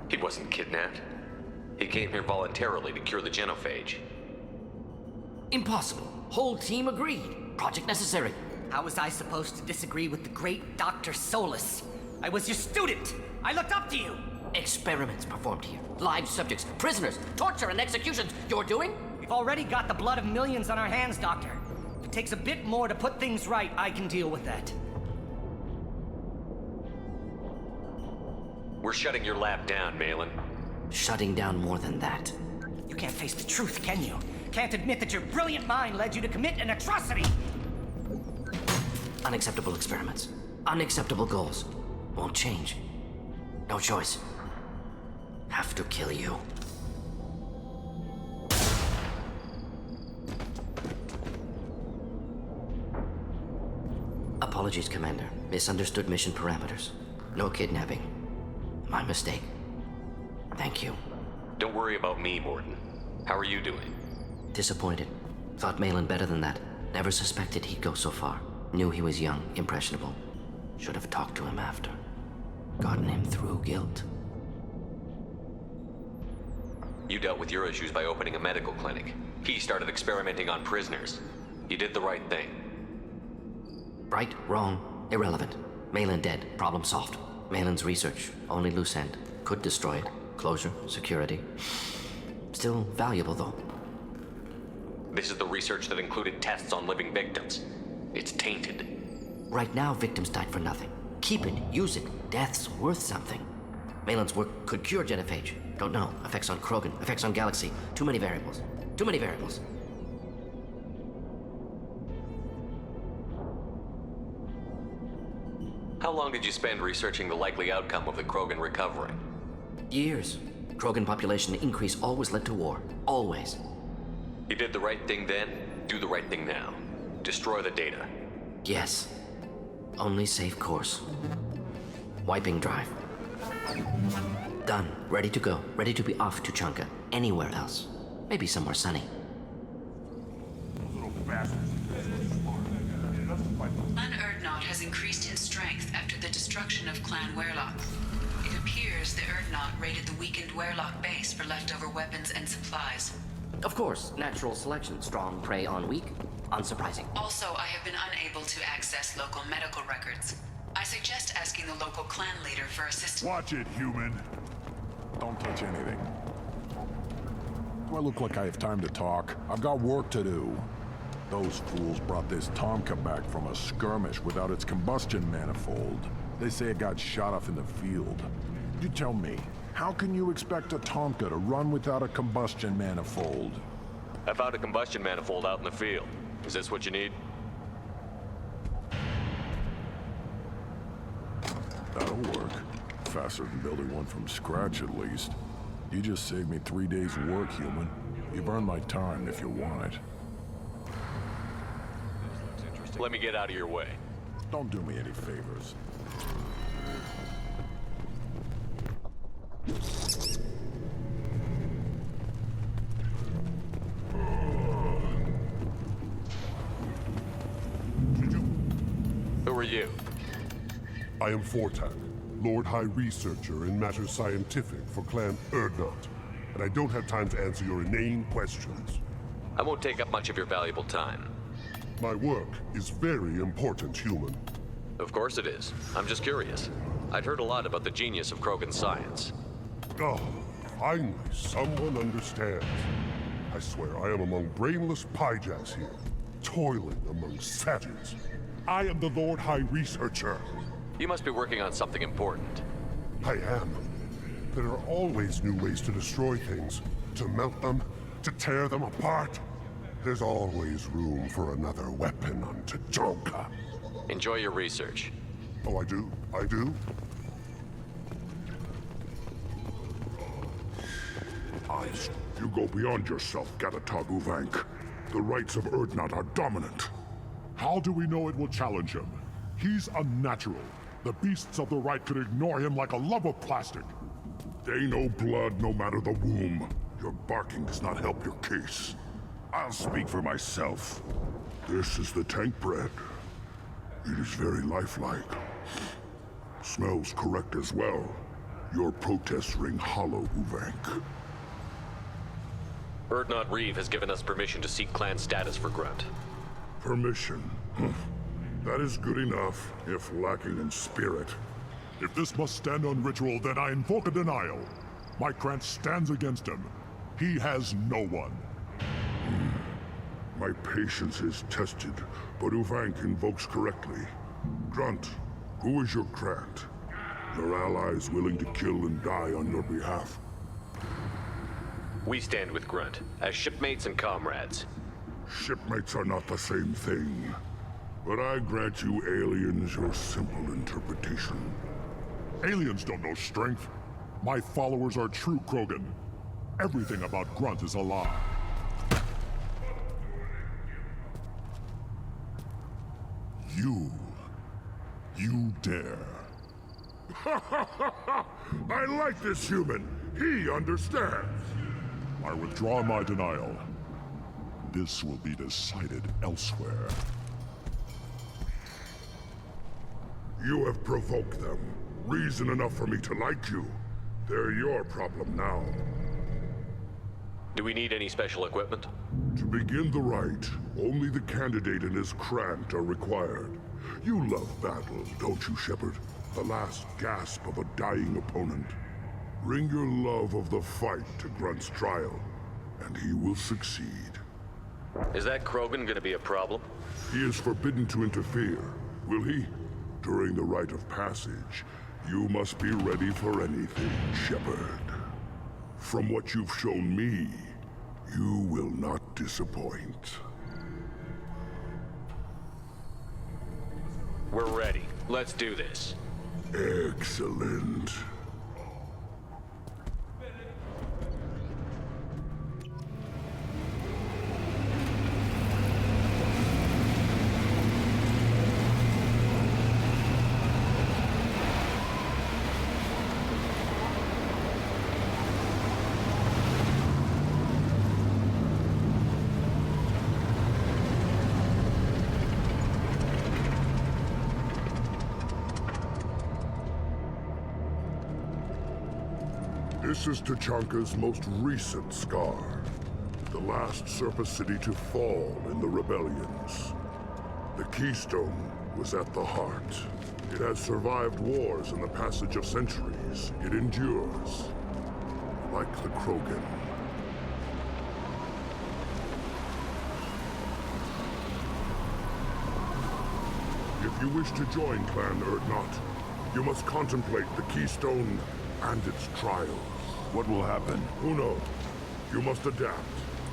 He wasn't kidnapped. He came here voluntarily to cure the genophage. Impossible. Whole team agreed. Project necessary. How was I supposed to disagree with the great Dr. Solus? I was your student! I looked up to you! Experiments performed here. Live subjects, prisoners, torture and executions. You're doing? We've already got the blood of millions on our hands, Doctor. If it takes a bit more to put things right, I can deal with that. We're shutting your lab down, Malin. Shutting down more than that. You can't face the truth, can you? Can't admit that your brilliant mind led you to commit an atrocity! Unacceptable experiments. Unacceptable goals. Won't change. No choice. Have to kill you. Apologies, Commander. Misunderstood mission parameters. No kidnapping. My mistake. Thank you. Don't worry about me, Mordin. How are you doing? Disappointed. Thought Malin better than that. Never suspected he'd go so far. Knew he was young, impressionable. Should have talked to him after. Gotten him through guilt. You dealt with your issues by opening a medical clinic. He started experimenting on prisoners. You did the right thing. Right, wrong, irrelevant. Malin dead, problem solved. Malin's research, only loose end. Could destroy it. Closure, security. Still valuable, though. This is the research that included tests on living victims. It's tainted. Right now, victims died for nothing. Keep it, use it. Death's worth something. Malin's work could cure genophage. Don't know. Effects on Krogan, effects on Galaxy. Too many variables. Too many variables. How long did you spend researching the likely outcome of the Krogan recovery? Years. Krogan population increase always led to war. Always. You did the right thing then, do the right thing now. Destroy the data. Yes. Only safe course. Wiping drive. Done. Ready to go. Ready to be off to Chunka. Anywhere else. Maybe somewhere sunny. Clan Erdnot has increased in strength after the destruction of Clan Werlock. It appears the Erdnot raided the weakened Werlock base for leftover weapons and supplies. Of course, natural selection. Strong prey on weak. Unsurprising. Also, I have been unable to access local medical records. I suggest asking the local clan leader for assistance. Watch it, human. Don't touch anything. Do I look like I have time to talk? I've got work to do. Those fools brought this Tomka back from a skirmish without its combustion manifold. They say it got shot off in the field. You tell me, how can you expect a Tomka to run without a combustion manifold? I found a combustion manifold out in the field. Is this what you need? That'll work. Faster than building one from scratch, at least. You just saved me 3 days' work, human. You've earned my time if you want it. Let me get out of your way. Don't do me any favors. Who are you? I am Fortak, Lord High Researcher in matters scientific for Clan Erdnot, and I don't have time to answer your inane questions. I won't take up much of your valuable time. My work is very important, human. Of course it is. I'm just curious. I'd heard a lot about the genius of Krogan science. Oh, finally, someone understands. I swear I am among brainless pyjaks here, toiling among savages. I am the Lord High Researcher. You must be working on something important. I am. There are always new ways to destroy things, to melt them, to tear them apart. There's always room for another weapon on Tajonka. Enjoy your research. Oh, I do? I do? Eyes, you go beyond yourself, Gatatog Uvank. The rights of Erdnot are dominant. How do we know it will challenge him? He's unnatural. The beasts of the right could ignore him like a lump of plastic. They know blood no matter the womb. Your barking does not help your case. I'll speak for myself. This is the tank bread. It is very lifelike. Smells correct as well. Your protests ring hollow, Uvank. Erdnot Reeve has given us permission to seek clan status for Grunt. Permission? That is good enough, if lacking in spirit. If this must stand on ritual, then I invoke a denial. My clan stands against him. He has no one. My patience is tested, but Uvank invokes correctly. Grunt, who is your Grant? Your allies willing to kill and die on your behalf? We stand with Grunt, as shipmates and comrades. Shipmates are not the same thing. But I grant you aliens your simple interpretation. Aliens don't know strength. My followers are true Krogan. Everything about Grunt is a lie. You dare. I like this human. He understands. I withdraw my denial. This will be decided elsewhere. You have provoked them. Reason enough for me to like you. They're your problem now. Do we need any special equipment? To begin the rite, only the candidate and his Krant are required. You love battle, don't you, Shepard? The last gasp of a dying opponent. Bring your love of the fight to Grunt's trial, and he will succeed. Is that Krogan gonna be a problem? He is forbidden to interfere, will he? During the rite of passage, you must be ready for anything, Shepard. From what you've shown me, you will not disappoint. We're ready. Let's do this. Excellent. This is Tachanka's most recent scar. The last surface city to fall in the rebellions. The Keystone was at the heart. It has survived wars and the passage of centuries. It endures. Like the Krogan. If you wish to join Clan Urdnot, you must contemplate the Keystone and its trials. What will happen? Who knows? You must adapt.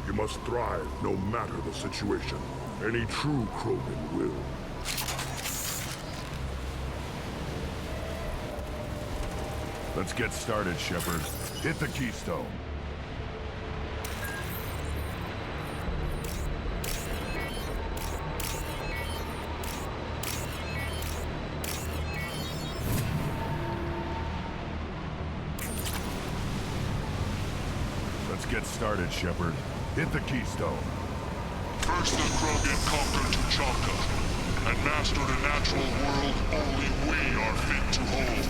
You must thrive no matter the situation. Any true Krogan will. Let's get started, Shepard. Hit the Keystone. Let's get started, Shepard. Hit the Keystone. First the Krogan conquered Tachanka, and mastered a natural world only we are fit to hold.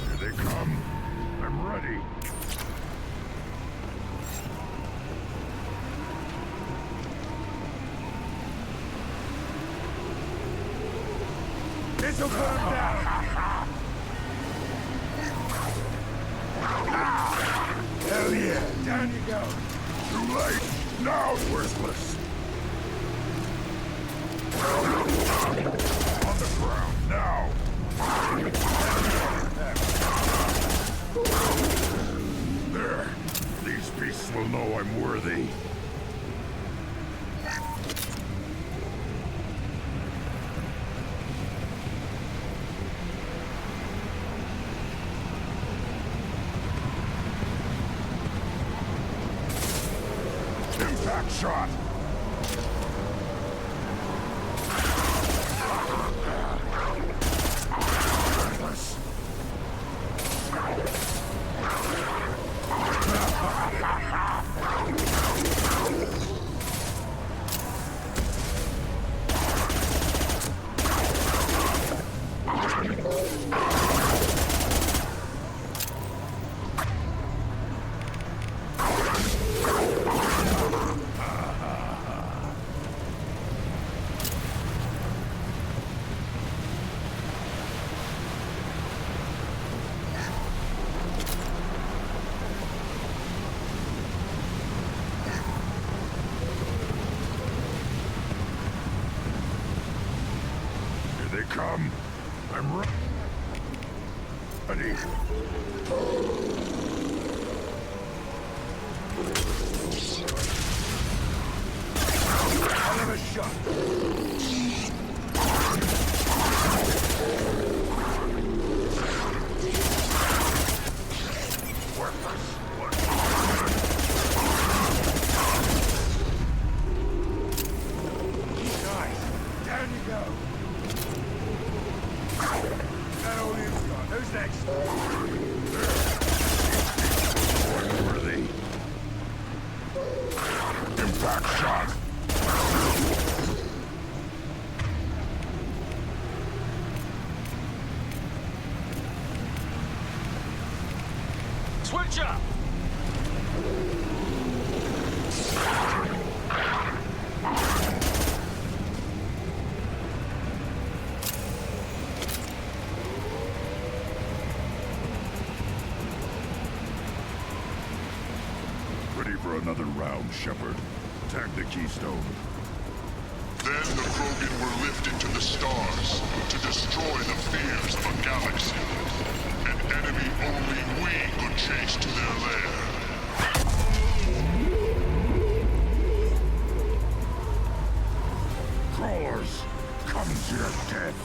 Here they come. I'm ready. This'll put him down! Hell yeah! Down you go! Too late! Now it's worthless! On the ground, now! There! These beasts will know I'm worthy. Impact shot! Here they come. I'm ready. Another shot. Nice. Down you go. That old is gone. Who's next? Back shot! Switch up! Ready for another round, Shepard. Tag the Keystone. Then the Krogan were lifted to the stars to destroy the fears of a galaxy. An enemy only we could chase to their lair. Crawlers, come to your death.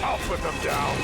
I'll put them down.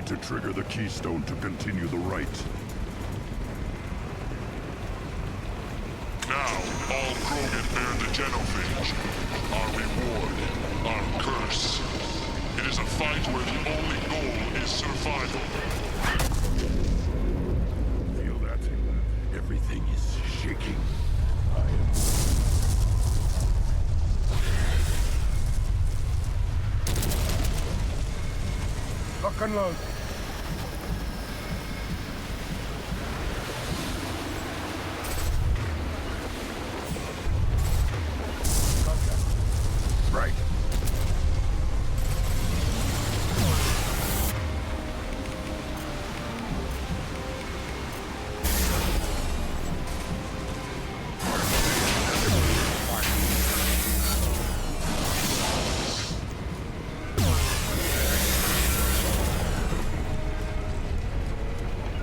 To trigger the Keystone to continue the rite. Now, all Krogan bear the genophage. Our reward, our curse. It is a fight where the only goal is survival. Feel that? Everything is shaking. Lock and load.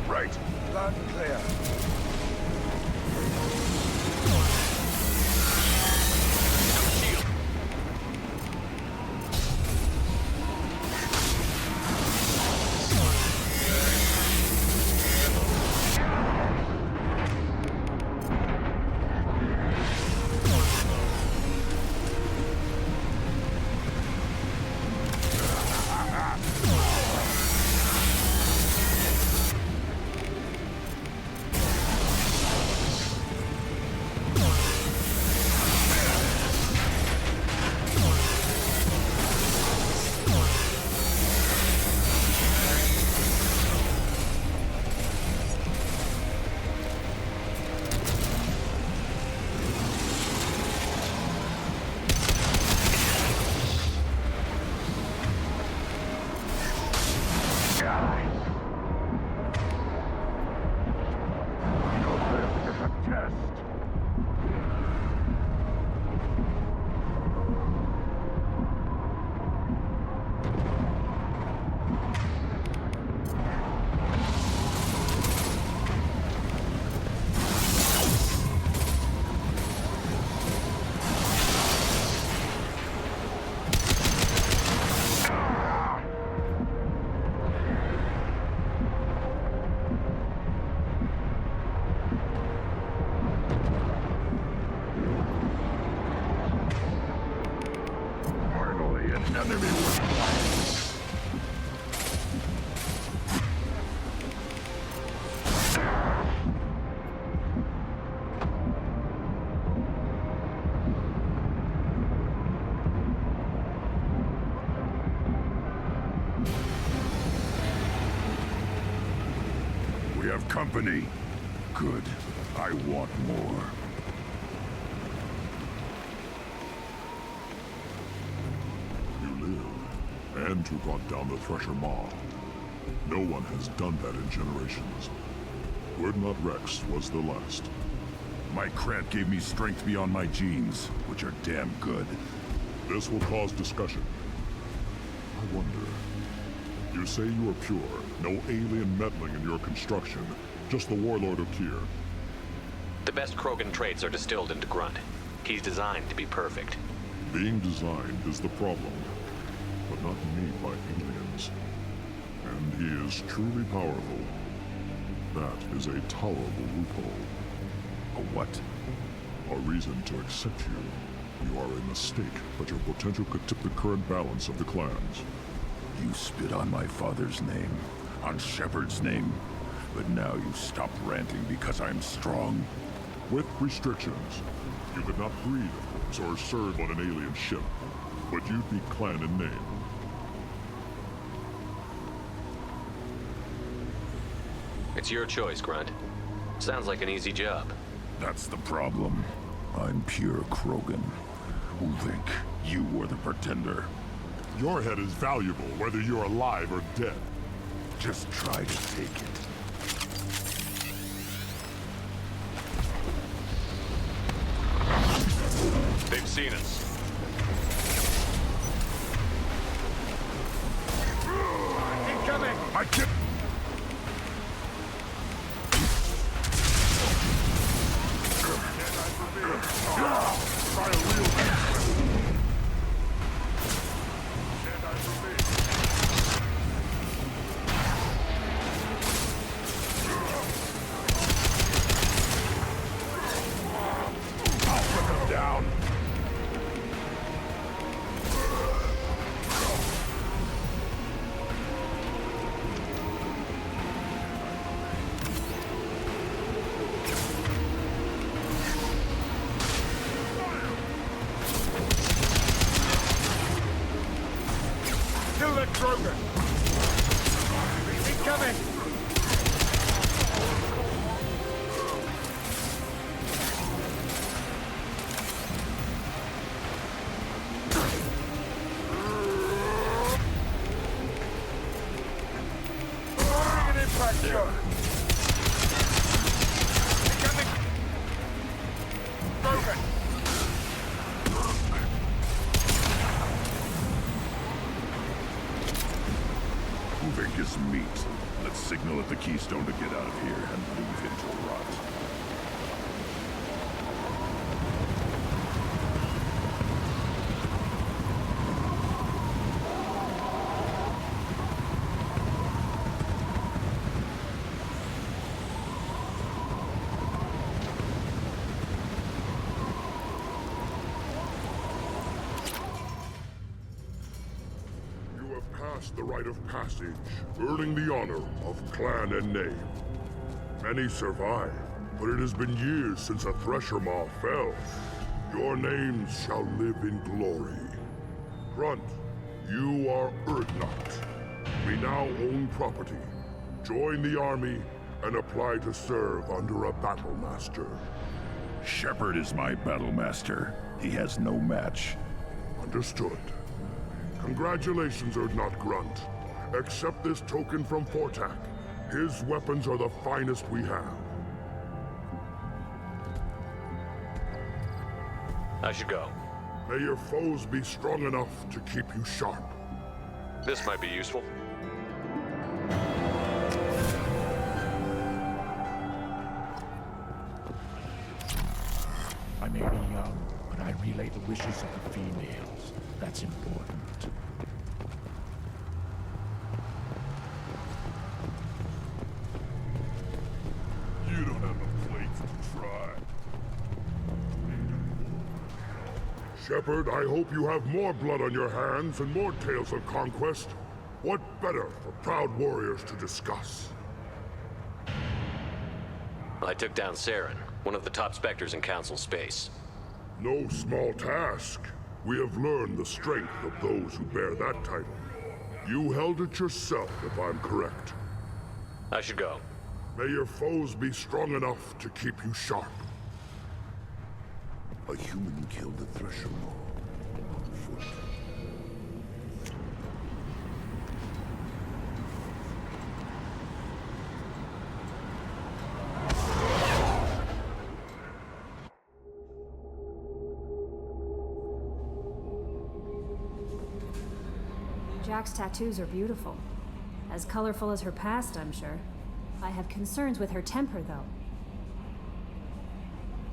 Right. Loud and clear. company. Good. I want more. You live, and to brought down the Thresher Maw. No one has done that in generations. Urdnot Rex was the last. My Krat gave me strength beyond my genes, which are damn good. This will cause discussion. I wonder. You say you are pure, no alien meddling in your construction, just the warlord of Kier. The best Krogan traits are distilled into Grunt. He's designed to be perfect. Being designed is the problem, but not made by aliens. And he is truly powerful. That is a tolerable loophole. A what? A reason to accept you. You are a mistake, but your potential could tip the current balance of the clans. You spit on my father's name, on Shepard's name, but now you stopped ranting because I'm strong. With restrictions. You could not breed, of course, or serve on an alien ship, but you'd be clan in name. It's your choice, Grunt. Sounds like an easy job. That's the problem. I'm pure Krogan. Ulvink, you were the pretender. Your head is valuable, whether you're alive or dead. Just try to take it. They've seen us. Incoming! I can't... Try a real down. Kill that Krogan! Incoming! Ulvink is meat. Let's signal at the Keystone to get out of here and leave him to rot. The rite of passage, earning the honor of clan and name. Many survive, but it has been years since a Thresher Maw fell. Your names shall live in glory. Grunt, you are Urdnot. We now own property. Join the army and apply to serve under a battle master. Shepard is my battle master. He has no match. Understood. Congratulations, Urdnot Grunt. Accept this token from Fortak. His weapons are the finest we have. I should go. May your foes be strong enough to keep you sharp. This might be useful. I may be young, but I relay the wishes of the females. That's important. You don't have a plate to try. Shepard, I hope you have more blood on your hands and more tales of conquest. What better for proud warriors to discuss? I took down Saren, one of the top Spectres in Council space. No small task. We have learned the strength of those who bear that title. You held it yourself, if I'm correct. I should go. May your foes be strong enough to keep you sharp. A human killed the Thresher Maw on foot. Jack's tattoos are beautiful. As colorful as her past, I'm sure. I have concerns with her temper, though.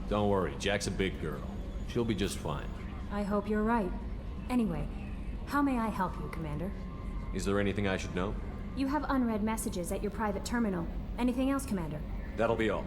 Don't worry, Jack's a big girl. She'll be just fine. I hope you're right. Anyway, how may I help you, Commander? Is there anything I should know? You have unread messages at your private terminal. Anything else, Commander? That'll be all.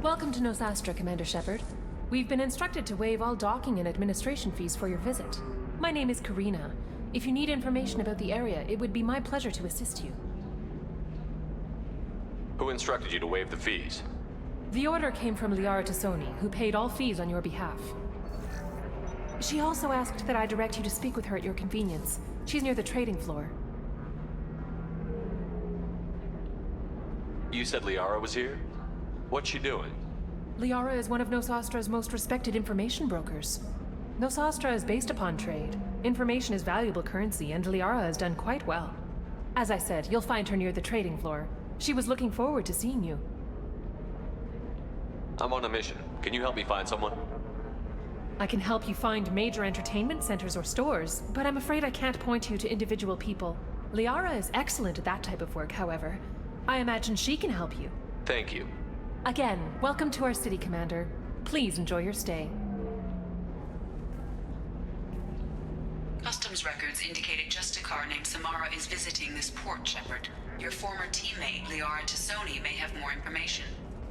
Welcome to Nosastra, Commander Shepard. We've been instructed to waive all docking and administration fees for your visit. My name is Karina. If you need information about the area, it would be my pleasure to assist you. Who instructed you to waive the fees? The order came from Liara Tassoni, who paid all fees on your behalf. She also asked that I direct you to speak with her at your convenience. She's near the trading floor. You said Liara was here? What's she doing? Liara is one of Nosastra's most respected information brokers. Nosastra is based upon trade. Information is valuable currency, and Liara has done quite well. As I said, you'll find her near the trading floor. She was looking forward to seeing you. I'm on a mission. Can you help me find someone? I can help you find major entertainment centers or stores, but I'm afraid I can't point you to individual people. Liara is excellent at that type of work, however. I imagine she can help you. Thank you. Again, welcome to our city, Commander. Please enjoy your stay. Customs records indicated just a car named Samara is visiting this port, Shepard. Your former teammate, Liara Tassoni, may have more information.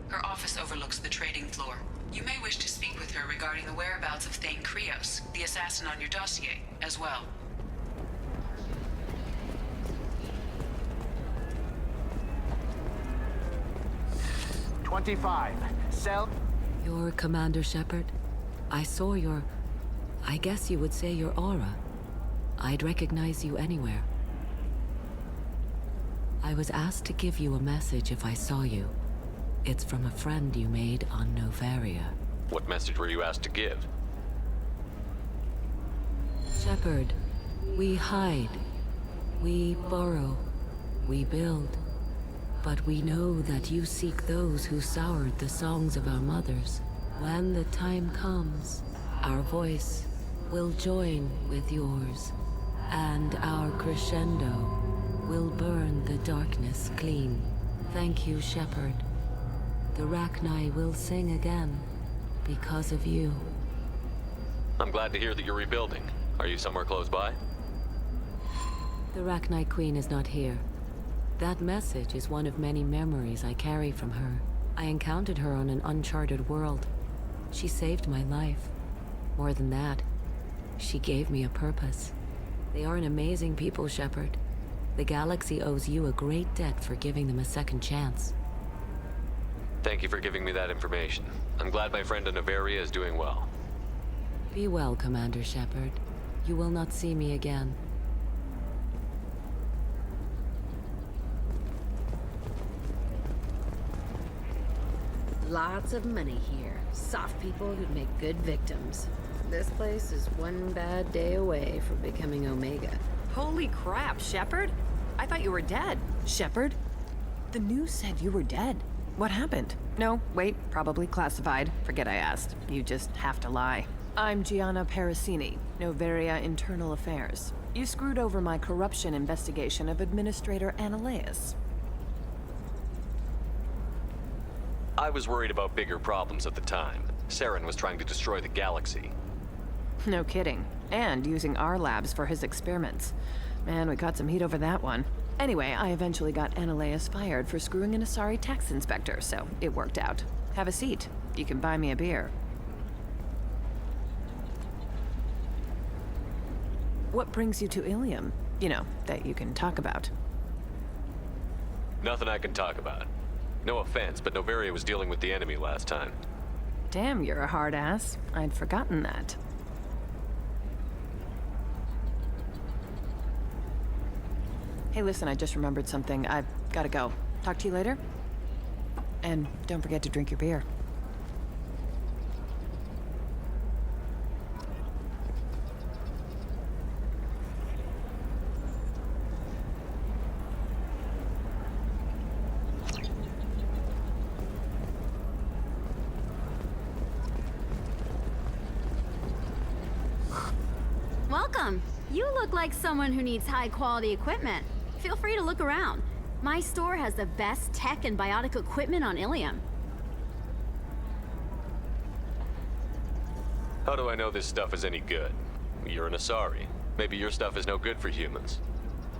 Her office overlooks the trading floor. You may wish to speak with her regarding the whereabouts of Thane Krios, the assassin on your dossier, as well. 25. Cell. You're Commander Shepard? I saw I guess you would say your aura. I'd recognize you anywhere. I was asked to give you a message if I saw you. It's from a friend you made on Novaria. What message were you asked to give? Shepard, we hide. We borrow. We build. But we know that you seek those who soured the songs of our mothers. When the time comes, our voice will join with yours, and our crescendo will burn the darkness clean. Thank you, Shepard. The Rachni will sing again because of you. I'm glad to hear that you're rebuilding. Are you somewhere close by? The Rachni Queen is not here. That message is one of many memories I carry from her. I encountered her on an uncharted world. She saved my life. More than that, she gave me a purpose. They are an amazing people, Shepard. The galaxy owes you a great debt for giving them a second chance. Thank you for giving me that information. I'm glad my friend in Novaria is doing well. Be well, Commander Shepard. You will not see me again. Lots of money here. Soft people who'd make good victims. This place is one bad day away from becoming Omega. Holy crap, Shepard? I thought you were dead. Shepard? The news said you were dead. What happened? No, wait, probably classified. Forget I asked. You just have to lie. I'm Gianna Parasini, Novaria Internal Affairs. You screwed over my corruption investigation of Administrator Annaleus. I was worried about bigger problems at the time. Saren was trying to destroy the galaxy. No kidding. And using our labs for his experiments. Man, we caught some heat over that one. Anyway, I eventually got Annaleus fired for screwing an Asari tax inspector, so it worked out. Have a seat. You can buy me a beer. What brings you to Ilium? You know, that you can talk about. Nothing I can talk about. No offense, but Noveria was dealing with the enemy last time. Damn, you're a hard ass. I'd forgotten that. Hey, listen, I just remembered something. I've gotta go. Talk to you later? And don't forget to drink your beer. Welcome. You look like someone who needs high-quality equipment. Feel free to look around. My store has the best tech and biotic equipment on Ilium. How do I know this stuff is any good? You're an Asari. Maybe your stuff is no good for humans.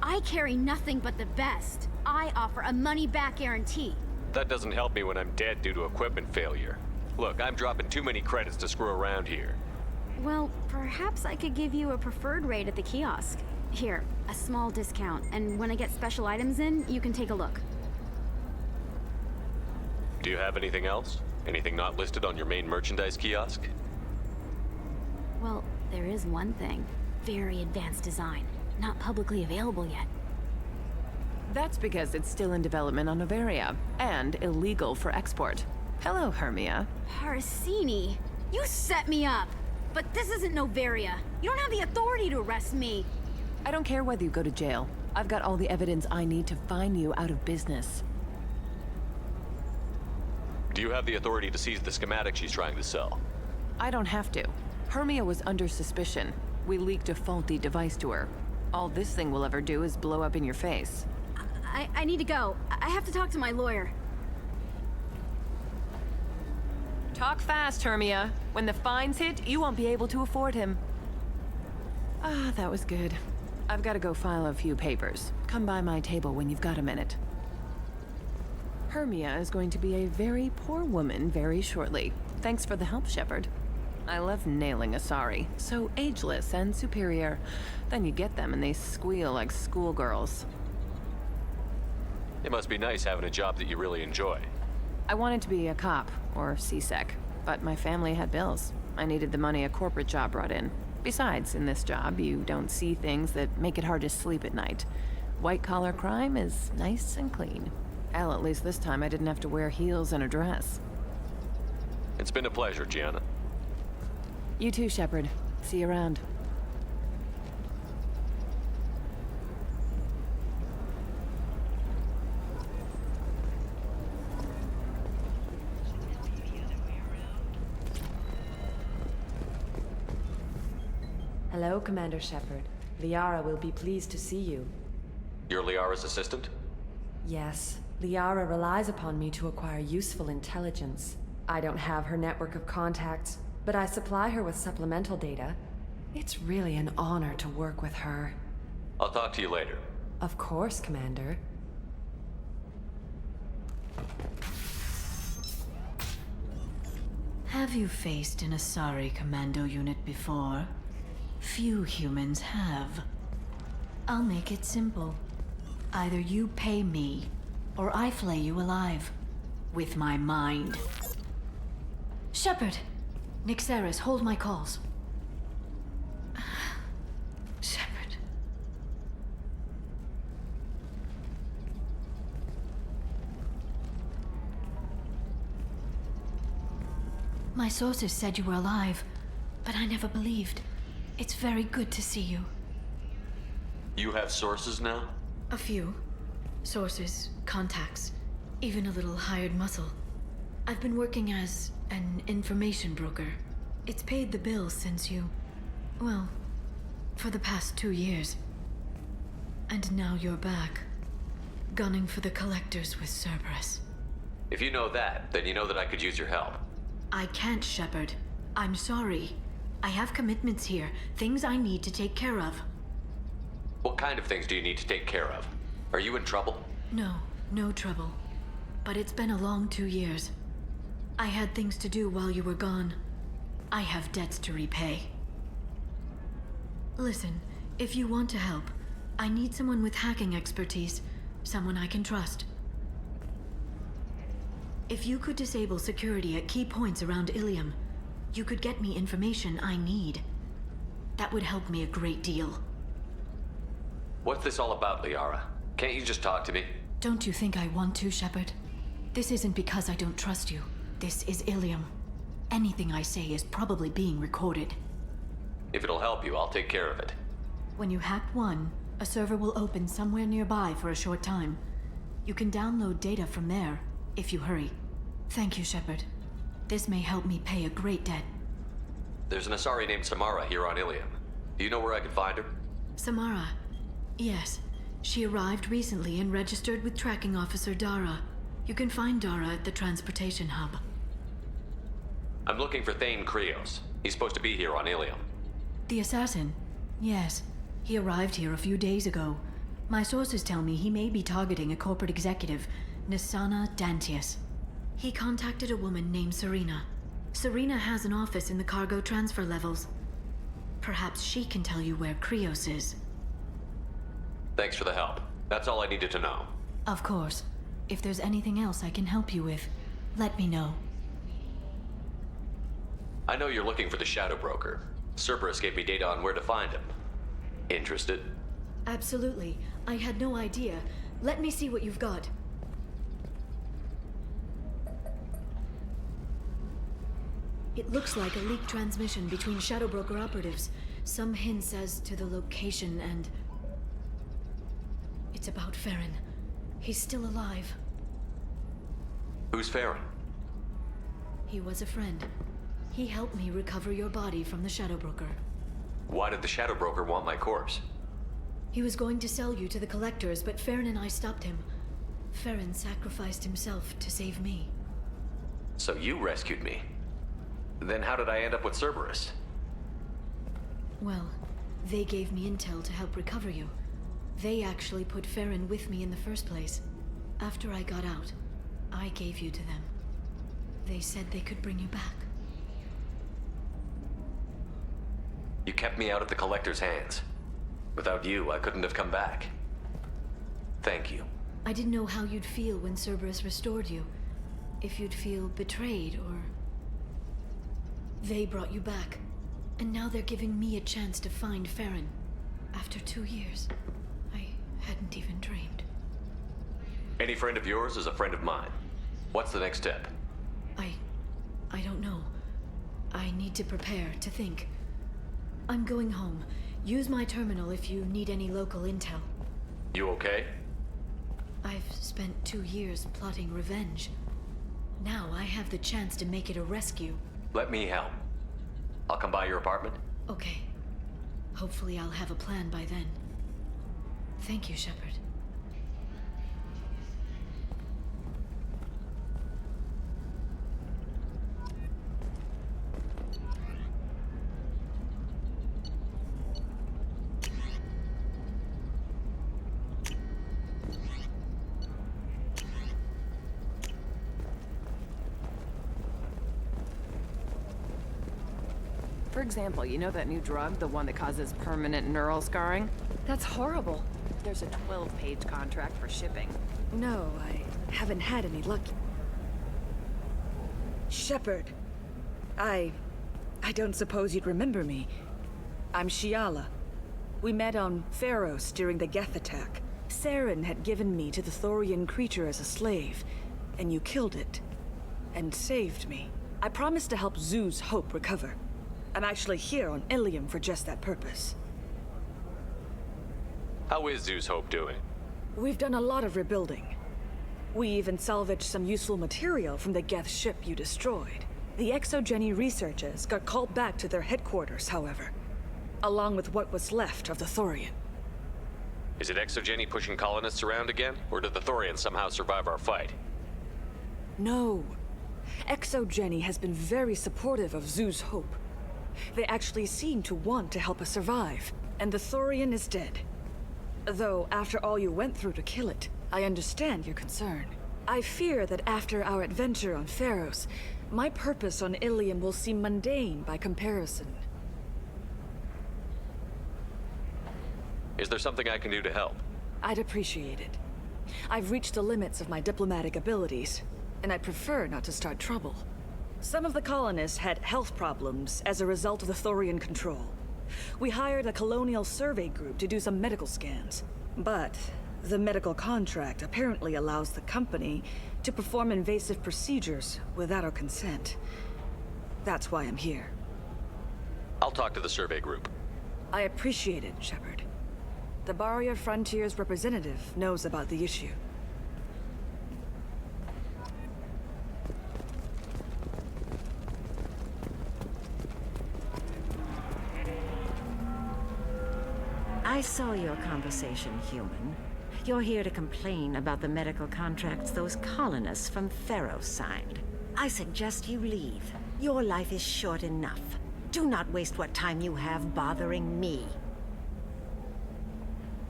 I carry nothing but the best. I offer a money-back guarantee. That doesn't help me when I'm dead due to equipment failure. Look, I'm dropping too many credits to screw around here. Well, perhaps I could give you a preferred rate at the kiosk. Here, a small discount, and when I get special items in, you can take a look. Do you have anything else? Anything not listed on your main merchandise kiosk? Well, there is one thing. Very advanced design. Not publicly available yet. That's because it's still in development on Noveria, and illegal for export. Hello, Hermia. Parsini, you set me up! But this isn't Noveria. You don't have the authority to arrest me. I don't care whether you go to jail. I've got all the evidence I need to find you out of business. Do you have the authority to seize the schematic she's trying to sell? I don't have to. Hermia was under suspicion. We leaked a faulty device to her. All this thing will ever do is blow up in your face. I need to go. I have to talk to my lawyer. Talk fast, Hermia. When the fines hit, you won't be able to afford him. Ah, that was good. I've got to go file a few papers. Come by my table when you've got a minute. Hermia is going to be a very poor woman very shortly. Thanks for the help, Shepard. I love nailing Asari. So ageless and superior. Then you get them and they squeal like schoolgirls. It must be nice having a job that you really enjoy. I wanted to be a cop, or CSEC, but my family had bills. I needed the money a corporate job brought in. Besides, in this job, you don't see things that make it hard to sleep at night. White-collar crime is nice and clean. Hell, at least this time I didn't have to wear heels and a dress. It's been a pleasure, Gianna. You too, Shepard. See you around. Hello, Commander Shepard. Liara will be pleased to see you. You're Liara's assistant? Yes. Liara relies upon me to acquire useful intelligence. I don't have her network of contacts, but I supply her with supplemental data. It's really an honor to work with her. I'll talk to you later. Of course, Commander. Have you faced an Asari commando unit before? Few humans have. I'll make it simple. Either you pay me, or I flay you alive. With my mind. Shepard! Nixeris, hold my calls. Shepard. My sources said you were alive, but I never believed. It's very good to see you. You have sources now? A few. Sources, contacts, even a little hired muscle. I've been working as an information broker. It's paid the bills since you... well, for the past 2 years. And now you're back, gunning for the Collectors with Cerberus. If you know that, then you know that I could use your help. I can't, Shepard. I'm sorry. I have commitments here, things I need to take care of. What kind of things do you need to take care of? Are you in trouble? No, no trouble. But it's been a long 2 years. I had things to do while you were gone. I have debts to repay. Listen, if you want to help, I need someone with hacking expertise, someone I can trust. If you could disable security at key points around Ilium, you could get me information I need. That would help me a great deal. What's this all about, Liara? Can't you just talk to me? Don't you think I want to, Shepard? This isn't because I don't trust you. This is Ilium. Anything I say is probably being recorded. If it'll help you, I'll take care of it. When you hack one, a server will open somewhere nearby for a short time. You can download data from there, if you hurry. Thank you, Shepard. This may help me pay a great debt. There's an Asari named Samara here on Ilium. Do you know where I can find her? Samara. Yes. She arrived recently and registered with Tracking Officer Dara. You can find Dara at the transportation hub. I'm looking for Thane Krios. He's supposed to be here on Ilium. The assassin? Yes. He arrived here a few days ago. My sources tell me he may be targeting a corporate executive, Nisana Dantius. He contacted a woman named Serena. Serena has an office in the cargo transfer levels. Perhaps she can tell you where Krios is. Thanks for the help. That's all I needed to know. Of course. If there's anything else I can help you with, let me know. I know you're looking for the Shadow Broker. Cerberus gave me data on where to find him. Interested? Absolutely. I had no idea. Let me see what you've got. It looks like a leaked transmission between Shadow Broker operatives. Some hints as to the location and... It's about Farron. He's still alive. Who's Farron? He was a friend. He helped me recover your body from the Shadow Broker. Why did the Shadow Broker want my corpse? He was going to sell you to the Collectors, but Farron and I stopped him. Farron sacrificed himself to save me. So you rescued me. Then how did I end up with Cerberus? Well, they gave me intel to help recover you. They actually put Farron with me in the first place. After I got out, I gave you to them. They said they could bring you back. You kept me out of the Collector's hands. Without you, I couldn't have come back. Thank you. I didn't know how you'd feel when Cerberus restored you. If you'd feel betrayed, or... They brought you back. And now they're giving me a chance to find Farron. After 2 years. I hadn't even dreamed. Any friend of yours is a friend of mine. What's the next step? I don't know. I need to prepare, to think. I'm going home. Use my terminal if you need any local intel. You okay? I've spent 2 years plotting revenge. Now I have the chance to make it a rescue. Let me help. I'll come by your apartment. Okay. Hopefully I'll have a plan by then. Thank you, Shepard. For example, you know that new drug, the one that causes permanent neural scarring? That's horrible. There's a 12-page contract for shipping. No, I haven't had any luck. Shepard. I don't suppose you'd remember me. I'm Shiala. We met on Pharos during the Geth attack. Saren had given me to the Thorian creature as a slave, and you killed it. And saved me. I promised to help Zeus Hope recover. I'm actually here on Ilium for just that purpose. How is Zeus Hope doing? We've done a lot of rebuilding. We even salvaged some useful material from the Geth ship you destroyed. The Exogeny researchers got called back to their headquarters, however, along with what was left of the Thorian. Is it Exogeny pushing colonists around again? Or did the Thorians somehow survive our fight? No. Exogeny has been very supportive of Zeus Hope. They actually seem to want to help us survive, and the Thorian is dead. Though, after all you went through to kill it, I understand your concern. I fear that after our adventure on Pharos, my purpose on Ilium will seem mundane by comparison. Is there something I can do to help? I'd appreciate it. I've reached the limits of my diplomatic abilities, and I'd prefer not to start trouble. Some of the colonists had health problems as a result of the Thorian control. We hired a colonial survey group to do some medical scans. But the medical contract apparently allows the company to perform invasive procedures without our consent. That's why I'm here. I'll talk to the survey group. I appreciate it, Shepard. The Barrier Frontiers representative knows about the issue. I saw your conversation, human. You're here to complain about the medical contracts those colonists from Pharos signed. I suggest you leave. Your life is short enough. Do not waste what time you have bothering me.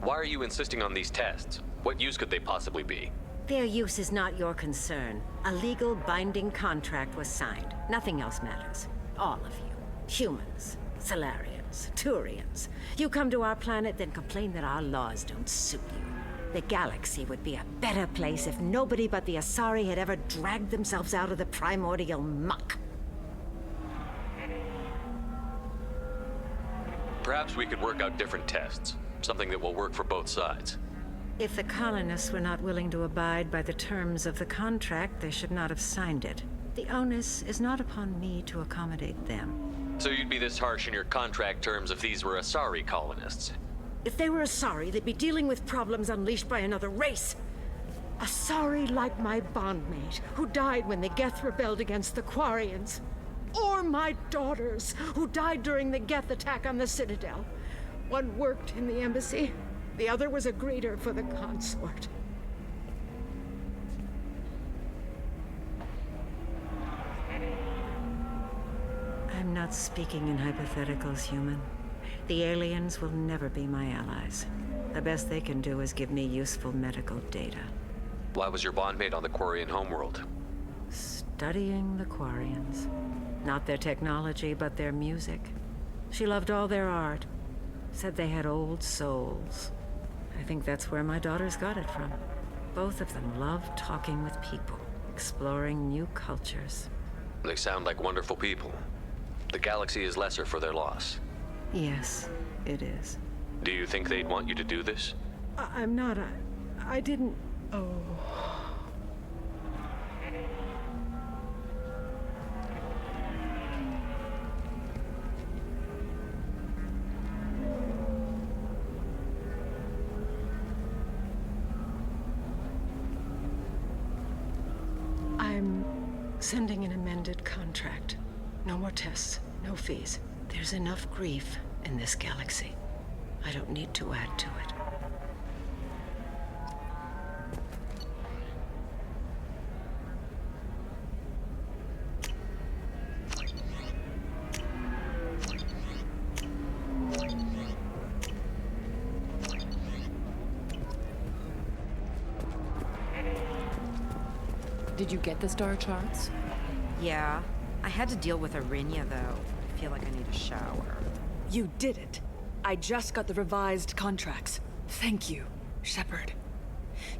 Why are you insisting on these tests? What use could they possibly be? Their use is not your concern. A legal binding contract was signed. Nothing else matters. All of you. Humans, Solarians, Turians. You come to our planet, then complain that our laws don't suit you. The galaxy would be a better place if nobody but the Asari had ever dragged themselves out of the primordial muck. Perhaps we could work out different tests. Something that will work for both sides. If the colonists were not willing to abide by the terms of the contract, they should not have signed it. The onus is not upon me to accommodate them. So you'd be this harsh in your contract terms if these were Asari colonists? If they were Asari, they'd be dealing with problems unleashed by another race. Asari like my bondmate, who died when the Geth rebelled against the Quarians. Or my daughters, who died during the Geth attack on the Citadel. One worked in the embassy, the other was a greeter for the consort. I'm not speaking in hypotheticals, human. The aliens will never be my allies. The best they can do is give me useful medical data. Why was your bondmate on the Quarian homeworld? Studying the Quarians. Not their technology, but their music. She loved all their art. Said they had old souls. I think that's where my daughters got it from. Both of them loved talking with people, exploring new cultures. They sound like wonderful people. The galaxy is lesser for their loss. Yes, it is. Do you think they'd want you to do this? I'm not. I didn't. Oh. I'm sending an amended contract. No more tests, no fees. There's enough grief in this galaxy. I don't need to add to it. Did you get the star charts? Yeah. I had to deal with Arinya, though. I feel like I need a shower. You did it. I just got the revised contracts. Thank you, Shepard.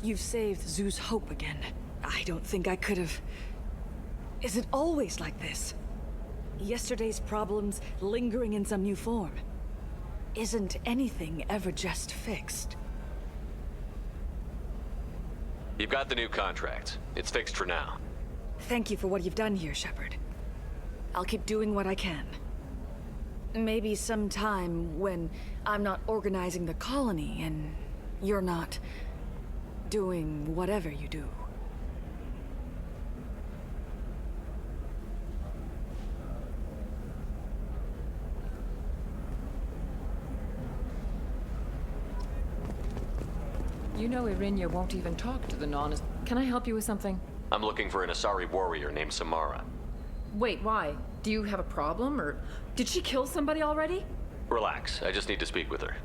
You've saved Zeus' hope again. I don't think I could have... Is it always like this? Yesterday's problems lingering in some new form. Isn't anything ever just fixed? You've got the new contract. It's fixed for now. Thank you for what you've done here, Shepard. I'll keep doing what I can. Maybe sometime when I'm not organizing the colony and you're not doing whatever you do. You know Irinya won't even talk to the non... Can I help you with something? I'm looking for an Asari warrior named Samara. Wait, why? Do you have a problem, or... Did she kill somebody already? Relax, I just need to speak with her.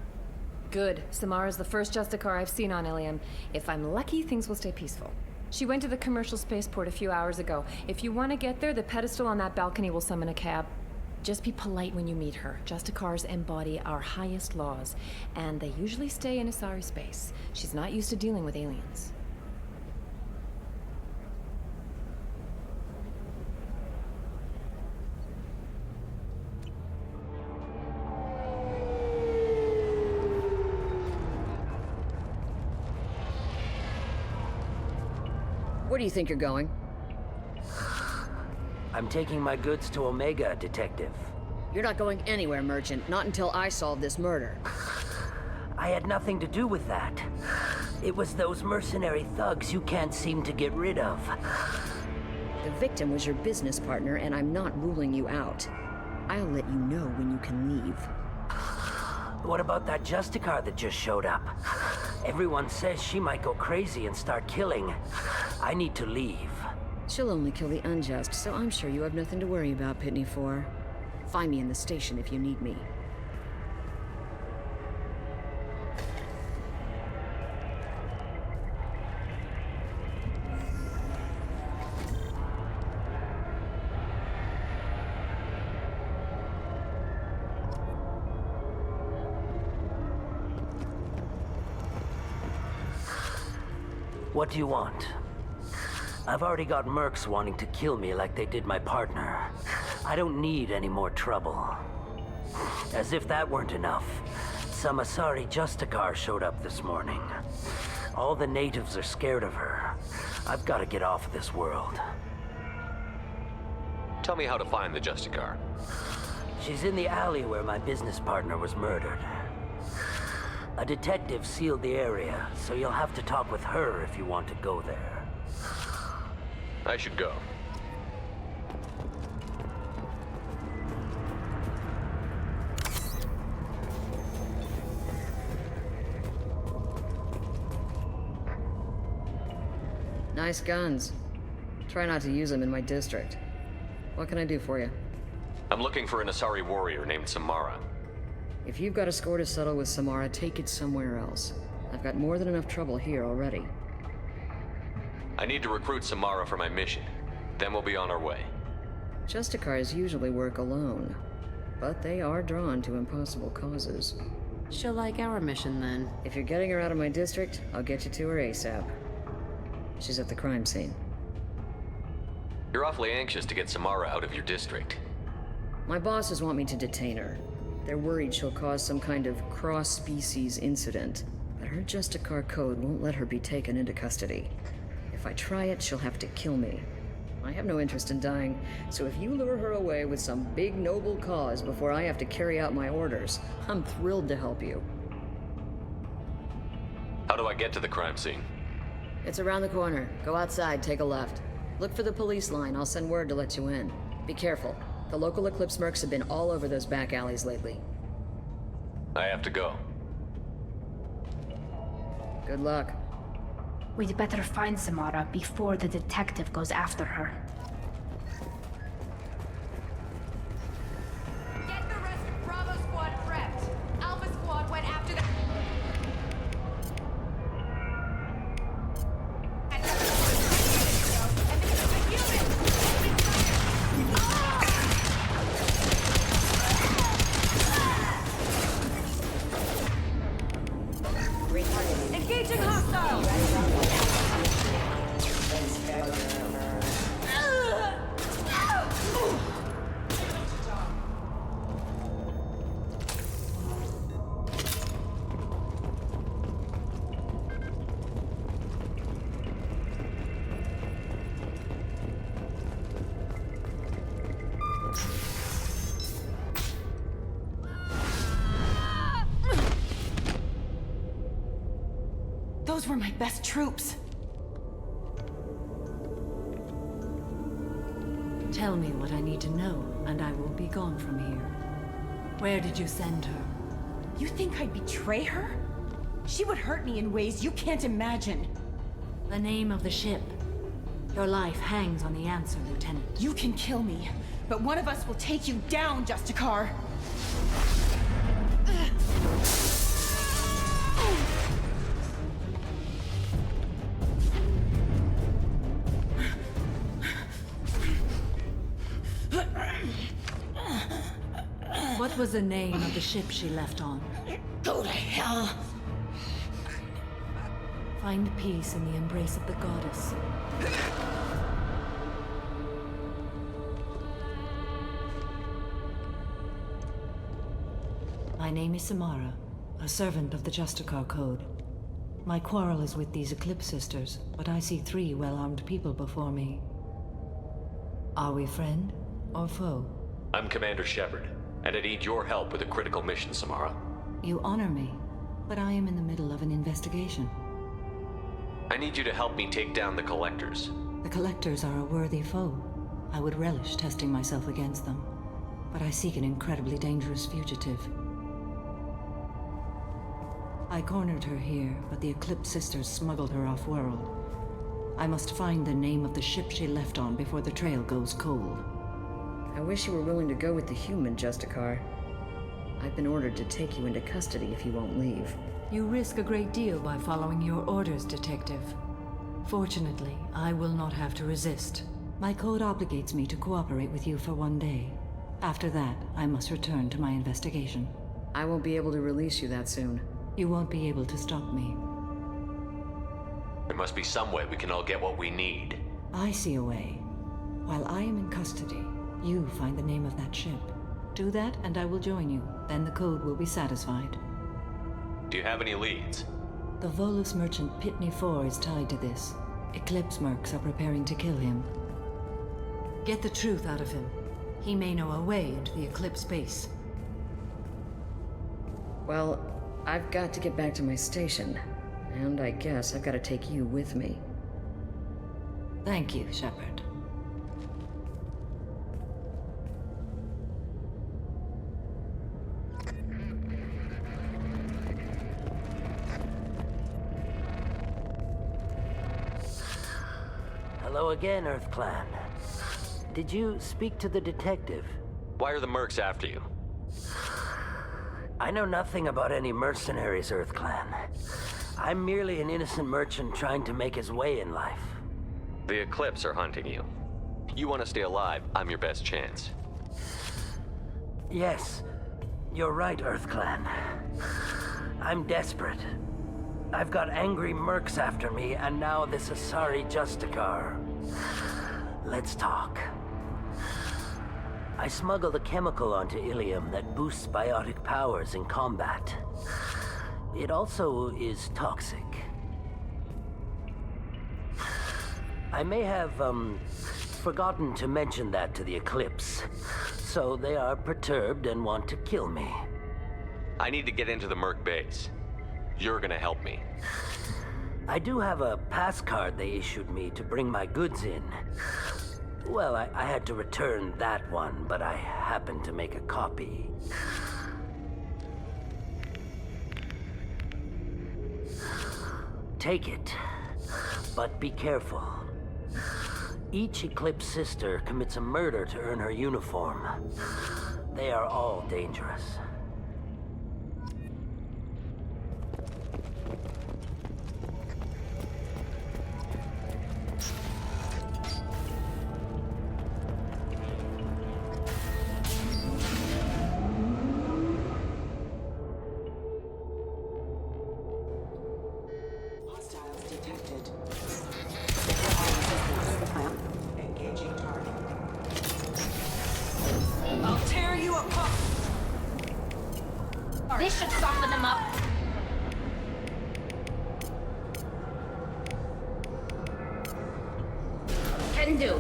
Good. Samara's the first Justicar I've seen on Ilium. If I'm lucky, things will stay peaceful. She went to the commercial spaceport a few hours ago. If you want to get there, the pedestal on that balcony will summon a cab. Just be polite when you meet her. Justicars embody our highest laws, and they usually stay in Asari space. She's not used to dealing with aliens. Where do you think you're going? I'm taking my goods to Omega, Detective. You're not going anywhere, Merchant. Not until I solve this murder. I had nothing to do with that. It was those mercenary thugs you can't seem to get rid of. The victim was your business partner, and I'm not ruling you out. I'll let you know when you can leave. What about that Justicar that just showed up? Everyone says she might go crazy and start killing. I need to leave. She'll only kill the unjust, so I'm sure you have nothing to worry about, Pitney 4. Find me in the station if you need me. What do you want? I've already got mercs wanting to kill me like they did my partner. I don't need any more trouble. As if that weren't enough, some Asari Justicar showed up this morning. All the natives are scared of her. I've got to get off of this world. Tell me how to find the Justicar. She's in the alley where my business partner was murdered. A detective sealed the area, so you'll have to talk with her if you want to go there. I should go. Nice guns. Try not to use them in my district. What can I do for you? I'm looking for an Asari warrior named Samara. If you've got a score to settle with Samara, take it somewhere else. I've got more than enough trouble here already. I need to recruit Samara for my mission. Then we'll be on our way. Justicars usually work alone, but they are drawn to impossible causes. She'll like our mission, then. If you're getting her out of my district, I'll get you to her ASAP. She's at the crime scene. You're awfully anxious to get Samara out of your district. My bosses want me to detain her. They're worried she'll cause some kind of cross-species incident, but her Justicar code won't let her be taken into custody. If I try it, she'll have to kill me. I have no interest in dying, so if you lure her away with some big noble cause before I have to carry out my orders, I'm thrilled to help you. How do I get to the crime scene? It's around the corner. Go outside, take a left. Look for the police line. I'll send word to let you in. Be careful. The local Eclipse mercs have been all over those back alleys lately. I have to go. Good luck. We'd better find Samara before the detective goes after her. Get the rest of Bravo Squad prepped. Alpha Squad went after the... Engaging hostile! Those were my best troops. Tell me what I need to know, and I will be gone from here. Where did you send her? You think I'd betray her? She would hurt me in ways you can't imagine. The name of the ship. Your life hangs on the answer, Lieutenant. You can kill me, but one of us will take you down, Justicar. What was the name of the ship she left on? Go to hell! Find peace in the embrace of the goddess. My name is Samara, a servant of the Justicar Code. My quarrel is with these Eclipse Sisters, but I see 3 well-armed people before me. Are we friend or foe? I'm Commander Shepard, and I need your help with a critical mission, Samara. You honor me, but I am in the middle of an investigation. I need you to help me take down the Collectors. The Collectors are a worthy foe. I would relish testing myself against them, but I seek an incredibly dangerous fugitive. I cornered her here, but the Eclipse Sisters smuggled her off-world. I must find the name of the ship she left on before the trail goes cold. I wish you were willing to go with the human, Justicar. I've been ordered to take you into custody if you won't leave. You risk a great deal by following your orders, Detective. Fortunately, I will not have to resist. My code obligates me to cooperate with you for 1 day. After that, I must return to my investigation. I won't be able to release you that soon. You won't be able to stop me. There must be some way we can all get what we need. I see a way. While I am in custody, you find the name of that ship. Do that, and I will join you. Then the code will be satisfied. Do you have any leads? The Volus merchant Pitney IV is tied to this. Eclipse mercs are preparing to kill him. Get the truth out of him. He may know a way into the Eclipse base. Well, I've got to get back to my station. And I guess I've got to take you with me. Thank you, Shepard. Hello again, Earth Clan. Did you speak to the detective? Why are the mercs after you? I know nothing about any mercenaries, Earth Clan. I'm merely an innocent merchant trying to make his way in life. The Eclipse are hunting you. You want to stay alive, I'm your best chance. Yes, you're right, Earth Clan. I'm desperate. I've got angry mercs after me, and now this Asari Justicar. Let's talk. I smuggled a chemical onto Ilium that boosts biotic powers in combat. It also is toxic. I may have, forgotten to mention that to the Eclipse, so they are perturbed and want to kill me. I need to get into the merc base. You're gonna help me. I do have a pass card they issued me to bring my goods in. Well, I had to return that one, but I happened to make a copy. Take it, but be careful. Each Eclipse sister commits a murder to earn her uniform. They are all dangerous. I'll tear you apart! This should soften them up. Can do.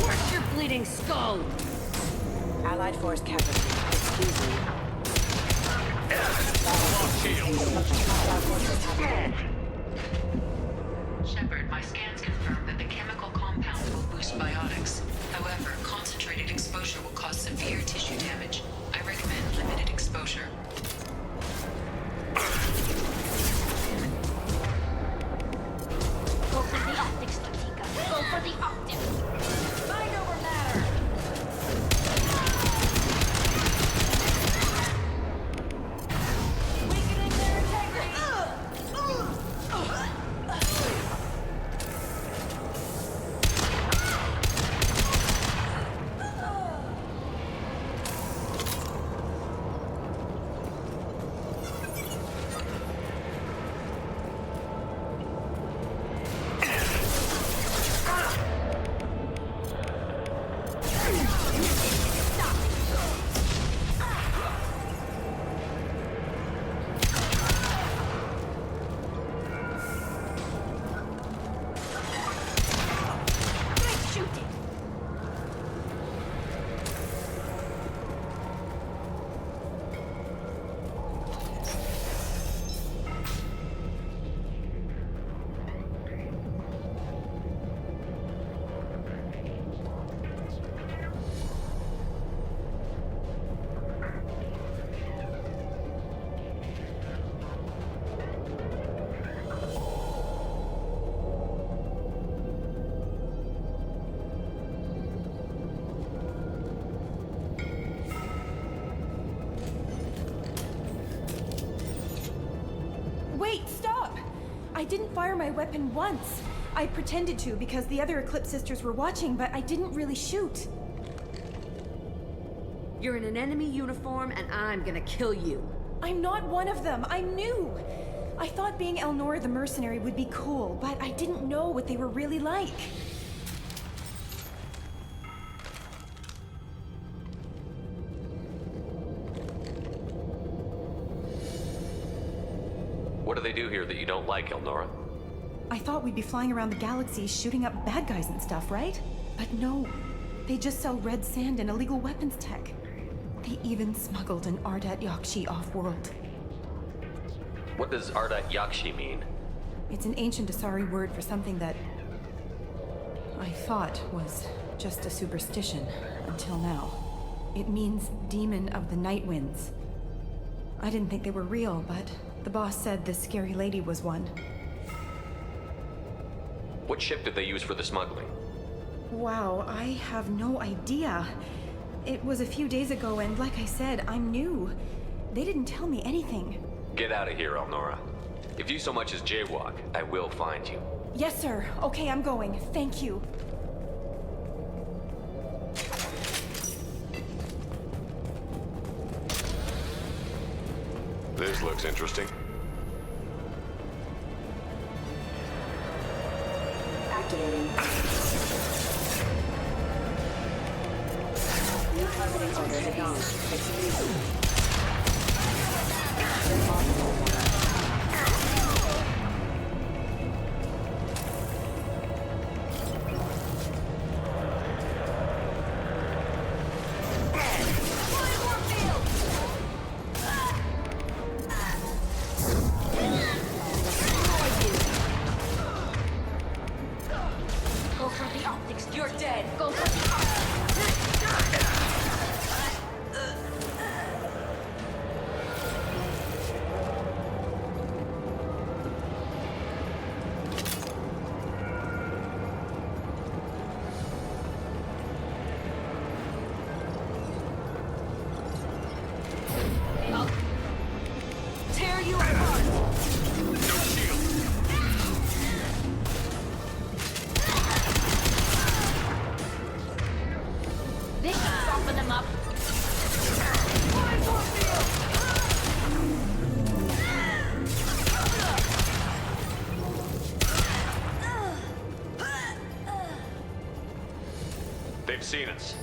Where's your bleeding skull? Allied force casualty. Excuse me. Shepard, Wait, stop! I didn't fire my weapon once. I pretended to because the other Eclipse sisters were watching, but I didn't really shoot. You're in an enemy uniform, and I'm gonna kill you. I'm not one of them. I'm new. I thought being Elnora the mercenary would be cool, but I didn't know what they were really like. What do they do here that you don't like, Elnora? I thought we'd be flying around the galaxy shooting up bad guys and stuff, right? But no. They just sell red sand and illegal weapons tech. They even smuggled an Ardat Yakshi off-world. What does Ardat Yakshi mean? It's an ancient Asari word for something that I thought was just a superstition until now. It means demon of the night winds. I didn't think they were real, but the boss said this scary lady was one. What ship did they use for the smuggling? Wow, I have no idea. It was a few days ago, and like I said, I'm new. They didn't tell me anything. Get out of here, Elnora. If you so much as jaywalk, I will find you. Yes, sir. Okay, I'm going. Thank you. This looks interesting. Activating. New targeting order on. Execution. They've seen us.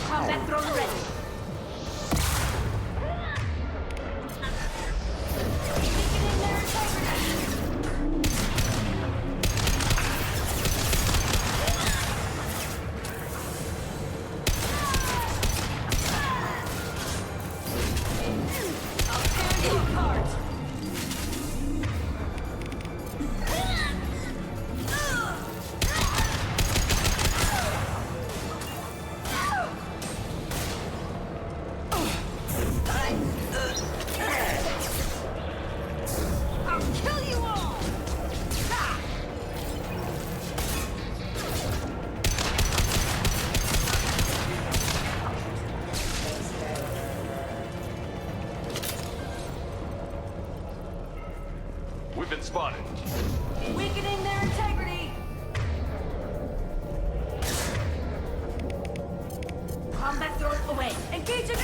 Combat drone ready. We've been spotted. Weakening their integrity. Combat drone away. Engage it.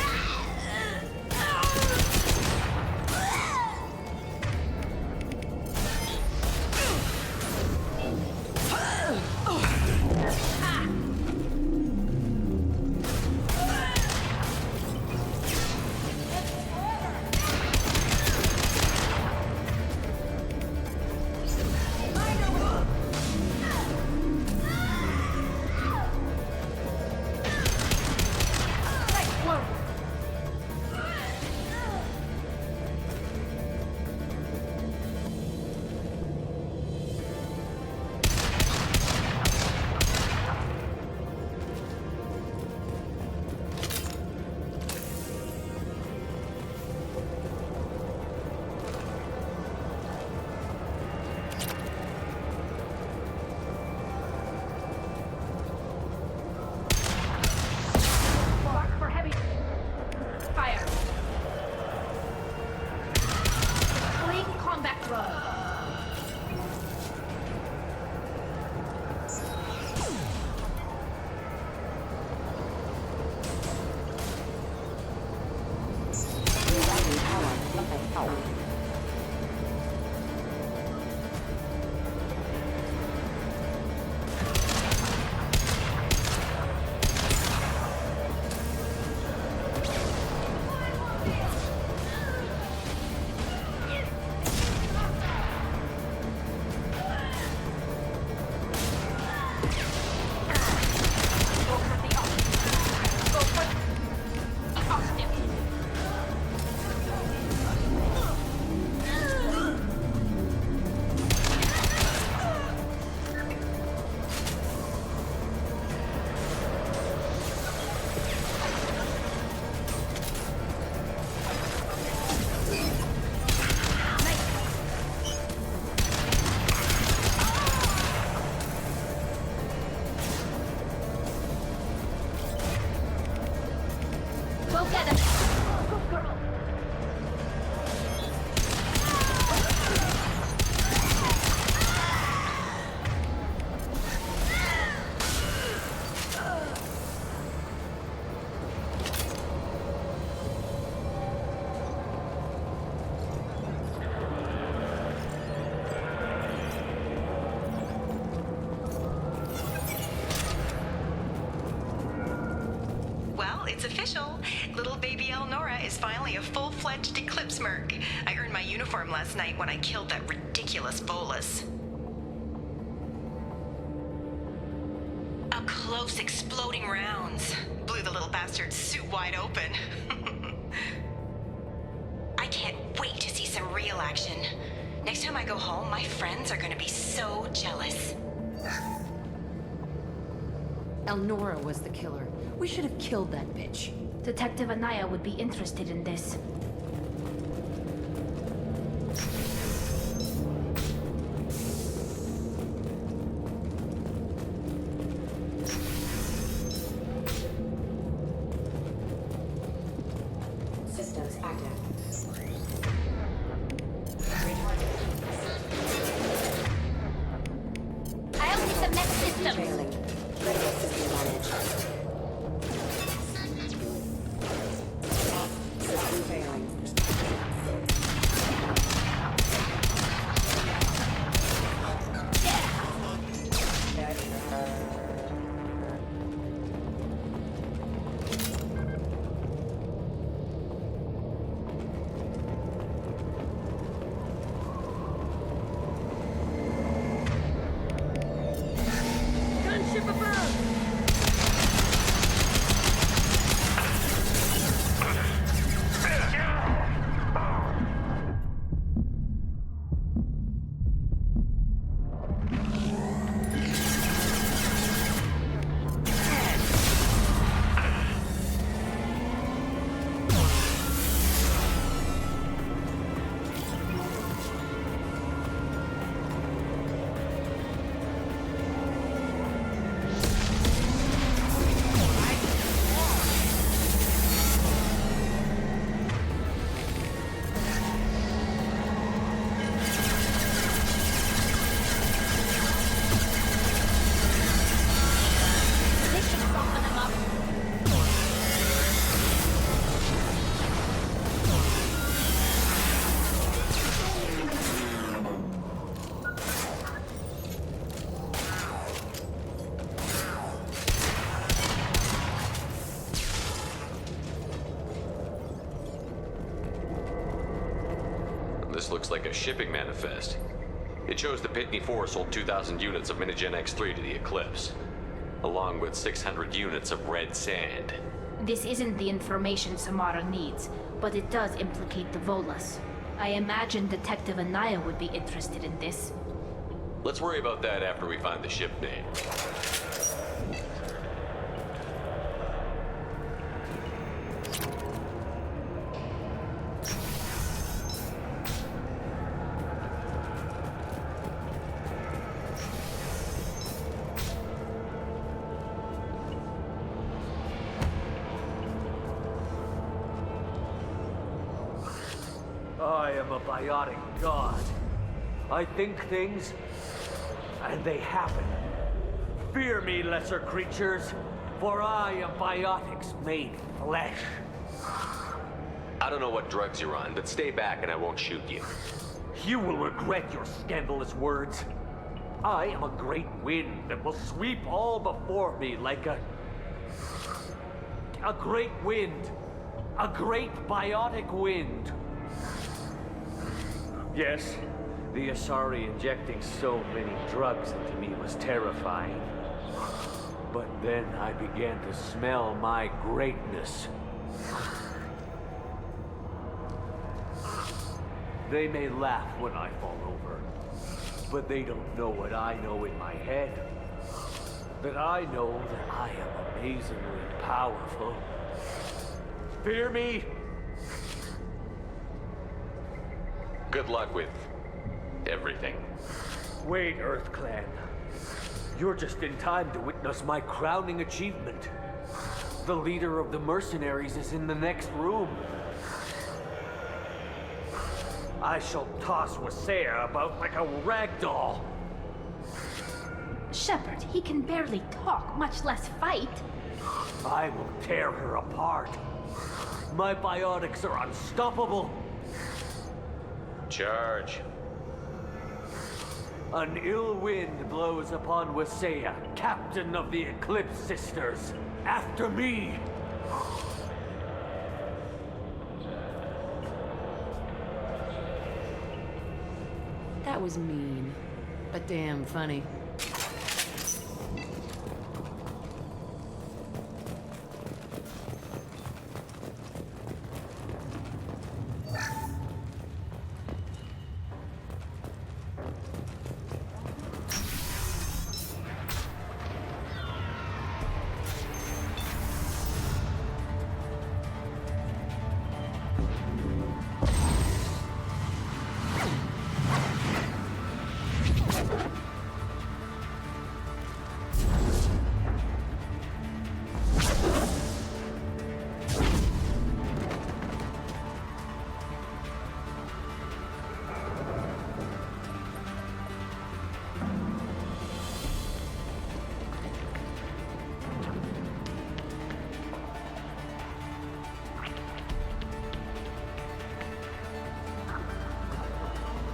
It's official. Little baby Elnora is finally a full-fledged Eclipse merc. I earned my uniform last night when I killed that ridiculous bolus. Up close, exploding rounds. Blew the little bastard's suit wide open. I can't wait to see some real action. Next time I go home, my friends are gonna be so jealous. Elnora was the killer. We should have killed that bitch. Detective Anaya would be interested in this. Systems active. I'll hit the next system. Failing. Radio system managed. System failing. Gunship above! This looks like a shipping manifest. It shows the Pitney 4 sold 2,000 units of Minigen X3 to the Eclipse, along with 600 units of red sand. This isn't the information Samara needs, but it does implicate the Volas. I imagine Detective Anaya would be interested in this. Let's worry about that after we find the ship name. I am a biotic god. I think things, and they happen. Fear me, lesser creatures, for I am biotics made flesh. Out don't know what drugs you're on, but stay back and I won't shoot you. You will regret your scandalous words. I am a great wind that will sweep all before me like a great wind. A great biotic wind. Yes, the Asari injecting so many drugs into me was terrifying. But then I began to smell my greatness. They may laugh when I fall over, but they don't know what I know in my head. That I know that I am amazingly powerful. Fear me? Good luck with everything. Wait, Earth Clan. You're just in time to witness my crowning achievement. The leader of the mercenaries is in the next room. I shall toss Wasea about like a rag doll. Shepard, he can barely talk, much less fight. I will tear her apart. My biotics are unstoppable. Charge. An ill wind blows upon Wasea, captain of the Eclipse Sisters. After me! That was mean, but damn funny.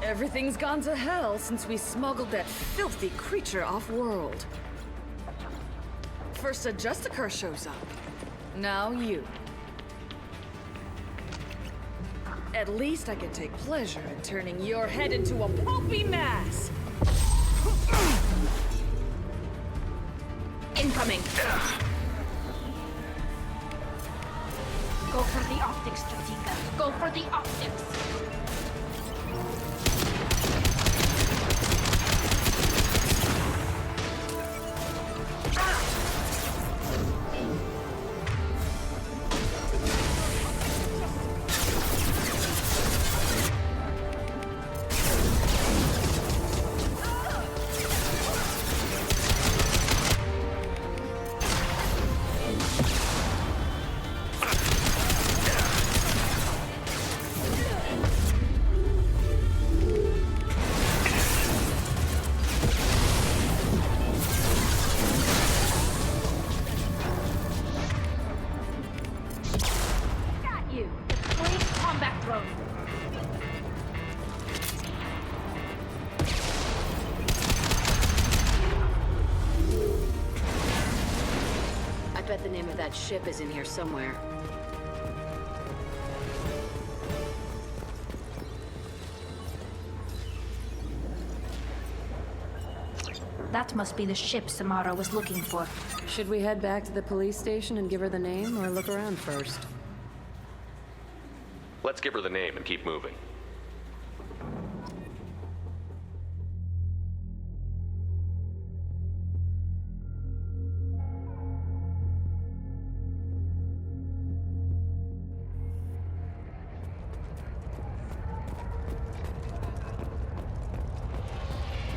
Everything's gone to hell since we smuggled that filthy creature off-world. First a Justicar shows up. Now you. At least I can take pleasure in turning your head into a pulpy mass! Incoming! Go for the optics, Stratika. Go for the optics! I bet the name of that ship is in here somewhere. That must be the ship Samara was looking for. Should we head back to the police station and give her the name, or look around first? Let's give her the name and keep moving.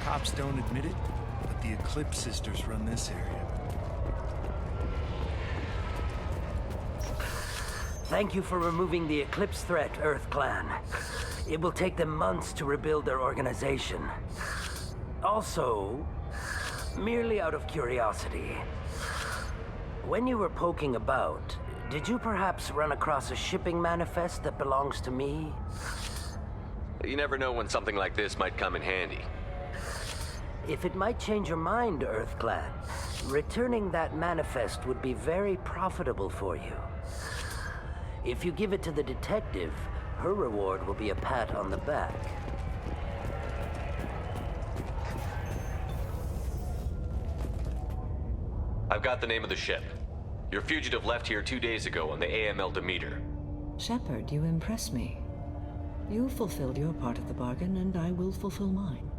Cops don't admit it, but the Eclipse Sisters run this area. Thank you for removing the Eclipse threat, Earth Clan. It will take them months to rebuild their organization. Also, merely out of curiosity, when you were poking about, did you perhaps run across a shipping manifest that belongs to me? You never know when something like this might come in handy. If it might change your mind, Earthclad, returning that manifest would be very profitable for you. If you give it to the detective, her reward will be a pat on the back. I've got the name of the ship. Your fugitive left here 2 days ago on the AML Demeter. Shepard, you impress me. You fulfilled your part of the bargain, and I will fulfill mine.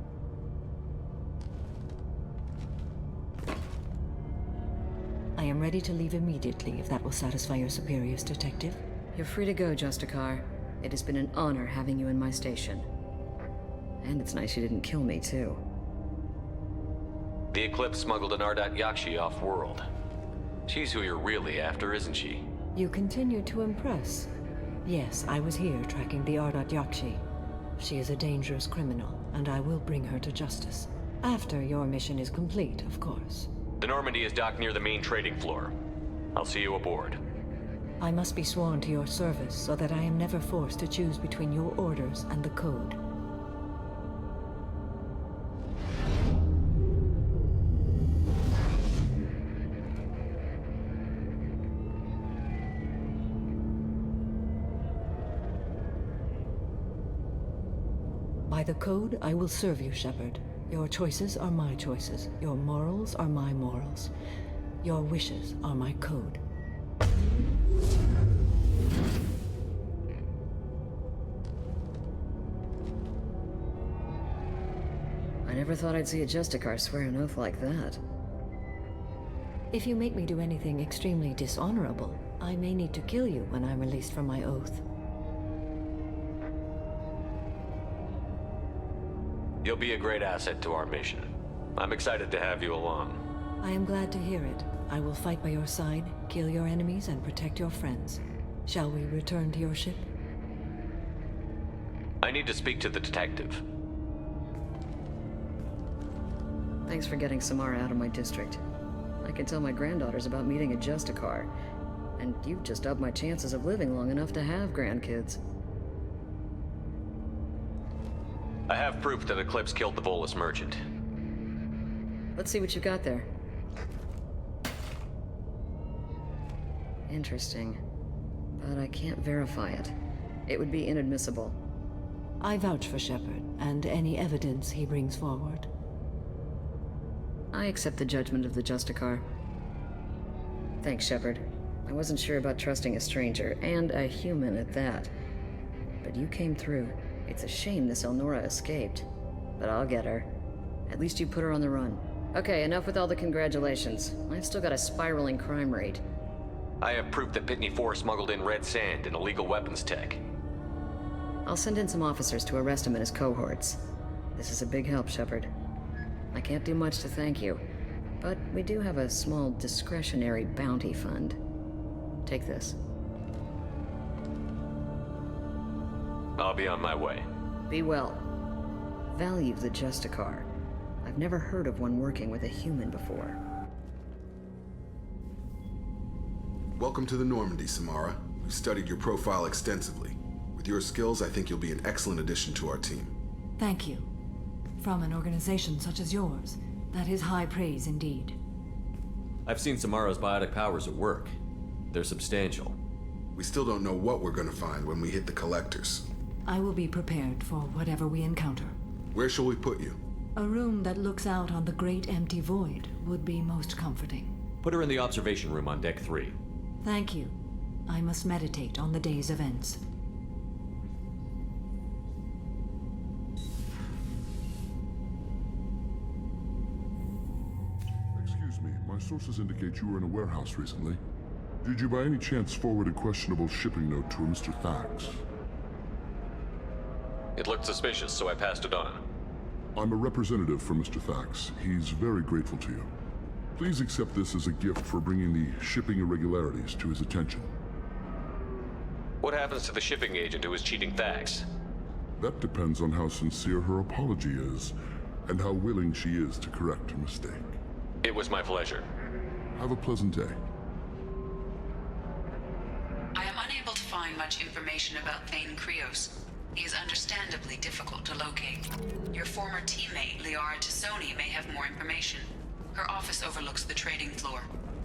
I am ready to leave immediately, if that will satisfy your superiors, Detective. You're free to go, Justicar. It has been an honor having you in my station. And it's nice you didn't kill me, too. The Eclipse smuggled an Ardat Yakshi off-world. She's who you're really after, isn't she? You continue to impress. Yes, I was here tracking the Ardat Yakshi. She is a dangerous criminal, and I will bring her to justice. After your mission is complete, of course. The Normandy is docked near the main trading floor. I'll see you aboard. I must be sworn to your service so that I am never forced to choose between your orders and the Code. By the Code, I will serve you, Shepard. Your choices are my choices. Your morals are my morals. Your wishes are my code. I never thought I'd see a Justicar swear an oath like that. If you make me do anything extremely dishonorable, I may need to kill you when I'm released from my oath. You'll be a great asset to our mission. I'm excited to have you along. I am glad to hear it. I will fight by your side, kill your enemies, and protect your friends. Shall we return to your ship? I need to speak to the detective. Thanks for getting Samara out of my district. I can tell my granddaughters about meeting a Justicar. And you've just upped my chances of living long enough to have grandkids. I have proof that Eclipse killed the Volus merchant. Let's see what you got there. Interesting. But I can't verify it. It would be inadmissible. I vouch for Shepard, and any evidence he brings forward. I accept the judgment of the Justicar. Thanks, Shepard. I wasn't sure about trusting a stranger, and a human at that. But you came through. It's a shame this Elnora escaped. But I'll get her. At least you put her on the run. Okay, enough with all the congratulations. I've still got a spiraling crime rate. I have proof that Pitney 4 smuggled in red sand and illegal weapons tech. I'll send in some officers to arrest him and his cohorts. This is a big help, Shepard. I can't do much to thank you, but we do have a small discretionary bounty fund. Take this. I'll be on my way. Be well. Value the Justicar. I've never heard of one working with a human before. Welcome to the Normandy, Samara. We've studied your profile extensively. With your skills, I think you'll be an excellent addition to our team. Thank you. From an organization such as yours, that is high praise indeed. I've seen Samara's biotic powers at work. They're substantial. We still don't know what we're gonna find when we hit the collectors. I will be prepared for whatever we encounter. Where shall we put you? A room that looks out on the great empty void would be most comforting. Put her in the observation room on Deck 3. Thank you. I must meditate on the day's events. Excuse me, my sources indicate you were in a warehouse recently. Did you by any chance forward a questionable shipping note to a Mr. Thax? It looked suspicious, so I passed it on. I'm a representative for Mr. Thax. He's very grateful to you. Please accept this as a gift for bringing the shipping irregularities to his attention. What happens to the shipping agent who was cheating Thax? That depends on how sincere her apology is, and how willing she is to correct her mistake. It was my pleasure. Have a pleasant day. find much information about Thane Krios. He is understandably difficult to locate. Your former teammate, Liara Tassoni, may have more information. Her office overlooks the trading floor.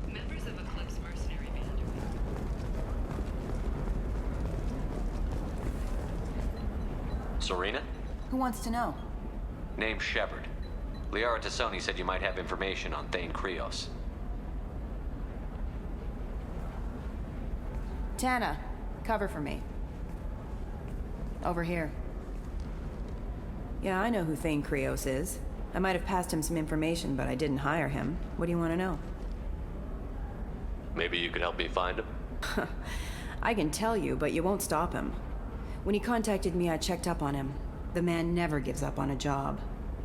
Members of Eclipse mercenary band. Serena? Who wants to know? Name's Shepard. Liara Tassoni said you might have information on Thane Krios. Tana, cover for me. Over here. Yeah, I know who Thane Krios is. I might have passed him some information, but I didn't hire him. What do you want to know? Maybe you could help me find him? I can tell you, but you won't stop him. When he contacted me, I checked up on him. The man never gives up on a job.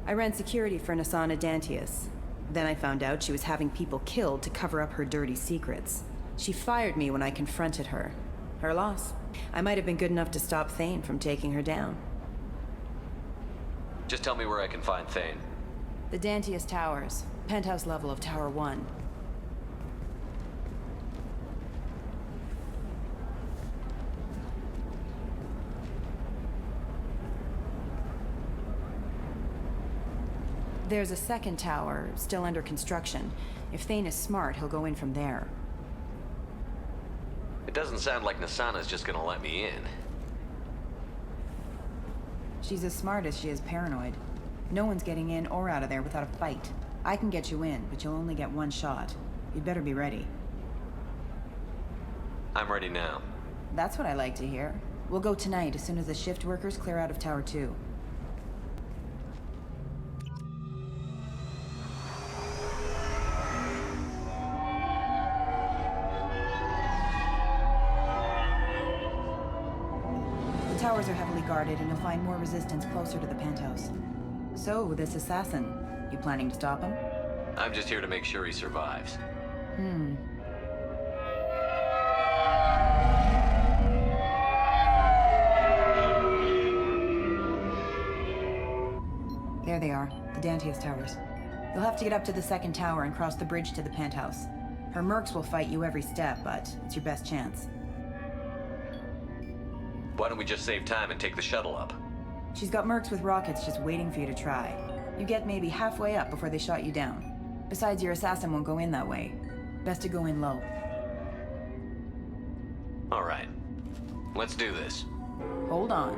I ran security for Nasana Dantius. Then I found out she was having people killed to cover up her dirty secrets. She fired me when I confronted her. Her loss. I might have been good enough to stop Thane from taking her down. Just tell me where I can find Thane. The Dantius Towers. Penthouse level of Tower 1. There's a second tower, still under construction. If Thane is smart, he'll go in from there. It doesn't sound like Nasana's just gonna let me in. She's as smart as she is paranoid. No one's getting in or out of there without a fight. I can get you in, but you'll only get one shot. You'd better be ready. I'm ready now. That's what I like to hear. We'll go tonight as soon as the shift workers clear out of Tower 2. The towers are heavily guarded, and you'll find more resistance closer to the penthouse. So, this assassin, you planning to stop him? I'm just here to make sure he survives. There they are, the Dantius Towers. You'll have to get up to the second tower and cross the bridge to the penthouse. Her mercs will fight you every step, but it's your best chance. Why don't we just save time and take the shuttle up? She's got mercs with rockets just waiting for you to try. You get maybe halfway up before they shot you down. Besides, your assassin won't go in that way. Best to go in low. All right. Let's do this. Hold on.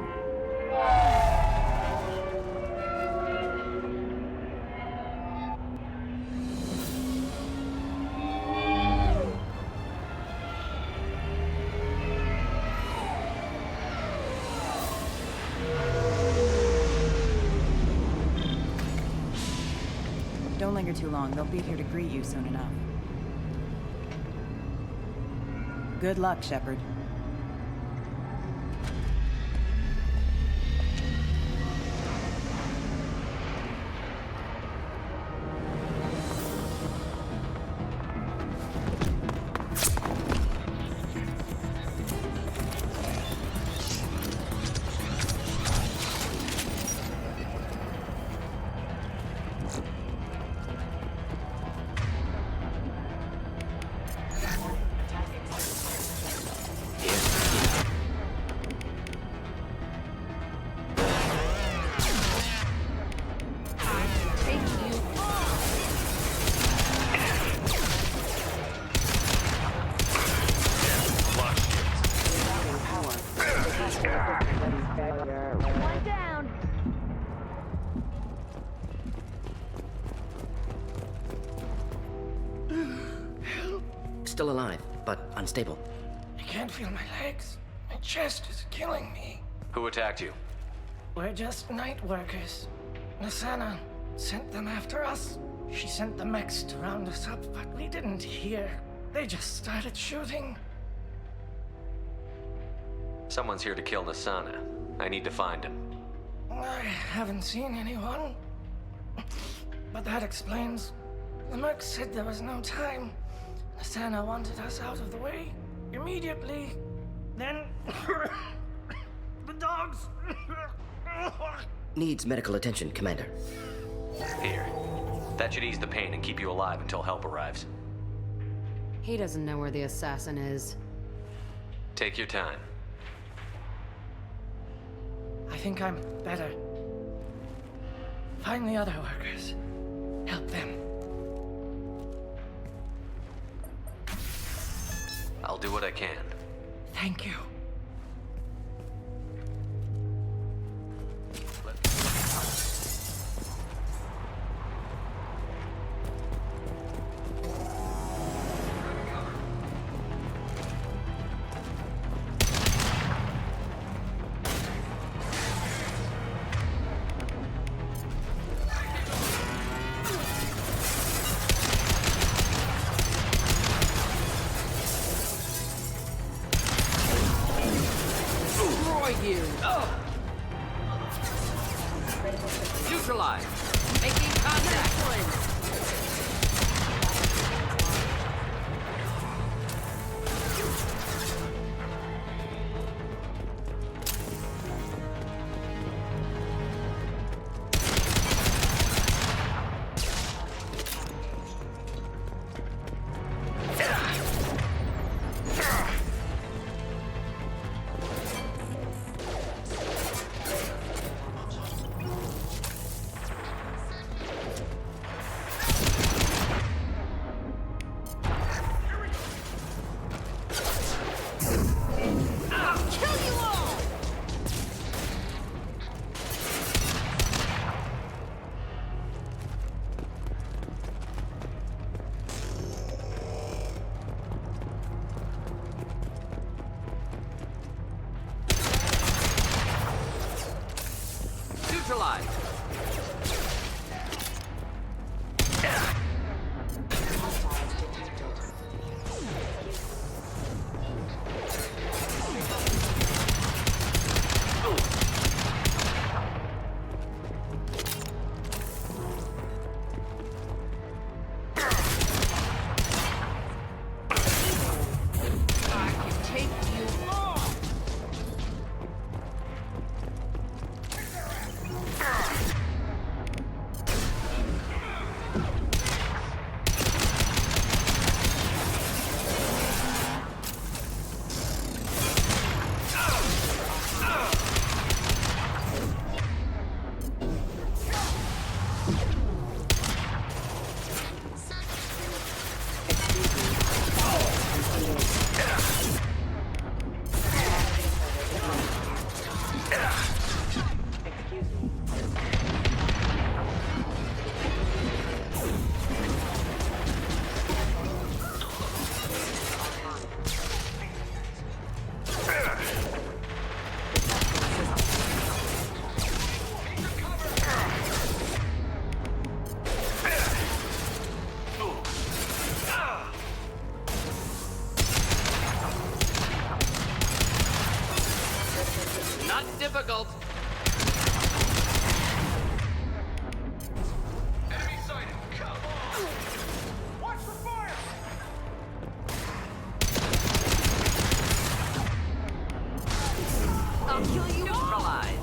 Don't linger too long. They'll be here to greet you soon enough. Good luck, Shepard. One down. Still alive, but unstable. I can't feel my legs. My chest is killing me. Who attacked you? We're just night workers. Nasana sent them after us. She sent the mechs to round us up, but we didn't hear. They just started shooting. Someone's here to kill Nasana. I need to find him. I haven't seen anyone. But that explains. The merc said there was no time. Nasana wanted us out of the way immediately. Then the dogs. Needs medical attention, Commander. Here. That should ease the pain and keep you alive until help arrives. He doesn't know where the assassin is. Take your time. I think I'm better. Find the other workers. Help them. I'll do what I can. Thank you. Neutralize. Making contact. Neutralize. Not difficult. Enemy sighted. Come on. Watch for fire. I'll kill you. Neutralize.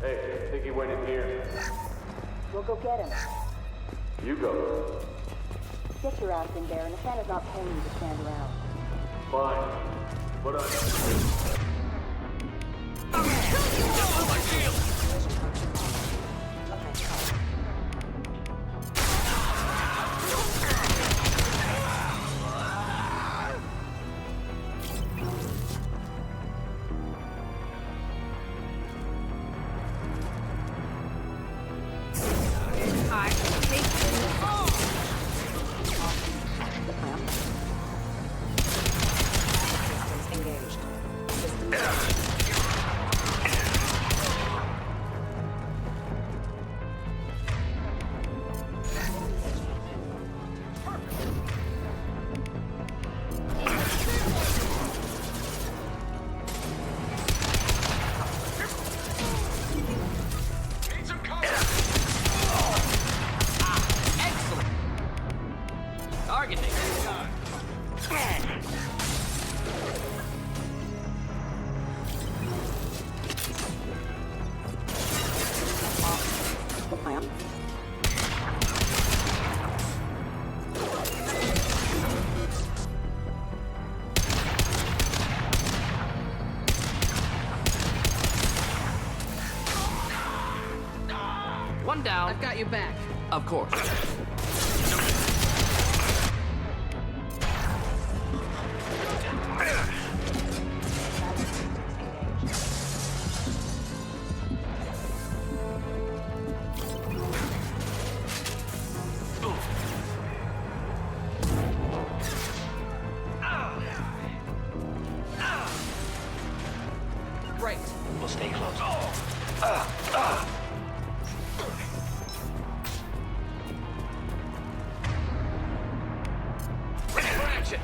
Hey, I think he went in here. We'll go get him. You go. Get your ass in there, and Nathana's not paying you to stand around. Fine. But I can take you all. Engaged. One down. I've got your back. Of course. Right. We'll stay close. Ready for action.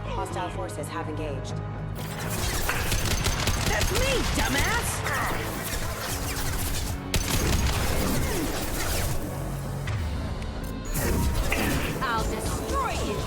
Hostile forces have engaged. That's me, dumbass! I'll destroy you!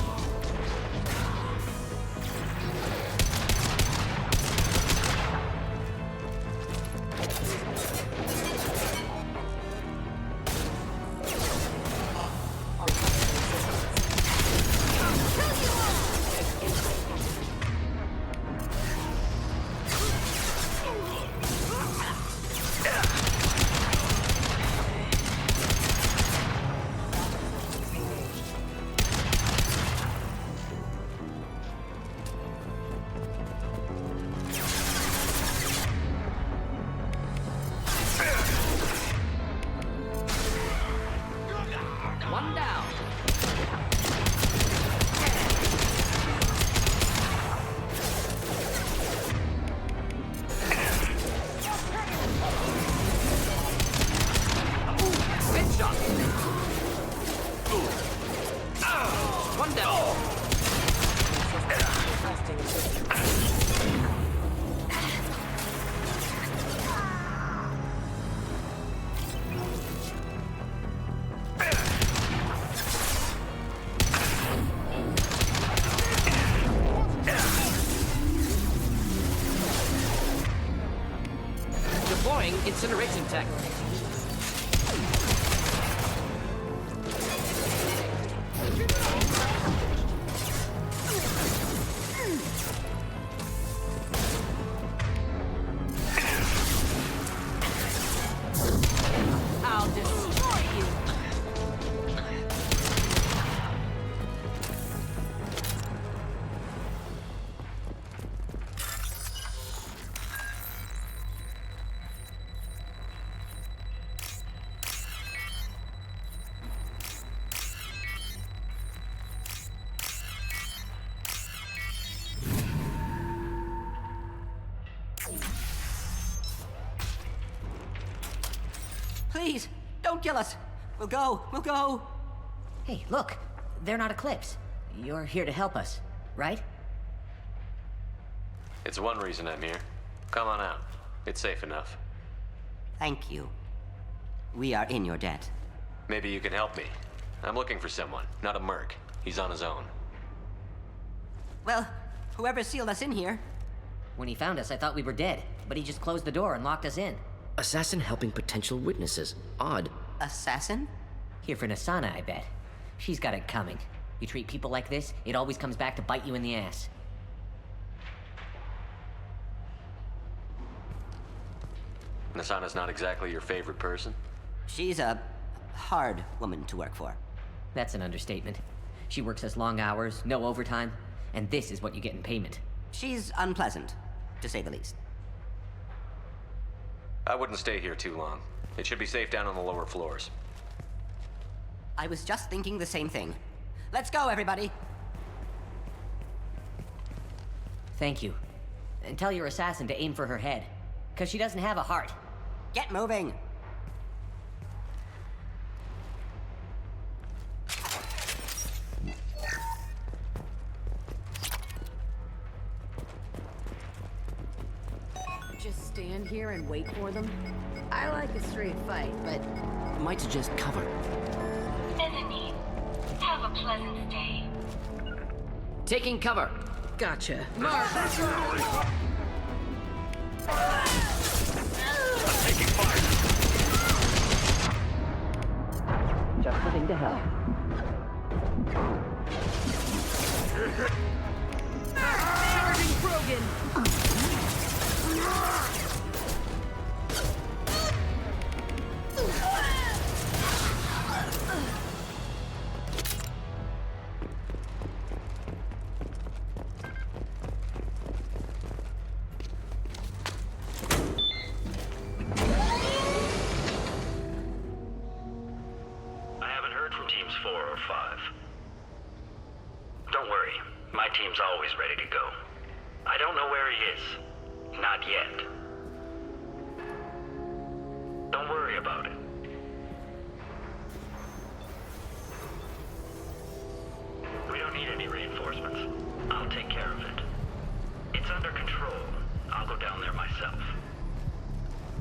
One down. Headshot. One down. Deploying incineration tech. I'll destroy you! Please, don't kill us. We'll go. We'll go. Hey, look. They're not Eclipse. You're here to help us, right? It's one reason I'm here. Come on out. It's safe enough. Thank you. We are in your debt. Maybe you can help me. I'm looking for someone, not a merc. He's on his own. Well, whoever sealed us in here. When he found us, I thought we were dead, but he just closed the door and locked us in. Assassin helping potential witnesses. Odd. Assassin? Here for Nasana, I bet. She's got it coming. You treat people like this, it always comes back to bite you in the ass. Nasana's not exactly your favorite person? She's a hard woman to work for. That's an understatement. She works us long hours, no overtime, and this is what you get in payment. She's unpleasant, to say the least. I wouldn't stay here too long. It should be safe down on the lower floors. I was just thinking the same thing. Let's go, everybody! Thank you. And tell your assassin to aim for her head. 'Cause she doesn't have a heart. Get moving! Just stand here and wait for them? I like a straight fight, but... Might suggest cover. Enemy. Have a pleasant stay. Taking cover. Gotcha. Mark! Taking fire. Just the thing to help. Charging Krogan! I haven't heard from teams 4 or 5. Don't worry, my team's always ready to go. I don't know where he is. Not yet. Don't worry about it. We don't need any reinforcements. I'll take care of it. It's under control. I'll go down there myself.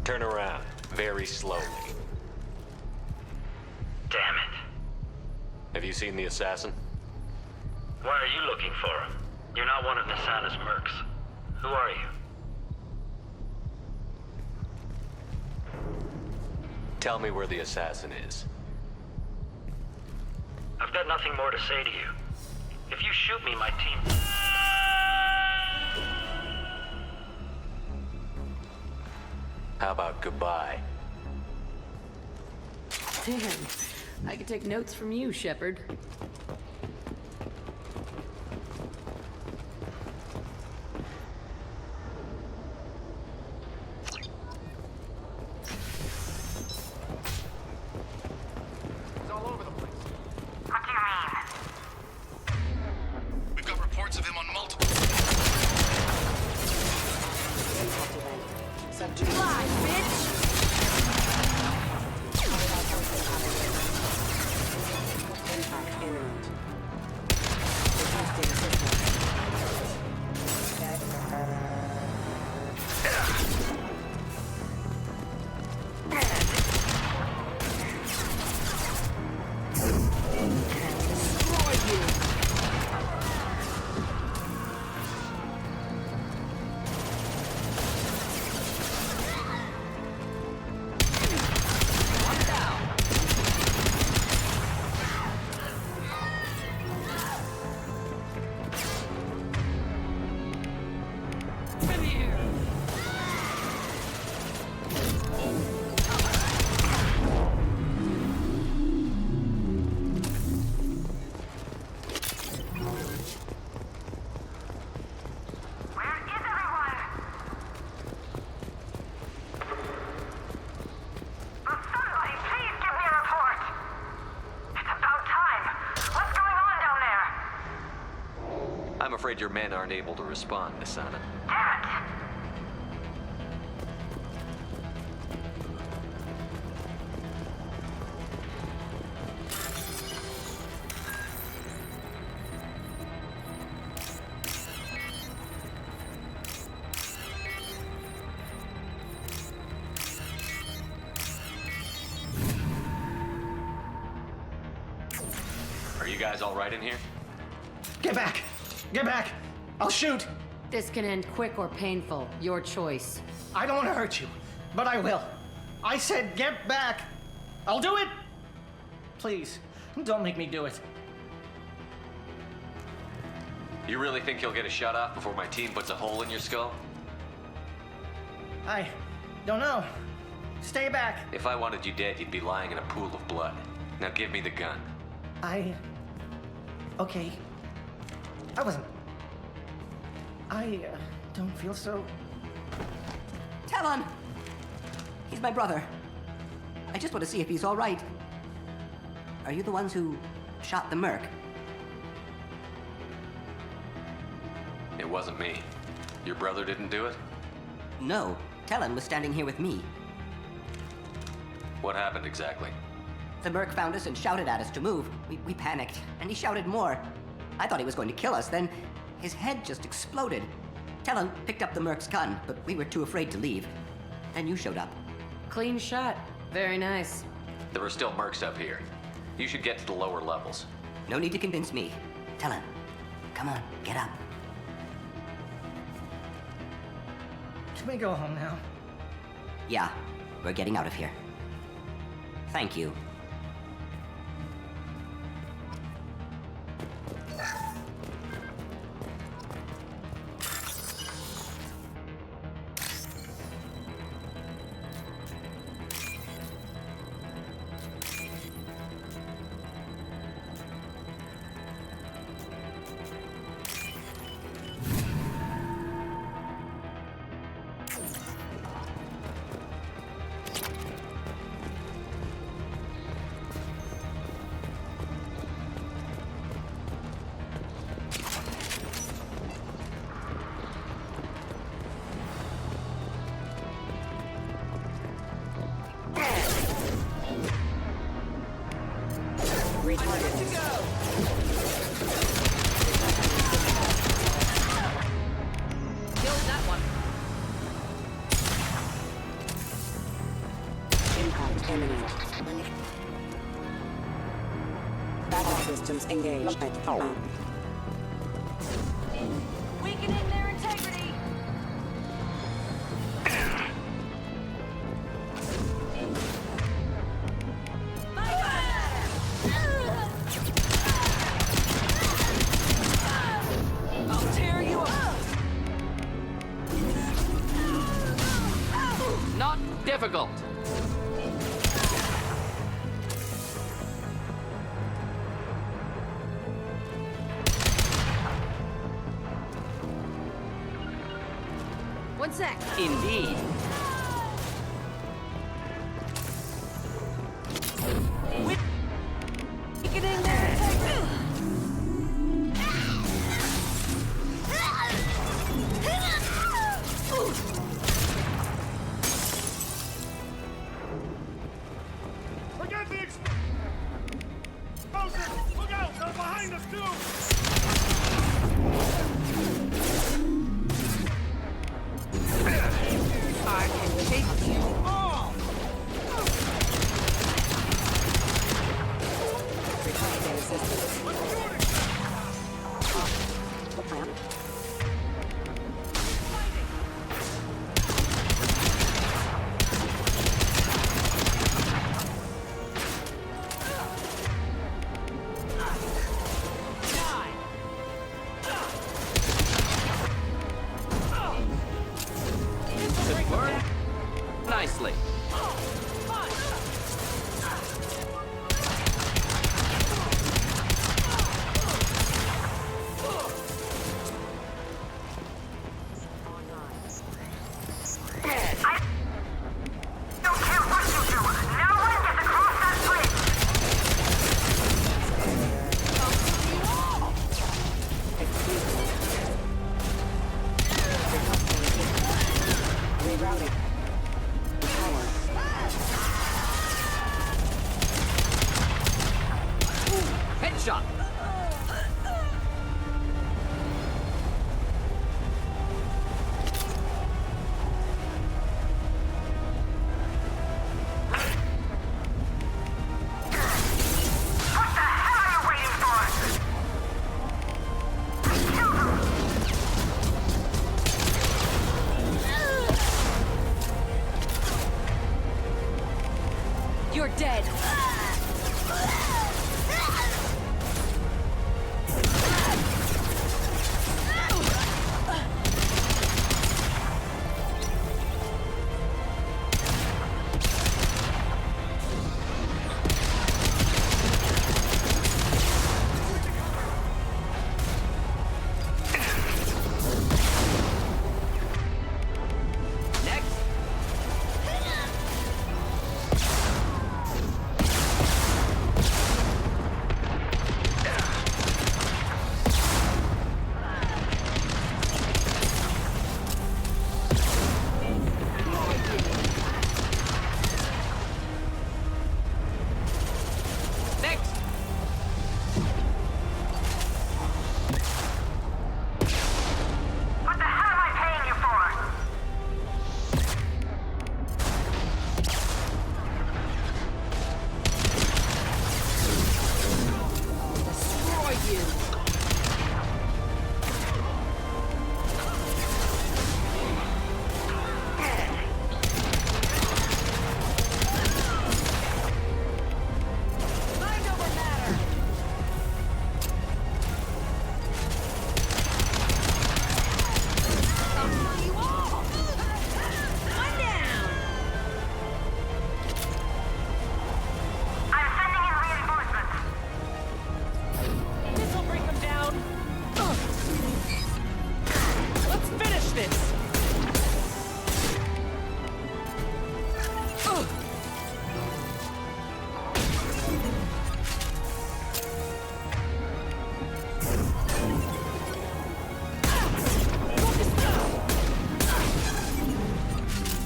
Turn around, very slowly. Damn it. Have you seen the assassin? Why are you looking for him? You're not one of Nasana's mercs. Who are you? Tell me where the assassin is. I've got nothing more to say to you. If you shoot me, my team... How about goodbye? Damn. I could take notes from you, Shepard. It's all over the place. What do you mean? We've got reports of him on multiple. Fly, bitch! Impact imminent. I'm afraid your men aren't able to respond, Nasana. Damn it! Are you guys all right in here? Get back! Get back! I'll shoot! This can end quick or painful. Your choice. I don't want to hurt you, but I will. I said get back! I'll do it! Please, don't make me do it. You really think you'll get a shot off before my team puts a hole in your skull? I don't know. Stay back. If I wanted you dead, you'd be lying in a pool of blood. Now give me the gun. Okay. I don't feel so... Talon! He's my brother. I just want to see if he's all right. Are you the ones who shot the merc? It wasn't me. Your brother didn't do it? No. Talon was standing here with me. What happened exactly? The merc found us and shouted at us to move. We panicked, and he shouted more. I thought he was going to kill us, then his head just exploded. Talon picked up the merc's gun, but we were too afraid to leave. Then you showed up. Clean shot. Very nice. There are still mercs up here. You should get to the lower levels. No need to convince me. Talon, come on, get up. Can we go home now? Yeah, we're getting out of here. Thank you. Systems engaged. Weakening their integrity. I'll tear you up. Not difficult. One sec. Indeed. Weakening their integrity. Forget the explosion! Look out! They're behind us too! I can take you all! Requesting assistance. Should work nicely. Rerouting. Power. Headshot. You're dead. Next.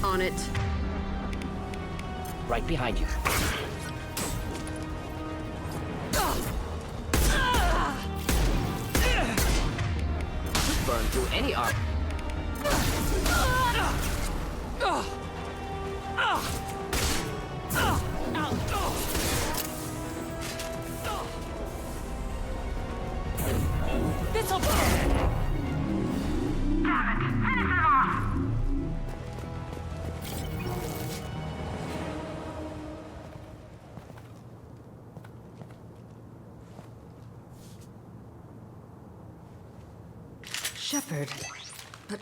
On it. Right behind you. Burn through any armor. This'll burn! Damn it! Finish him off! Shepard. But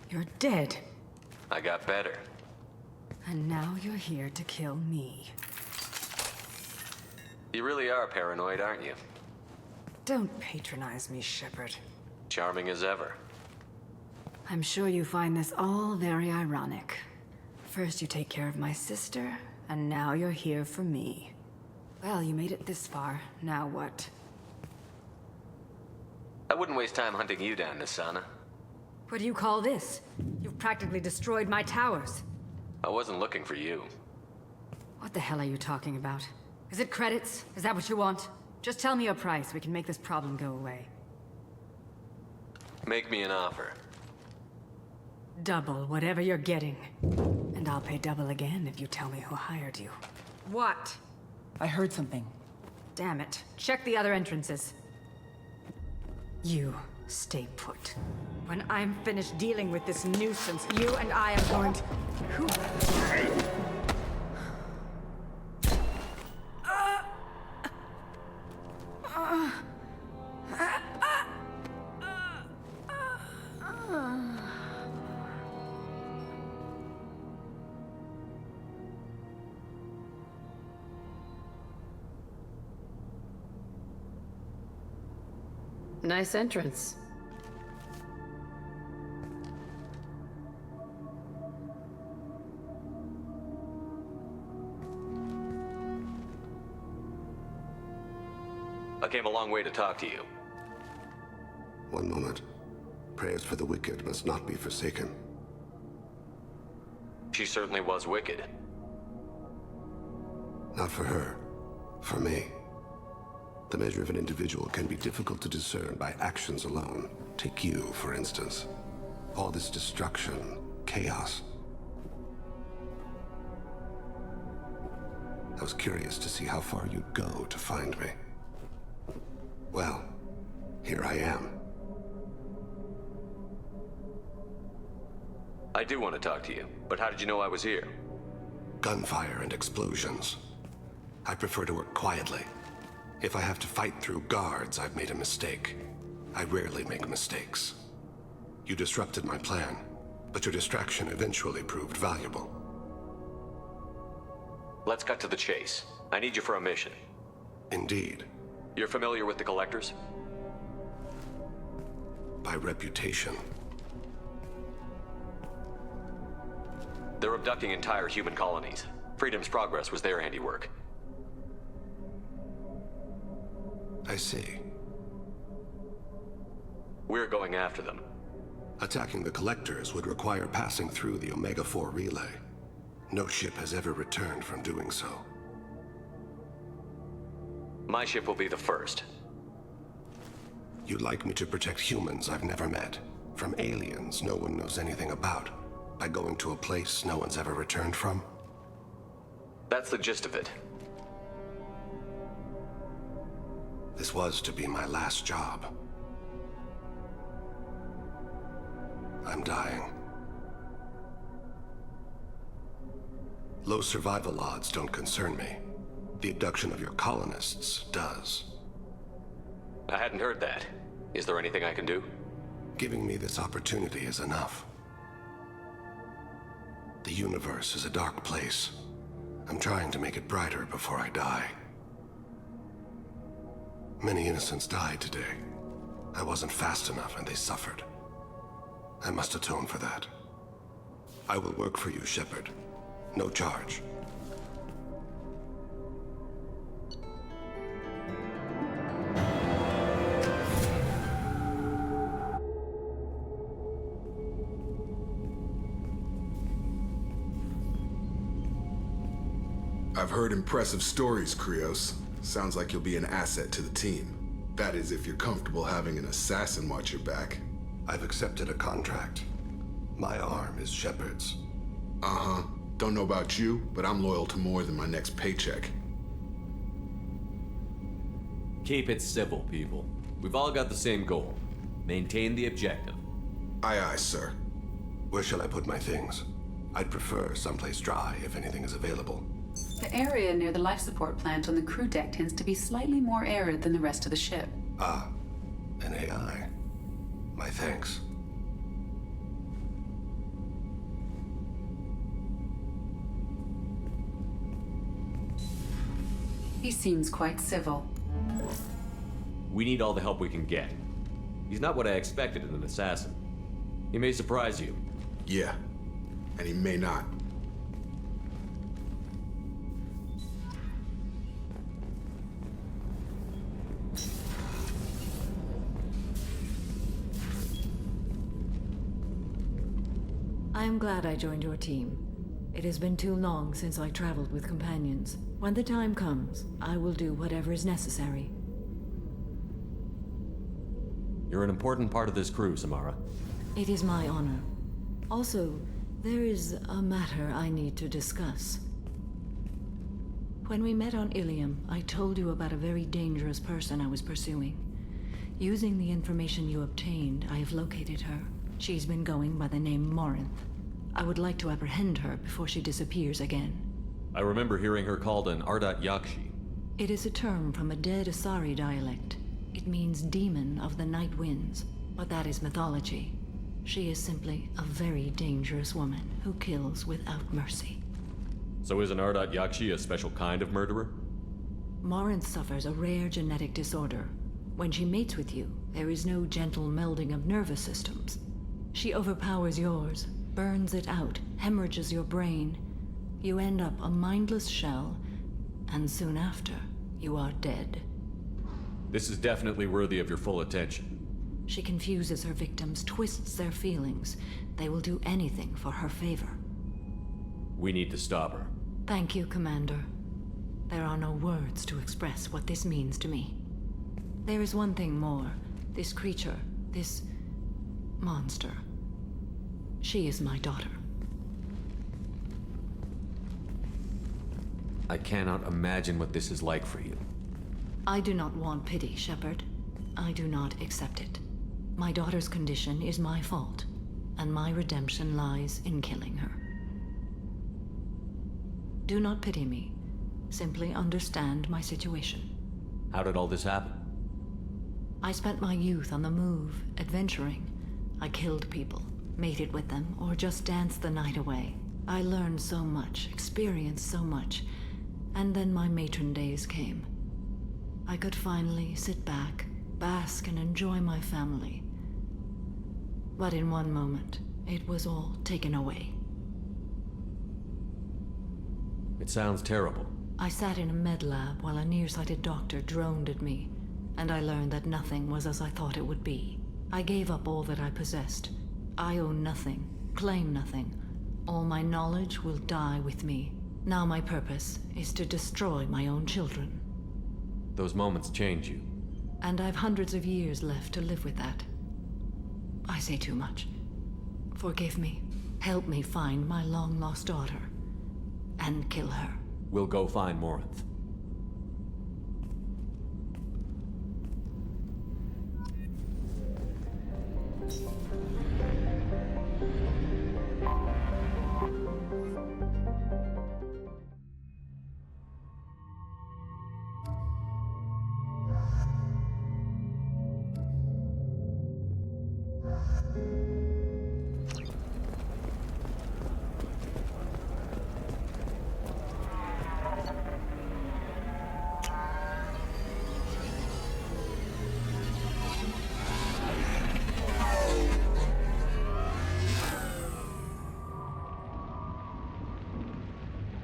you're dead. I got better. And now you're here to kill me. You really are paranoid, aren't you? Don't patronize me, Shepard. Charming as ever. I'm sure you find this all very ironic. First you take care of my sister, and now you're here for me. Well, you made it this far. Now what? I wouldn't waste time hunting you down, Nisana. What do you call this? You've practically destroyed my towers. I wasn't looking for you. What the hell are you talking about? Is it credits? Is that what you want? Just tell me a price. We can make this problem go away. Make me an offer. Double whatever you're getting. And I'll pay double again if you tell me who hired you. What? I heard something. Damn it. Check the other entrances. You stay put. When I'm finished dealing with this nuisance, you and I are going to... Who? Nice entrance. I came a long way to talk to you. One moment. Prayers for the wicked must not be forsaken. She certainly was wicked. Not for her. For me. The measure of an individual can be difficult to discern by actions alone. Take you, for instance. All this destruction, chaos. I was curious to see how far you'd go to find me. Well, here I am. I do want to talk to you, but how did you know I was here? Gunfire and explosions. I prefer to work quietly. If I have to fight through guards, I've made a mistake. I rarely make mistakes. You disrupted my plan, but your distraction eventually proved valuable. Let's cut to the chase. I need you for a mission. Indeed. You're familiar with the Collectors? By reputation. They're abducting entire human colonies. Freedom's Progress was their handiwork. I see. We're going after them. Attacking the Collectors would require passing through the Omega-4 relay. No ship has ever returned from doing so. My ship will be the first. You'd like me to protect humans I've never met, from aliens no one knows anything about, by going to a place no one's ever returned from? That's the gist of it. This was to be my last job. I'm dying. Low survival odds don't concern me. The abduction of your colonists does. I hadn't heard that. Is there anything I can do? Giving me this opportunity is enough. The universe is a dark place. I'm trying to make it brighter before I die. Many innocents died today. I wasn't fast enough and they suffered. I must atone for that. I will work for you, Shepard. No charge. I've heard impressive stories, Krios. Sounds like you'll be an asset to the team. That is, if you're comfortable having an assassin watch your back. I've accepted a contract. My arm is Shepard's. Uh-huh. Don't know about you, but I'm loyal to more than my next paycheck. Keep it civil, people. We've all got the same goal. Maintain the objective. Aye, aye, sir. Where shall I put my things? I'd prefer someplace dry if anything is available. The area near the life support plant on the crew deck tends to be slightly more arid than the rest of the ship. Ah, an AI. My thanks. He seems quite civil. We need all the help we can get. He's not what I expected in an assassin. He may surprise you. Yeah, and he may not. I am glad I joined your team. It has been too long since I traveled with companions. When the time comes, I will do whatever is necessary. You're an important part of this crew, Samara. It is my honor. Also, there is a matter I need to discuss. When we met on Ilium, I told you about a very dangerous person I was pursuing. Using the information you obtained, I have located her. She's been going by the name Morinth. I would like to apprehend her before she disappears again. I remember hearing her called an Ardat Yakshi. It is a term from a dead Asari dialect. It means demon of the night winds, but that is mythology. She is simply a very dangerous woman who kills without mercy. So is an Ardat Yakshi a special kind of murderer? Morinth suffers a rare genetic disorder. When she mates with you, there is no gentle melding of nervous systems. She overpowers yours, burns it out, hemorrhages your brain. You end up a mindless shell, and soon after, you are dead. This is definitely worthy of your full attention. She confuses her victims, twists their feelings. They will do anything for her favor. We need to stop her. Thank you, Commander. There are no words to express what this means to me. There is one thing more. This creature, this monster. She is my daughter. I cannot imagine what this is like for you. I do not want pity, Shepard. I do not accept it. My daughter's condition is my fault, and my redemption lies in killing her. Do not pity me. Simply understand my situation. How did all this happen? I spent my youth on the move, adventuring. I killed people, mated with them, or just danced the night away. I learned so much, experienced so much, and then my matron days came. I could finally sit back, bask and enjoy my family. But in one moment, it was all taken away. It sounds terrible. I sat in a med lab while a nearsighted doctor droned at me, and I learned that nothing was as I thought it would be. I gave up all that I possessed. I own nothing, claim nothing. All my knowledge will die with me. Now my purpose is to destroy my own children. Those moments change you. And I've hundreds of years left to live with that. I say too much. Forgive me. Help me find my long-lost daughter. And kill her. We'll go find Morinth.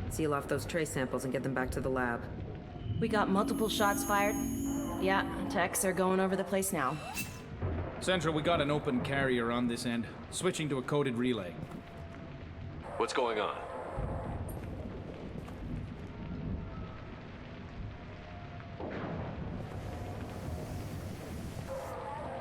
Seal off those trace samples and get them back to the lab. We got multiple shots fired. Yeah, techs are going over the place now. Central, we got an open carrier on this end. Switching to a coded relay. What's going on?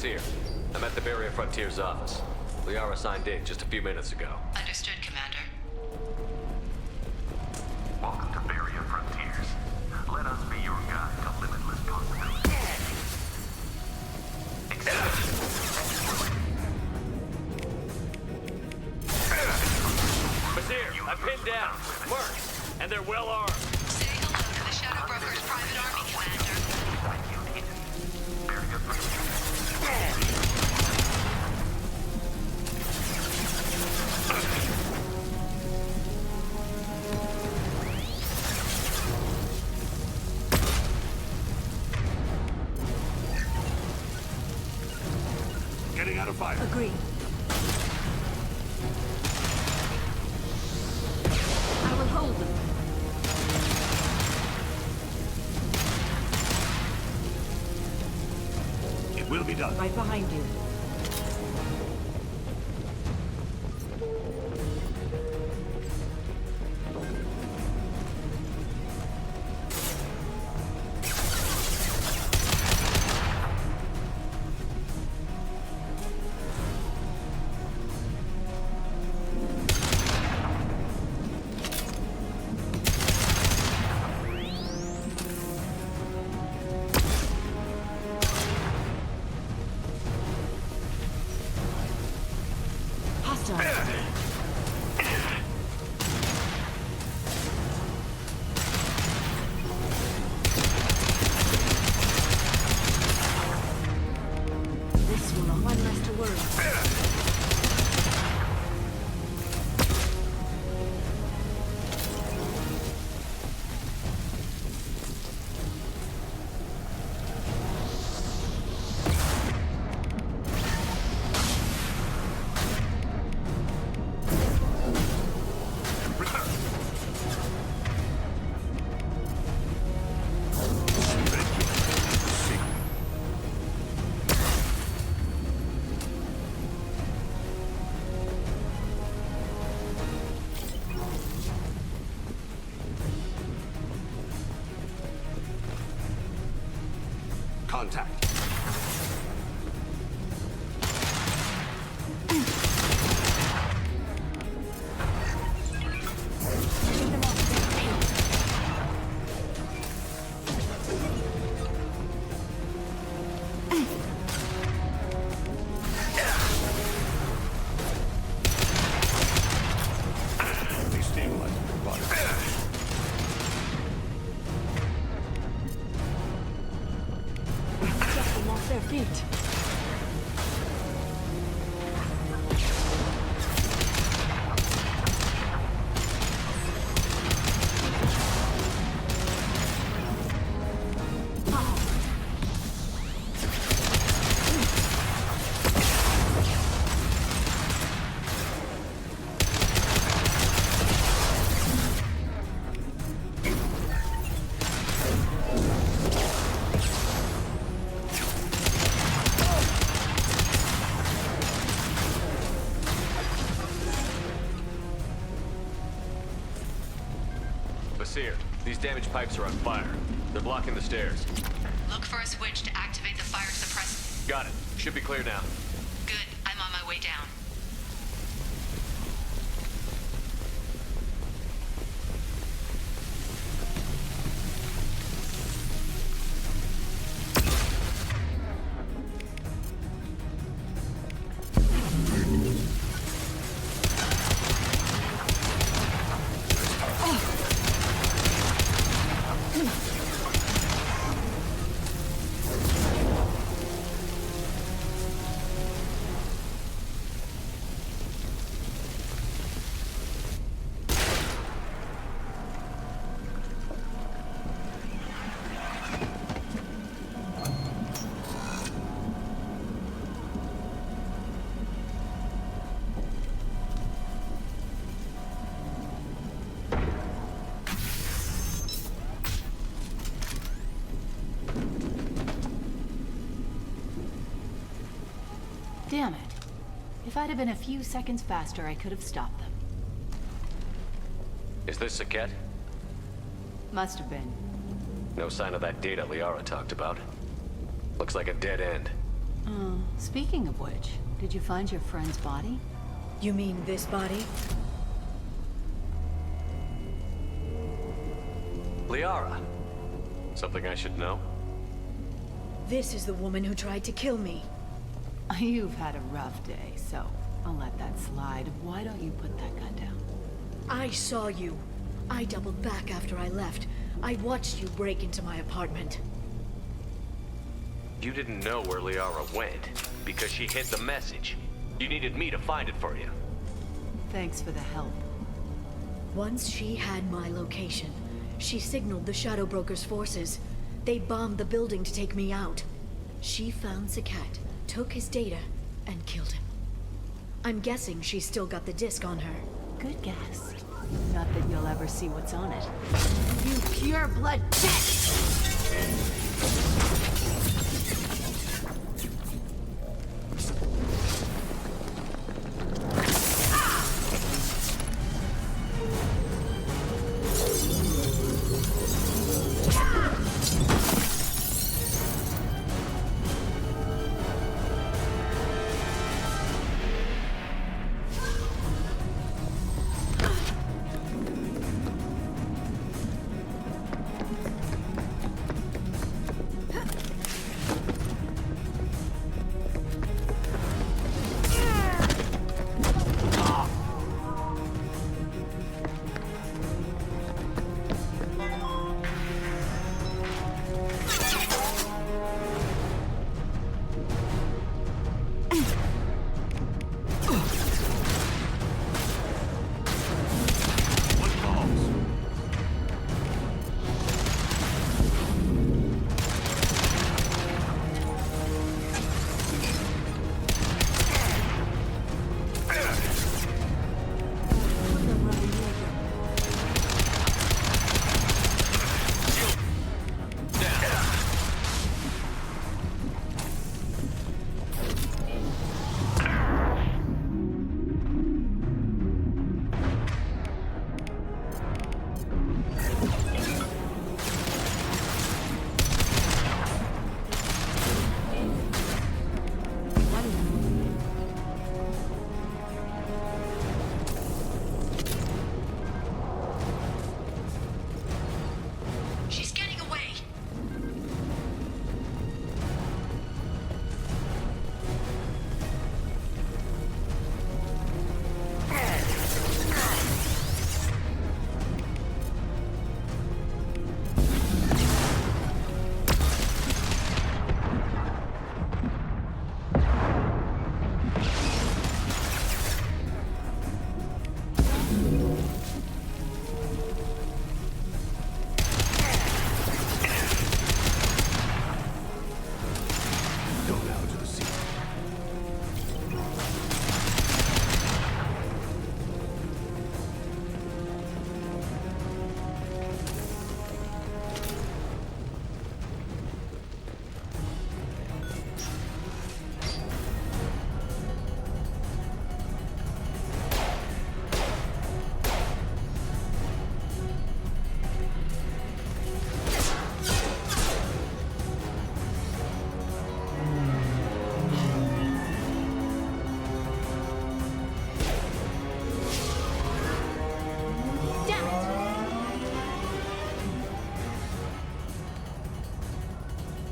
Basir, I'm at the Barrier Frontiers office. Liara signed in just a few minutes ago. Understood, Commander. Welcome to Barrier Frontiers. Let us be your guide to limitless possibilities. Basir, I'm pinned down. Mercs, and they're well armed. Say hello to the Shadow Broker's private army, Commander. Getting out of fire. Agreed. I will hold them. It will be done. Right behind you. This will not one less to worry. Contact. Destabilize your body. Get them off their feet. Basir, these damaged pipes are on fire. They're blocking the stairs. Look for a switch to activate the fire suppressor. Got it. Should be clear now. Good. I'm on my way down. Damn it. If I'd have been a few seconds faster, I could have stopped them. Is this Saket? Must have been. No sign of that data Liara talked about. Looks like a dead end. Speaking of which, did you find your friend's body? You mean this body? Liara. Something I should know? This is the woman who tried to kill me. You've had a rough day, so I'll let that slide. Why don't you put that gun down? I saw you. I doubled back after I left. I watched you break into my apartment. You didn't know where Liara went because she hid the message. You needed me to find it for you. Thanks for the help. Once she had my location, she signaled the Shadow Broker's forces. They bombed the building to take me out. She found Sakat, took his data, and killed him. I'm guessing she's still got the disc on her. Good guess. Not that you'll ever see what's on it. You pure blood bitch!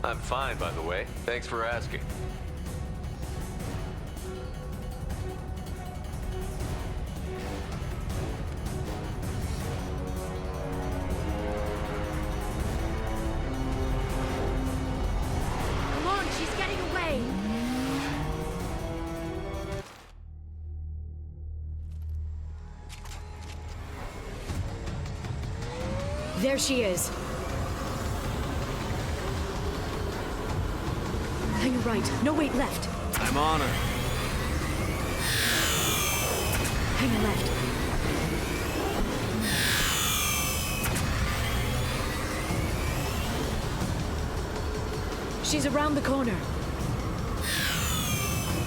I'm fine, by the way. Thanks for asking. Come on, she's getting away! There she is. Hang a right. No weight left. I'm on her. Hang a left. She's around the corner.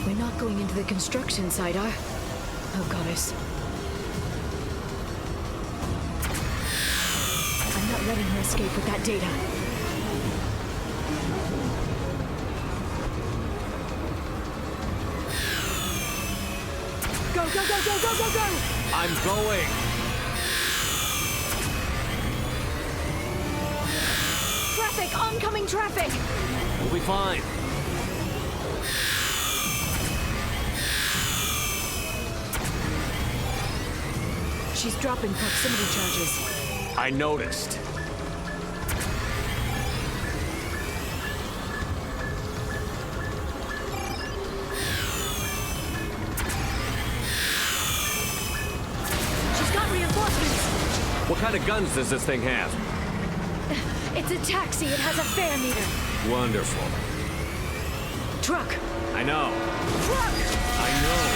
We're not going into the construction site, are? Oh, goddess. I'm not letting her escape with that data. go, go, go, go, go, go! I'm going. Traffic! Oncoming traffic! We'll be fine. She's dropping proximity charges. I noticed. She's got reinforcements! What kind of guns does this thing have? It's a taxi. It has a fare meter. Wonderful. Truck! I know. Truck! I know.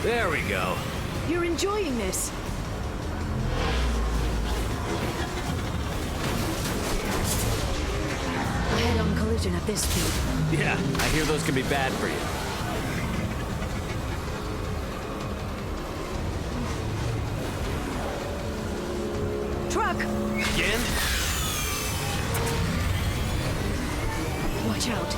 There we go. You're enjoying this. A head-on collision at this speed. Yeah, I hear those can be bad for you. Truck! Again? Watch out.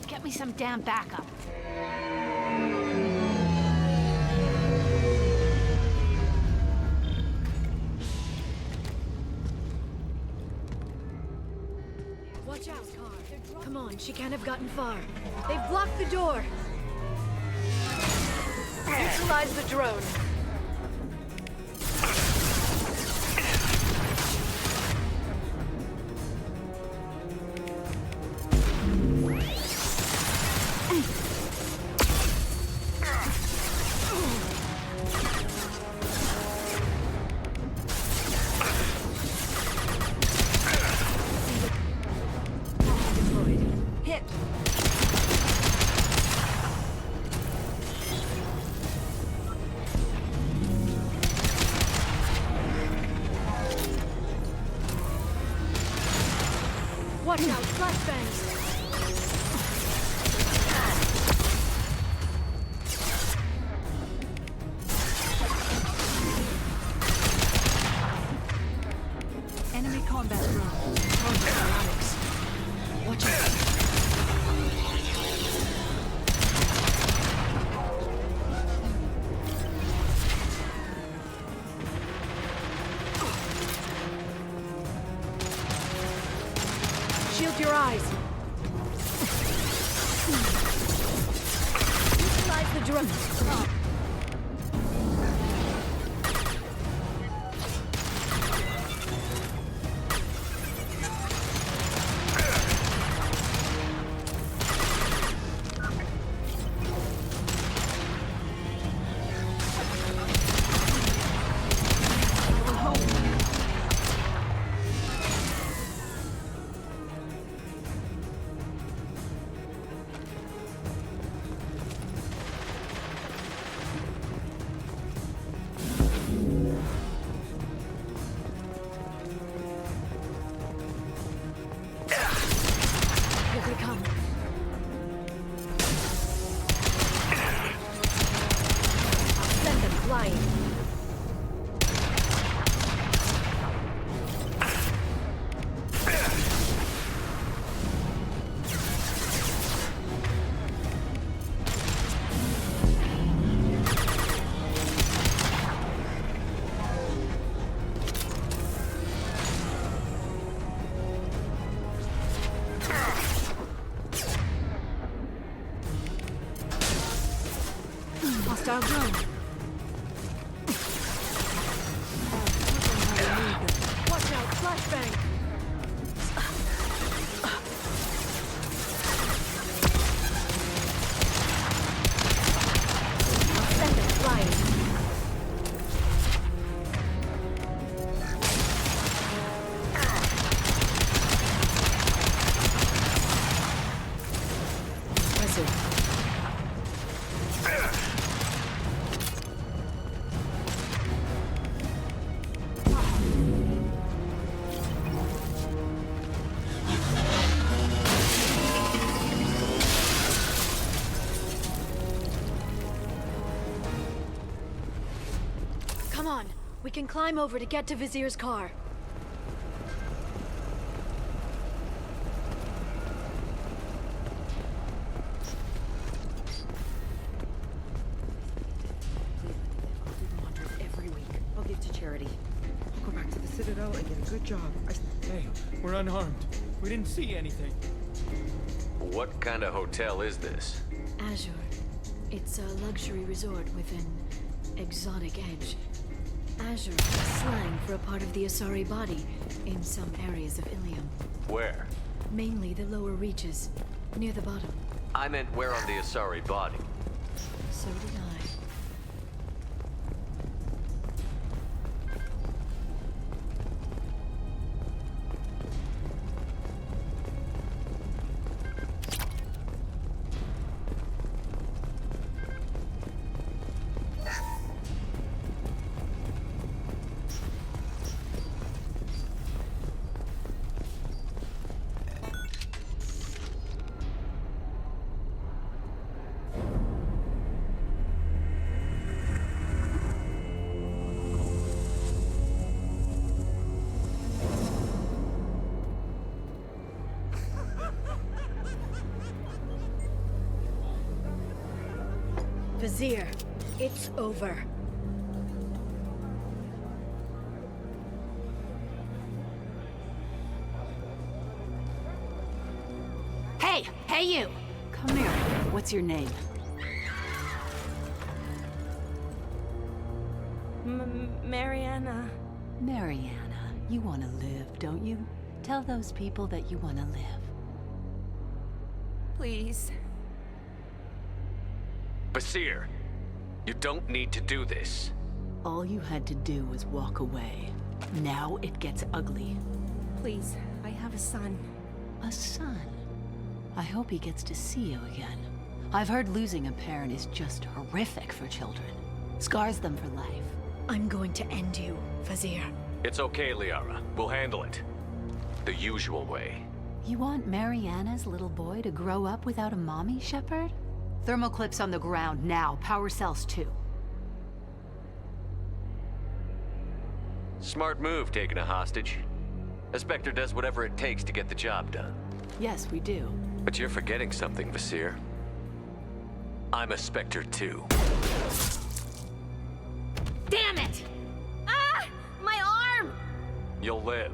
Get me some damn backup. Watch out, car. Come on, she can't have gotten far. They've blocked the door. Neutralize the drone. Watch out, flashbangs! Enemy combat drone. Target dynamics. Watch out. Shield your eyes. Utilize the drone. Hostile drone. Watch out, flashbang! Come on. We can climb over to get to Vizier's car. Every week. I'll give to charity. I'll go back to the Citadel and get a good job. Hey, we're unarmed. We didn't see anything. What kind of hotel is this? Azure. It's a luxury resort with an exotic edge. Azure is slang for a part of the Asari body in some areas of Ilium. Where? Mainly the lower reaches, near the bottom. I meant where on the Asari body? So did I. Vizier, it's over. Hey! Hey, you! Come here. What's your name? Mariana. Mariana. You want to live, don't you? Tell those people that you want to live. Please. Basir, you don't need to do this. All you had to do was walk away. Now it gets ugly. Please, I have a son. A son? I hope he gets to see you again. I've heard losing a parent is just horrific for children. Scars them for life. I'm going to end you, Vizier. It's okay, Liara. We'll handle it. The usual way. You want Mariana's little boy to grow up without a mommy, Shepard? Thermal clips on the ground now. Power cells too. Smart move taking a hostage. A Spectre does whatever it takes to get the job done. Yes, we do. But you're forgetting something, Vasir. I'm a Spectre too. Damn it! Ah! My arm! You'll live.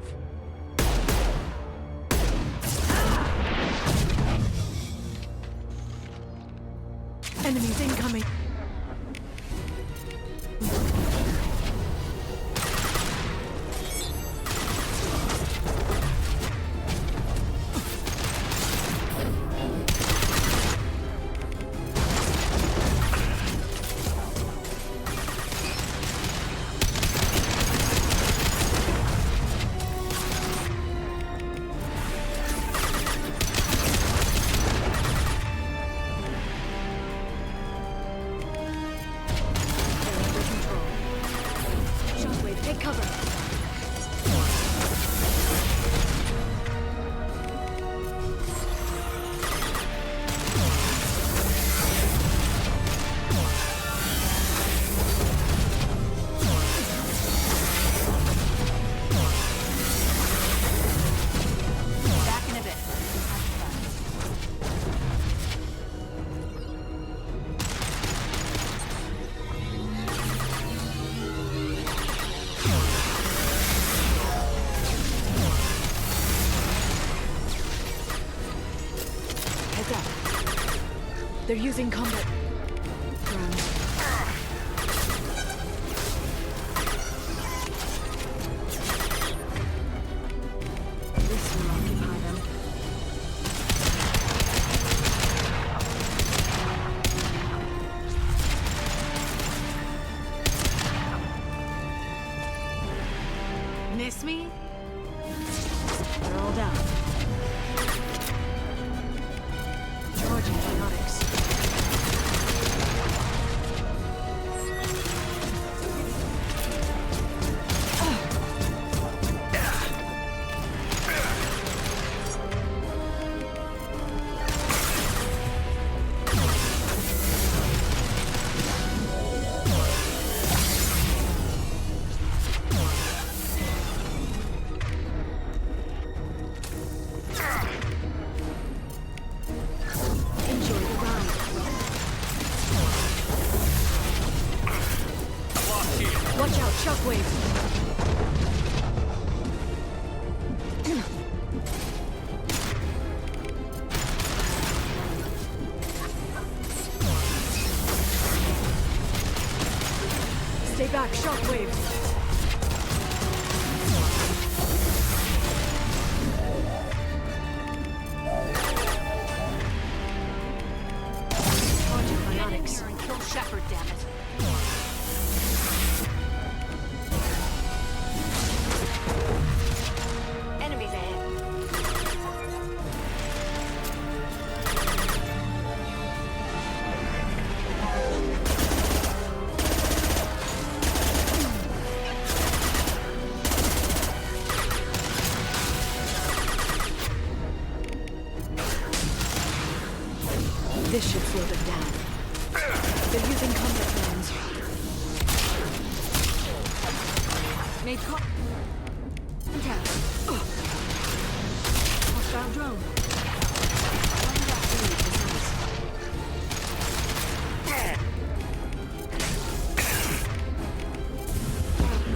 Enemies incoming. They're using combat drones. This will occupy them. Miss me? They're all down. Charging psionics. shockwave. Stay back, shockwave. Get in here and kill Shepard, damn it. Enemies ahead. This should slow them down. They're using combat drones. Made contact. Hostile drone.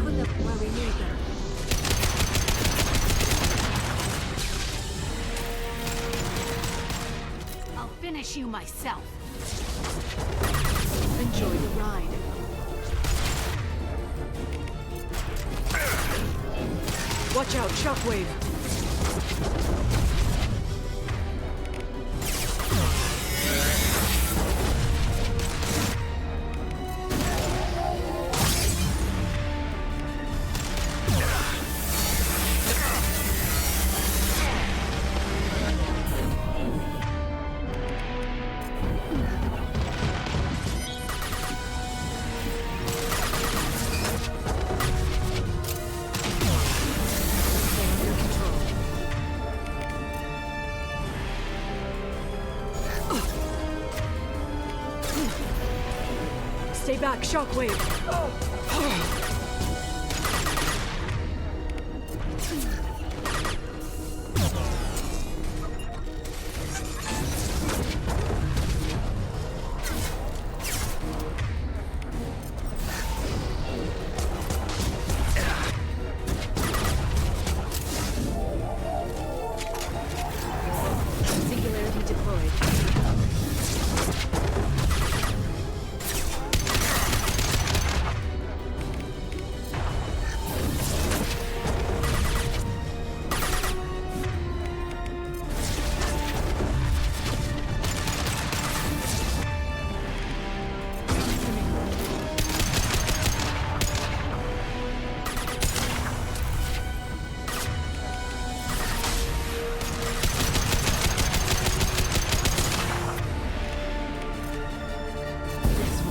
Put them where we need them. I'll finish you myself. Enjoy the ride. Watch out, shockwave. Stay back, shockwave. Singularity deployed.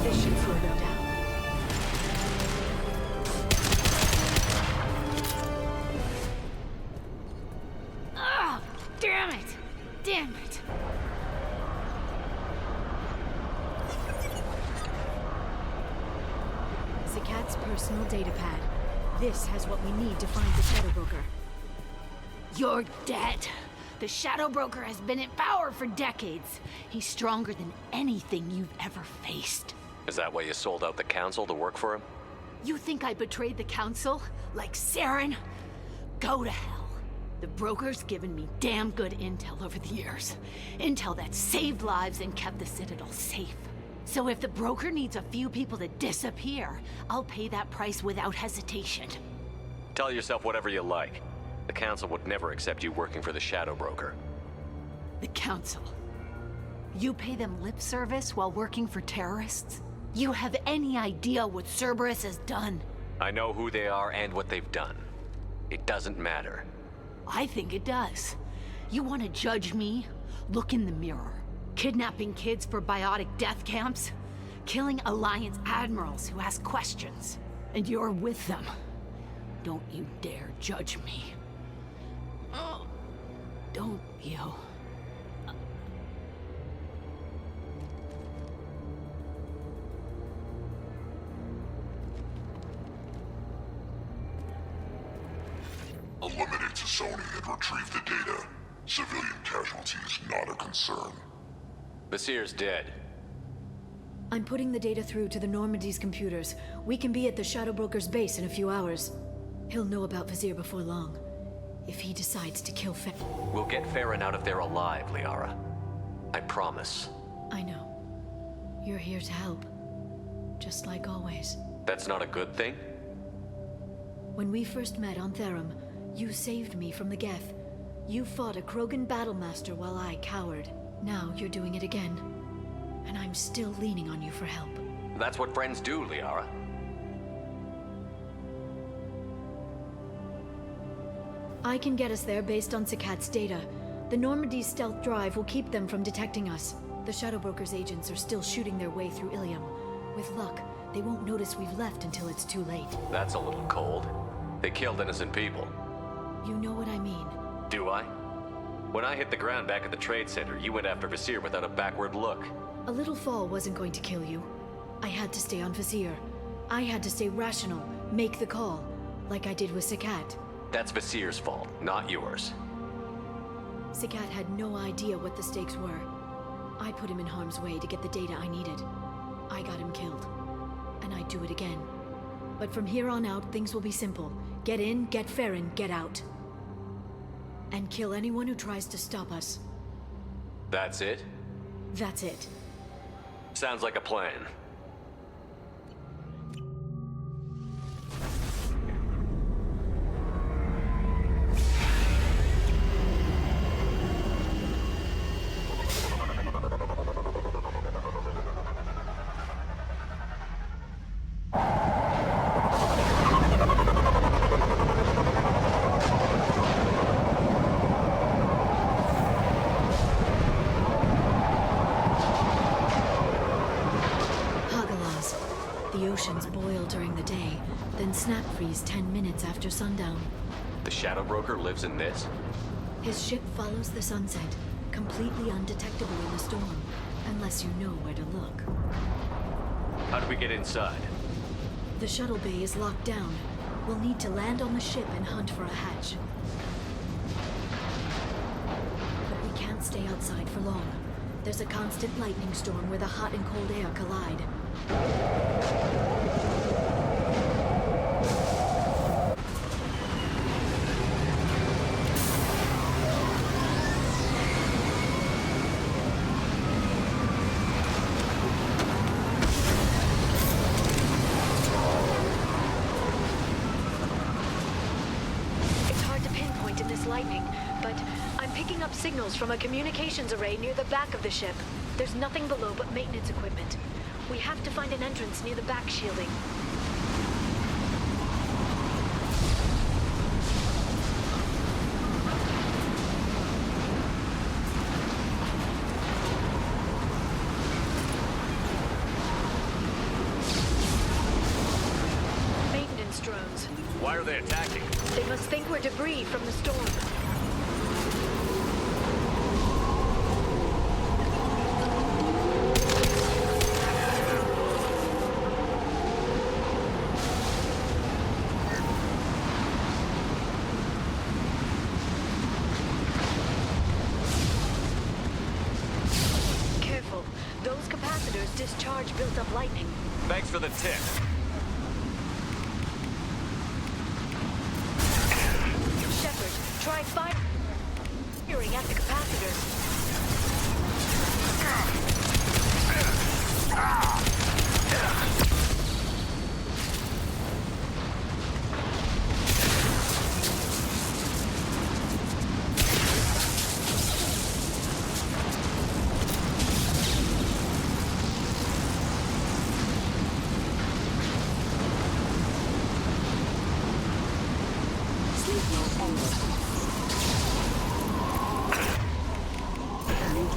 This should slow them down. Ah, damn it! Damn it! Zakat's personal data pad. This has what we need to find the Shadow Broker. You're dead. The Shadow Broker has been in power for decades. He's stronger than anything you've ever faced. Is that why you sold out the council to work for him? You think I betrayed the Council? Like Saren? Go to hell. The Broker's given me damn good intel over the years. Intel that saved lives and kept the Citadel safe. So if the Broker needs a few people to disappear, I'll pay that price without hesitation. Tell yourself whatever you like. The council would never accept you working for the Shadow Broker. The Council. You pay them lip service while working for terrorists? You have any idea what Cerberus has done? I know who they are and what they've done. It doesn't matter. I think it does. You want to judge me? Look in the mirror. Kidnapping kids for biotic death camps? Killing Alliance admirals who ask questions. And you're with them. Don't you dare judge me. Oh, don't you? Eliminate Sony and retrieve the data. Civilian casualties not a concern. Basir's dead. I'm putting the data through to the Normandy's computers. We can be at the Shadow Broker's base in a few hours. He'll know about Vizier before long. If he decides to kill We'll get Farron out of there alive, Liara. I promise. I know. You're here to help. Just like always. That's not a good thing? When we first met on Therum, you saved me from the Geth. You fought a Krogan battlemaster while I cowered. Now you're doing it again. And I'm still leaning on you for help. That's what friends do, Liara. I can get us there based on Sakat's data. The Normandy's stealth drive will keep them from detecting us. The Shadow Broker's agents are still shooting their way through Ilium. With luck, they won't notice we've left until it's too late. That's a little cold. They killed innocent people. You know what I mean. Do I? When I hit the ground back at the trade center, you went after Vizier without a backward look. A little fall wasn't going to kill you. I had to stay on Vizier. I had to stay rational, make the call, like I did with Sakat. That's Vizier's fault, not yours. Sakat had no idea what the stakes were. I put him in harm's way to get the data I needed. I got him killed. And I'd do it again. But from here on out, things will be simple. Get in, get Farron, get out. And kill anyone who tries to stop us. That's it? That's it. Sounds like a plan. Snap freeze 10 minutes after sundown. The Shadow Broker lives in this? His ship follows the sunset, completely undetectable in the storm, unless you know where to look. How do we get inside? The shuttle bay is locked down. We'll need to land on the ship and hunt for a hatch. But we can't stay outside for long. There's a constant lightning storm where the hot and cold air collide. Signals from a communications array near the back of the ship. There's nothing below but maintenance equipment. We have to find an entrance near the back shielding. Maintenance drones. Why are they attacking? They must think we're debris from the storm. Discharge built up lightning. Thanks for the tip. Shepard, try firing at the capacitors.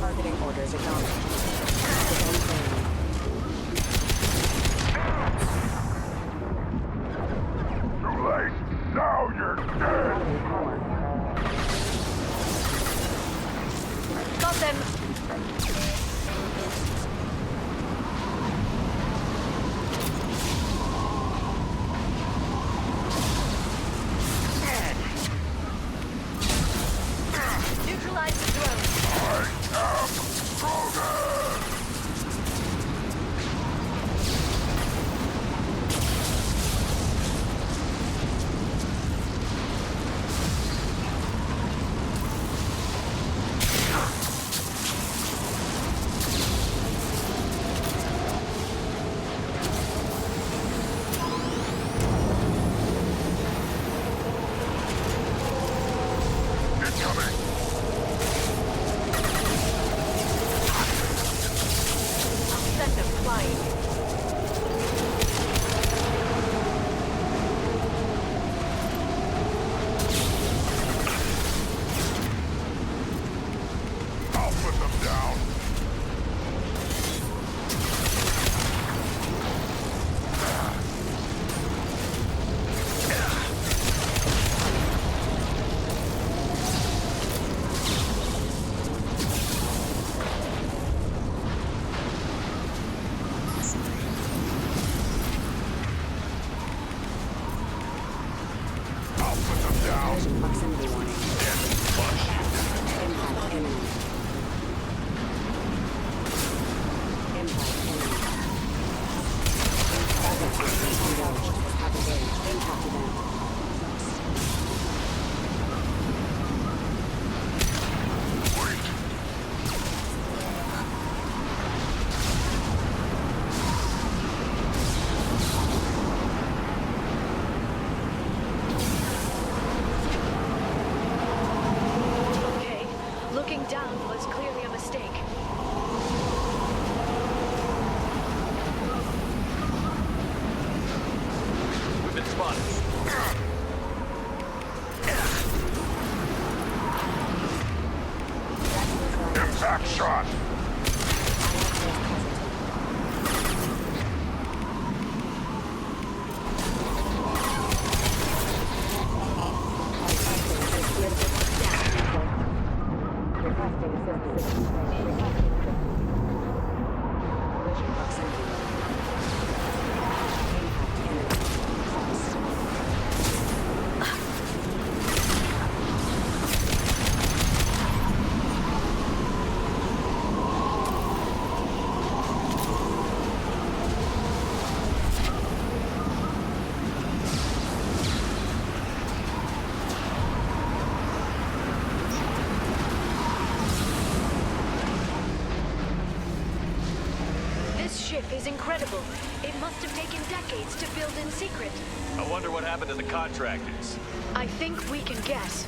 Targeting orders acknowledged. Too late. Now you're dead. Got them. I am Krogan! put them down. Proximity warning. Impact imminent. Impact imminent. Impact event. Looking down was clearly a mistake. We've been spotted. Impact shot. Is incredible. It must have taken decades to build in secret. I wonder what happened to the contractors. I think we can guess.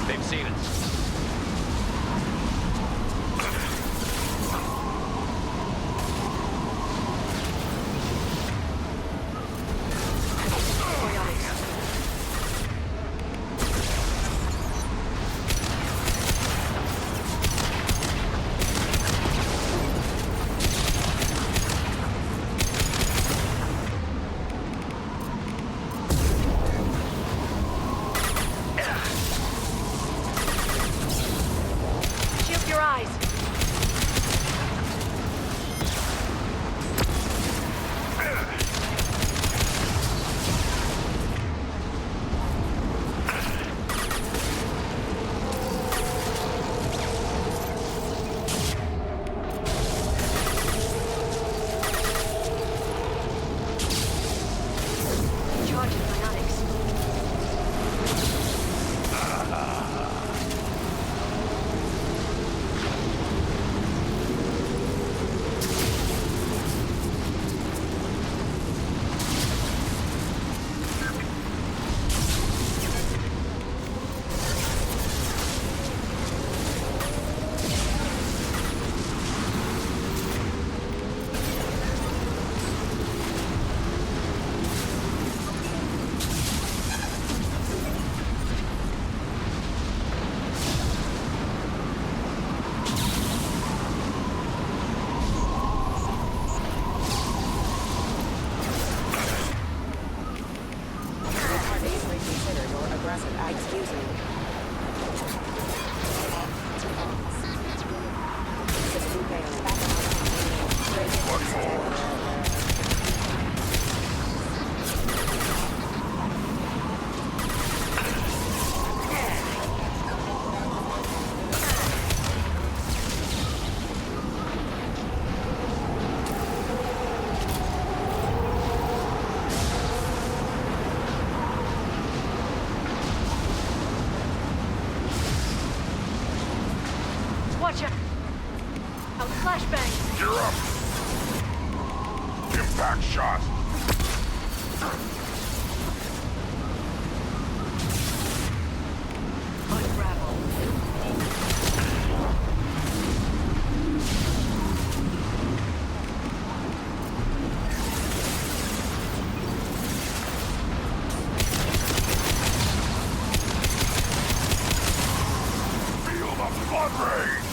They've seen us. Watch out! Flashbang! You're up! Impact shot! Unravel. rage!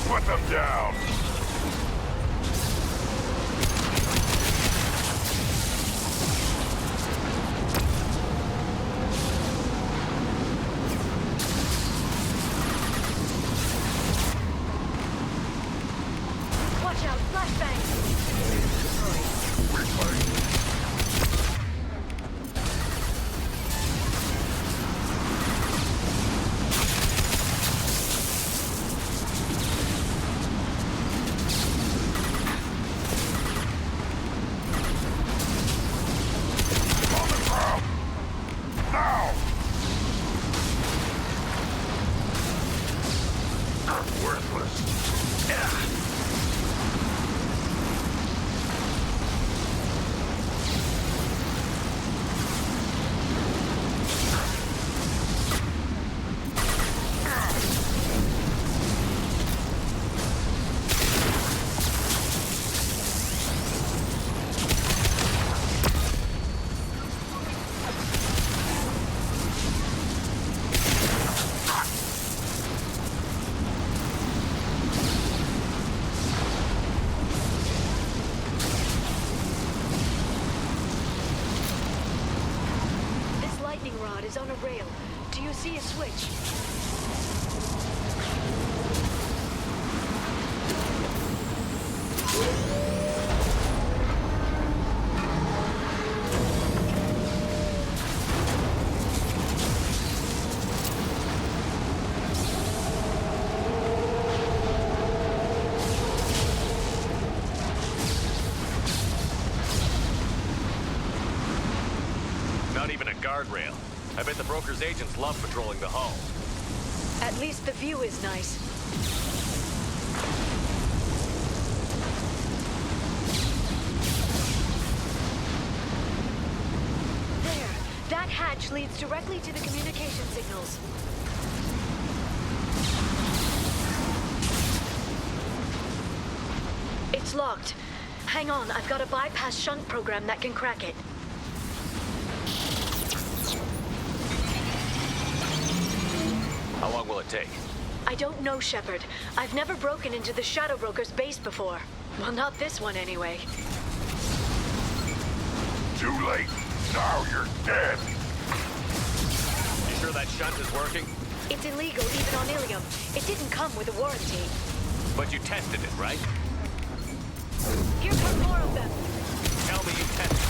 Put them down! Watch out, flashbang! Worthless. Yeah. Is on a rail. Do you see a switch? Not even a guardrail. I bet the broker's agents love patrolling the hull. At least the view is nice. There. That hatch leads directly to the communication signals. It's locked. Hang on, I've got a bypass shunt program that can crack it. How long will it take? I don't know, Shepard. I've never broken into the Shadow Broker's base before. Well, not this one anyway. Too late. Now you're dead. You sure that shunt is working? It's illegal even on Ilium. It didn't come with a warranty. But you tested it, right? Here come more of them. Tell me you tested it.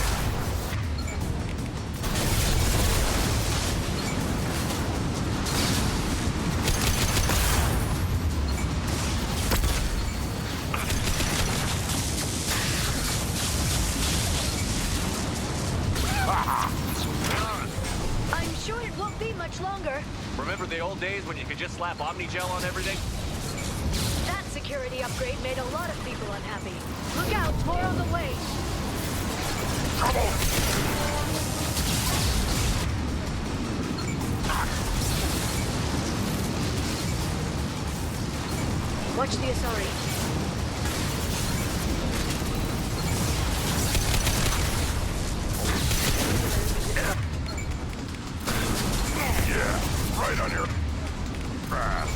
I'm sure it won't be much longer. Remember the old days when you could just slap Omnigel on everything? That security upgrade made a lot of people unhappy. Look out, more on the way. Trouble! Watch the Asari. Yeah, right on your ass.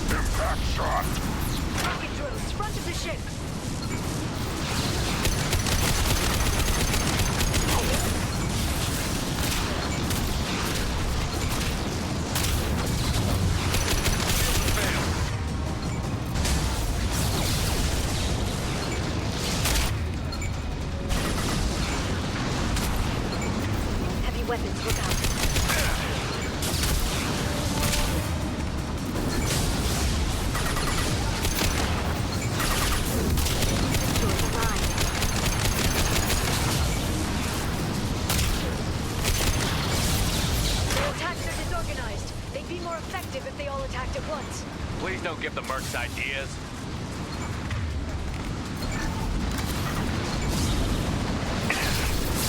Impact shot. Rocket drones, front of the ship! Heavy weapons, look out. If they all attacked at once. Please don't give the mercs ideas.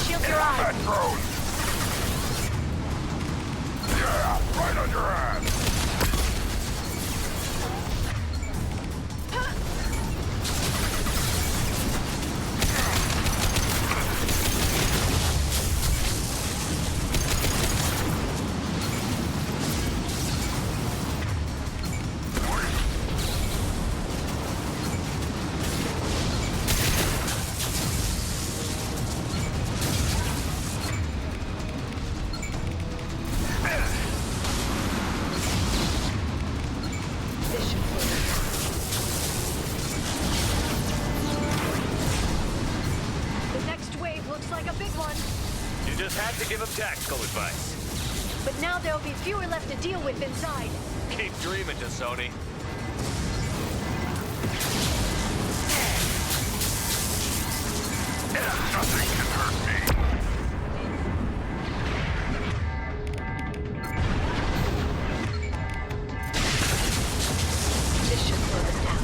Shield your eyes. That drone. Yeah, right on your ass. Give him tactical advice. But now there'll be fewer left to deal with inside. Keep dreaming, Sony. Nothing can hurt me. This should slow them down.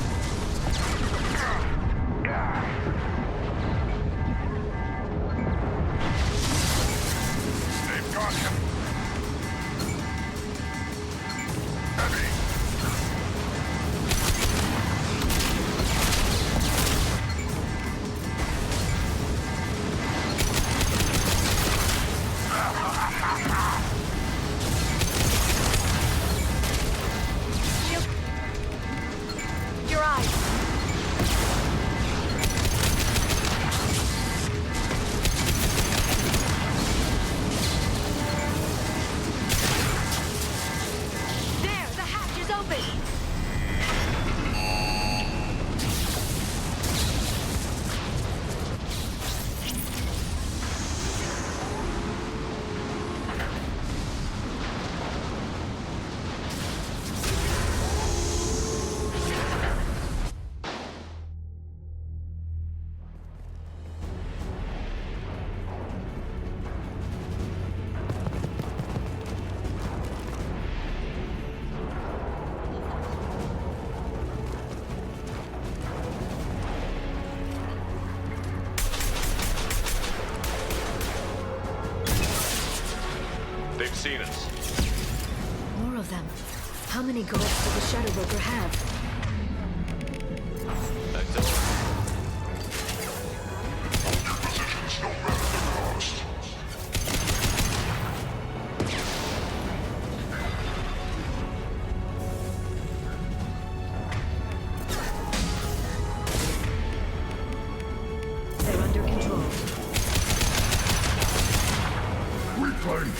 They've got him. Heavy. Your eyes. There, the hatch is open. They've seen us. More of them. How many guards does the Shadow Broker have? That's all. They're under control. Reclaim.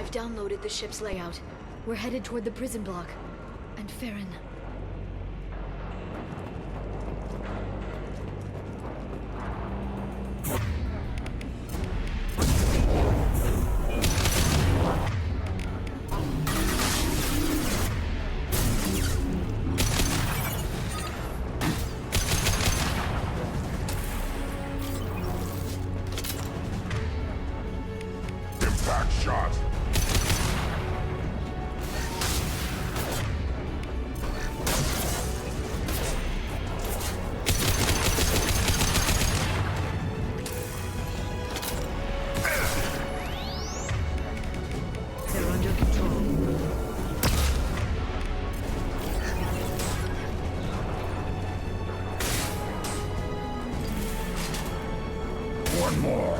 I've downloaded the ship's layout. We're headed toward the prison block. And Farron. Impact shot. They're under control. One more.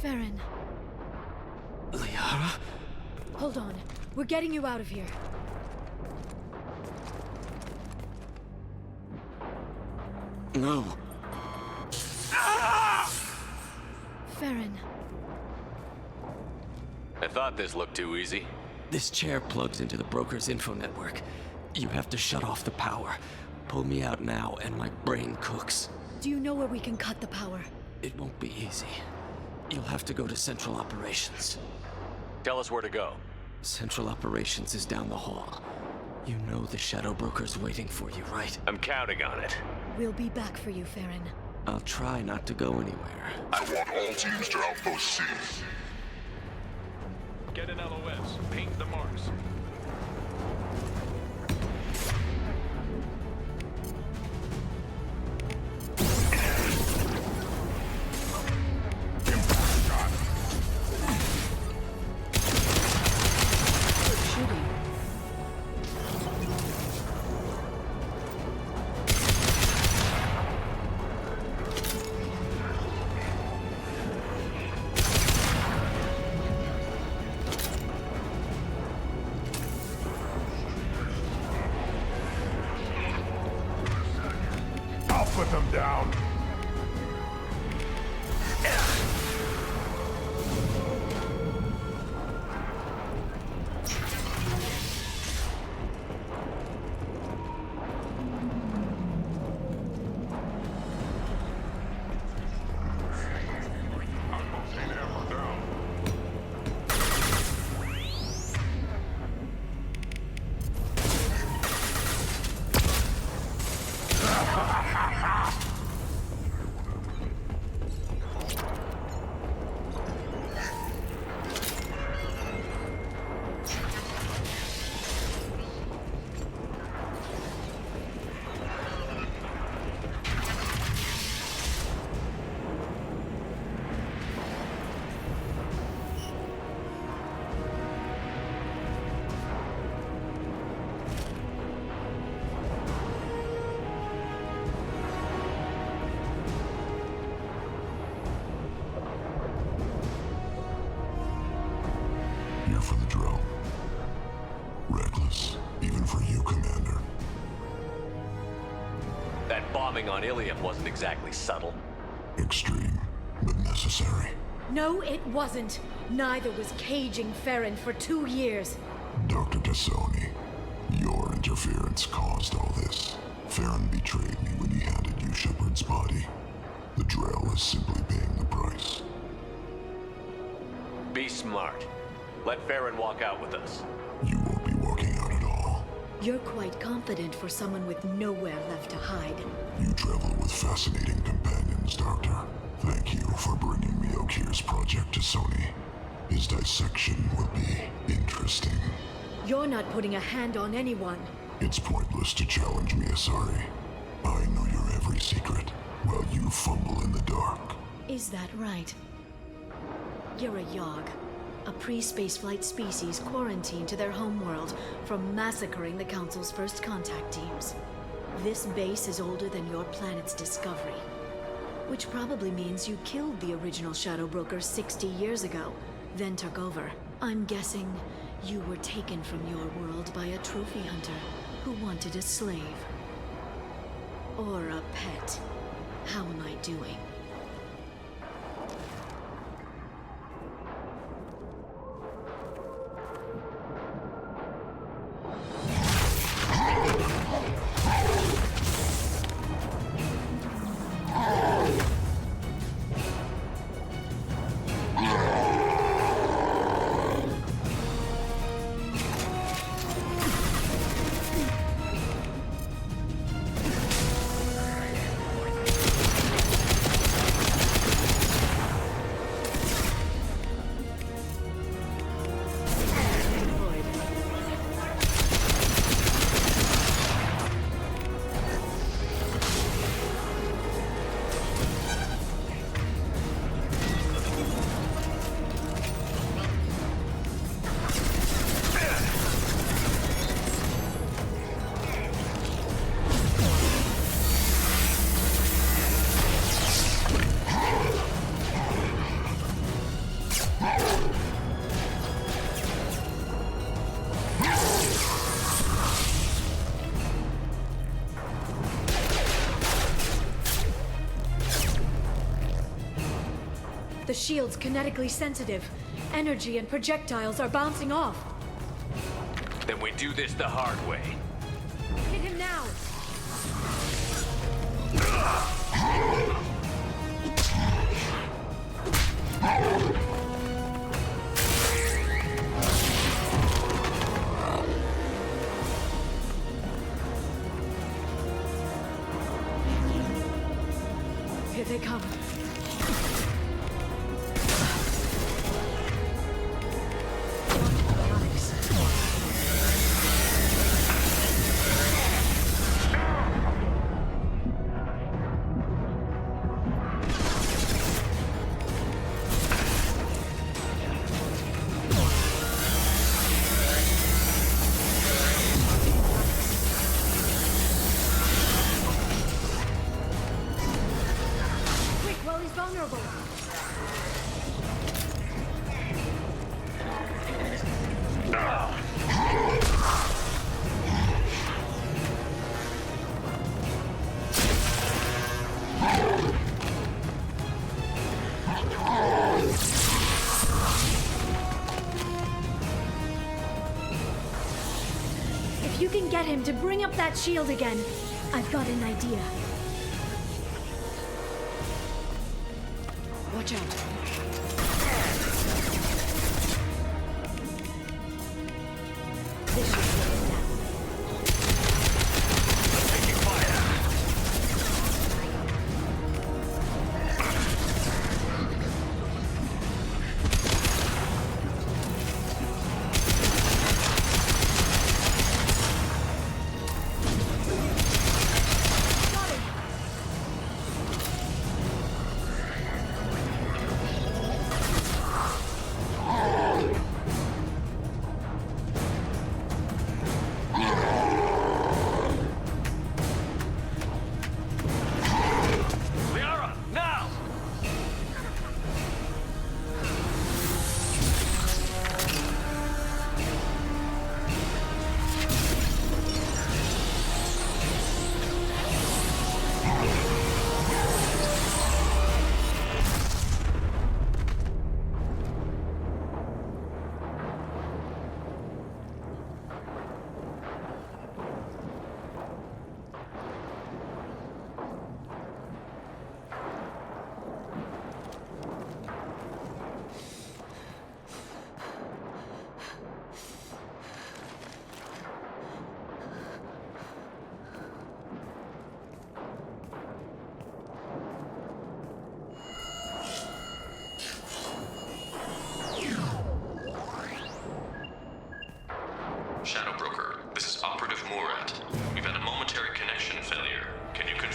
Farron. Liara? Hold on. We're getting you out of here. No. Farron. I thought this looked too easy. This chair plugs into the broker's info network. You have to shut off the power. Pull me out now, and my brain cooks. Do you know where we can cut the power? It won't be easy. You'll have to go to Central Operations. Tell us where to go. Central Operations is down the hall. You know the Shadow Broker's waiting for you, right? I'm counting on it. We'll be back for you, Farron. I'll try not to go anywhere. I want all teams to Outpost C. Get an LOS. Paint the marks. I'll put them down. Here for the drill. Reckless, even for you, Commander. That bombing on Ilium wasn't exactly subtle. Extreme, but necessary. No, it wasn't. Neither was caging Farron for 2 years. Dr. Tassoni, your interference caused all this. Farron betrayed me when he handed you Shepard's body. The Drell is simply paying the price. Be smart. Let Farron walk out with us. You won't be walking out at all. You're quite confident for someone with nowhere left to hide. You travel with fascinating companions, Doctor. Thank you for bringing me Okir's project to Sony. His dissection will be interesting. You're not putting a hand on anyone. It's pointless to challenge me, Asari. I know your every secret, while you fumble in the dark. Is that right? You're a Yogg, a pre-spaceflight species quarantined to their homeworld from massacring the Council's first contact teams. This base is older than your planet's discovery, which probably means you killed the original Shadow Broker 60 years ago, then took over. I'm guessing you were taken from your world by a trophy hunter who wanted a slave. Or a pet. How am I doing? The shield's kinetically sensitive. Energy and projectiles are bouncing off. Then we do this the hard way. Hit him now! Here they come. Vulnerable. If you can get him to bring up that shield again, I've got an idea. Watch out. This should slow him down. Taking fire. Got him.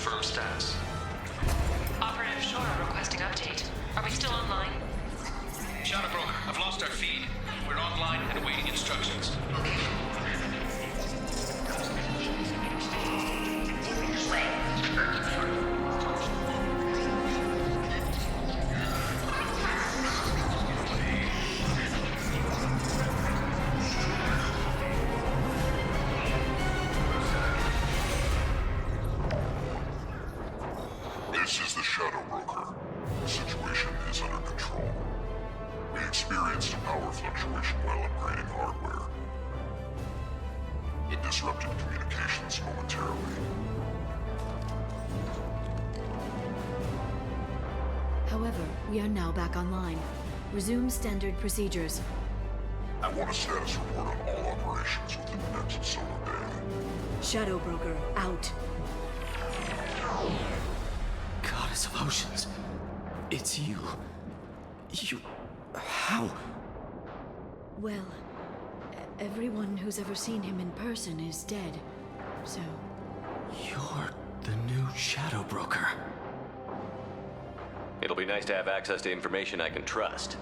confirm status. Operative Shore requesting update. Are we still online? Shadow Broker, I've lost our feed. We're online and awaiting instructions. This is the Shadow Broker. The situation is under control. We experienced a power fluctuation while upgrading hardware. It disrupted communications momentarily. However, we are now back online. Resume standard procedures. I want a status report on all operations within the next solar day. Shadow Broker, out. Goddess of Oceans. It's you. You... How? Well, everyone who's ever seen him in person is dead, so... You're the new Shadow Broker. It'll be nice to have access to information I can trust.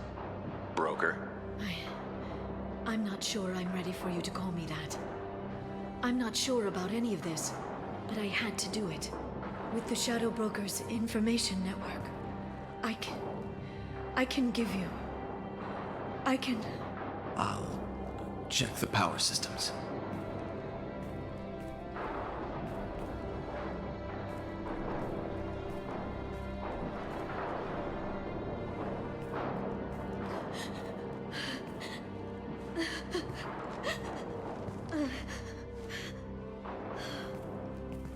Broker. I'm not sure I'm ready for you to call me that. I'm not sure about any of this, but I had to do it. With the Shadow Broker's information network, I can give you... I'll check the power systems.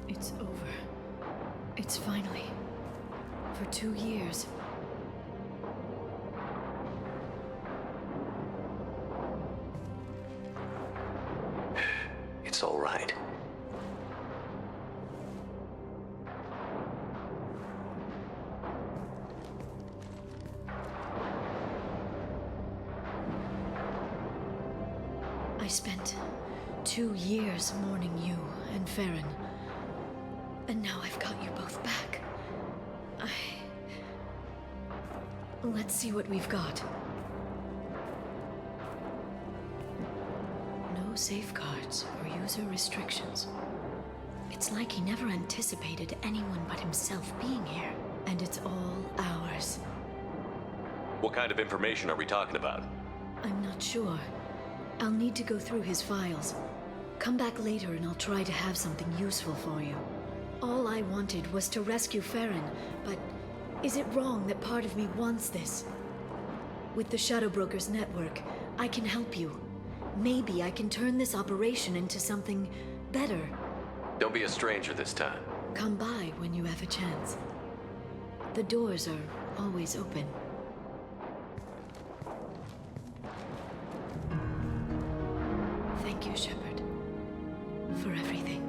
It's over. It's finally... For 2 years. It's all right. I spent 2 years mourning you and Farron. And now I've got you both back. Let's see what we've got. No safeguards or user restrictions. It's like he never anticipated anyone but himself being here. And it's all ours. What kind of information are we talking about? I'm not sure. I'll need to go through his files. Come back later and I'll try to have something useful for you. All I wanted was to rescue Farron, but is it wrong that part of me wants this? With the Shadow Broker's network, I can help you. Maybe I can turn this operation into something better. Don't be a stranger this time. Come by when you have a chance. The doors are always open. Thank you, Shepard, for everything.